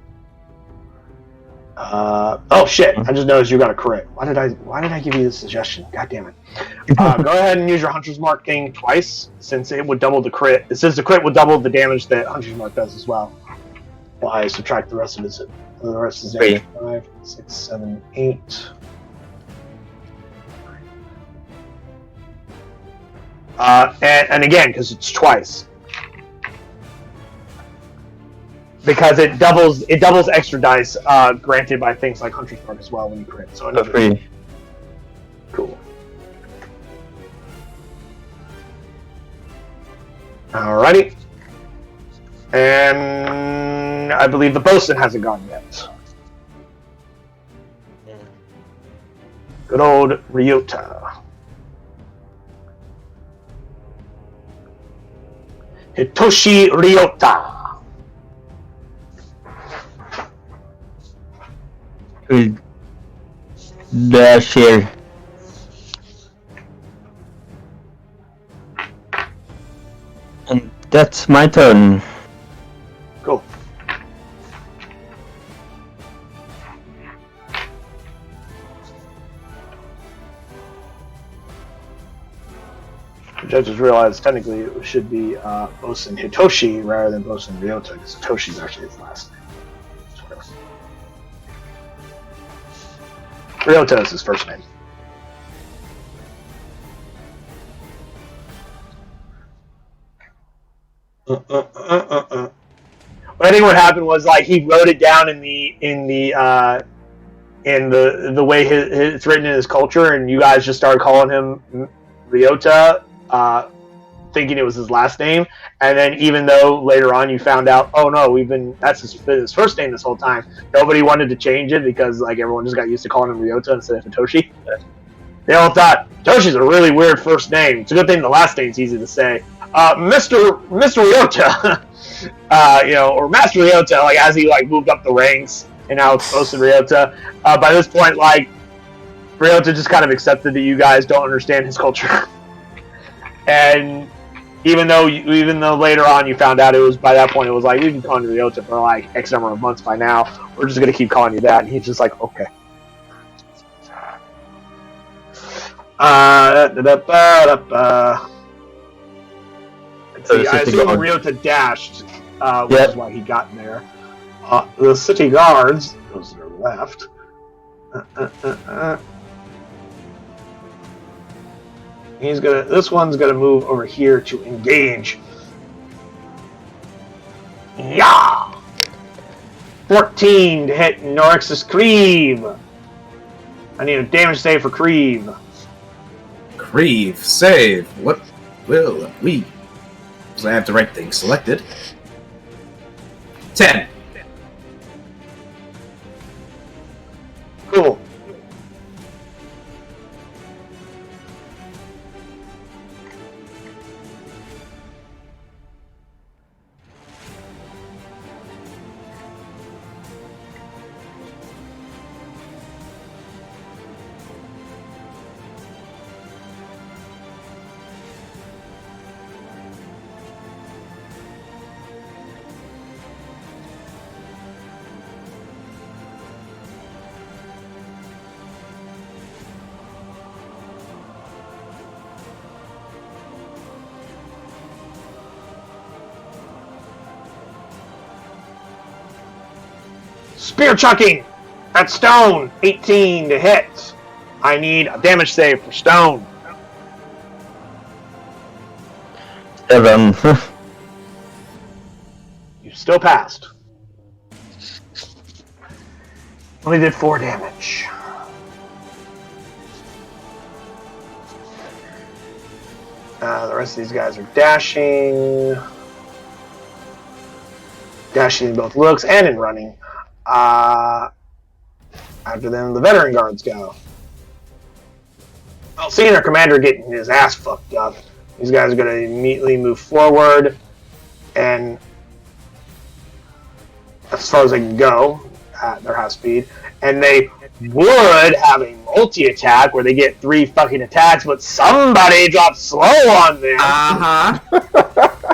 Oh shit! I just noticed you got a crit. Why did I give you this suggestion? God damn it. Go ahead and use your Hunter's Mark thing twice, since it would double the crit. Since the crit would double the damage that Hunter's Mark does as well. Well, I subtract the rest of his damage. 5, 6, 7, 8. And again, because it's twice. Because it doubles extra dice granted by things like Hunter's Mark as well when you crit. So For free. Cool. Alrighty. And I believe the bosun hasn't gone yet. Good old Ryota. Hitoshi Ryota. We'll dash here. And that's my turn. Cool. The judges realized technically it should be Bosun Hitoshi rather than Bosun Ryota, because Hitoshi is actually his last name. Ryota is his first name. What I think what happened was like he wrote it down in the way it's written in his culture, and you guys just started calling him Ryota, thinking it was his last name. And then even though later on you found out, oh no, that's his first name this whole time. Nobody wanted to change it because like everyone just got used to calling him Ryota instead of Hitoshi. They all thought Hitoshi's a really weird first name. It's a good thing the last name's easy to say. Mr. Ryota, or Master Ryota, like as he like moved up the ranks, and now it's Bosun Ryota. By this point, like Ryota just kind of accepted that you guys don't understand his culture, and even though later on you found out it was by that point it was like we've been calling you Ryota for like X number of months by now. We're just gonna keep calling you that, and he's just like okay. See, I assume Ryota dashed, which is why he got there. The city guards, those that are left. This one's gonna move over here to engage. Yeah! 14 to hit Norix's Creve. I need a damage save for Creve. Creve, save. What will we? So I have the right thing selected. 10. Cool. Spear chucking at Stone, 18 to hit. I need a damage save for Stone. 7. You still passed. Only did 4 damage. The rest of these guys are dashing. Dashing in both looks and in running. After them, the veteran guards go. Well, seeing their commander getting his ass fucked up, these guys are going to immediately move forward, and as far as they can go at their half speed, and they would have a multi-attack where they get 3 fucking attacks, but somebody dropped slow on them.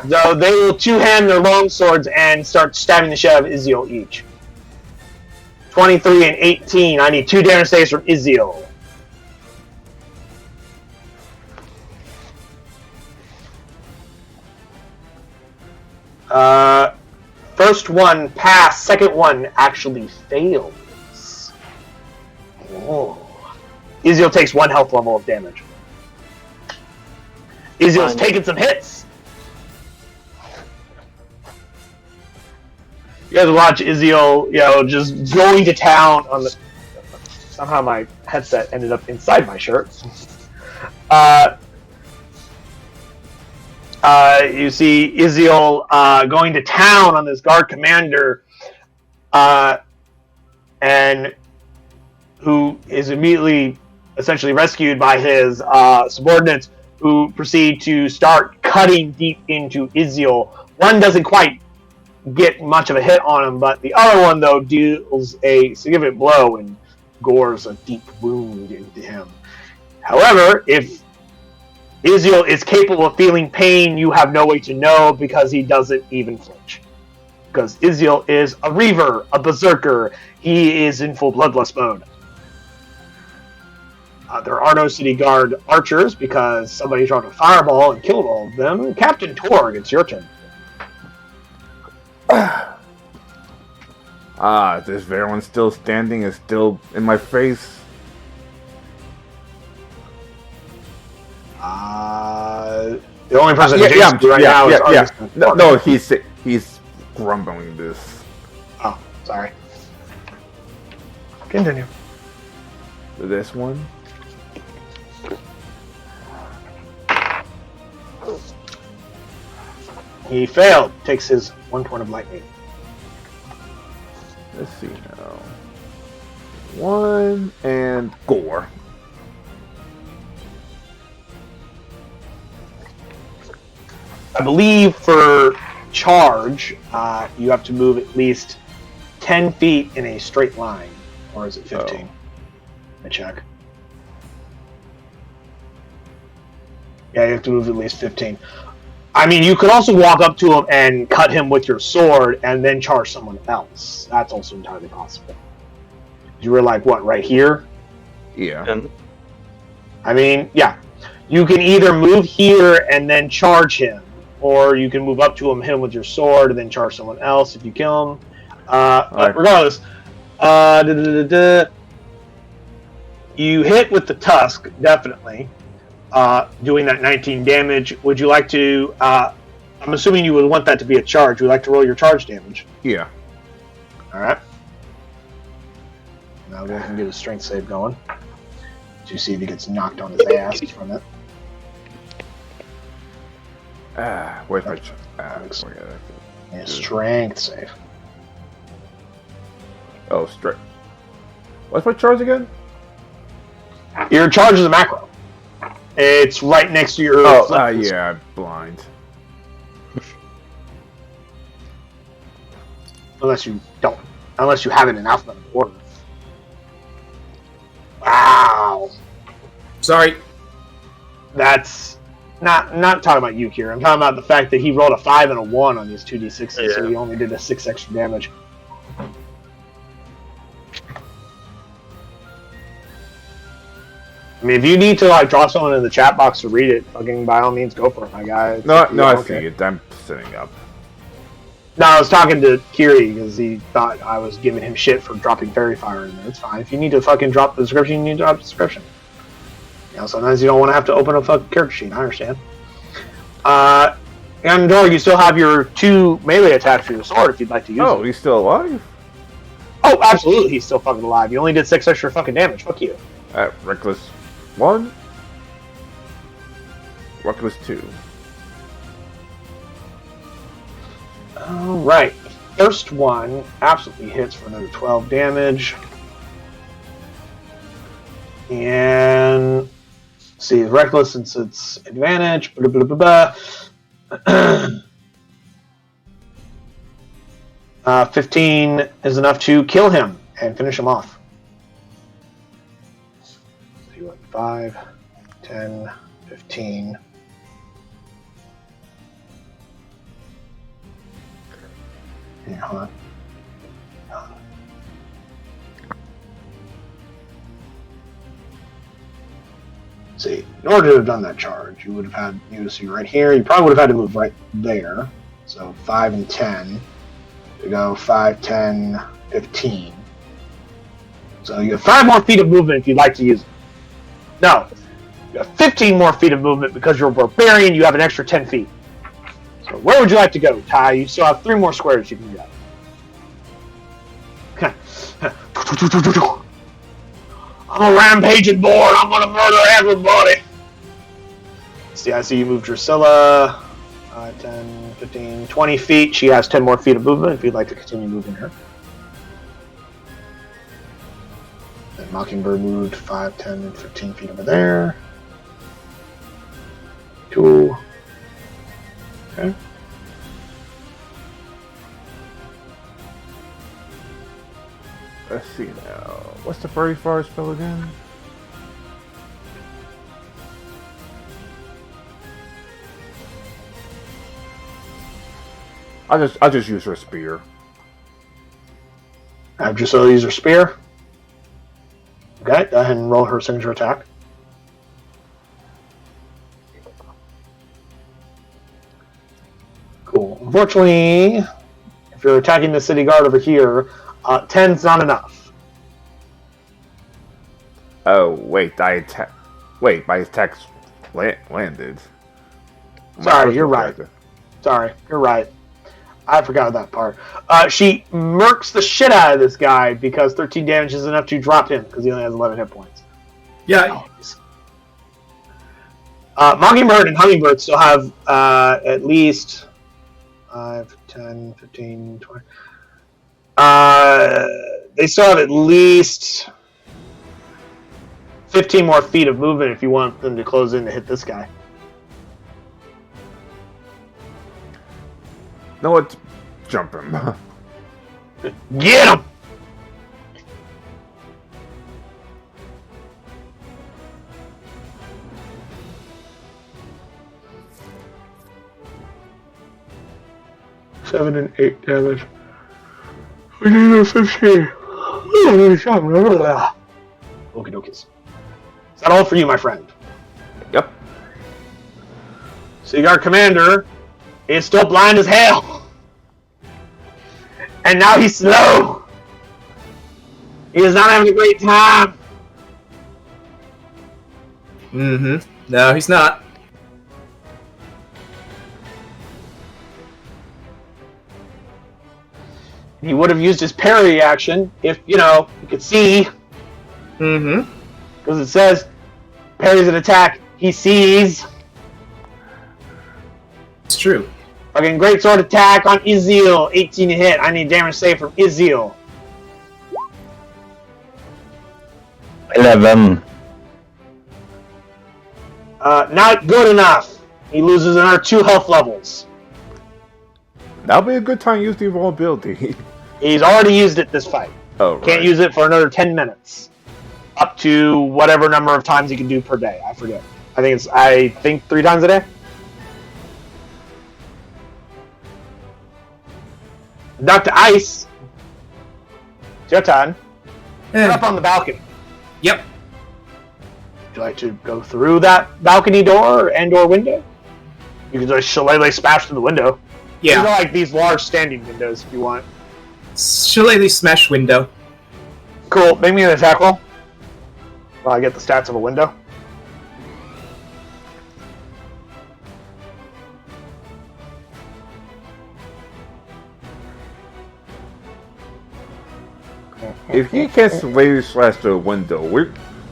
So they will two-hand their long swords and start stabbing the shit out of Iziel each. 23 and 18. I need 2 damage saves from Iziel. First one passed. Second one actually fails. Oh. Iziel takes 1 health level of damage. Iziel's taking some hits. You guys watch Iziel, just going to town on the. Somehow my headset ended up inside my shirt. You see Iziel going to town on this guard commander, and who is immediately essentially rescued by his subordinates, who proceed to start cutting deep into Iziel. One doesn't quite get much of a hit on him, but the other one, though, deals a significant blow and gores a deep wound into him. However, if Iziel is capable of feeling pain, you have no way to know because he doesn't even flinch. Because Iziel is a Reaver, a Berserker. He is in full Bloodlust mode. There are no City Guard archers because somebody dropped a fireball and killed all of them. Captain Torg, it's your turn. This Veron's still standing is still in my face. The only person right now is Argus. No, he's grumbling this. Oh, sorry. Continue. This one. He failed. Takes his 1 point of lightning. Let's see now. 1 and gore. I believe for charge, you have to move at least 10 feet in a straight line. Or is it 15? Let me check. Yeah, you have to move at least 15. I mean, you could also walk up to him and cut him with your sword and then charge someone else. That's also entirely possible. You were like, what, right here? Yeah. I mean, yeah. You can either move here and then charge him, or you can move up to him, hit him with your sword, and then charge someone else if you kill him. But regardless, you hit with the tusk, definitely, doing that 19 damage. Would you like to... I'm assuming you would want that to be a charge. Would you like to roll your charge damage? Yeah. Alright. Now go ahead and get a strength save going. To see if he gets knocked on his ass from it. Where's my... Yeah, strength save. Oh, strength. What's my charge again? Your charge is a macro. It's right next to your... yeah, I'm blind. Unless you don't. Unless you have it in alphabetical order. Wow. Sorry. That's... Not talking about you, Kira. I'm talking about the fact that he rolled a 5 and a 1 on these 2d6s, so he only did a 6 extra damage. I mean, if you need to drop someone in the chat box to read it, fucking by all means go for it, my guy. I see it. I'm sitting up. No, I was talking to Kiri because he thought I was giving him shit for dropping Fairy Fire in there. It's fine. If you need to fucking drop the description, you need to drop the description. Sometimes you don't want to have to open a fucking character sheet. I understand. And Dor, you still have your 2 melee attacks for your sword if you'd like to use it. Oh, he's still alive? Oh, absolutely, he's still fucking alive. You only did 6 extra fucking damage. Fuck you. Reckless 1. Reckless 2. Alright. First one absolutely hits for another 12 damage. And... see, reckless since it's advantage. 15 is enough to kill him and finish him off. 5, 10, 15. Here, hold on. See, in order to have done that charge, you would have had you see right here. You probably would have had to move right there. So 5 and 10 to go 5, 10, 15. So you have 5 more feet of movement if you'd like to use it. No, You have 15 more feet of movement because you're a barbarian. You have an extra 10 feet. So where would you like to go, Ty? You still have 3 more squares you can go. I'm a rampaging board. I'm gonna murder everybody. See, I see you moved Drusilla 10, 15, 20 feet. She has 10 more feet of movement if you'd like to continue moving her. And Mockingbird moved 5, 10, and 15 feet over there. Cool. Okay. Let's see now. What's the furry fire spell again? I'll just use her spear. Have Drusilla use her spear. Okay, go ahead and roll her signature attack. Cool. Unfortunately, if you're attacking the city guard over here, 10's not enough. Oh wait, my attack's landed. Sorry, you're right. Sorry, you're right. I forgot that part. She murks the shit out of this guy because 13 damage is enough to drop him because he only has 11 hit points. Yeah. Mockingbird and Hummingbird still have at least 5, 10, 15, 20. They still have at least 15 more feet of movement if you want them to close in to hit this guy. No, what? Jump him. Get him! Seven and 8 damage. We need a 15. Okie dokies. Is that all for you, my friend? Yep. So our commander is still blind as hell. And now he's slow. He is not having a great time. Mm-hmm. No, he's not. He would have used his parry action if, you could see. Mm-hmm. Because it says, parries an attack, he sees. It's true. Fucking great sword attack on Izil. 18 to hit. I need damage save from Izil. 11. Not good enough. He loses another 2 health levels. That'll be a good time to use the vulnerability. He's already used it this fight. Oh, right. Can't use it for another 10 minutes. Up to whatever number of times he can do per day. I forget. I think 3 times a day. Dr. Ice. It's your turn. You're up on the balcony. Yep. Would you like to go through that balcony door and/or window? You can just shillelagh smash through the window. Yeah. These are like these large standing windows if you want. Shillelagh smash window. Cool. Make me an attack roll. While I get the stats of a window. If he can't slash the window,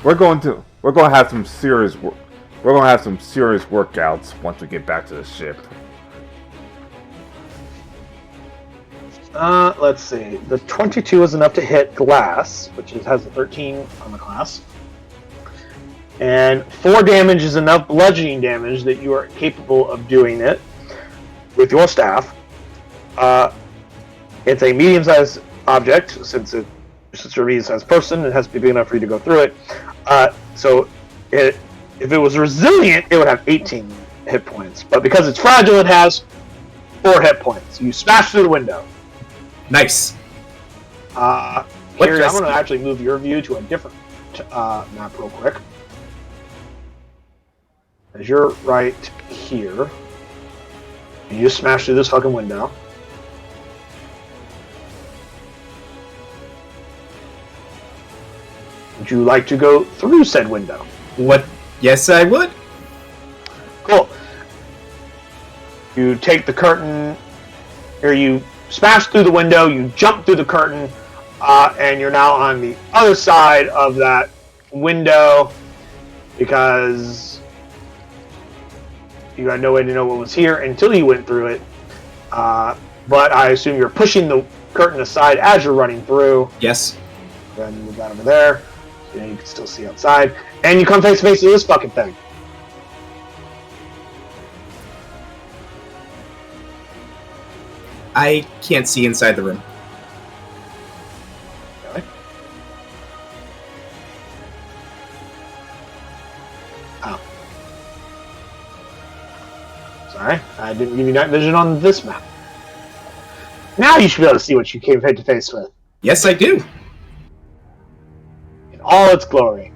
we're going to have some serious workouts once we get back to the ship. Let's see. The 22 is enough to hit glass, which has a 13 armor class. And 4 damage is enough bludgeoning damage that you are capable of doing it with your staff. It's a medium-sized object, since you're a medium-sized person, it has to be big enough for you to go through it. If it was resilient, it would have 18 hit points. But because it's fragile, it has 4 hit points. You smash through the window. Nice. Carrie, I'm going to actually move your view to a different map real quick. As you're right here. And you just smash through this fucking window. Would you like to go through said window? What Yes, I would. Cool. You take the curtain, or you smash through the window, you jump through the curtain, and you're now on the other side of that window because you had no way to know what was here until you went through it. But I assume you're pushing the curtain aside as you're running through. Yes. Then you move that over there. You can still see outside. And you come face to face with this fucking thing. I can't see inside the room. Really? Oh. Sorry, I didn't give you night vision on this map. Now you should be able to see what you came face to face with. Yes, I do. In all its glory.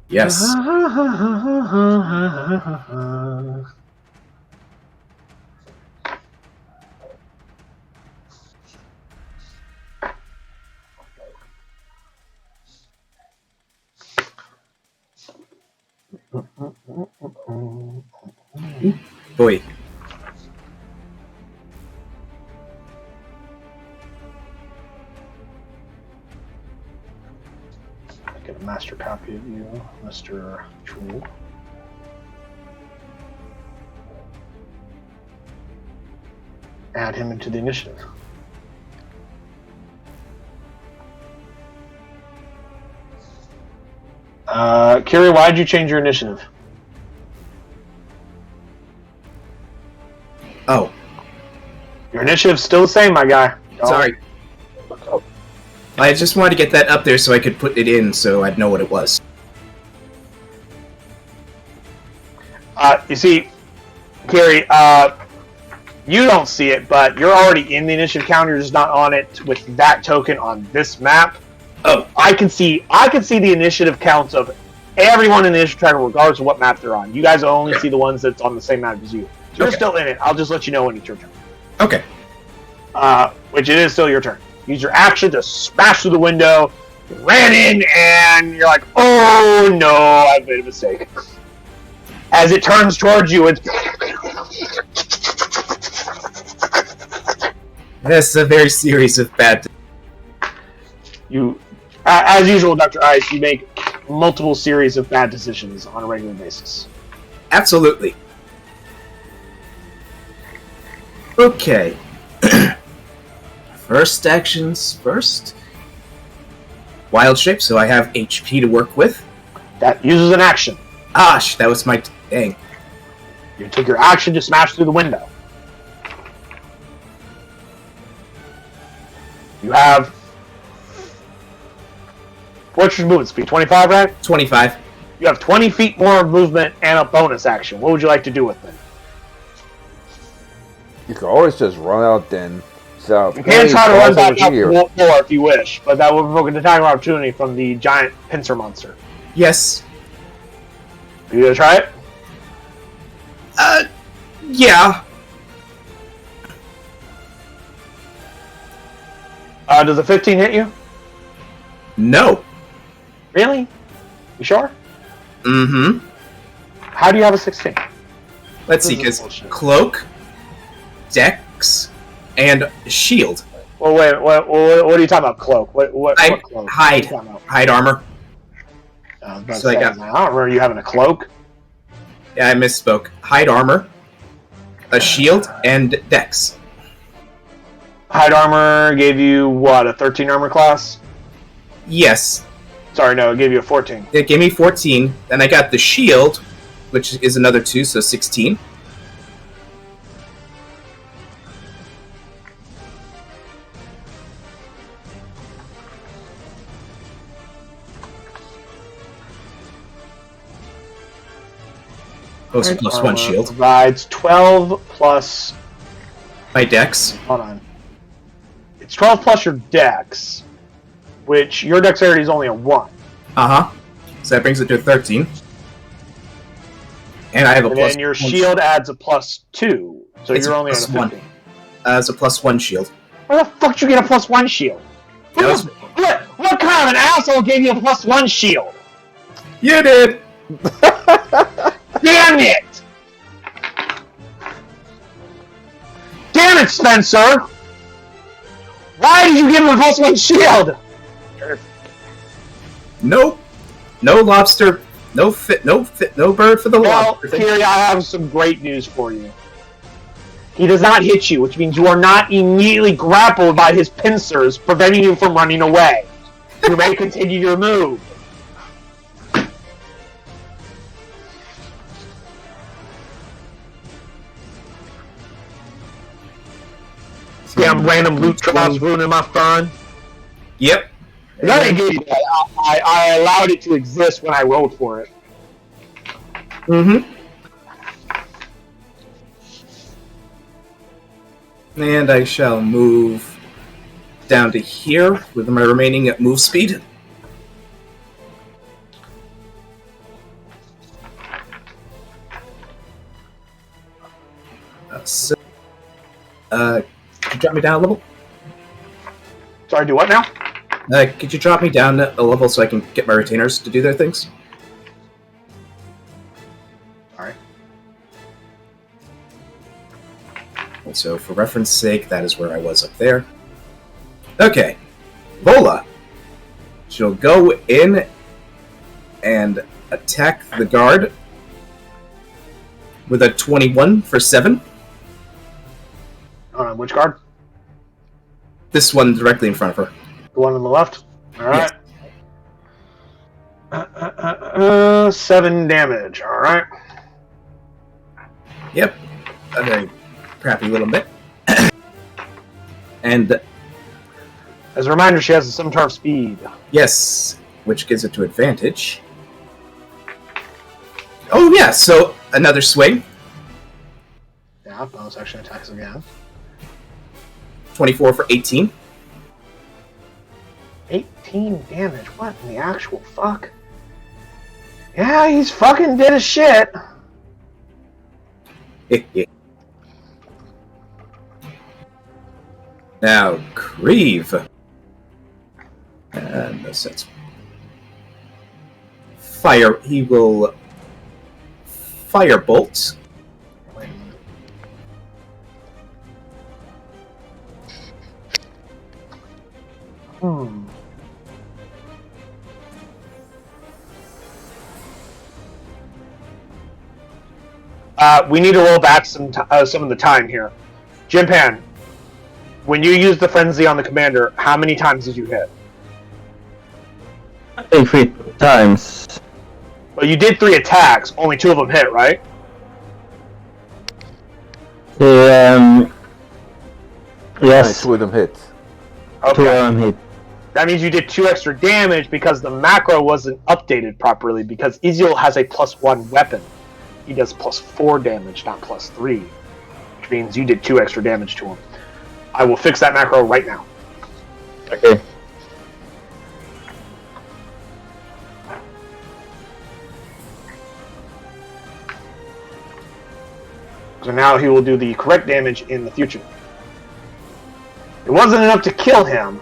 Yes. Boy. Get a master copy of you, Mr. Tool. Add him into the initiative. Kiri, why did you change your initiative? Oh, Your initiative's still the same, my guy. sorry. I just wanted to get that up there so I could put it in so I'd know what it was. You see, Kiri, you don't see it, but you're already in the initiative counter. You're just not on it with that token on this map. Oh, I can see the initiative counts of everyone in the initiative tracker, regardless of what map they're on. You guys only see the ones that's on the same map as you. So you're Okay. still in it. I'll just let you know when it's your turn. okay. Which it is still your turn. Use your action to smash through the window. You ran in, and you're like, "Oh no, I've made a mistake." As it turns towards you, it's That's a very series of bad. you. As usual, Dr. Ice, you make multiple series of bad decisions on a regular basis. Absolutely. Okay. First actions first. Wild shape, so I have HP to work with. That uses an action. Gosh, that was my dang. You take your action to smash through the window. You have. What's your movement speed? 25, right? 25. You have 20 feet more movement and a bonus action. What would you like to do with it? You can always just run out then. So You can try to run back up the floor if you wish, but that will provoke an attack of opportunity from the giant pincer monster. Yes. Are you gonna try it? Yeah. Does a 15 hit you? No. Really? You sure? Mm-hmm. How do you have a 16? Let's see, This is because bullshit. cloak, dex, and shield. Well, wait. What are you talking about? Cloak? What cloak? I What are you hide. talking about? Hide armor. I was about to So I say, got- I don't remember you having a cloak. Yeah, I misspoke. Hide armor, a shield, and dex. Hide armor gave you what? A 13 armor class? Yes. Sorry, no, it gave you a 14. It gave me 14. Then I got the shield, which is another 2, so 16. Oh, so Hide plus 1 armor shield. provides 12 plus. My dex. Hold on. It's 12 plus your dex, which your dexterity is only a 1. Uh-huh. So that brings it to 13. And I have a And plus then your 1 shield adds a plus 2, so It's you're a only at a plus 1. 15. It's a plus 1 shield. Where the fuck did you get a plus 1 shield? That was- What kind of an asshole gave you a plus 1 shield? You did! Damn it! Damn it, Spencer! Why did you give him a plus 1 shield? Nope. No lobster. No bird for the Well, lobster. Kiri, I have some great news for you. He does not hit you, which means you are not immediately grappled by his pincers, preventing you from running away. You may continue your move. Damn random loot drops ruining my fun. Yep. I didn't give you that. I allowed it to exist when I rolled for it. Mm-hmm. And I shall move down to here with my remaining move speed. Could you drop me down a level? Sorry, do what now? Could you drop me down a level so I can get my retainers to do their things? Alright. And so, for reference sake, that is where I was up there. Okay. Vola. She'll go in and attack the guard with a 21 for 7. Which guard? This one directly in front of her. The one on the left? Alright. Yes. 7 damage, alright. Yep. A very crappy little bit. And as a reminder, she has a scimitar speed. yes, which gives it to advantage. Oh yeah, so another swing. Yeah, bonus action attacks again. 24 for 18. 18 damage. What in the actual fuck? Yeah, he's fucking dead as shit. Now, Creve. And this is fire. He will firebolt. Wait a minute. We need to roll back some of the time here. Jimpan, when you used the frenzy on the commander, how many times did you hit? I think 3 times. Well, you did 3 attacks. Only 2 of them hit, right? Yes, 2 of them hit. 2 of them hit. That means you did 2 extra damage because the macro wasn't updated properly, because Iziel has a +1 weapon. He does +4 damage, not +3. Which means you did 2 extra damage to him. I will fix that macro right now. Okay. So now he will do the correct damage in the future. It wasn't enough to kill him,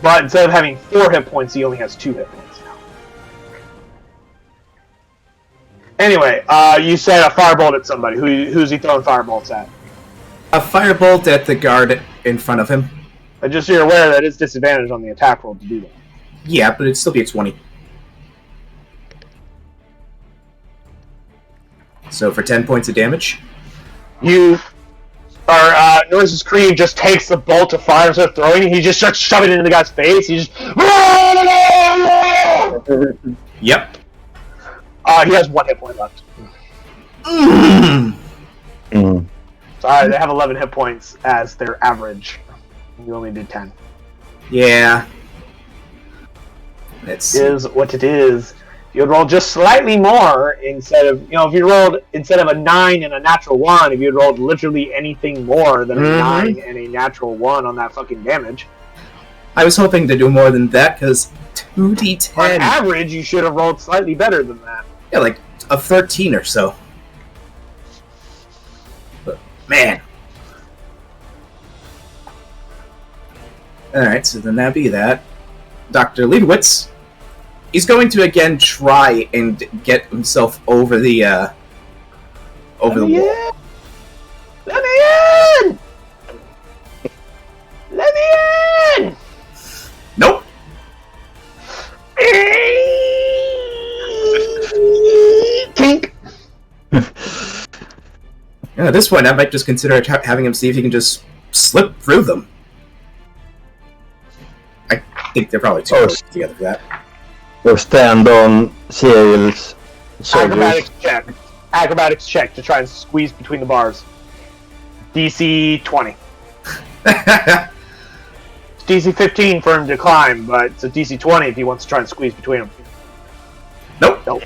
but instead of having 4 hit points, he only has 2 hit points now. Anyway, you said a firebolt at somebody. Who's he throwing firebolts at? A firebolt at the guard in front of him. Just so you're aware that it's disadvantage on the attack roll to do that. Yeah, but it'd still be a 20. So for 10 points of damage. Norris's Creed just takes the bolt of fire instead of throwing it. He just starts shoving it into the guy's face. He just... Yep. He has 1 hit point left. Mm. Sorry, they have 11 hit points as their average. You only did 10. Yeah. It's Is what it is. You'd roll just slightly more instead of, if you rolled, instead of a 9 and a natural 1, if you'd rolled literally anything more than a 9 and a natural 1 on that fucking damage. I was hoping to do more than that, because 2d10. On average, you should have rolled slightly better than that. Yeah, like a 13 or so. But, man. Alright, so then that'd be that. Dr. Leibowitz He's going to again try and get himself over the wall. Let me in! Let me in! Nope. Tink! At this point, I might just consider having him see if he can just slip through them. I think they're probably too close together for that. Or stand on Cyril's shoulders. Acrobatics check to try and squeeze between the bars. DC 20. It's DC 15 for him to climb, but it's a DC 20 if he wants to try and squeeze between them. Nope.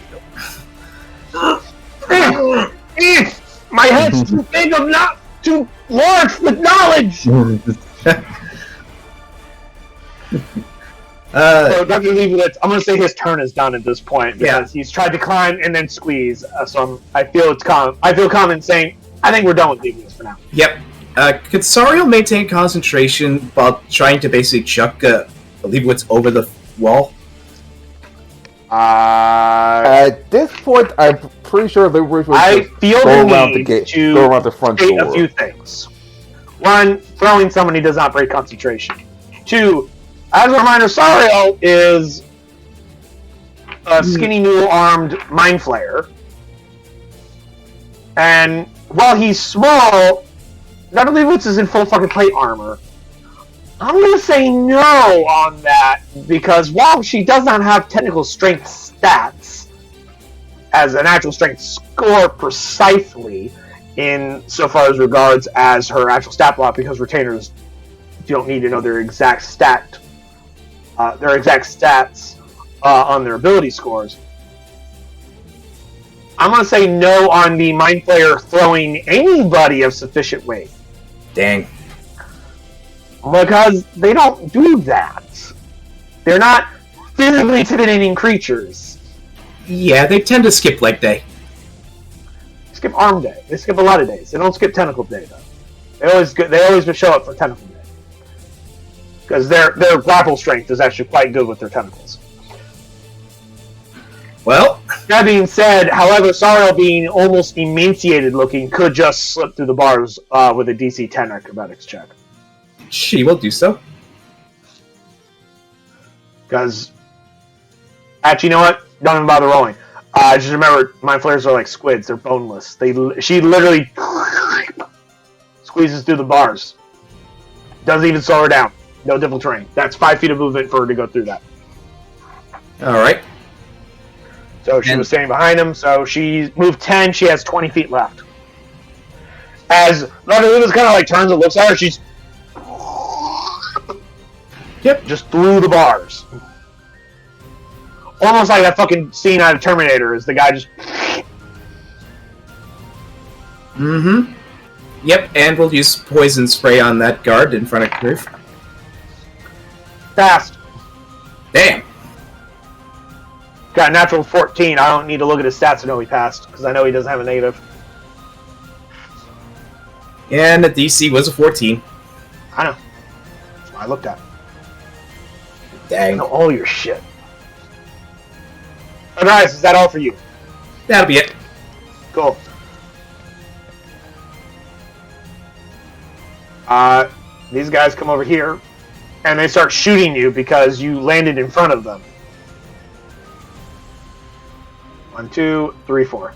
My head's too big, I'm not too large with knowledge! So Dr. Leibowitz, I'm going to say his turn is done at this point because he's tried to climb and then squeeze. I feel common saying, I think we're done with Leibowitz for now. Yep. Could Sariel maintain concentration while trying to basically chuck Leibowitz over the wall? At this point, I'm pretty sure Leibowitz was I feel go the around the need gate, to go around the front state door. a few things. One, throwing somebody does not break concentration. Two, as a reminder, Sariel is a skinny, noodle-armed mind flayer. And while he's small, Dr. Leibowitz is in full fucking plate armor. I'm going to say no on that, because while she does not have technical strength stats, as an actual strength score precisely, in so far as regards as her actual stat block, because retainers don't need to know their exact stats on their ability scores. I'm going to say no on the Mind Flayer throwing anybody of sufficient weight. Dang. Because they don't do that. They're not physically intimidating creatures. Yeah, they tend to skip leg day. Skip arm day. They skip a lot of days. They don't skip tentacle day though. They always show up for tentacle day. Because their grapple strength is actually quite good with their tentacles. Well, that being said, however, Sariel being almost emaciated looking could just slip through the bars with a DC 10 acrobatics check. She will do so. Because, actually, you know what? Don't even bother rolling. Just remember, Mind Flayers are like squids. They're boneless. She literally squeezes through the bars. Doesn't even slow her down. No difficult terrain. That's 5 feet of movement for her to go through that. Alright. So she was standing behind him, so she moved 10, she has 20 feet left. As Rodriguez kind of like turns and looks at her, she's just through the bars. Almost like that fucking scene out of Terminator, is the guy just... Mm-hmm. Yep, and we'll use poison spray on that guard in front of Griff. Fast. Damn. Got a natural 14. I don't need to look at his stats to know he passed, because I know he doesn't have a negative. And the DC was a 14. I know. That's what I looked at. Dang. I know all your shit. Alright, is that all for you? That'll be it. Cool. These guys come over here, and they start shooting you because you landed in front of them. 1, 2, 3, 4.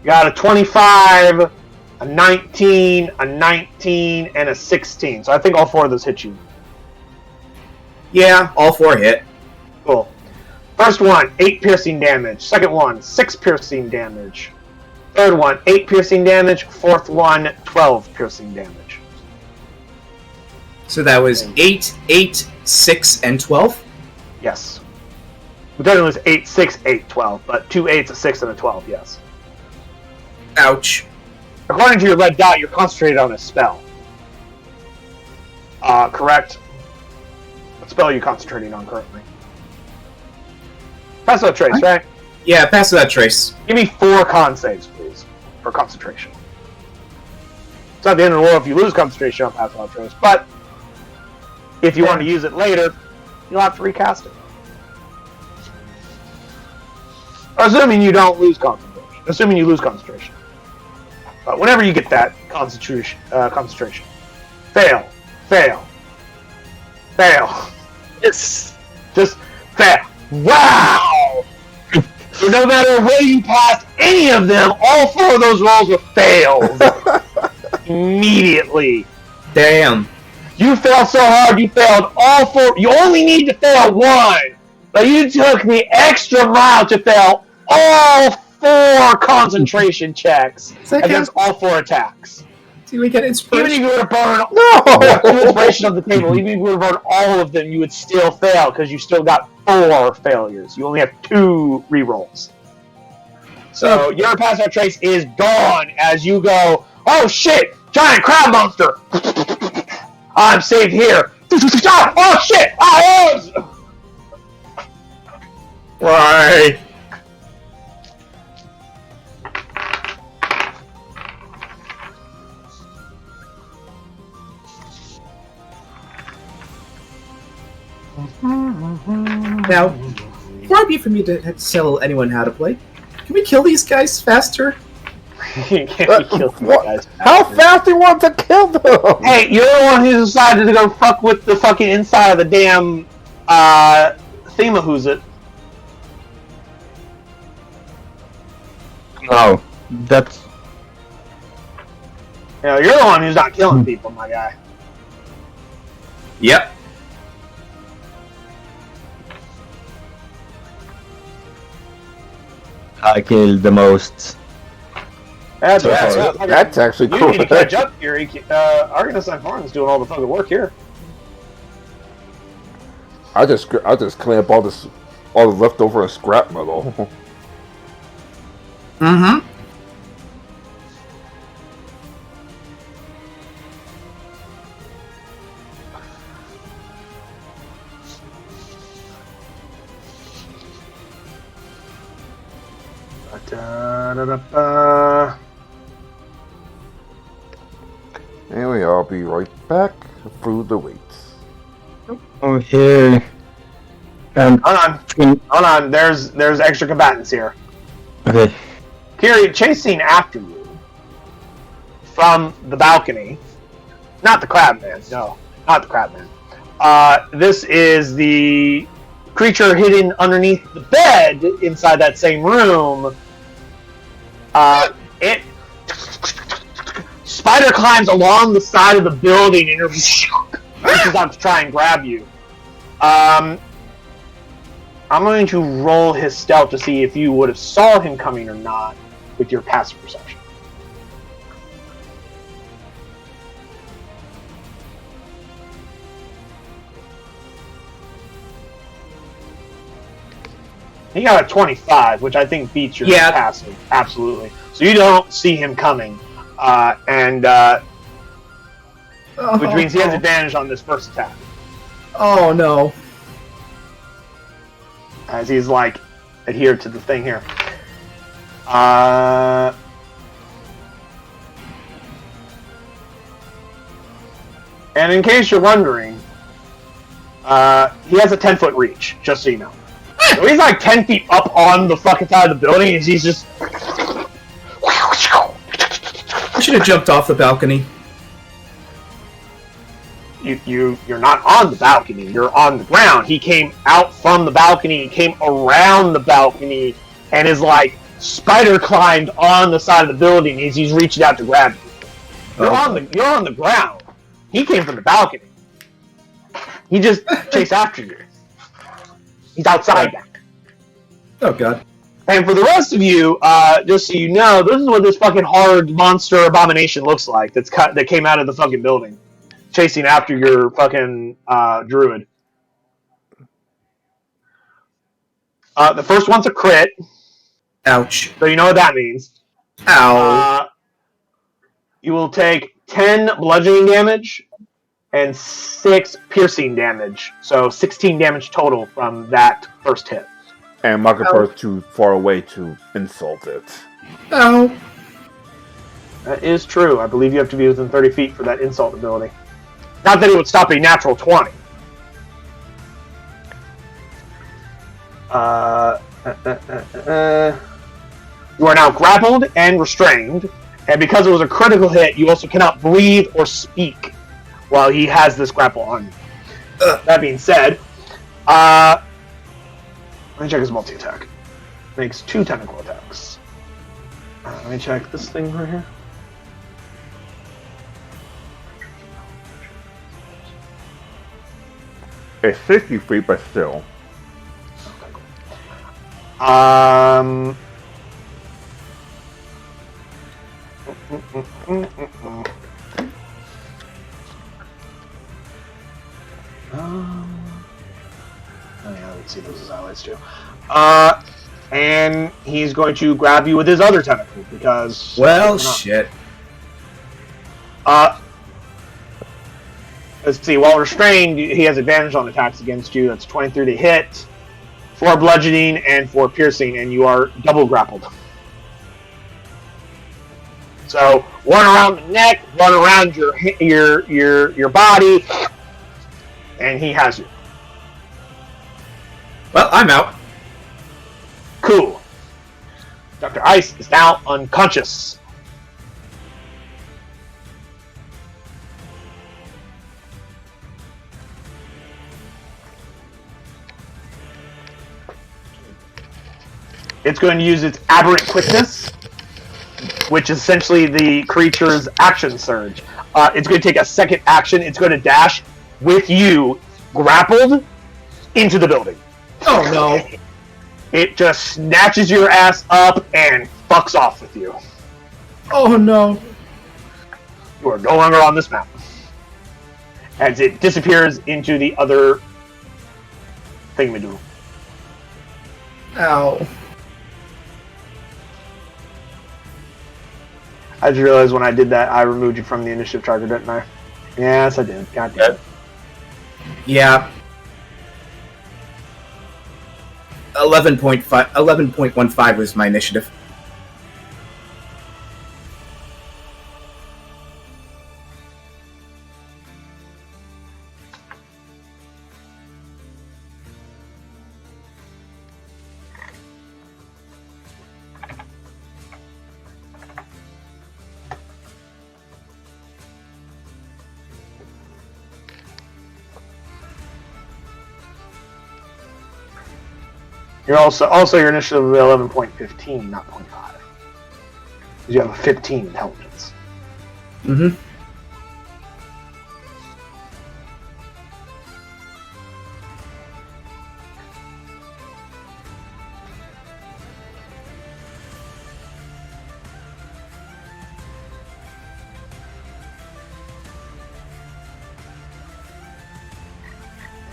Got a 25, a 19, a 19, and a 16. So I think all 4 of those hit you. Yeah, all 4 hit. Cool. First one, 8 piercing damage. Second one, 6 piercing damage. Third one, 8 piercing damage. Fourth one, 12 piercing damage. So that was 8, 8, 6, and 12? Yes. But then it was 8, 6, 8, 12. But 2 8s, a 6, and a 12, yes. Ouch. According to your red dot, you're concentrated on a spell. Correct? What spell are you concentrating on currently? Pass that trace, right? Yeah, pass that trace. Give me 4 con saves, please, for concentration. It's not the end of the world if you lose concentration on Pass Without Trace, but if you want to use it later, you'll have to recast it. Assuming you don't lose concentration. Assuming you lose concentration. But whenever you get that concentration, fail. It's just fail. Wow! So no matter where you pass any of them, all 4 of those rolls were failed. Immediately. Damn. You failed so hard, you failed all 4. You only need to fail 1. But you took the extra mile to fail all 4 concentration checks against all 4 attacks. Do we get inspiration? Even if you were to burn No! inspiration of the table, even if you were to burn all of them, you would still fail because you still got 4 failures. You only have 2 rerolls. So your Pass Without Trace is gone as you go, oh shit! Giant crab monster! I'm safe here. Oh shit! Why? Now, far be it for me to have to tell anyone how to play. Can we kill these guys faster? You can't kill these guys. How fast do you want to kill them? Hey, you're the one who decided to go fuck with the fucking inside of the damn Themahoozit. No, that's You know, you're the one who's not killing people, my guy. Yep. I killed the most. That's That's actually you cool. need to catch up, Fury. Argonus Farm's doing all the fucking work here. I just clean up all the leftover scrap metal. Mm-hmm. Anyway, I'll be right back through the weights. Okay. And Hold on. There's extra combatants here. okay. Kiri, chasing after you from the balcony. Not the Crabman. No, not the Crabman. This is the creature hidden underneath the bed inside that same room. It spider climbs along the side of the building and reaches out to try and grab you. I'm going to roll his stealth to see if you would have saw him coming or not with your passive perception. He got a 25, which I think beats your passive. Absolutely. So you don't see him coming. Which means he has advantage on this first attack. Oh no. As he's like adhered to the thing here. And in case you're wondering, he has a 10-foot reach, just so you know. So he's like 10 feet up on the fucking side of the building, and he's just... I should have jumped off the balcony. You're not on the balcony, you're on the ground. He came out from the balcony, he came around the balcony, and is like spider climbed on the side of the building as he's reaching out to grab you. You're on the ground. He came from the balcony. He just chased after you. He's outside now. Oh god. And for the rest of you, just so you know, this is what this fucking hard monster abomination looks like that came out of the fucking building. Chasing after your fucking druid. The first one's a crit. Ouch. So you know what that means. Ow. You will take 10 bludgeoning damage and 6 piercing damage. So 16 damage total from that first hit. And Makapar's too far away to insult it. Ow. That is true. I believe you have to be within 30 feet for that insult ability. Not that it would stop a natural 20. You are now grappled and restrained, and because it was a critical hit, you also cannot breathe or speak while he has this grapple on you. That being said, let me check his multi-attack. Makes 2 technical attacks. Let me check this thing right here. It's 60 feet, but still. Oh yeah, let's see those as highlights too. And he's going to grab you with his other tentacle because. Well, shit. Let's see. While restrained, he has advantage on attacks against you. That's 23 to hit, 4 bludgeoning, and 4 piercing, and you are double grappled. So 1 around the neck, 1 around your body, and he has you. Well, I'm out. Cool. Dr. Ice is now unconscious. It's going to use its aberrant quickness, which is essentially the creature's action surge. It's going to take a second action. It's going to dash with you, grappled, into the building. Oh no. It just snatches your ass up and fucks off with you. Oh no. You are no longer on this map. As it disappears into the other thingamadoo. Ow. I just realized when I did that, I removed you from the initiative tracker, didn't I? Yes, I did. God damn it. Yeah. 11.15 was my initiative. You're also your initiative will be 11.15, not 0.5. Because you have a 15 intelligence. Mm-hmm.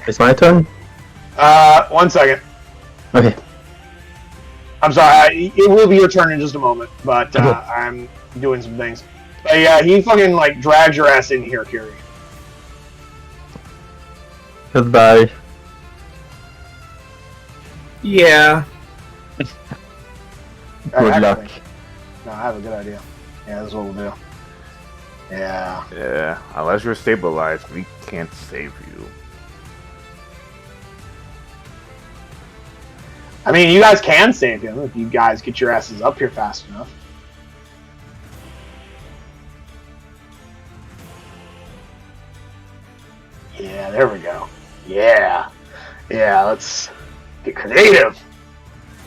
It's my turn? 1 second. Okay. I'm sorry, it will be your turn in just a moment, but Okay. I'm doing some things. But yeah, he fucking like drags your ass in here, Kiri. Goodbye. Yeah. Good luck. No, I have a good idea. Yeah, this is what we'll do. Yeah. Yeah, unless you're stabilized, we can't save you. I mean, you guys can save him if you guys get your asses up here fast enough. Yeah, there we go. Yeah. Yeah, let's get creative.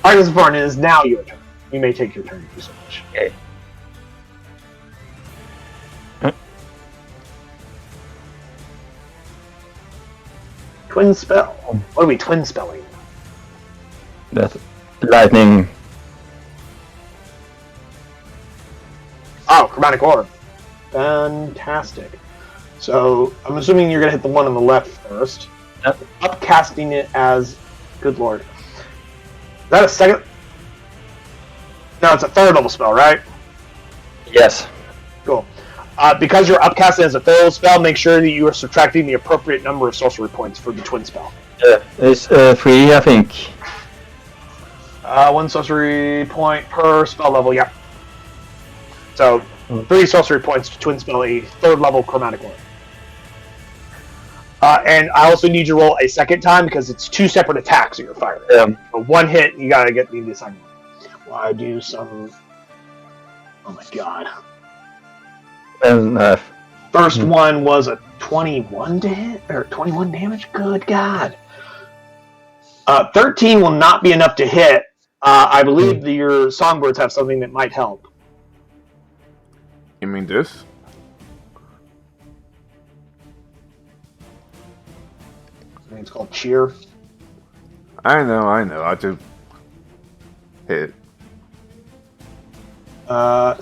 Argus Born, it is now your turn. You may take your turn if you so much. Okay. Twin spell. What are we twin spelling? That's lightning. Oh, chromatic orb. Fantastic. So I'm assuming you're gonna hit the one on the left first. Yep. Upcasting it as, good lord. Is that a second? No, it's a third level spell, right? Yes. Cool. Because you're upcasting as a third level spell, make sure that you are subtracting the appropriate number of sorcery points for the twin spell. It's 3, I think. 1 sorcery point per spell level, yeah. So 3 sorcery points to twin spell a 3rd level chromatic orb. And I also need you to roll a second time because it's 2 separate attacks that you're firing. Yeah. So 1 hit, you gotta get the assignment. Well, I do some. Oh my god. And First one was a 21 to hit, or 21 damage. Good god. 13 will not be enough to hit. I believe that your songbirds have something that might help. You mean this? I think it's called cheer. I know. I just hit.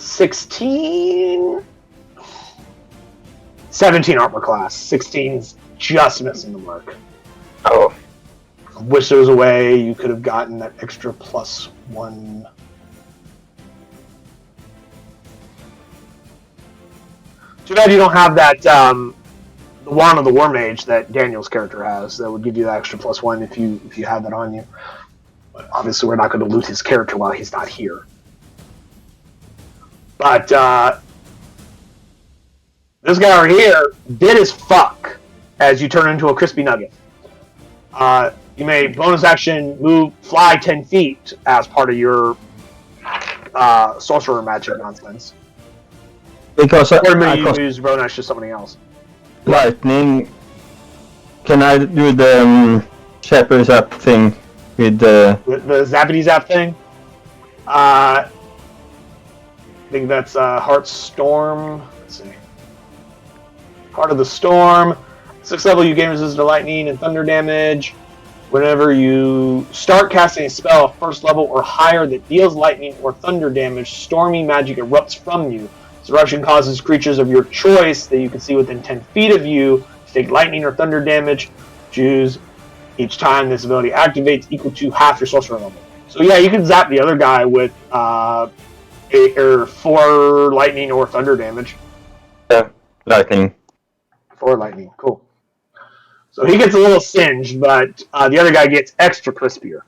16. 17 armor class. 16's just missing the mark. oh, Wish there was a way you could have gotten that extra +1. Too bad you don't have that the wand of the War Mage that Daniel's character has. That would give you that extra +1 if you had that on you. But obviously, we're not going to loot his character while he's not here. But this guy over here did as fuck as you turn into a crispy nugget. You may bonus action fly 10 feet as part of your sorcerer magic nonsense. because Or I maybe you cost use bonus to somebody else. lightning. Can I do the Shepherd's Up thing with the? The Zappity Zap thing. I think that's Heart Storm. Let's see. Heart of the Storm. 6th level, you gain resistance to lightning and thunder damage. Whenever you start casting a spell 1st level or higher that deals lightning or thunder damage, stormy magic erupts from you. This eruption causes creatures of your choice that you can see within 10 feet of you to take lightning or thunder damage. Choose each time this ability activates equal to half your sorcerer level. So yeah, you can zap the other guy with 4 lightning or thunder damage. Lightning. 4 lightning, cool. So he gets a little singed, but the other guy gets extra crispier.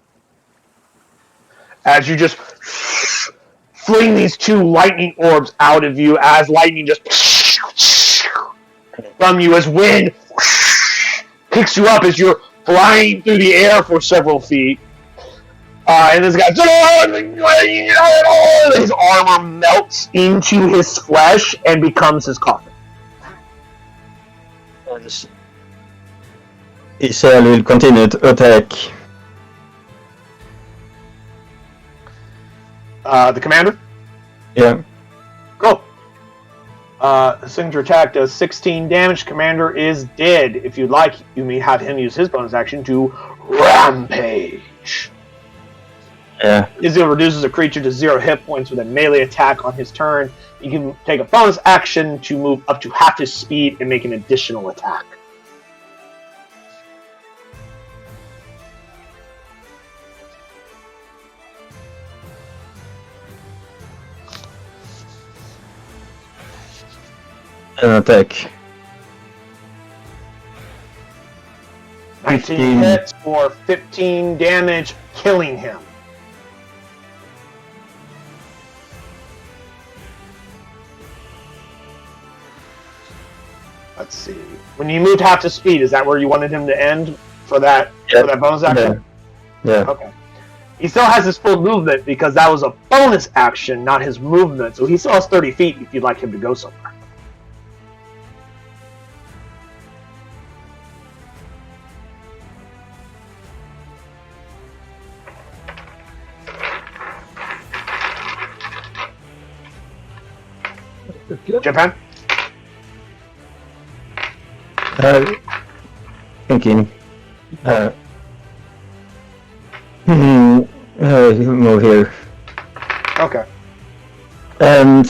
As you just fling these 2 lightning orbs out of you, as lightning just from you, as wind picks you up as you're flying through the air for several feet. And this guy, his armor melts into his flesh and becomes his coffin. Israel will continue to attack. The commander? Yeah. Cool. Signature attack does 16 damage. Commander is dead. If you'd like, you may have him use his bonus action to rampage. Yeah. Israel reduces a creature to 0 hit points with a melee attack on his turn. You can take a bonus action to move up to half his speed and make an additional attack. An attack. 19 hits for 15 damage, killing him. Let's see. When you moved half to speed, is that where you wanted him to end for that bonus action? Yeah. Okay. He still has his full movement because that was a bonus action, not his movement. So he still has 30 feet if you'd like him to go somewhere. Japan? Thinking. Move here. Okay. And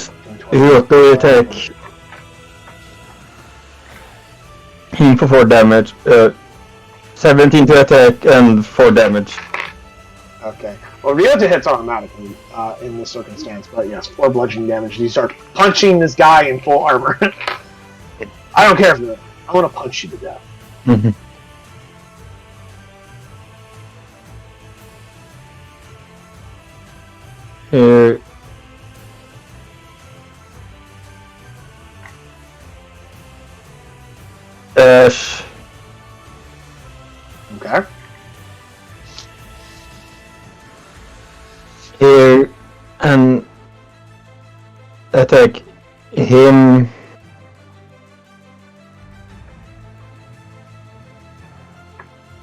Ryoko attack him for 4 damage. 17 to attack and 4 damage. Okay. Well, Ryota hits automatically in this circumstance, but yes, 4 bludgeoning damage. You start punching this guy in full armor. I don't care if you're. I want to punch you to death. Mm-hmm. Here. here and attack him.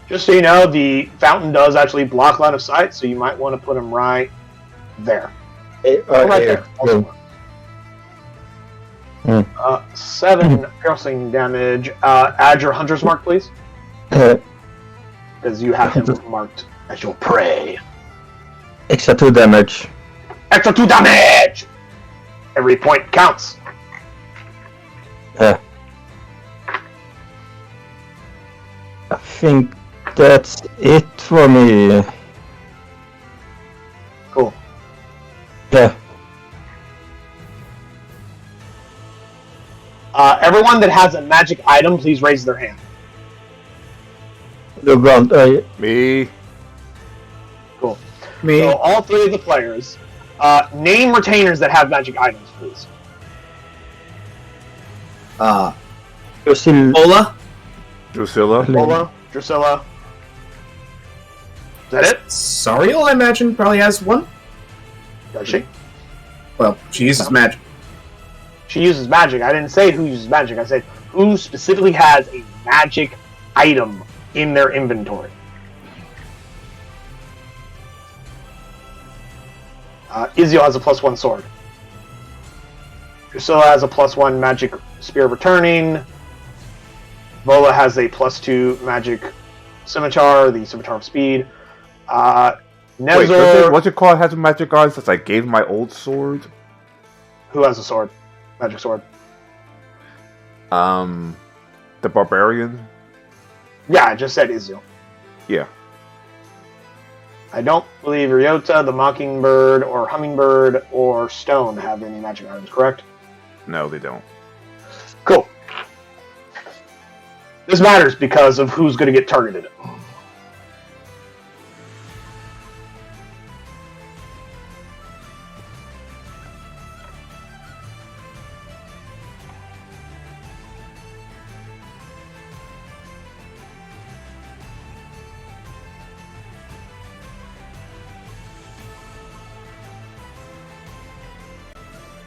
Just so you know, the fountain does actually block line of sight, so you might want to put him right there. Right Here. there. Also. 7 piercing damage. Add your hunter's mark, please. Because you have him marked as your prey. Extra 2 damage. Extra 2 damage! Every point counts. I think that's it for me. Cool. Yeah. Everyone that has a magic item, please raise their hand. The ground. Me. Cool. Me. So all 3 of the players, name retainers that have magic items, please. You're still. Ola? Drusilla. Ola, Drusilla. Is that it? Sariel, I imagine, probably has one. Does she? Well, she uses magic. She uses magic. I didn't say who uses magic. I said who specifically has a magic item in their inventory. Izio has a +1 sword. Drusilla has a +1 magic spear returning. Vola has a +2 magic scimitar, the scimitar of speed. Wait, Nezor, what's it called? Has a magic eye since I gave my old sword. who has a sword? Magic sword. The barbarian. Yeah, I just said Izio. Yeah. I don't believe Ryota, the Mockingbird, or Hummingbird, or Stone have any magic items, correct? No, they don't. Cool. This matters because of who's going to get targeted.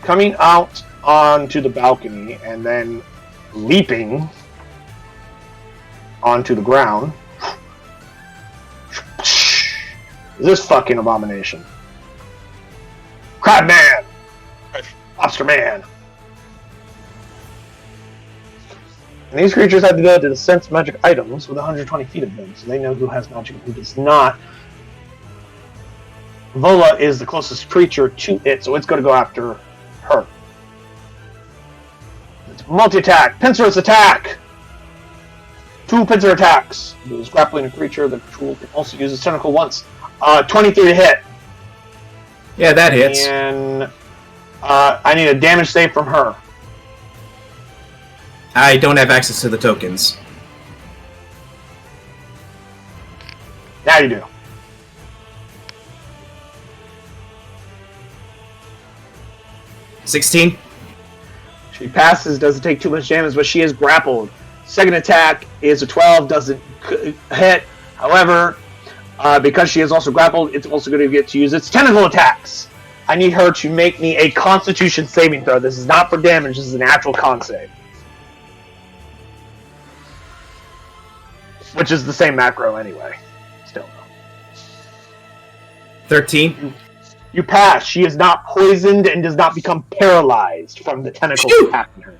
Coming out onto the balcony and then leaping onto the ground is this fucking abomination. Crab Man! Lobster Man! And these creatures have the ability to sense magic items with 120 feet of them, so they know who has magic and who does not. Vola is the closest creature to it, so it's going to go after her. It's multi-attack. Pincerous attack! 2 pincer attacks. It is grappling a creature. The tool can also use its tentacle once. 23 to hit. Yeah, that hits. And I need a damage save from her. I don't have access to the tokens. Now you do. $16. She passes, doesn't take too much damage, but she is grappled. Second attack is a 12, doesn't hit. However, because she is also grappled, it's also going to get to use its tentacle attacks. I need her to make me a Constitution saving throw. This is not for damage, this is an actual con save. Which is the same macro anyway. Still. 13. You pass. She is not poisoned and does not become paralyzed from the tentacles attacking her.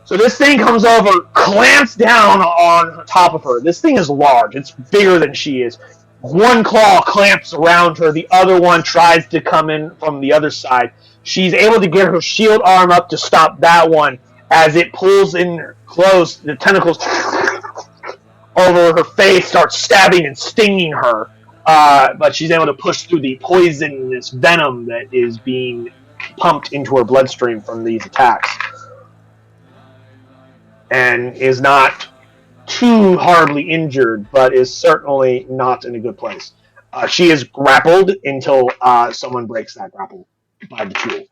So this thing comes over, clamps down on top of her. This thing is large. It's bigger than she is. One claw clamps around her. The other one tries to come in from the other side. She's able to get her shield arm up to stop that one. As it pulls in close, the tentacles over her face start stabbing and stinging her. But she's able to push through the poisonous venom that is being pumped into her bloodstream from these attacks. And is not too hardly injured, but is certainly not in a good place. She is grappled until someone breaks that grapple by the tool.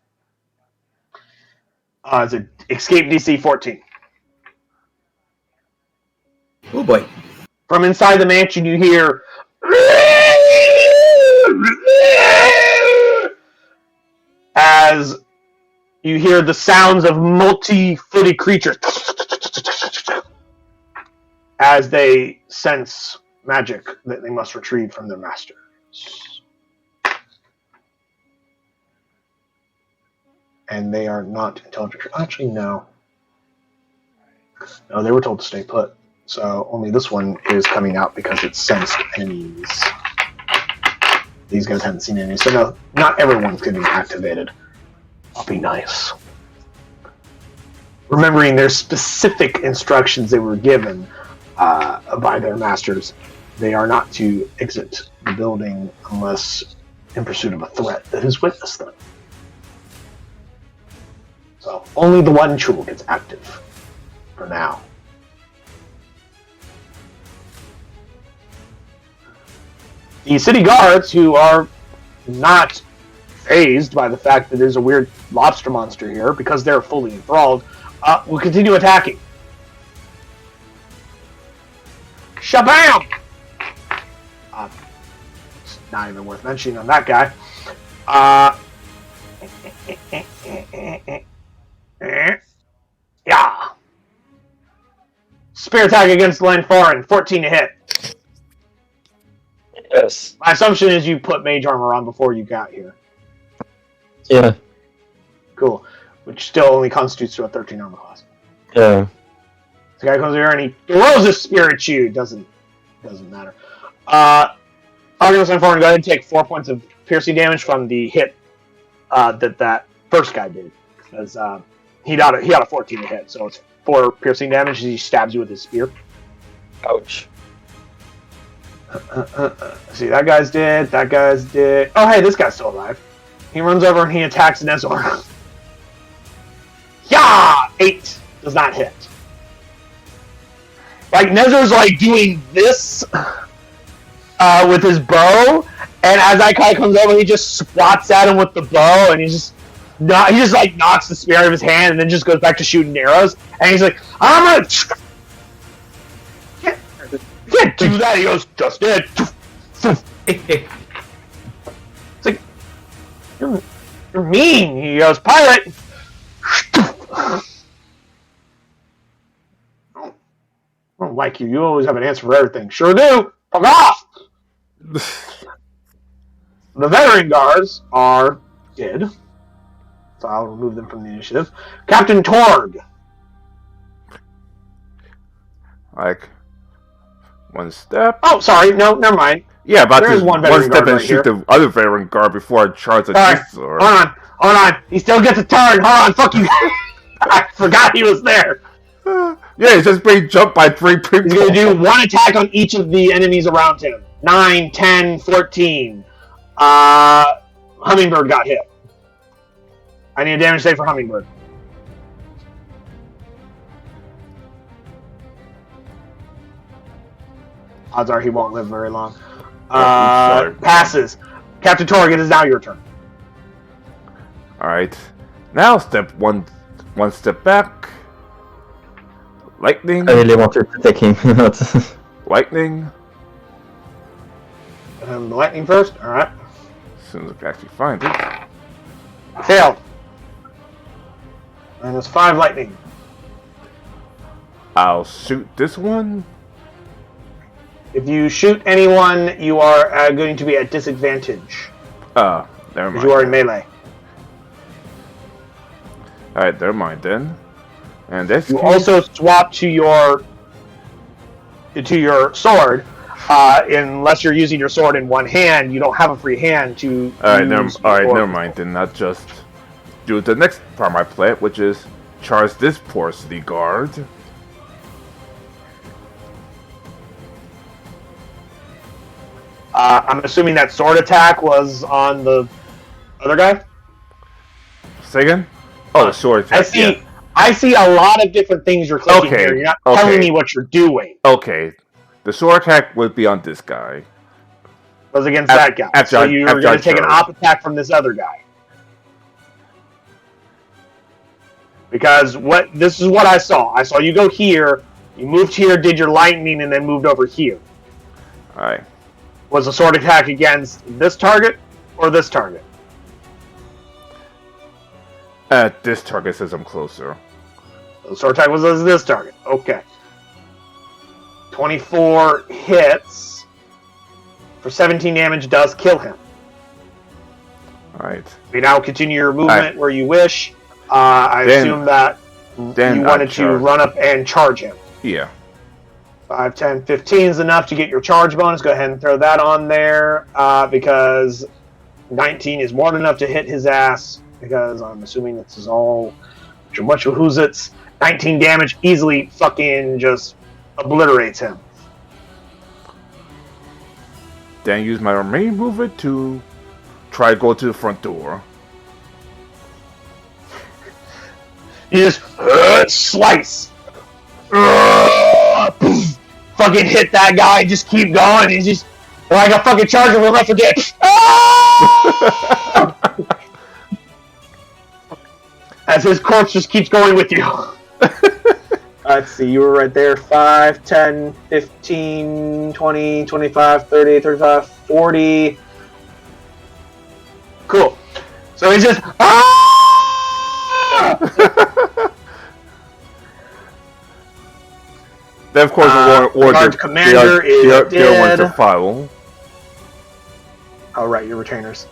It's an escape DC 14. Oh boy. From inside the mansion, you hear You hear the sounds of multi-footed creatures as they sense magic that they must retrieve from their masters. And they are not intelligent. Actually, no. No, they were told to stay put. So only this one is coming out because it sensed enemies. These guys haven't seen enemies. So no, not everyone's getting activated. I'll be nice. Remembering their specific instructions they were given by their masters, they are not to exit the building unless in pursuit of a threat that has witnessed them. So only the one tool gets active for now. The city guards, who are not fazed by the fact that there's a weird lobster monster here, because they're fully enthralled, will continue attacking. Shabam! It's not even worth mentioning on that guy. Yeah. Spear attack against Len Foreign, 14 to hit. Yes. My assumption is you put mage armor on before you got here. Yeah. Cool. Which still only constitutes to a 13 armor class. Yeah. The guy comes here and he throws a spear at you. Doesn't matter. Argus and Foreign, go ahead and take 4 points of piercing damage from the hit that first guy did. Because he got a 14 to hit, so it's 4 piercing damage as he stabs you with his spear. Ouch. See, that guy's dead. That guy's dead. Oh, hey, this guy's still alive. He runs over and he attacks Nezor. Yeah! 8 does not hit. Like, Nezor's like doing this with his bow, and as that guy comes over, he just swats at him with the bow, and he just like knocks the spear out of his hand, and then just goes back to shooting arrows. And he's like, "I'm gonna." Can't do that. He goes, "Just did." It's like, you're mean. He goes, "Pirate." I don't like you. You always have an answer for everything. Sure do. Fuck off. The veteran guards are dead, so I'll remove them from the initiative. Captain Torg. Like, one step. Oh, sorry. No, never mind. Yeah, about There to is one one veteran step guard and right shoot here. the other veteran guard before I charge the Sorry. beast sword. Hold on. He still gets a turn. Hold on. Fuck you. I forgot he was there. Yeah, he's just being jumped by 3 people. He's going to do 1 attack on each of the enemies around him. 9, 10, 14. Hummingbird got hit. I need a damage save for Hummingbird. Odds are he won't live very long. sorry. Passes. Captain Torg, it is now your turn. Alright. Now step one step back. Lightning. I really wanted to take him. Lightning. The lightning first. Alright. As soon as I can actually find it. Failed. -5 lightning. I'll shoot this one. If you shoot anyone, you are going to be at disadvantage. Never Because mind. you are in melee. Alright, never mind then. And this You case, also swap to your sword. Unless you're using your sword in one hand, you don't have a free hand to. Alright, use never mind then. I'll just do the next part of my plan, which is charge this poor city guard. I'm assuming that sword attack was on the other guy. Say again? Oh, sword attack. I see a lot of different things you're clicking Okay, here. You're not okay. telling me what you're doing. Okay. The sword attack would be on this guy. Was against that guy. So you're going to take an op attack from this other guy. Because this is what I saw. I saw you go here, you moved here, did your lightning, and then moved over here. Alright. Was a sword attack against this target or this target? This target says I'm closer. The sword attack was this target. Okay. 24 hits for 17 damage does kill him. Alright. You now continue your movement where you wish. I assume that you wanted to run up and charge him. Yeah. 5, 10, 15 is enough to get your charge bonus. Go ahead and throw that on there because 19 is more than enough to hit his ass. Because I'm assuming this is all much of who's it's. 19 damage easily fucking just obliterates him. Then use my remaining movement to try to go to the front door. You just slice. Fucking hit that guy. Just keep going. He's just like a fucking charger. We'll not forget. As his corpse just keeps going with you. Let's see, you were right there. 5, 10, 15, 20, 25, 30, 35, 40. Cool. So he's just... Then, of course, the guard commander is dead. The other ones are file. Oh, right, your retainers.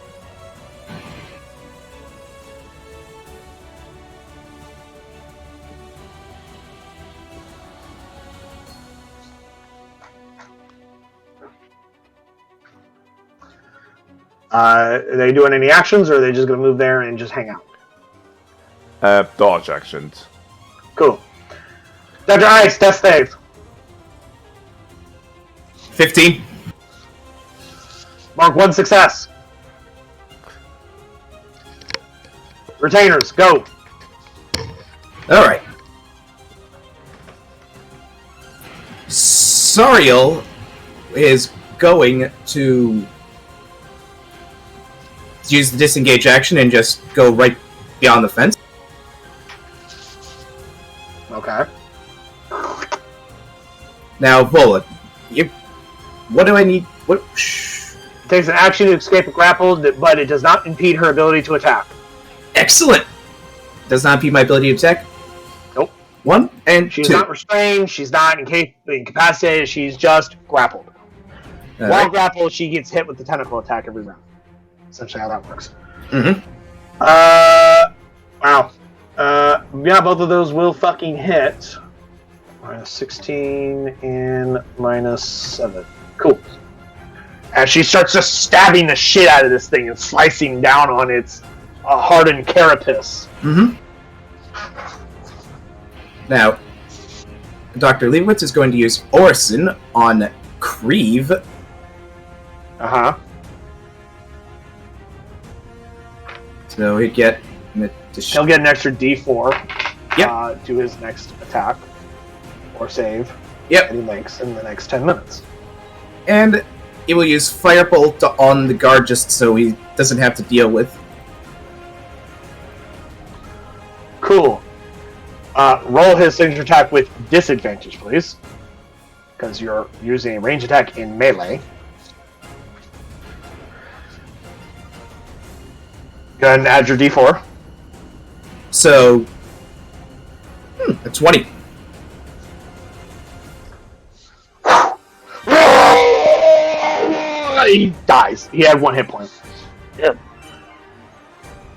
Are they doing any actions, or are they just going to move there and just hang out? Dodge actions. Cool. Dr. Ice, death save. 15. Mark 1 success. Retainers, go. Alright. Sariel is going to use the disengage action and just go right beyond the fence. Okay. Now, Vola, what do I need? What? It takes an action to escape a grapple, but it does not impede her ability to attack. Excellent! Does not impede my ability to attack? Nope. 1 and She's 2. not restrained, she's not incapacitated, she's just grappled. While grappled, she gets hit with the tentacle attack every round. Essentially how that works. Mm-hmm. Wow. Yeah, both of those will fucking hit. Minus 16 and minus 7. Cool. As she starts just stabbing the shit out of this thing and slicing down on its hardened carapace. Mm-hmm. Now, Dr. Leibowitz is going to use Orison on Creve. Uh-huh. So he'll get an extra D4 to his next attack or save. Yep. That he makes in the next 10 minutes. And he will use Firebolt on the guard just so he doesn't have to deal with. Cool. Roll his signature attack with disadvantage, please. Because you're using a range attack in melee. Go ahead and add your D4. So, a 20. He dies. He had 1 hit point. Yeah.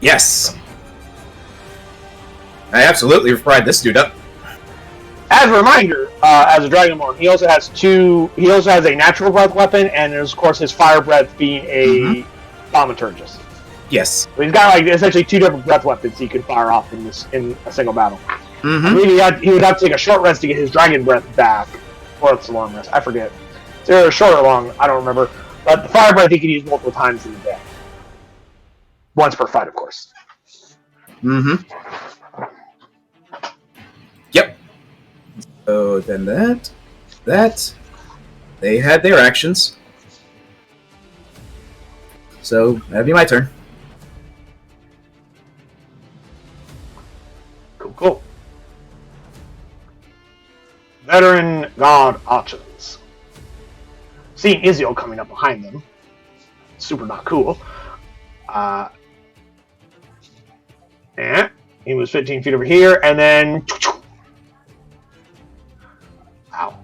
Yes. I absolutely fried this dude up. As a reminder, as a Dragonborn, he also has He also has a natural breath weapon, and of course his fire breath being a thaumaturgist. Yes. So he's got essentially 2 different breath weapons he could fire off in a single battle. Mm-hmm. I mean, he would have to take a short rest to get his dragon breath back, or it's a long rest. I forget. It's either short or long. I don't remember. But the fire breath he can use multiple times in the day. Once per fight, of course. Mm-hmm. Yep. So then that, they had their actions. So that'd be my turn. Cool. Veteran God options. Seeing Izio coming up behind them. Super not cool. He moves 15 feet over here, and then... Ow.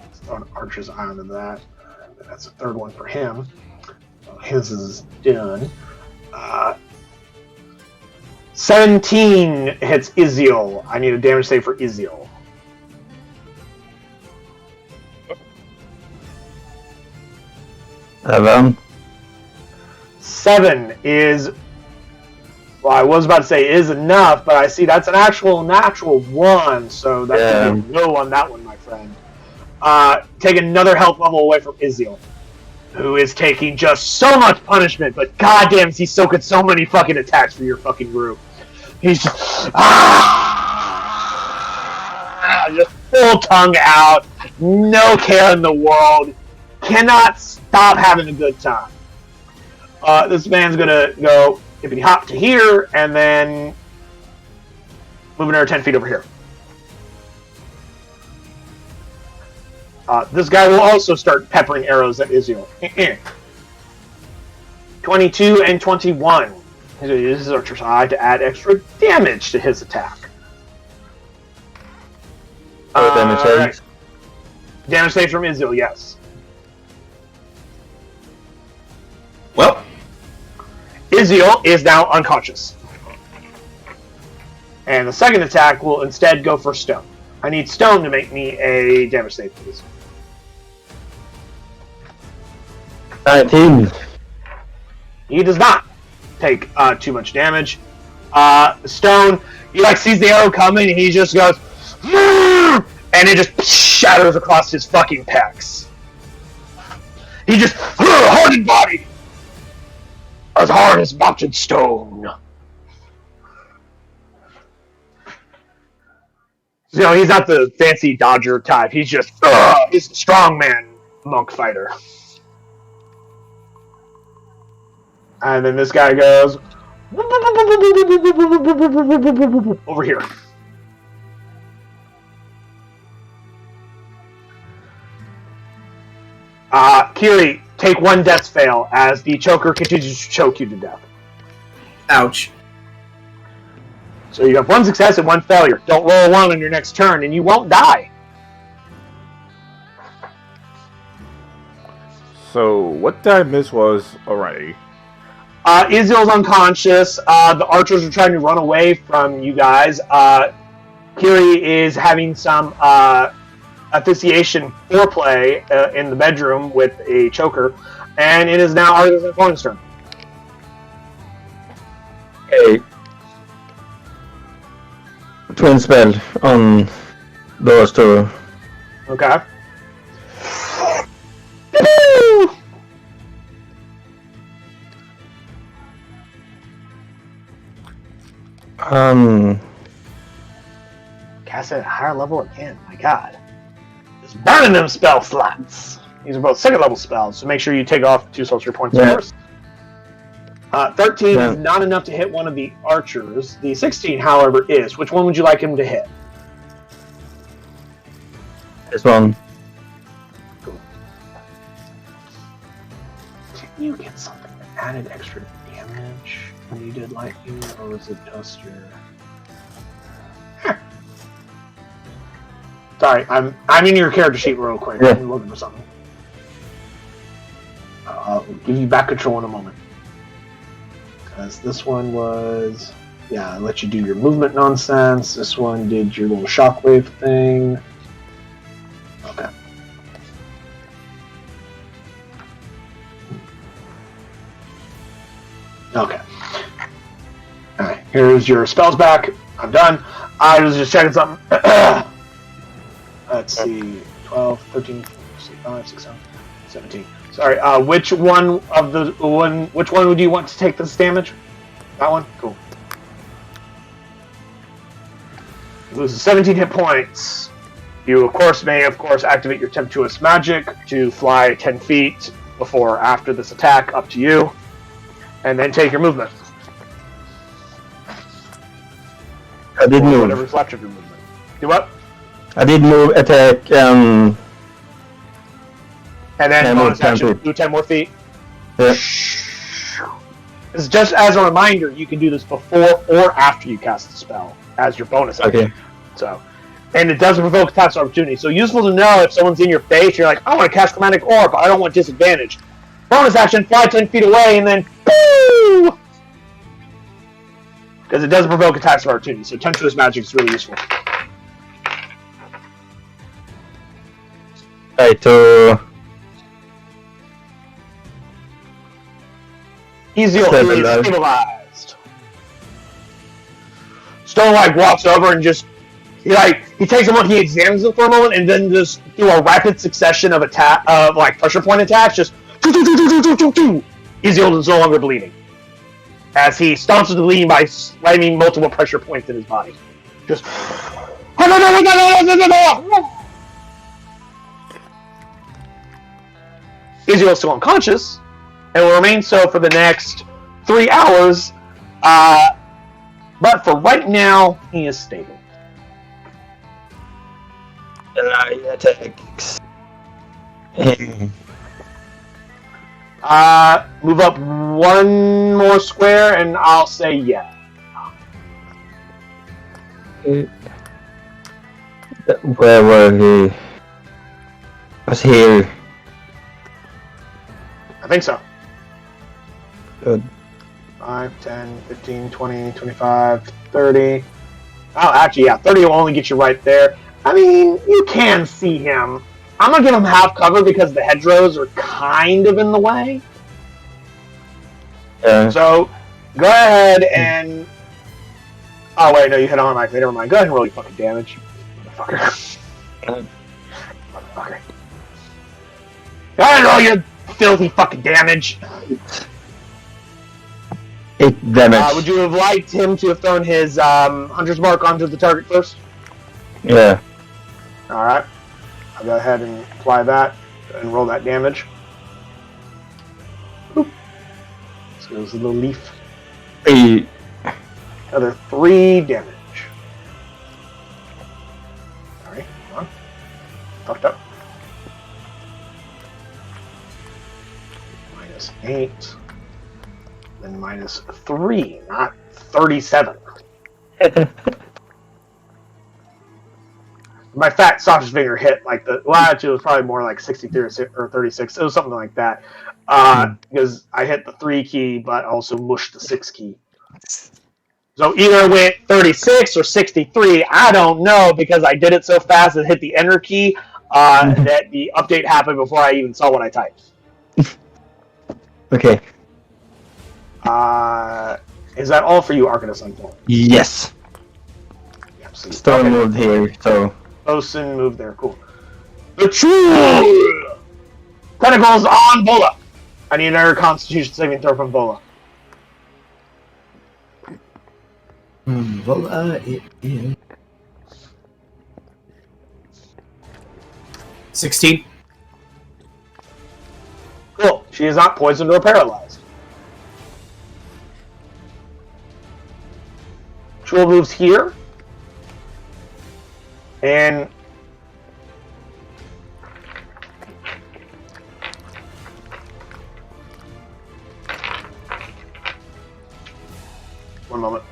Let's throw an Archer's Eye onto that. That's the third one for him. So his is done. 17 hits Iziel. I need a damage save for Iziel. Seven. 7 is... Well, I was about to say is enough, but I see that's an actual natural 1, so that's going to be a no on that one, my friend. Take another health level away from Iziel, who is taking just so much punishment, but goddamn, is he soaking so many fucking attacks for your fucking group. He's just... just full tongue out, no care in the world, cannot stop having a good time. This man's gonna go hippity hop to here, and then move another 10 feet over here. This guy will also start peppering arrows at Iziel. 22 and 21. He uses his Archer's Eye to add extra damage to his attack. Damage save. Right. Damage save from Iziel, yes. Well, Iziel is now unconscious. And the second attack will instead go for Stone. I need Stone to make me a damage save, please. 19. He does not take too much damage. Stone, he sees the arrow coming, and he just goes, and it just shatters across his fucking pecs. He just, hardened body, as hard as mountain stone. He's not the fancy dodger type. He's just, he's a strongman monk fighter. And then this guy goes over here. Kiri, take one death fail as the choker continues to choke you to death. ouch. So you have one success and one failure. Don't roll a 1 on your next turn and you won't die. So what did I miss was already? Iziel's unconscious. The archers are trying to run away from you guys. Kiri is having some asphyxiation foreplay in the bedroom with a choker. And it is now Arthur's and Thorn's turn. Okay. Twin spell on those two. Okay. Cast it at a higher level again. My God. Just burning them spell slots. These are both second level spells, so make sure you take off 2 sorcery points first. 13 is not enough to hit one of the archers. The 16, however, is. Which one would you like him to hit? This one. Cool. Didn't you get something that added extra damage when you did lightning, or was it just your... Sorry, I'm in your character sheet real quick. Yeah. I'm looking for something. I'll give you back control in a moment. Because this one was... Yeah, I let you do your movement nonsense. This one did your little shockwave thing. Okay. Okay. Alright, here's your spells back. I'm done. I was just checking something. Let's see. 12, 13, 14, 5, 6, 7, 17. Sorry, which one would you want to take this damage? That one? Cool. Loses 17 hit points. You, of course, may activate your Tempestuous Magic to fly 10 feet before or after this attack, up to you. And then take your movement. I did move. Whatever's left of your movement. Do what? I did move, attack, and then 10 bonus more action, feet. do 10 more feet. Yeah. It's just as a reminder, you can do this before or after you cast the spell as your bonus action. Okay. So, and it doesn't provoke attacks of opportunity. So useful to know if someone's in your face, you're like, I want to cast Chromatic Orb, but I don't want disadvantage. Bonus action, fly 10 feet away, and then boo! Because it doesn't provoke attacks of opportunity. So Temptress Magic is really useful. Right, so Easy Stabilized. stabilized. Stone like walks over and just he takes him on, he examines him for a moment, and then just through a rapid succession of pressure point attacks, just Ezeold is no longer bleeding. As he stomps to the bleeding by slamming multiple pressure points in his body. Just Ezeold is still unconscious and will remain so for the next 3 hours. But for right now, he is stable. and I attack him. Move up one more square, and I'll say yeah. Where were he? Was here. I think so. Good. 5, 10, 15, 20, 25, 30. Oh, actually, yeah, 30 will only get you right there. I mean, you can see him. I'm going to give him half cover because the hedgerows are kind of in the way. So, go ahead and... Oh, wait, no, you hit on my... Never mind. Go ahead and roll your fucking damage. Motherfucker. Motherfucker. Go ahead and roll your filthy fucking damage. 8 damage. Would you have liked him to have thrown his Hunter's Mark onto the target first? Yeah. Alright. I'll go ahead and apply that and roll that damage. Boop. So there's a little leaf. 3. Another 3 damage. Alright, come on. Fucked up. -8. Then -3, not 37. My fat sausage finger hit like the... Well, actually, it was probably more like 63 or 36. It was something like that. Because I hit the 3 key, but also mushed the 6 key. So either it went 36 or 63. I don't know, because I did it so fast and hit the enter key that the update happened before I even saw what I typed. Okay. Is that all for you, Arcanist Unfold? Yes. Absolutely. Storm Okay. moved here, so. Osen moved there. Cool. The true tentacles on Bola. I need another Constitution saving throw from Bola. Well, it is 16. Cool. She is not poisoned or paralyzed. Jewel moves here. And one moment.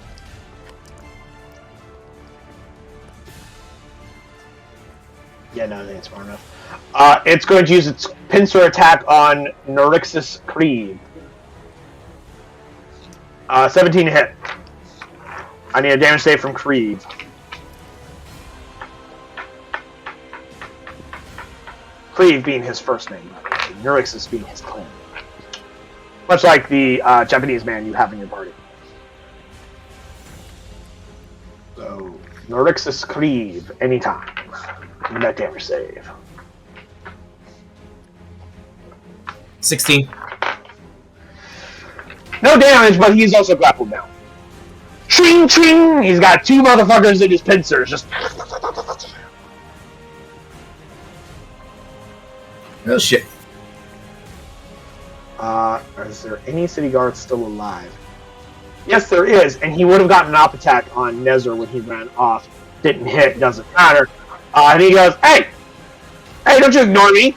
Yeah, no, I think it's far enough. It's going to use its pincer attack on Norixus Creed. 17 to hit. I need a damage save from Creed. Creed being his first name, Norixus being his clan name. Much like the Japanese man you have in your party. So, Norixus Creed, anytime. Give that damage save. 16. No damage, but he's also grappled now. Ching ching! He's got 2 motherfuckers in his pincers. Just. Oh shit. Is there any city guards still alive? Yes, there is, and he would have gotten an op attack on Nezzer when he ran off. Didn't hit, doesn't matter. And he goes, hey! Hey, don't you ignore me!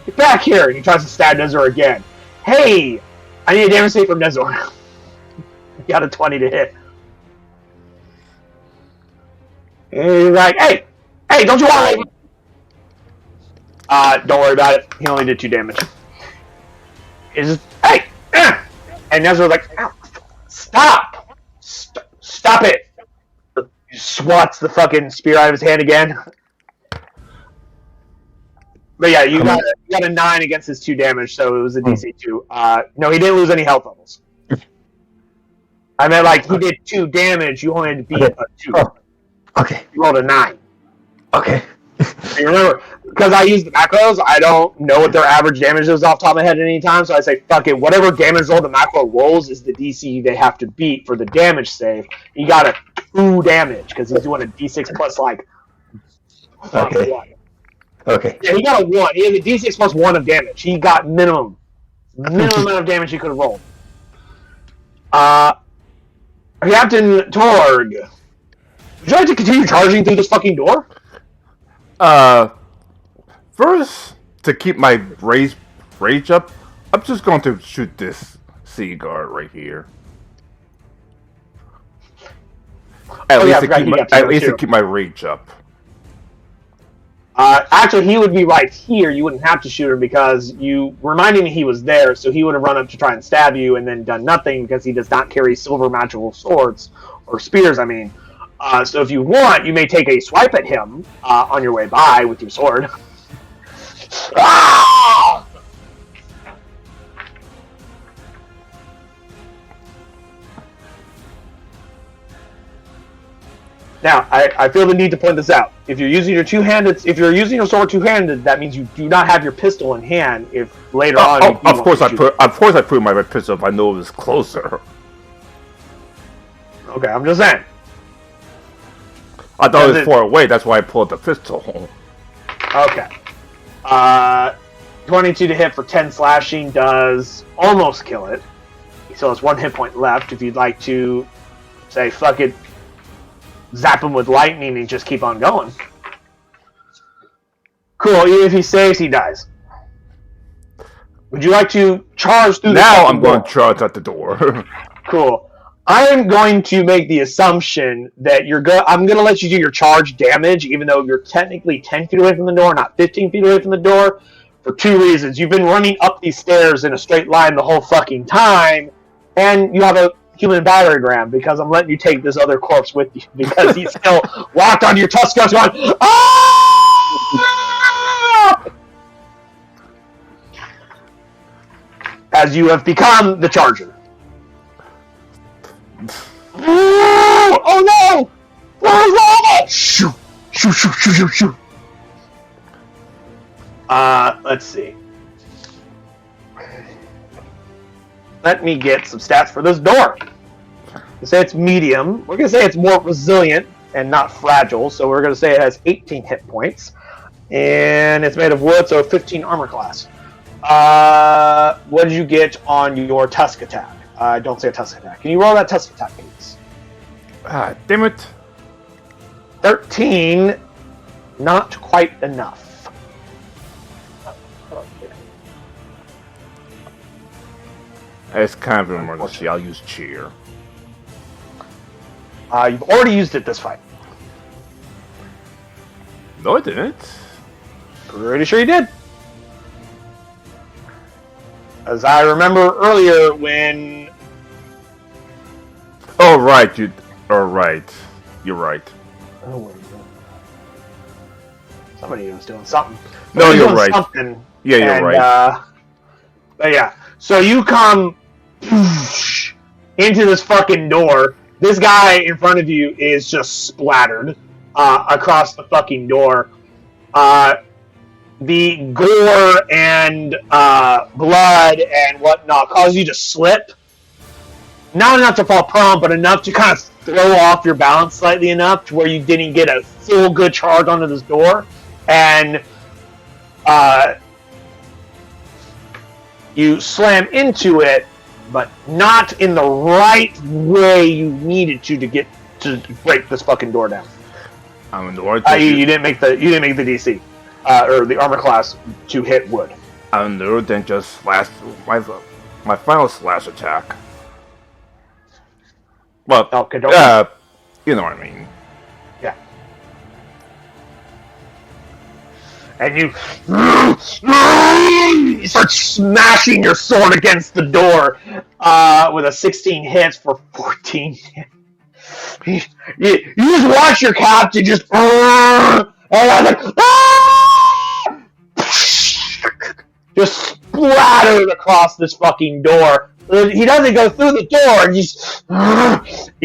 Get back here! And he tries to stab Nezzer again. Hey! I need a damage save from Nezzer. You got a 20 to hit. And he's like, hey, don't you worry. Don't worry about it. He only did 2 damage. He's just, hey, and Nezra's like, stop it. He swats the fucking spear out of his hand again. But yeah, you got a 9 against his 2 damage, so it was a DC 2. No, he didn't lose any health levels. I meant like he did 2 damage. You only had to beat a 2. Oh. Okay. You rolled a 9. Okay. You remember, because I use the macros, I don't know what their average damage is off the top of my head at any time, so I say, fuck it, whatever damage roll the macro rolls is the DC they have to beat for the damage save. You got a 2 damage, because he's doing a D6 plus, like, Okay. 1. Okay. Yeah, he got a 1. He had a D6 plus 1 of damage. He got minimum amount of damage he could have rolled. Captain Torg, would you like to continue charging through this fucking door? First, to keep my rage up, I'm just going to shoot this sea guard right here. At least to keep my rage up. Actually, he would be right here. You wouldn't have to shoot him because you reminding me he was there, so he would have run up to try and stab you and then done nothing because he does not carry silver magical swords or spears. I mean, so if you want, you may take a swipe at him on your way by with your sword. Ah! Now, I feel the need to point this out. If you're using your sword two-handed, that means you do not have your pistol in hand. If later on, of course I put my pistol if I know it was closer. Okay, I'm just saying. I thought it was far away. That's why I pulled the pistol. Okay. 22 to hit for 10 slashing does almost kill it. He still has 1 hit point left. If you'd like to say, fuck it, zap him with lightning and just keep on going. Cool, even if he saves, he dies. Would you like to charge through the door? Now I'm going to charge at the door. Cool. I am going to make the assumption that I'm going to let you do your charge damage, even though you're technically 10 feet away from the door, not 15 feet away from the door, for 2 reasons. You've been running up these stairs in a straight line the whole fucking time, and you have a human batteragram, because I'm letting you take this other corpse with you, because he's still locked onto your tusk going, ah! As you have become the charger. Oh no! Shoot! Let's see. Let me get some stats for this door. We say it's medium. We're going to say it's more resilient and not fragile, so we're going to say it has 18 hit points. And it's made of wood, so 15 armor class. What did you get on your tusk attack? Don't say a tusk attack. Can you roll that tusk attack, please? Damn it. 13. Not quite enough. It's kind of an emergency. I'll use cheer. You've already used it this fight. No, I didn't. Pretty sure you did. As I remember earlier when... Oh, right. You're right. Oh, wait. Somebody was doing something. No, you're right. Yeah, you're right. But yeah. So you come into this fucking door. This guy in front of you is just splattered across the fucking door. The gore and blood and whatnot cause you to slip. Not enough to fall prone, but enough to kind of throw off your balance slightly enough to where you didn't get a full good charge onto this door. And you slam into it, but not in the right way you needed to get to break this fucking door down. You didn't make the DC or the armor class to hit wood. Under then just slash my final slash attack. Well, Okay, don't. you know what I mean. Yeah. And you start smashing your sword against the door with a 16 hits for 14. You just watch your captain just just splattered across this fucking door. He doesn't go through the door. You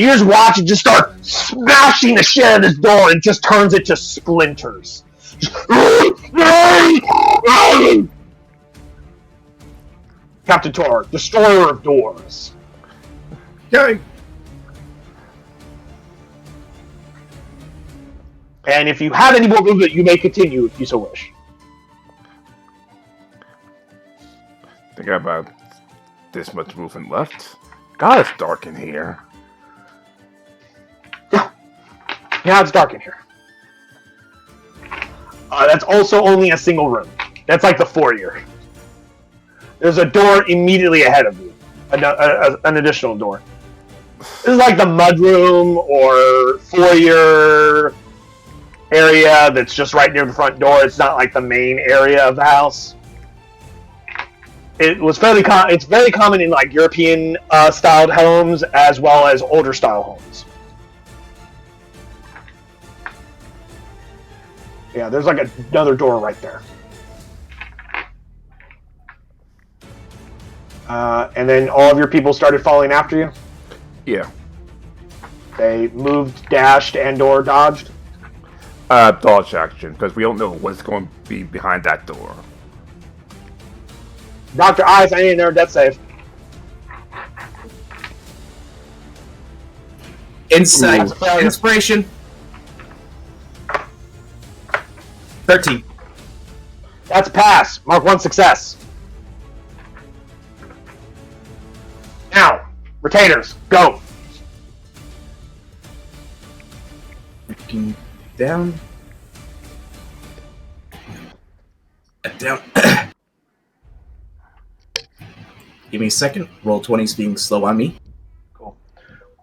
just watch it just start smashing the shit out of this door and just turns it to splinters. Captain Tor, destroyer of doors. Going. And if you have any more movement, you may continue if you so wish. Think about this much movement left. God, it's dark in here. Yeah, it's dark in here. That's also only a single room. That's like the foyer. There's a door immediately ahead of you. An additional door. This is like the mudroom or foyer area that's just right near the front door. It's not like the main area of the house. It was it's very common in like European styled homes as well as older style homes. Yeah, there's like another door right there. And then all of your people started following after you? Yeah. They moved, dashed, and/or dodged? Dodge action, because we don't know what's going to be behind that door. Dr. Eyes, I need another death save. Insight. That's a failure. Inspiration. 13. That's a pass. Mark 1 success. Now, retainers, go. Looking down. Down. Give me a second. Roll 20's being slow on me. Cool.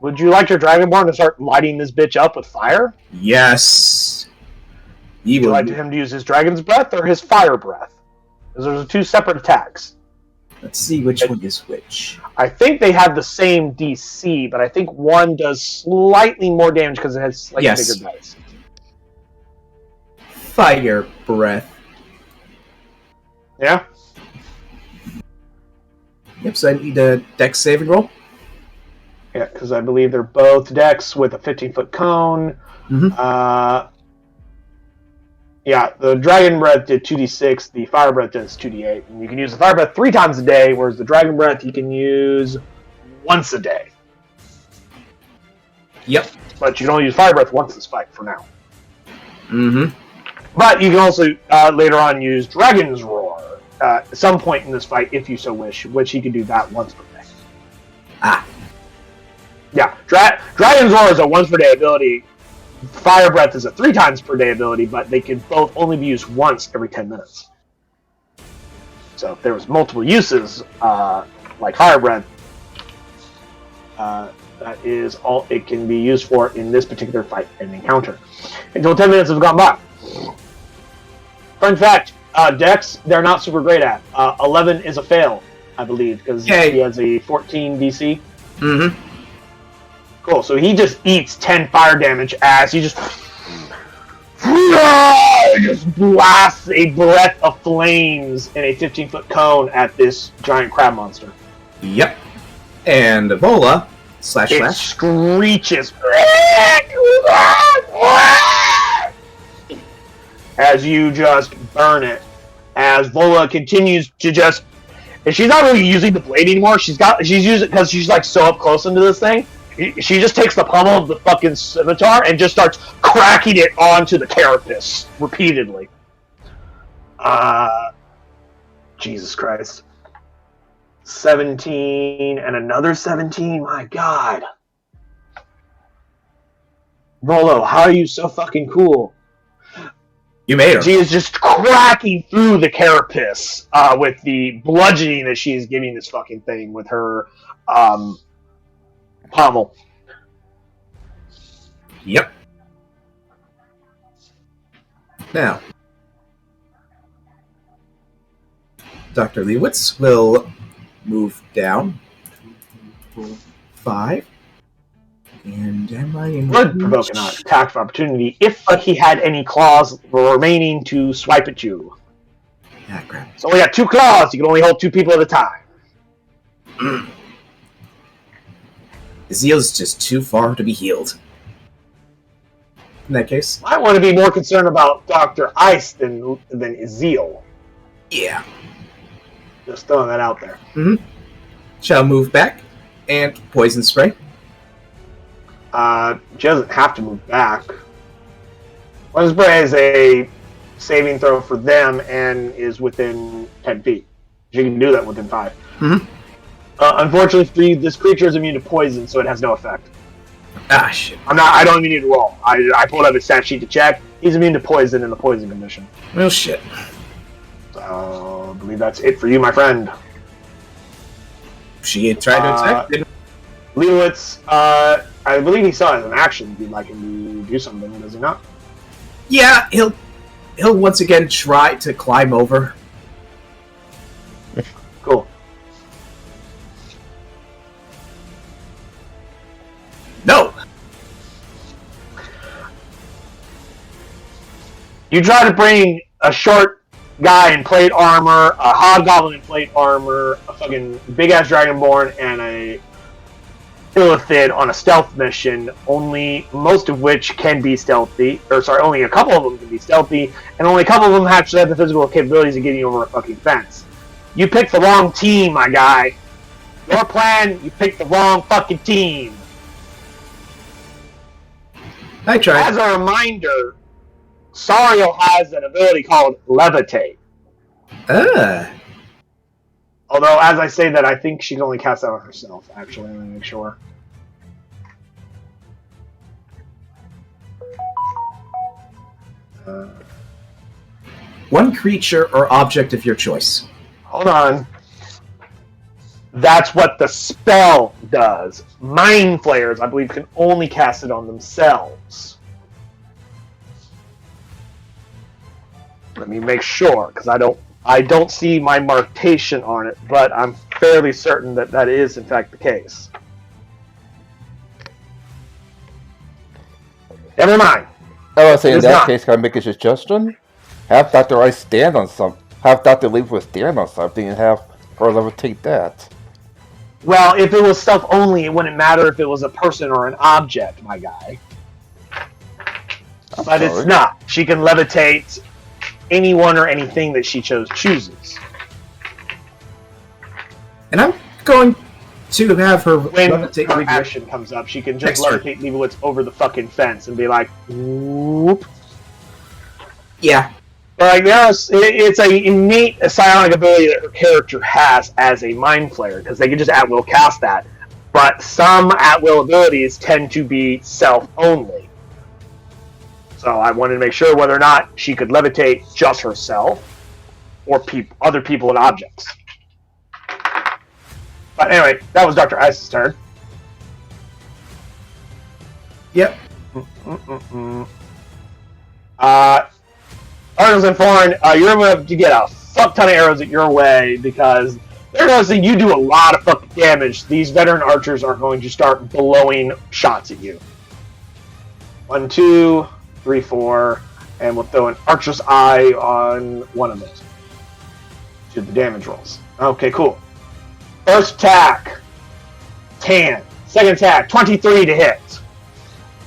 Would you like your Dragonborn to start lighting this bitch up with fire? Yes. Would you like him to use his Dragon's Breath or his Fire Breath? Because there's two separate attacks. Let's see which one is which. I think they have the same DC, but I think one does slightly more damage because it has slightly bigger dice. Fire breath. Yeah? Yep, so I need a dex saving roll. Yeah, because I believe they're both decks with a 15-foot cone. Mm-hmm. Yeah, the Dragon Breath did 2d6, the Fire Breath does 2d8. And you can use the Fire Breath 3 times a day, whereas the Dragon Breath you can use once a day. Yep. But you can only use Fire Breath once this fight for now. Mm-hmm. But you can also later on use Dragon's Roar at some point in this fight if you so wish, which you can do that once per day. Ah. Yeah, Dragon's Roar is a once per day ability. Fire Breath is a 3 times per day ability, but they can both only be used once every 10 minutes. So if there was multiple uses, like Fire Breath, that is all it can be used for in this particular fight and encounter. Until 10 minutes have gone by. Fun fact, Dex, they're not super great at. 11 is a fail, I believe, because he has a 14 DC. Mm-hmm. Cool, so he just eats 10 fire damage as he just blasts a breath of flames in a 15-foot cone at this giant crab monster. Yep. And Vola, slash. Screeches as you just burn it. As Vola continues to just... And she's not really using the blade anymore. She's using it because she's like so up close into this thing. She just takes the pommel of the fucking scimitar and just starts cracking it onto the carapace repeatedly. Jesus Christ. 17 and another 17? My God. Rolo, how are you so fucking cool? You made her. She is just cracking through the carapace with the bludgeoning that she is giving this fucking thing with her pommel. Yep. Now, Dr. Leewitz will move down 5. And am I in? Would provoke an attack of opportunity if he had any claws remaining to swipe at you. Ah, crap. So we got 2 claws. You can only hold 2 people at a time. Ezeal's just too far to be healed. In that case, I want to be more concerned about Dr. Ice than Ezeal. yeah. Just throwing that out there. Shall move back and poison spray. She doesn't have to move back. Poison spray is a saving throw for them and is within 10 feet. She can do that within 5. Unfortunately for you, this creature is immune to poison, so it has no effect. Ah, shit. I don't even need to roll. I pulled up his stat sheet to check. He's immune to poison in the poison condition. Well, shit. So I believe that's it for you, my friend. She tried to attack. Didn't... Leowitz, I believe he saw it as an action. If you'd like him to do something, does he not? Yeah, he'll once again try to climb over. Cool. No! You try to bring a short guy in plate armor, a hobgoblin in plate armor, a fucking big-ass dragonborn, and a illithid on a stealth mission, only most of which can be stealthy, only a couple of them can be stealthy, and only a couple of them actually have the physical capabilities of getting over a fucking fence. You picked the wrong team, my guy. Your plan, you picked the wrong fucking team. I tried. As a reminder, Sariel has an ability called Levitate. Although, as I say that, I think she can only cast that on herself, actually. Let me make sure. One creature or object of your choice. Hold on. That's what the spell does. Mind Flayers, I believe, can only cast it on themselves. Let me make sure, because I don't see my markation on it, but I'm fairly certain that that is, in fact, the case. Never mind. I was saying, in It's that not. case, can I make a suggestion? Have Dr. Ice stand on something. Have Dr. Leewitz stand on something and have her levitate that. Well, if it was stuff only, it wouldn't matter if it was a person or an object, my guy. But it's not. She can levitate anyone or anything that she chooses. And I'm going to have her When levitate her regression. action comes up, she can just Next turn. levitate Leibowitz over the fucking fence and be like, whoop. Yeah. Like, it's an innate psionic ability that her character has as a mind flayer, because they can just at will cast that. But some at will abilities tend to be self only. So I wanted to make sure whether or not she could levitate just herself or other people and objects. But anyway, that was Dr. Ice's turn. Yep. Arnold's and Foreign, you're going to get a fuck ton of arrows at your way because they're noticing you do a lot of fucking damage. These veteran archers are going to start blowing shots at you. 1, 2, 3, 4, and we'll throw an archer's eye on one of those. Do the damage rolls. Okay, cool. First attack, 10. Second attack, 23 to hit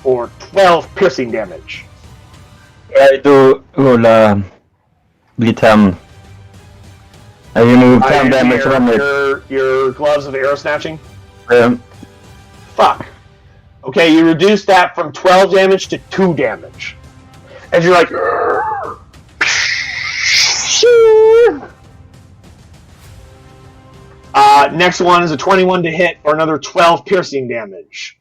for 12 piercing damage. I do roll a D10. I remove 10 damage from it. Your gloves of arrow snatching? Um, Fuck. Okay, you reduce that from 12 damage to 2 damage. As you're like... next one is a 21 to hit for another 12 piercing damage.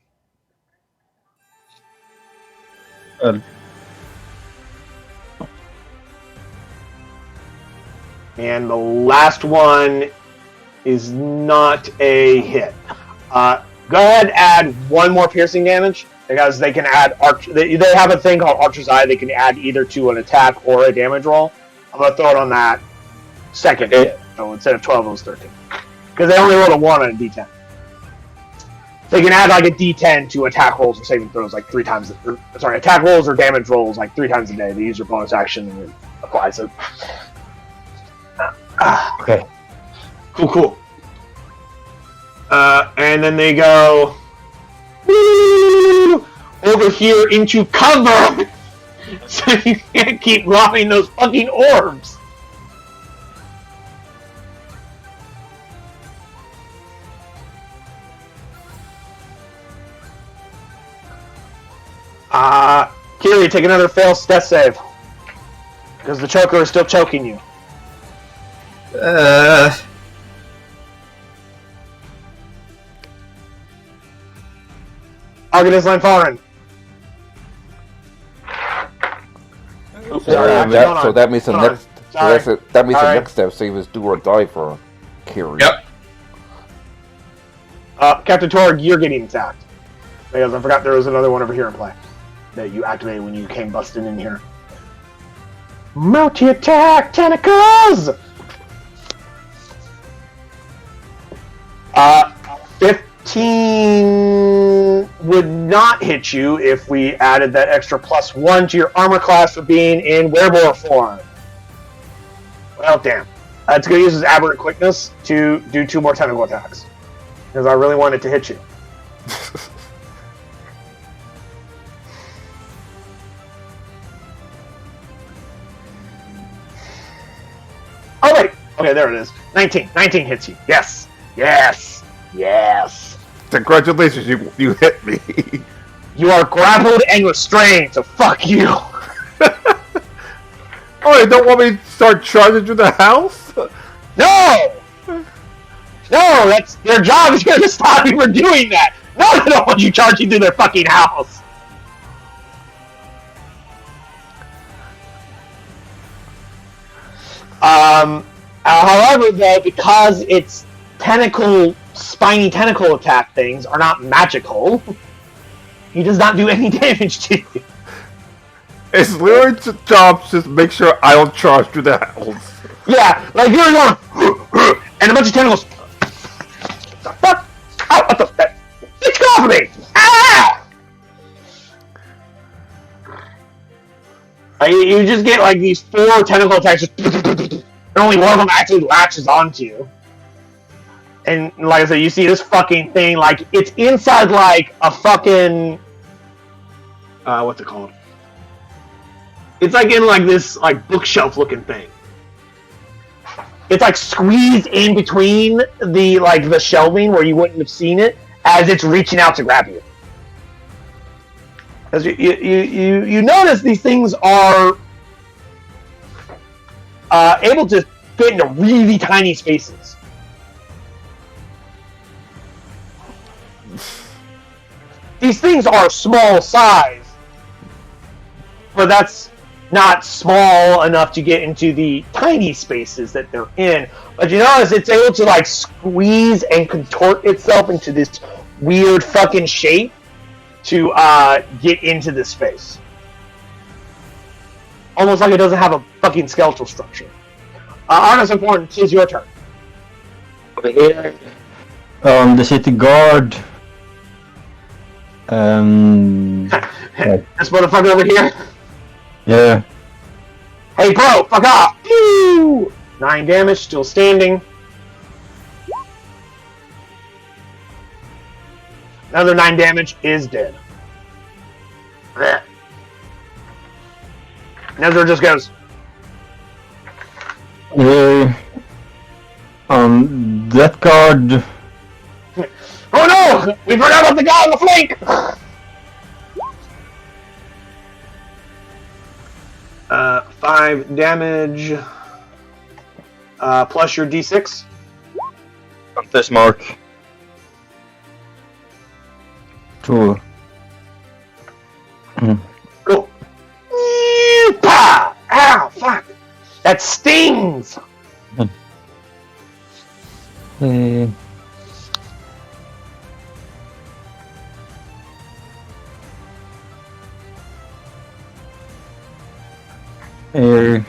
And the last one is not a hit. Go ahead and add 1 more piercing damage. because they can add they have a thing called Archer's Eye. They can add either to an attack or a damage roll. I'm gonna throw it on that second hit. So instead of 12, it was 13. Because they only rolled a 1 on a D10. They can add like a D10 to attack rolls or saving throws like 3 times. Attack rolls or damage rolls like 3 times a day. They use your bonus action and it applies it. Okay. Cool. And then they go over here into cover, so you can't keep robbing those fucking orbs. Kiri, take another fail death save. Because the choker is still choking you. Argus line foreign. Oops, sorry, So that means the next. That means the next step save is do or die for Kiri. Yep. Captain Torg, you're getting attacked. Because I forgot there was another one over here in play that you activated when you came busting in here. Multi-attack tentacles! 15 would not hit you if we added that extra +1 to your armor class for being in werewolf form. Well, damn. It's going to use his aberrant quickness to do 2 more tentacle attacks. Because I really wanted to hit you. Oh, wait. Okay, there it is. 19. 19 hits you. Yes. Yes. Yes. Congratulations, you hit me. You are grappled and restrained, so fuck you. Oh, you don't want me to start charging through the house? No! No, that's their job is going to stop you from doing that. No, they don't want you charging through their fucking house. However, though, because its spiny tentacle attack things are not magical, he does not do any damage to you. It's literally job just make sure I don't charge through the house. Yeah, like you're going, and a bunch of tentacles. The fuck? Oh, what the fuck? Get off of me! Ah! You just get like these 4 tentacle attacks, and only one of them actually latches onto you. And like I said, you see this fucking thing, like it's inside like a fucking what's it called? It's like in like this like bookshelf looking thing. It's like squeezed in between the shelving where you wouldn't have seen it as it's reaching out to grab you. As you notice these things are able to fit into really tiny spaces. These things are small size, but that's not small enough to get into the tiny spaces that they're in. But you notice it's able to like squeeze and contort itself into this weird fucking shape to get into this space. Almost like it doesn't have a fucking skeletal structure. Arnis Important, it's your turn. Over here. The city guard. This motherfucker over here. Yeah. Hey, bro, fuck off! Pew! 9 damage, still standing. Another 9 damage, is dead. Blech. Nezra just goes. That guard. Oh no! We forgot about the guy on the flank! 5 damage. Plus your d6. This mark. 2. Cool. Pah! Ow, fuck! That stings! Uh,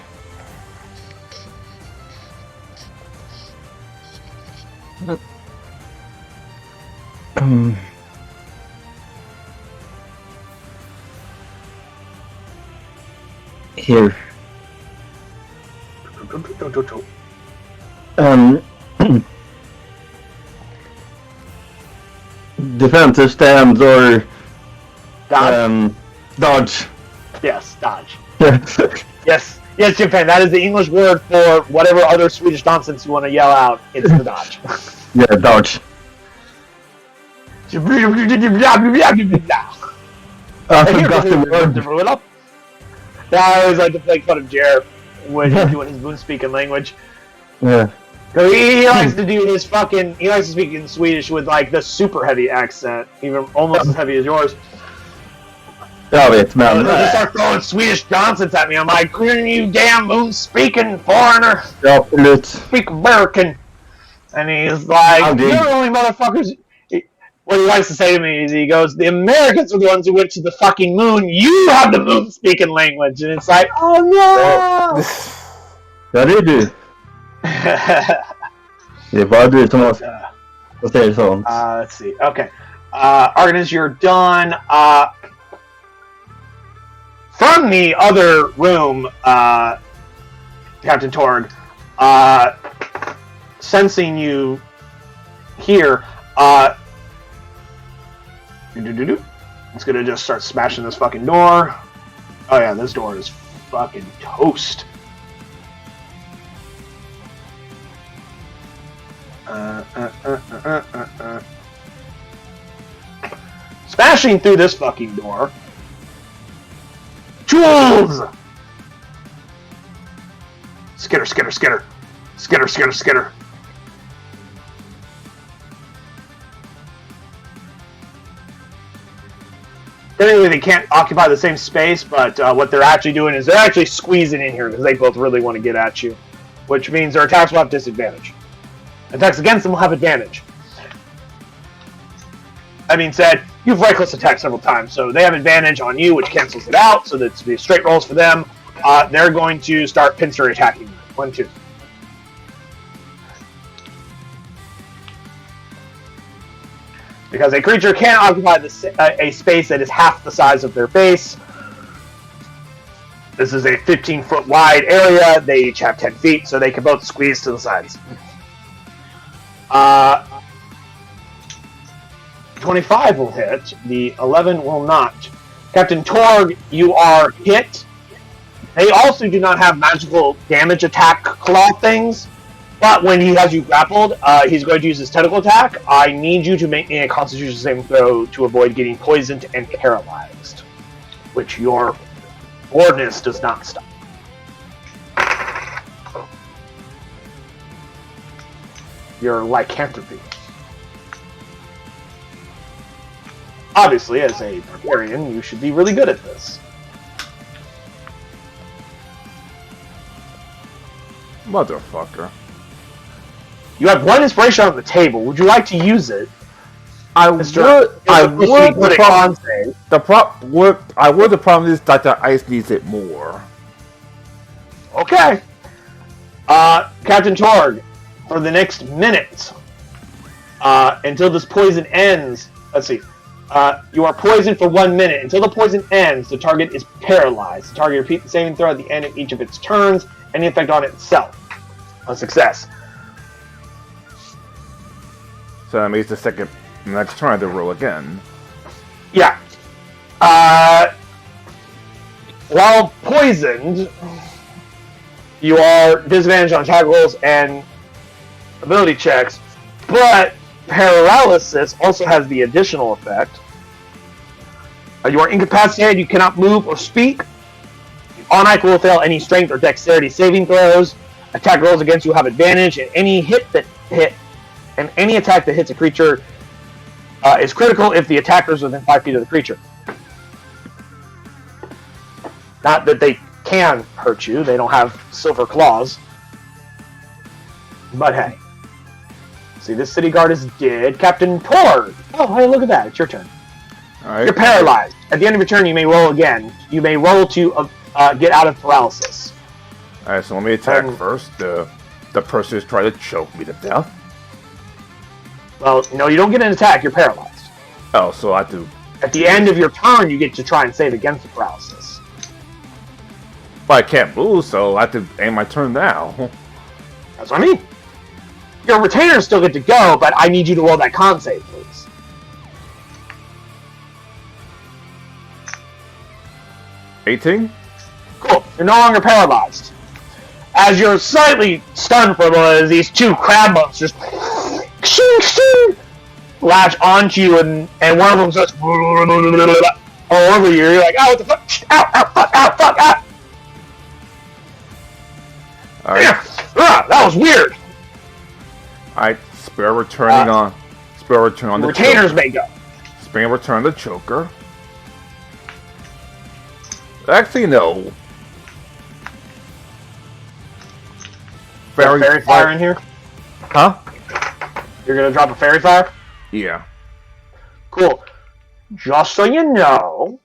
um, here. Um, defensive stand or Dodge? dodge. Yes, dodge. Yes. Yes, Japan. That is the English word for whatever other Swedish nonsense you want to yell out. It's the dodge. Yeah, dodge. I I forgot the word. I always like to make fun of Jer when he's doing his moon-speaking language. Yeah. Cause he likes to do his fucking. He likes to speak in Swedish with like the super heavy accent, even almost as heavy as yours. Jag vet, They'll men... just start throwing Swedish nonsense at me. I'm like, you damn moon-speaking foreigner, Ja, absolut. speak American. And he's like, How did- you're the only motherfuckers. What he likes to say to me is, he goes, the Americans are the ones who went to the fucking moon. You have the moon-speaking language. And it's like, oh no! Ja, det är du. Det är bara du som har säger sånt. Let's see. Okay. Artemis, you're done. From the other room, Captain Torg, sensing you here, it's gonna just start smashing this fucking door. Oh yeah, this door is fucking toast. Smashing through this fucking door. Jules! Skitter, skitter, skitter. Skitter, skitter, skitter. Technically, they can't occupy the same space, but what they're actually doing is they're actually squeezing in here because they both really want to get at you, which means their attacks will have disadvantage. Attacks against them will have advantage. That being said, you've reckless attacked several times, so they have advantage on you, which cancels it out, so that's the straight rolls for them. They're going to start pincer attacking you. 1, 2. Because a creature can't occupy a space that is half the size of their base. This is a 15-foot wide area. They each have 10 feet, so they can both squeeze to the sides. 25 will hit. The 11 will not. Captain Torg, you are hit. They also do not have magical damage attack claw things. But when he has you grappled, he's going to use his tentacle attack. I need you to make me a Constitution saving throw to avoid getting poisoned and paralyzed, which your ordinance does not stop. Your lycanthropy. Obviously, as a barbarian, you should be really good at this. Motherfucker. You have 1 inspiration on the table. Would you like to use it? I would. I would. Put it on save. The problem is that the ice needs it more. Okay. Captain Torg, for the next minute, until this poison ends, let's see. You are poisoned for 1 minute. Until the poison ends, the target is paralyzed. The target repeats the saving throw at the end of each of its turns. Any effect on itself. A success. So that means the next turn I have to roll again. Yeah. While poisoned, you are disadvantaged on attack rolls and ability checks, but paralysis also has the additional effect. You are incapacitated, you cannot move or speak. On-Ike will fail any strength or dexterity saving throws. Attack rolls against you have advantage, and any any attack that hits a creature is critical if the attacker is within 5 feet of the creature. Not that they can hurt you, they don't have silver claws. But hey. See, this city guard is dead. Captain Torg! Oh, hey, look at that, it's your turn. Alright. You're paralyzed. At the end of your turn, you may roll again. You may roll to get out of paralysis. Alright, so let me attack Um, first. The person who's trying to choke me to death. Well, no, you don't get an attack. You're paralyzed. Oh, so I have to... At the end of your turn, you get to try and save against the paralysis. But I can't move, so I have to aim my turn now. That's what I mean. Your retainers still get to go, but I need you to roll that con save, please. $18? Cool. You're no longer paralyzed. As you're slightly stunned for a moment, as these two crab monsters latch onto you, and one of them starts all over you. You're like, oh, what the fuck? Ow, ow, fuck, ow, fuck, ow. Alright. Yeah. That was weird. Alright, spare returning on... Spare return on the Retainers choker. may go. Spare return the choker. Actually, no. Fairy fire in here? Huh? You're gonna drop a fairy fire? Yeah. Cool. Just so you know,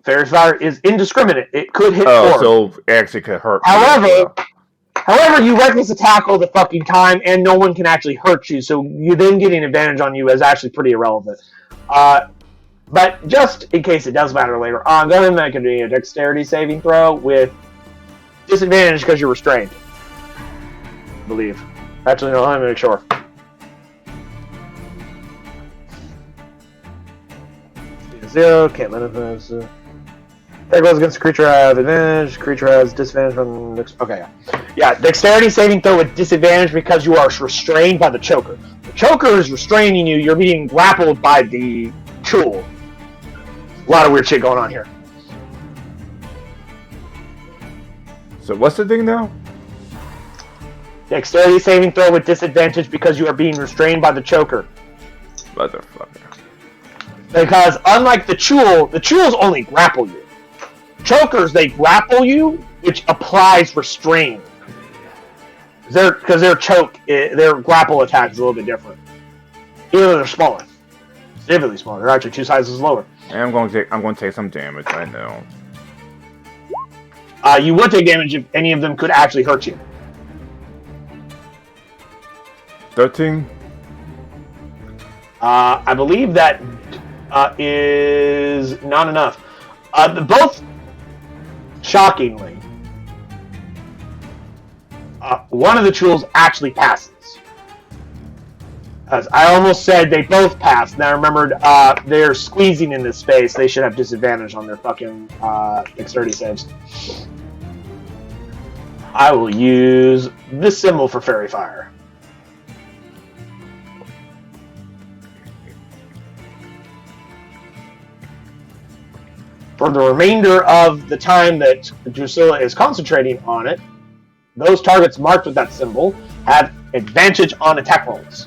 fairy fire is indiscriminate. It could hit Oh, forward. so it actually could hurt me. However, you reckless attack all the fucking time, and no one can actually hurt you, so you then getting advantage on you is actually pretty irrelevant. But just in case it does matter later on, go ahead and make a dexterity saving throw with disadvantage because you're restrained. I believe. Actually, no, let me make sure. Zero, can't limit this. That goes against the creature has advantage. Creature has disadvantage from... Okay, yeah. Dexterity saving throw with disadvantage because you are restrained by the choker. The choker is restraining you. You're being grappled by the tool. A lot of weird shit going on here. So what's the thing now? Dexterity saving throw with disadvantage because you are being restrained by the choker. Motherfucker. Because unlike the tools only grapple you. Chokers, they grapple you, which applies restraint. Because their grapple attack is a little bit different. Even though they're smaller. Significantly smaller. They're actually 2 sizes lower. And I'm going to take some damage, I know. You would take damage if any of them could actually hurt you. 13? I believe that is not enough. Both, shockingly, one of the tools actually passes. As I almost said they both passed, and I remembered they're squeezing in this space. They should have disadvantage on their fucking dexterity saves. I will use this symbol for Fairy Fire. For the remainder of the time that Drusilla is concentrating on it, those targets marked with that symbol have advantage on attack rolls.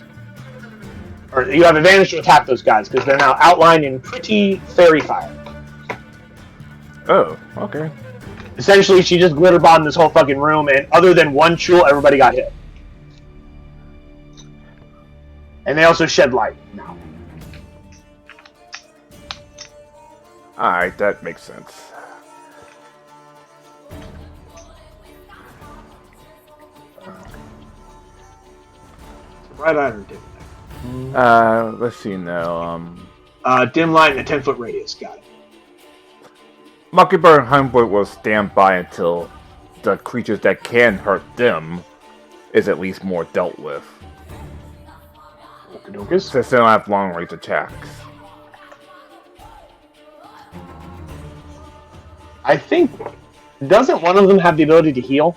Or you have advantage to attack those guys because they're now outlined in pretty fairy fire. Oh, okay. Essentially, she just glitter bombed this whole fucking room, and other than one tool, everybody got hit. And they also shed light now. Alright, that makes sense. Right on or dim Let's see now. dim light and a 10-foot radius. Got it. Mockingbird and Hummingbird will stand by until the creatures that can hurt them is at least more dealt with. Okey-dokes. Since they don't have long-range attacks. I think... Doesn't one of them have the ability to heal?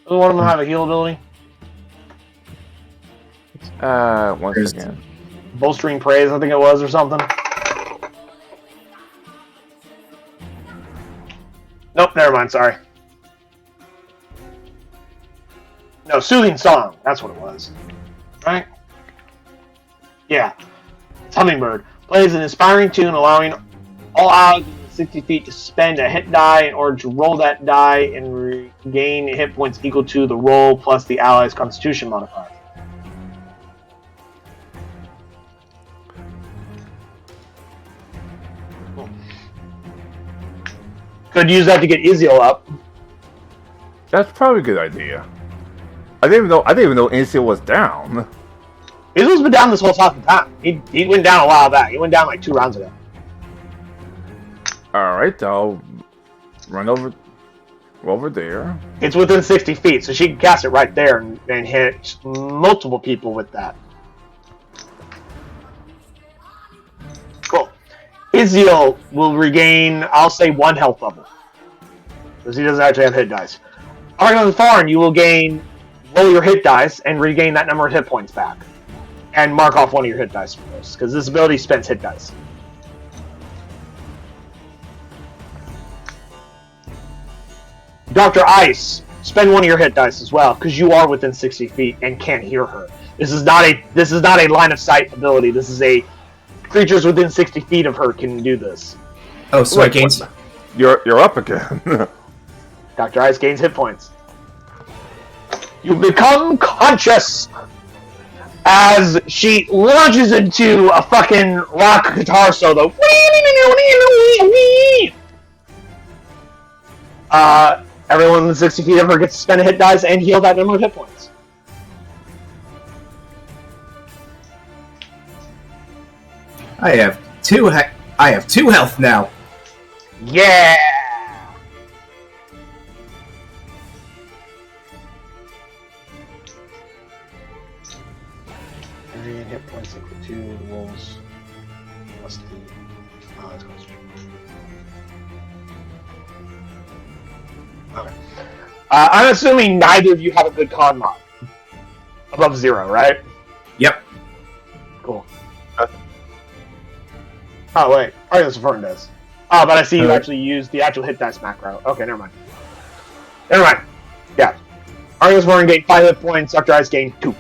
Doesn't one of them have a heal ability? Once again. Bolstering Praise, I think it was, or something. Nope, never mind, sorry. No, Soothing Song, that's what it was. Right? Yeah. It's Hummingbird. Plays an inspiring tune, allowing all allies within 60 feet to spend a hit die in order to roll that die and regain hit points equal to the roll plus the ally's constitution modifier. Could use that to get Iziel up. That's probably a good idea. I didn't even know Incio was down. Iziel's been down this whole fucking time. He went down a while back. He went down like 2 rounds ago. Alright, I'll run over there. It's within 60 feet, so she can cast it right there and hit multiple people with that. Cool. Iziel will regain, I'll say, 1 health level. Because he doesn't actually have hit dice. Argon Thorn, you will roll your hit dice and regain that number of hit points back. And mark off 1 of your hit dice for this, because this ability spends hit dice. Dr. Ice, spend 1 of your hit dice as well, because you are within 60 feet and can't hear her. This is not a line of sight ability. This is a creatures within 60 feet of her can do this. Oh, so I gained... You're up again. Dr. Ice gains hit points. You become conscious as she launches into a fucking rock guitar solo. Everyone within 60 feet of her gets to spend a hit dice and heal that number of hit points. I have 2 health now. Yeah! Area and hit points equal to rolls plus the okay. I'm assuming neither of you have a good con mod. Above 0, right? Yep. Cool. Oh, wait. Argus Fern does. Oh, but I see you actually use the actual hit dice macro. Okay, never mind. Never mind. Yeah. Argus Fern gained 5 hit points, Dr. Ice gained 2.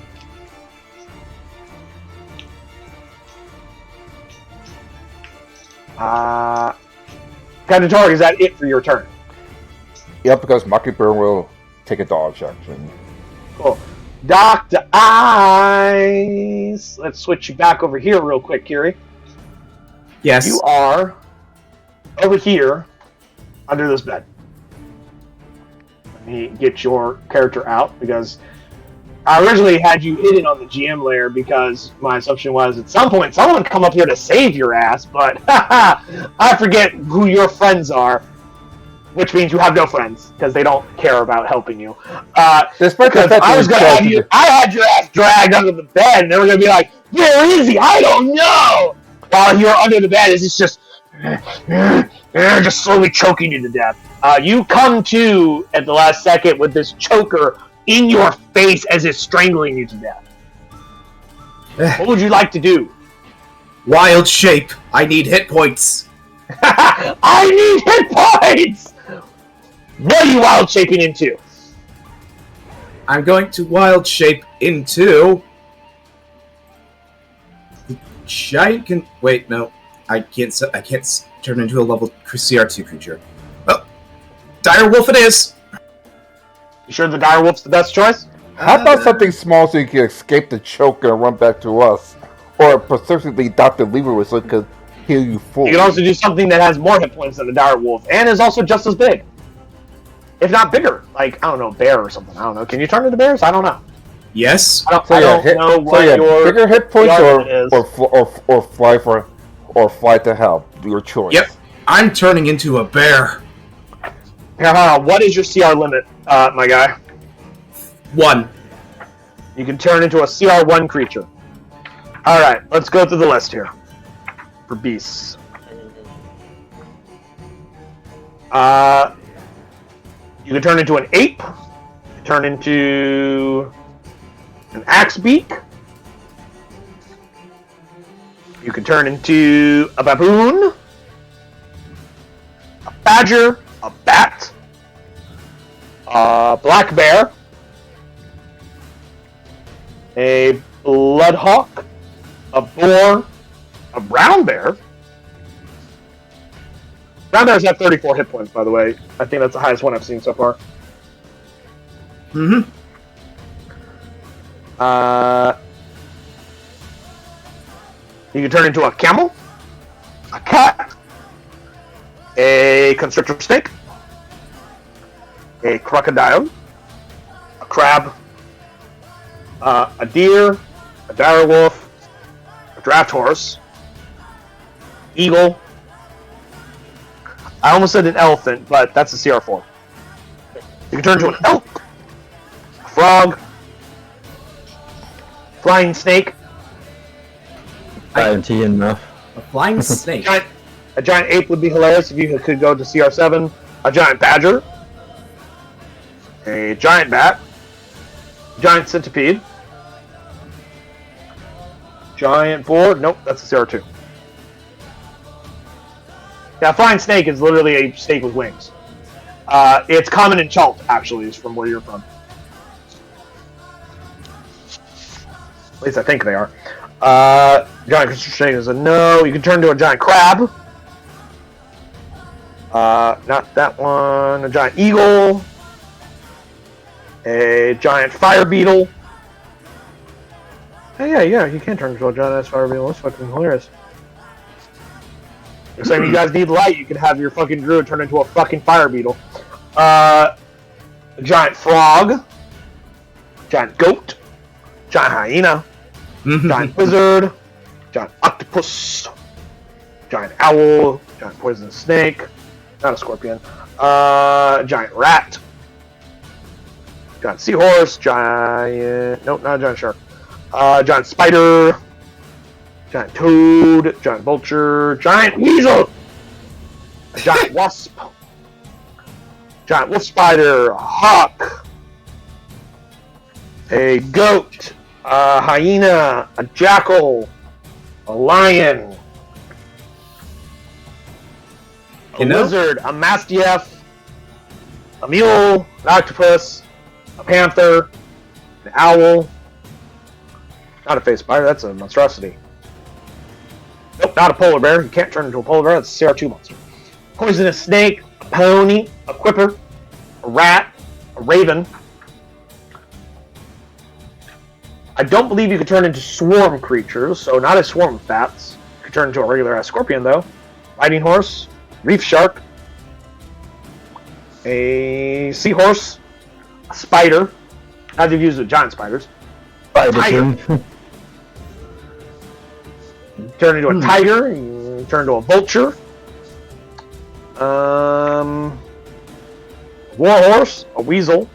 Captain Torg, is that it for your turn? Yep, because Mockingbird will take a dodge action. Cool. Dr. Ice! Let's switch you back over here real quick, Kiri. Yes. You are over here under this bed. Let me get your character out because I originally had you hidden on the GM layer because my assumption was at some point someone would come up here to save your ass, but I forget who your friends are, which means you have no friends because they don't care about helping you. Despite the fact I was going to have you, I had your ass dragged under the bed, and they were going to be like, "Where is he? I don't know." While you're under the bed, it's just slowly choking you to death. You come to at the last second with this choker in your face as it's strangling you to death. What would you like to do? Wild shape. I need hit points. I need hit points! What are you wild shaping into? I'm going to wild shape into... the giant can... Wait, no. I can't turn into a level CR2 creature. Oh! Dire Wolf it is! You sure the dire wolf's the best choice? How about something small so you can escape the choke and run back to us? Or specifically Dr. Lever so it could heal you fully. You can also do something that has more hit points than the dire wolf, and is also just as big. If not bigger. Like, I don't know, bear or something. I don't know. Can you turn into bears? I don't know. Yes. I don't know what your bigger hit points is. or fly to help. Your choice. Yep. I'm turning into a bear. Here, hold on. What is your CR limit, my guy? 1. You can turn into a CR1 creature. Alright, let's go through the list here. For beasts. You can turn into an ape. You can turn into an axe beak. You can turn into a baboon, a badger, a bat, a black bear, a bloodhawk, a boar, a brown bear. Brown bears have 34 hit points, by the way. I think that's the highest one I've seen so far. Mm-hmm. You can turn into a camel, a cat, a constrictor snake, a crocodile, a crab, a deer, a direwolf, a draft horse, eagle. I almost said an elephant, but that's a CR4. You can turn into an elk, a frog, flying snake, Guarantee enough. A flying snake. a giant ape would be hilarious if you could go to CR7, a giant badger, a giant bat, giant centipede, giant boar. Nope, that's a CR2. Yeah, flying snake is literally a snake with wings. It's common in Chalt, actually, is from where you're from. At least I think they are. Giant crystal snake is a no. You can turn into a giant crab. Not that one. A giant eagle. A giant fire beetle. Hey, yeah, you can turn into a giant ass fire beetle. That's fucking hilarious. You're saying you guys need light, you can have your fucking druid turn into a fucking fire beetle. A giant frog. Giant goat. Giant hyena. Giant lizard. Giant octopus. Giant owl. Giant poisonous snake. Not a scorpion. Giant rat. Giant seahorse. Giant... Nope, not a giant shark. Giant spider. Giant toad. Giant vulture. Giant weasel. A giant wasp. Giant wolf spider. A hawk. A goat. A hyena. A jackal. A lion. A lizard. A mastiff. A mule. An octopus. A panther. An owl. Not a face spider, that's a monstrosity. Nope, not a polar bear. You can't turn into a polar bear, that's a CR2 monster. Poisonous snake, a pony, a quipper, a rat, a raven. I don't believe you could turn into swarm creatures, so not a swarm of bats. You could turn into a regular ass scorpion though. Riding horse, reef shark, a seahorse, a spider. As you've used with giant spiders. Tiger. Turn into a tiger. You turn into a vulture. Warhorse. A weasel.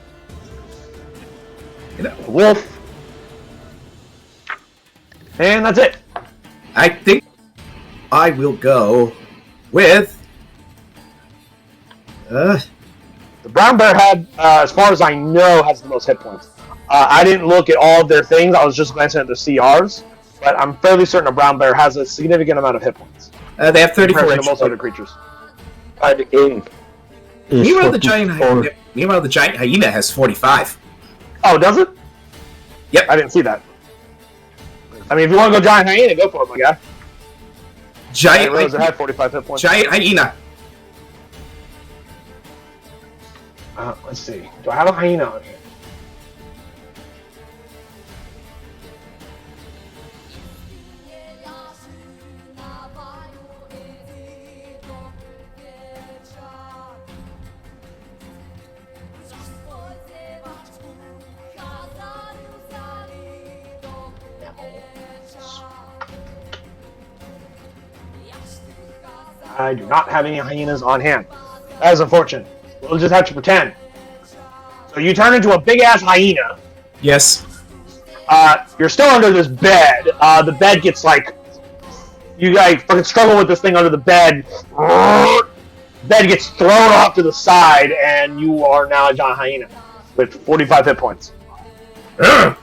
A wolf. And that's it. I think I will go with... The brown bear had, as far as I know, has the most hit points. I didn't look at all of their things. I was just glancing at their CRs. But I'm fairly certain a brown bear has a significant amount of hit points. They have 34 compared to most other creatures. The game is Meanwhile, 44. the giant hyena has 45. Oh, does it? Yep. I didn't see that. I mean, if you want to go giant hyena, go for it, my guy. I Giant didn't realize it had 45 hit points. Giant hyena. Let's see. Do I have a hyena on here? I do not have any hyenas on hand. That is unfortunate. We'll just have to pretend. So you turn into a big-ass hyena. Yes. You're still under this bed. The bed gets like... You guys fucking struggle with this thing under the bed. Bed gets thrown off to the side, and you are now a giant hyena with 45 hit points. Let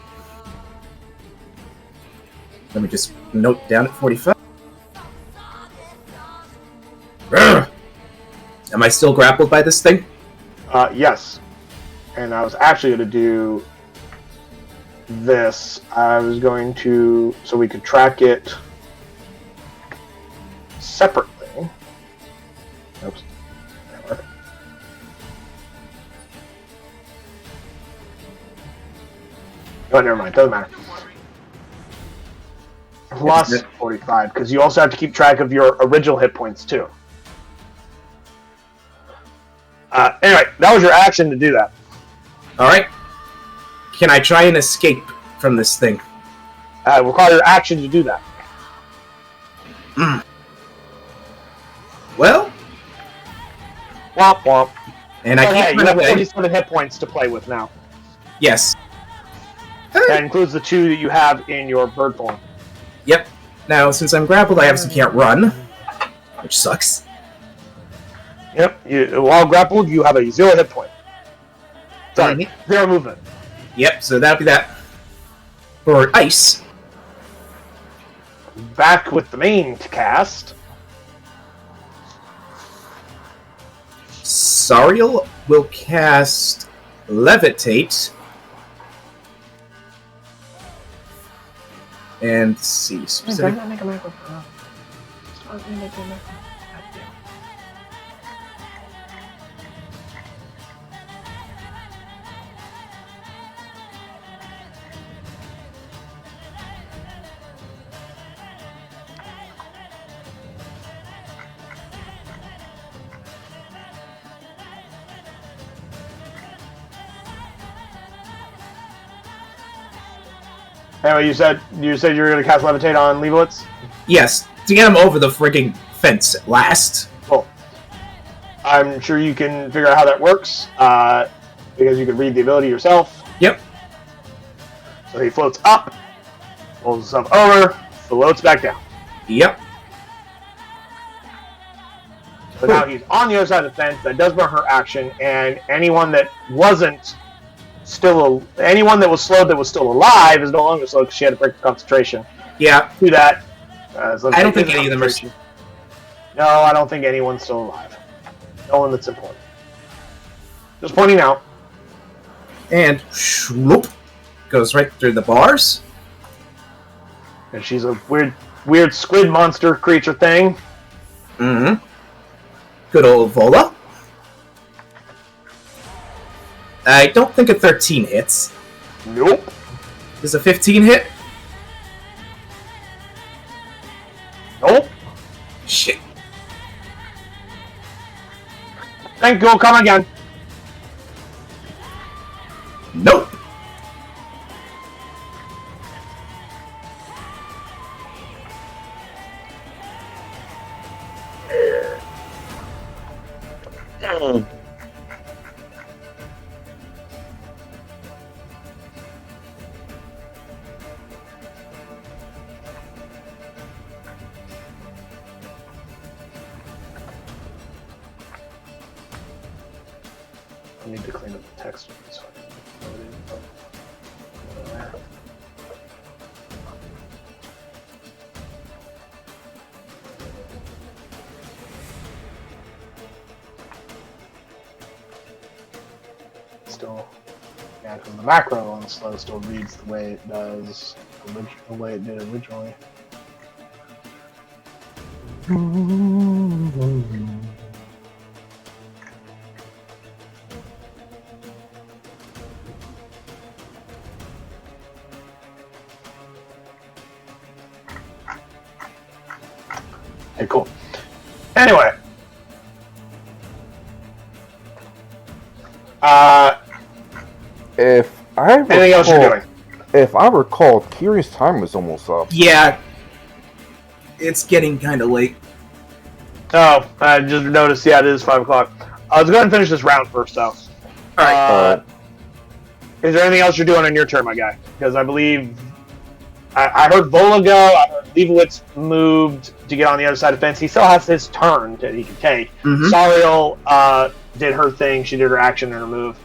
me just note down at 45. Am I still grappled by this thing? Yes. And I was actually going to do this. I was going to... So we could track it separately. Oops. Oh, never mind. Doesn't matter. Plus 45, because you also have to keep track of your original hit points, too. Anyway, that was your action to do that. All right. Can I try and escape from this thing? It requires your action to do that. Well, Womp womp. and I But hey, can't you run have away. 47 hit points to play with now. Yes. That includes the 2 that you have in your bird form. Yep. Now, since I'm grappled, I obviously can't run, which sucks. Yep. While grappled, you have a 0 hit point. Sorry, 0 movement. Yep, so that'll be that. For ice, Back with the main cast. Sariel will cast Levitate. And let's see, specific. Anyway, you said you were going to cast Levitate on Leibowitz? Yes, to get him over the frigging fence at last. Cool. I'm sure you can figure out how that works, because you can read the ability yourself. Yep. So he floats up, pulls himself over, floats back down. Yep. So now he's on the other side of the fence. That does burn her action, and anyone that was slowed that was still alive is no longer slowed because she had to break the concentration. Yeah. Do that. I don't think any of them are. No, I don't think anyone's still alive. No one that's important. Just pointing out. And shloop, goes right through the bars. And she's a weird squid monster creature thing. Mm-hmm. Good old Vola. I don't think a 13 hits. Nope. Does a 15 hit? Nope. Shit. Thank you. Come again. Nope. I need to clean up the text. Still, yeah, because the macro on slow still reads the way it does, the way it did originally. Okay, cool. Anyway. If I Anything else you're doing? If I recall, Kiri's time was almost up. Yeah. It's getting kind of late. Oh, I just noticed, yeah, it is 5 o'clock. Let's go ahead and finish this round first, though. Alright. Is there anything else you're doing on your turn, my guy? Because I believe... I heard Vola go, I heard Leibowitz moved to get on the other side of the fence. He still has his turn that he can take. Mhm. Sariel did her thing. She did her action and her move.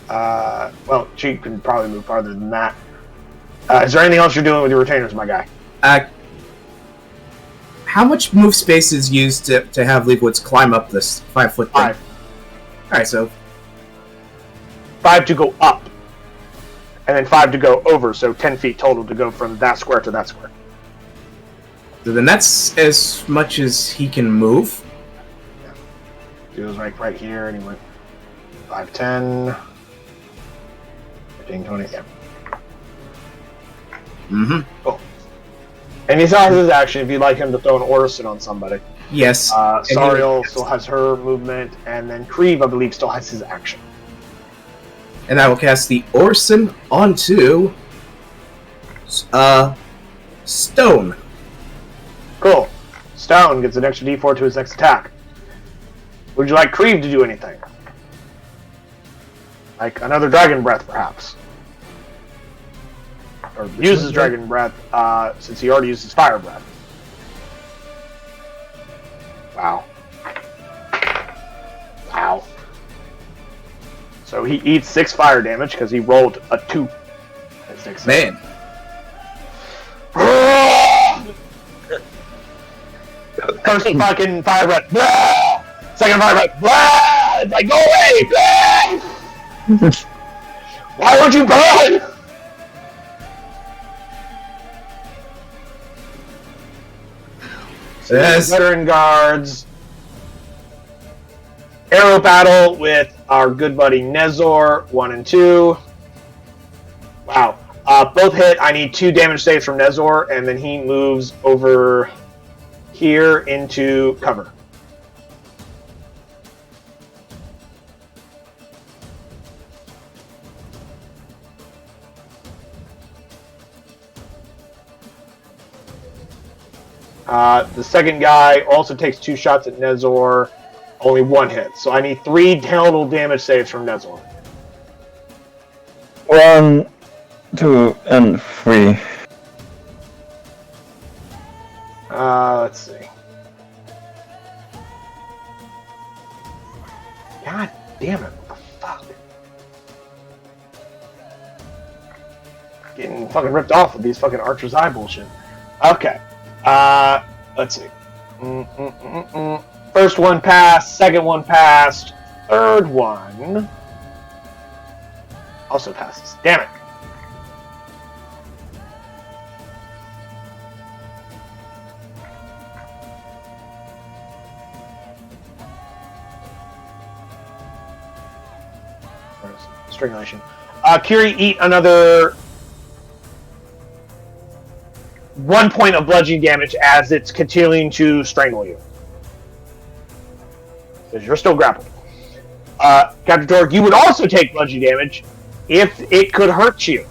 Well, she can probably move farther than that. Is there anything else you're doing with your retainers, my guy? How much move space is used to have Leibowitz climb up this 5-foot thing? 5. Alright, so 5 to go up. And then 5 to go over, so 10 feet total to go from that square to that square. then that's as much as he can move. He was right here, and he went 5, 10, 15, 20, yeah. Mm-hmm. Cool. And he still has his action if you'd like him to throw an Orison on somebody. Yes. Sariel still has her movement, and then Kreve, I believe, still has his action. And I will cast the Orson onto Stone. Cool. Stone gets an extra d4 to his next attack. Would you like Kreve to do anything? Like another Dragon Breath, perhaps? Or use his Dragon Breath, since he already used his Fire Breath. Wow. Wow. So he eats 6 fire damage because he rolled a 2. Man. First fucking fire breath. Second fire breath. It's like, go away! Why would you burn? Yes. Veteran guards. Arrow battle with our good buddy Nezor, 1 and 2. Wow. Both hit. I need 2 damage saves from Nezor, and then he moves over here into cover. The second guy also takes 2 shots at Nezor, only 1 hit. So I need 3 total damage saves from Nezor. 1, 2, and 3. Let's see. God damn it. What the fuck? Getting fucking ripped off with these fucking Archer's Eye bullshit. Okay. Let's see. First one passed, second one passed, third one also passes. Damn it. Strangulation. Kiri, eat another 1 point of bludgeoning damage as it's continuing to strangle you. Because you're still grappled. Captain Torg, you would also take bludgeoning damage if it could hurt you.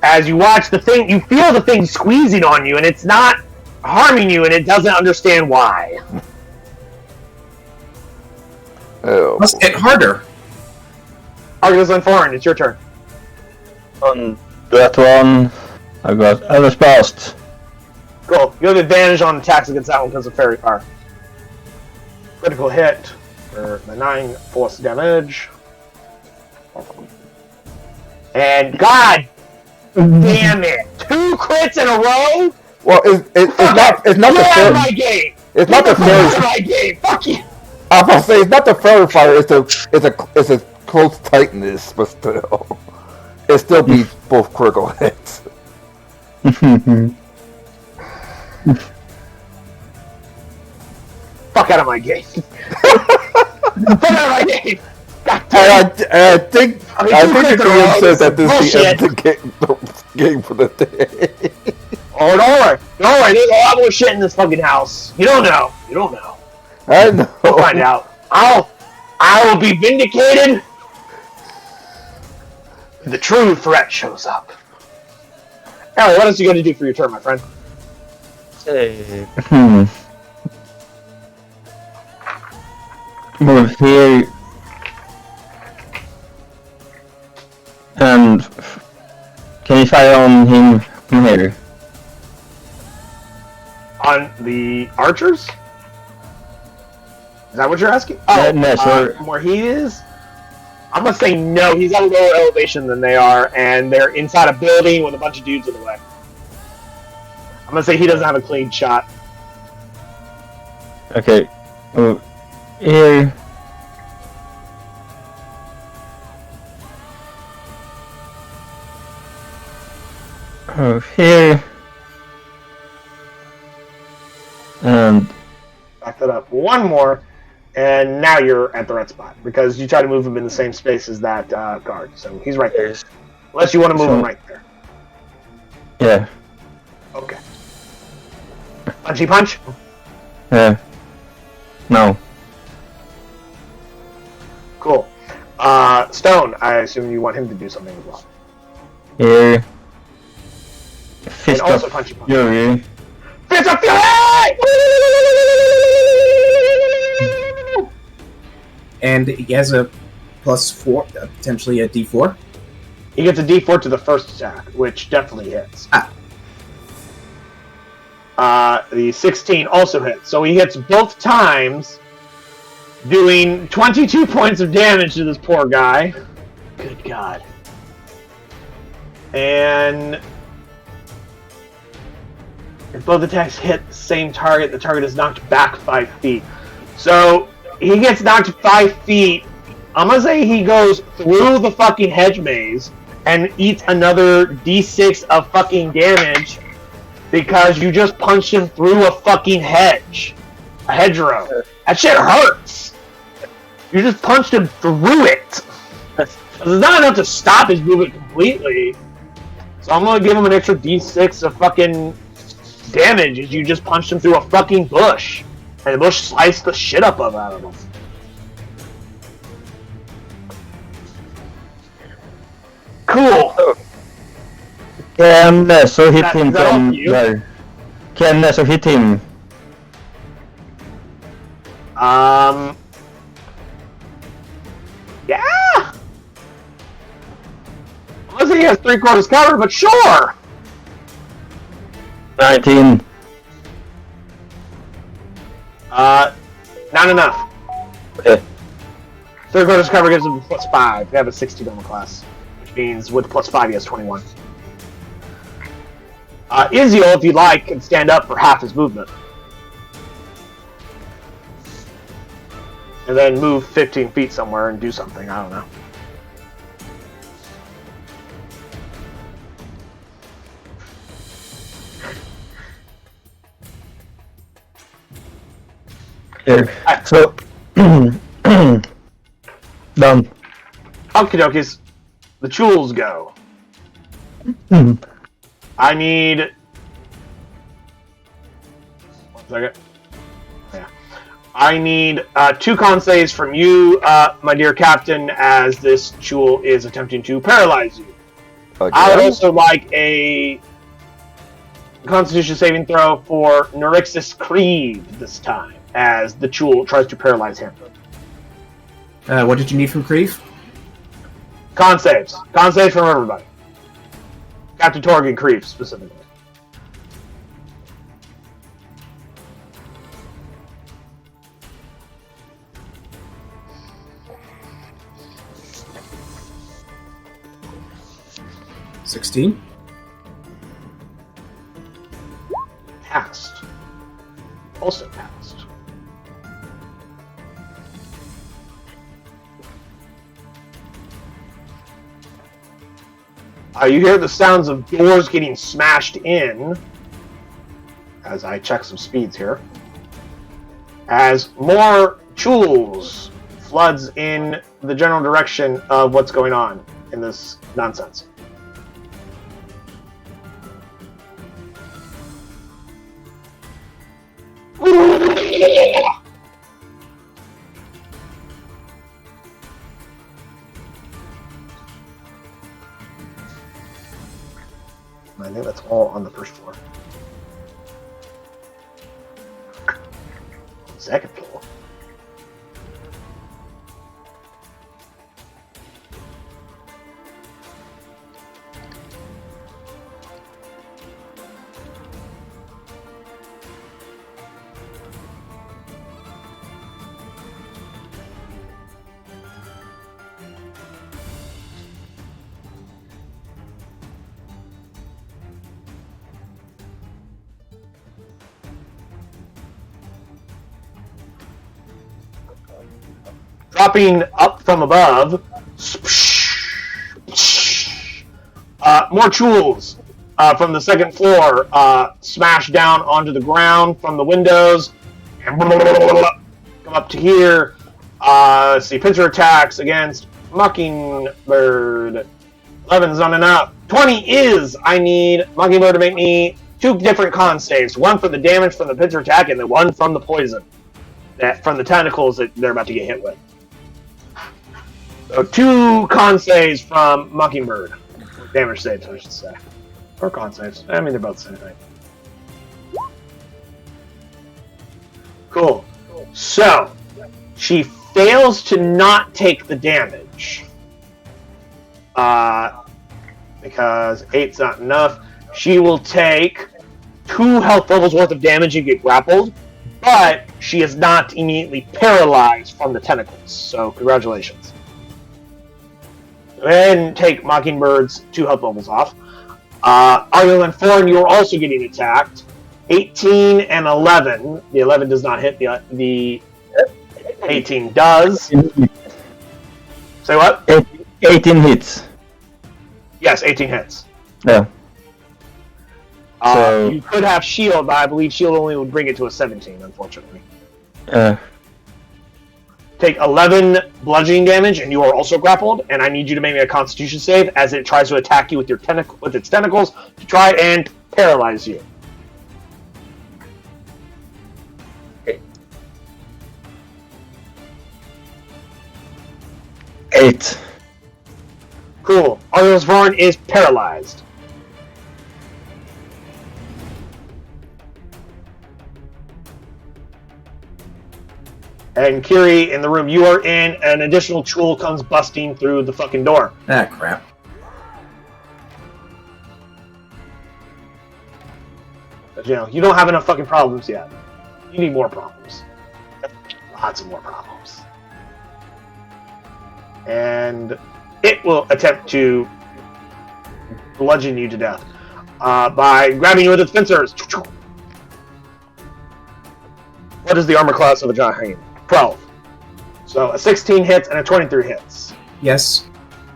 As you watch the thing, you feel the thing squeezing on you, and it's not harming you, and it doesn't understand why. Oh, Must get harder. Argus and Foreign, it's your turn. On that one, I got Eldritch Blast. Cool. You have advantage on attacks against that one because of Fairy Fire. Critical hit for the 9 force damage. And God damn it! 2 crits in a row? well, it's not Get the out of my fairy. game! It's not the Get out of fairy. my game! Fuck you! I was gonna say it's not the fairy fire. It's a close tightness, but still, it still beats both critical hits. Fuck out of my game! Fuck out of my game! God And damn it! I think I mean, I 2 think crits the in a row, GM says that this is the bullshit. end of the game for the day. Oh, don't worry. Don't worry. There's a lot more shit in this fucking house. You don't know. You don't know. I know. We'll find out. I will be vindicated. The true threat shows up. Alright, what else you got to do for your turn, my friend? Move here. And can you fire on him from here? On the archers? Is that what you're asking? No, sure. Where he is? I'm gonna say no. He's at a lower elevation than they are, and they're inside a building with a bunch of dudes in the way. I'm gonna say he doesn't have a clean shot. Okay. Move here. Move here. And Back that up one more, and now you're at the red spot because you try to move him in the same space as that guard. So he's right there. Unless you want to move him right there. yeah. Okay. Punchy punch? No. Cool. Stone, I assume you want him to do something as well. Here. Fist And also of punchy punch. Fury. Fist of Fury! And he has a +4, potentially a D4. He gets a D4 to the first attack, which definitely hits. The 16 also hits, so he hits both times, doing 22 points of damage to this poor guy. Good God. And if both attacks hit the same target, the target is knocked back 5 feet. So he gets knocked 5 feet. I'm gonna say he goes through the fucking hedge maze and eats another D6 of fucking damage because you just punched him through a fucking hedge. A hedgerow. That shit hurts. You just punched him through it. It's not enough to stop his movement completely. So I'm gonna give him an extra D6 of fucking damage as you just punched him through a fucking bush. And the bush sliced the shit up out of him. Cool. Can Nesso hit him Is that all from for you? there? Can Nesso hit him? Yeah! Unless he has 3/4 cover, but sure! 19. Not enough. Okay. 3/4 cover gives him +5. They have a 16 on the class, which means with +5 he has 21. Izio, if you like, can stand up for half his movement. And then move 15 feet somewhere and do something, I don't know. Here. So, done. Okie dokies. The Chules go. I need... 1 second. Yeah. I need 2 con saves from you, my dear captain, as this Chul is attempting to paralyze you. I would also like a Constitution saving throw for Norixis Creed this time, as the Chul tries to paralyze him. What did you need from Creve? Con saves. Con saves from everybody. Captain Torg and Creve, specifically. $16. Passed. Also passed. You hear the sounds of doors getting smashed in, as I check some speeds here, as more Chules floods in the general direction of what's going on in this nonsense. I think that's all on the first floor. Second floor. Dropping up from above, more Chules from the second floor smash down onto the ground from the windows and come up to here. See, pincer attacks against Mockingbird. 11's not enough. 20 is. I need Mockingbird to make me two different con saves. One for the damage from the pincer attack, and the one from the poison. From the tentacles that they're about to get hit with. So 2 con saves from Mockingbird. Damage saves, I should say. Or con saves. I mean, they're both the same thing. Cool. So, she fails to not take the damage. Because 8's not enough. She will take 2 health levels worth of damage and get grappled. But she is not immediately paralyzed from the tentacles. So, congratulations. Go ahead and take Mockingbird's 2 health levels off. Arlo and Thorn, you are also getting attacked. 18 and 11. The 11 does not hit. The 18 does. Say what? 18 hits. Yes, 18 hits. Yeah. So, you could have shield, but I believe shield only would bring it to a 17, unfortunately. Take 11 bludgeoning damage, and you are also grappled. And I need you to make me a Constitution save as it tries to attack you with its tentacles to try and paralyze you. Okay. 8. Cool. Arlos Varn is paralyzed. And Kiri, in the room you are in, an additional tool comes busting through the fucking door. Ah, crap. But, you don't have enough fucking problems yet. You need more problems. Lots of more problems. And it will attempt to bludgeon you to death by grabbing you with its pincers. What is the armor class of a giant hyena? 12. So a 16 hits and a 23 hits. Yes.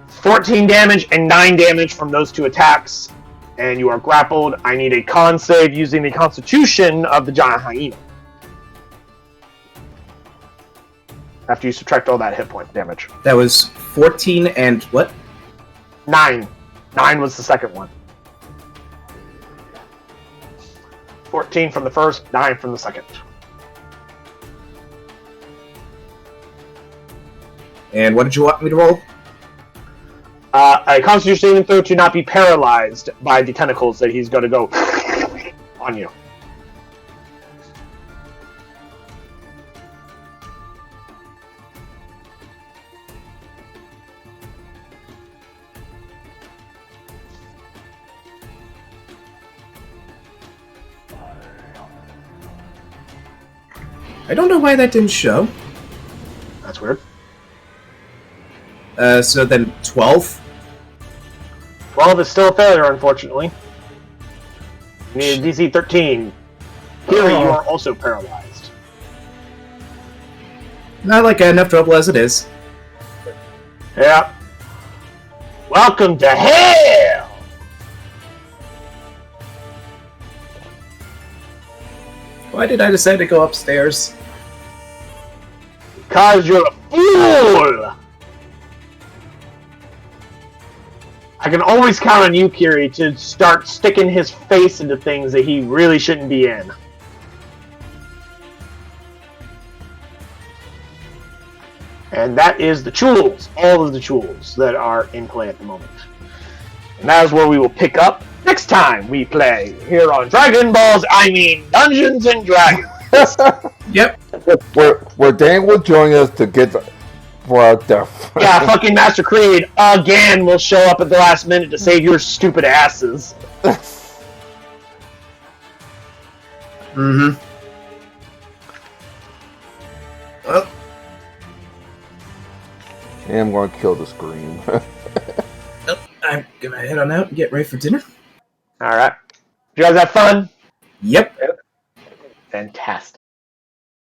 14 damage and 9 damage from those 2 attacks. And you are grappled. I need a con save using the constitution of the giant hyena. After you subtract all that hit point damage. That was 14 and what? 9. 9 was the second one. 14 from the first, 9 from the second. And what did you want me to roll? A Constitution saving throw to not be paralyzed by the tentacles that he's going to go on you. I don't know why that didn't show. That's weird. So then 12? 12 is still a failure, unfortunately. You need a DC 13. Here you are also paralyzed. Not like I had enough trouble as it is. Yeah. Welcome to hell! Why did I decide to go upstairs? Because you're a fool! I can always count on you, Kiri, to start sticking his face into things that he really shouldn't be in. And that is the tools, all of the tools that are in play at the moment. And that is where we will pick up next time we play here on Dungeons and Dragons. Yep. Where Dan will join us to get for our death. Yeah, fucking Master Creed again will show up at the last minute to save your stupid asses. Mm-hmm. Well. And I'm going to kill the scream. I'm gonna head on out and get ready for dinner. Alright. Did you guys have fun? Yep. Fantastic.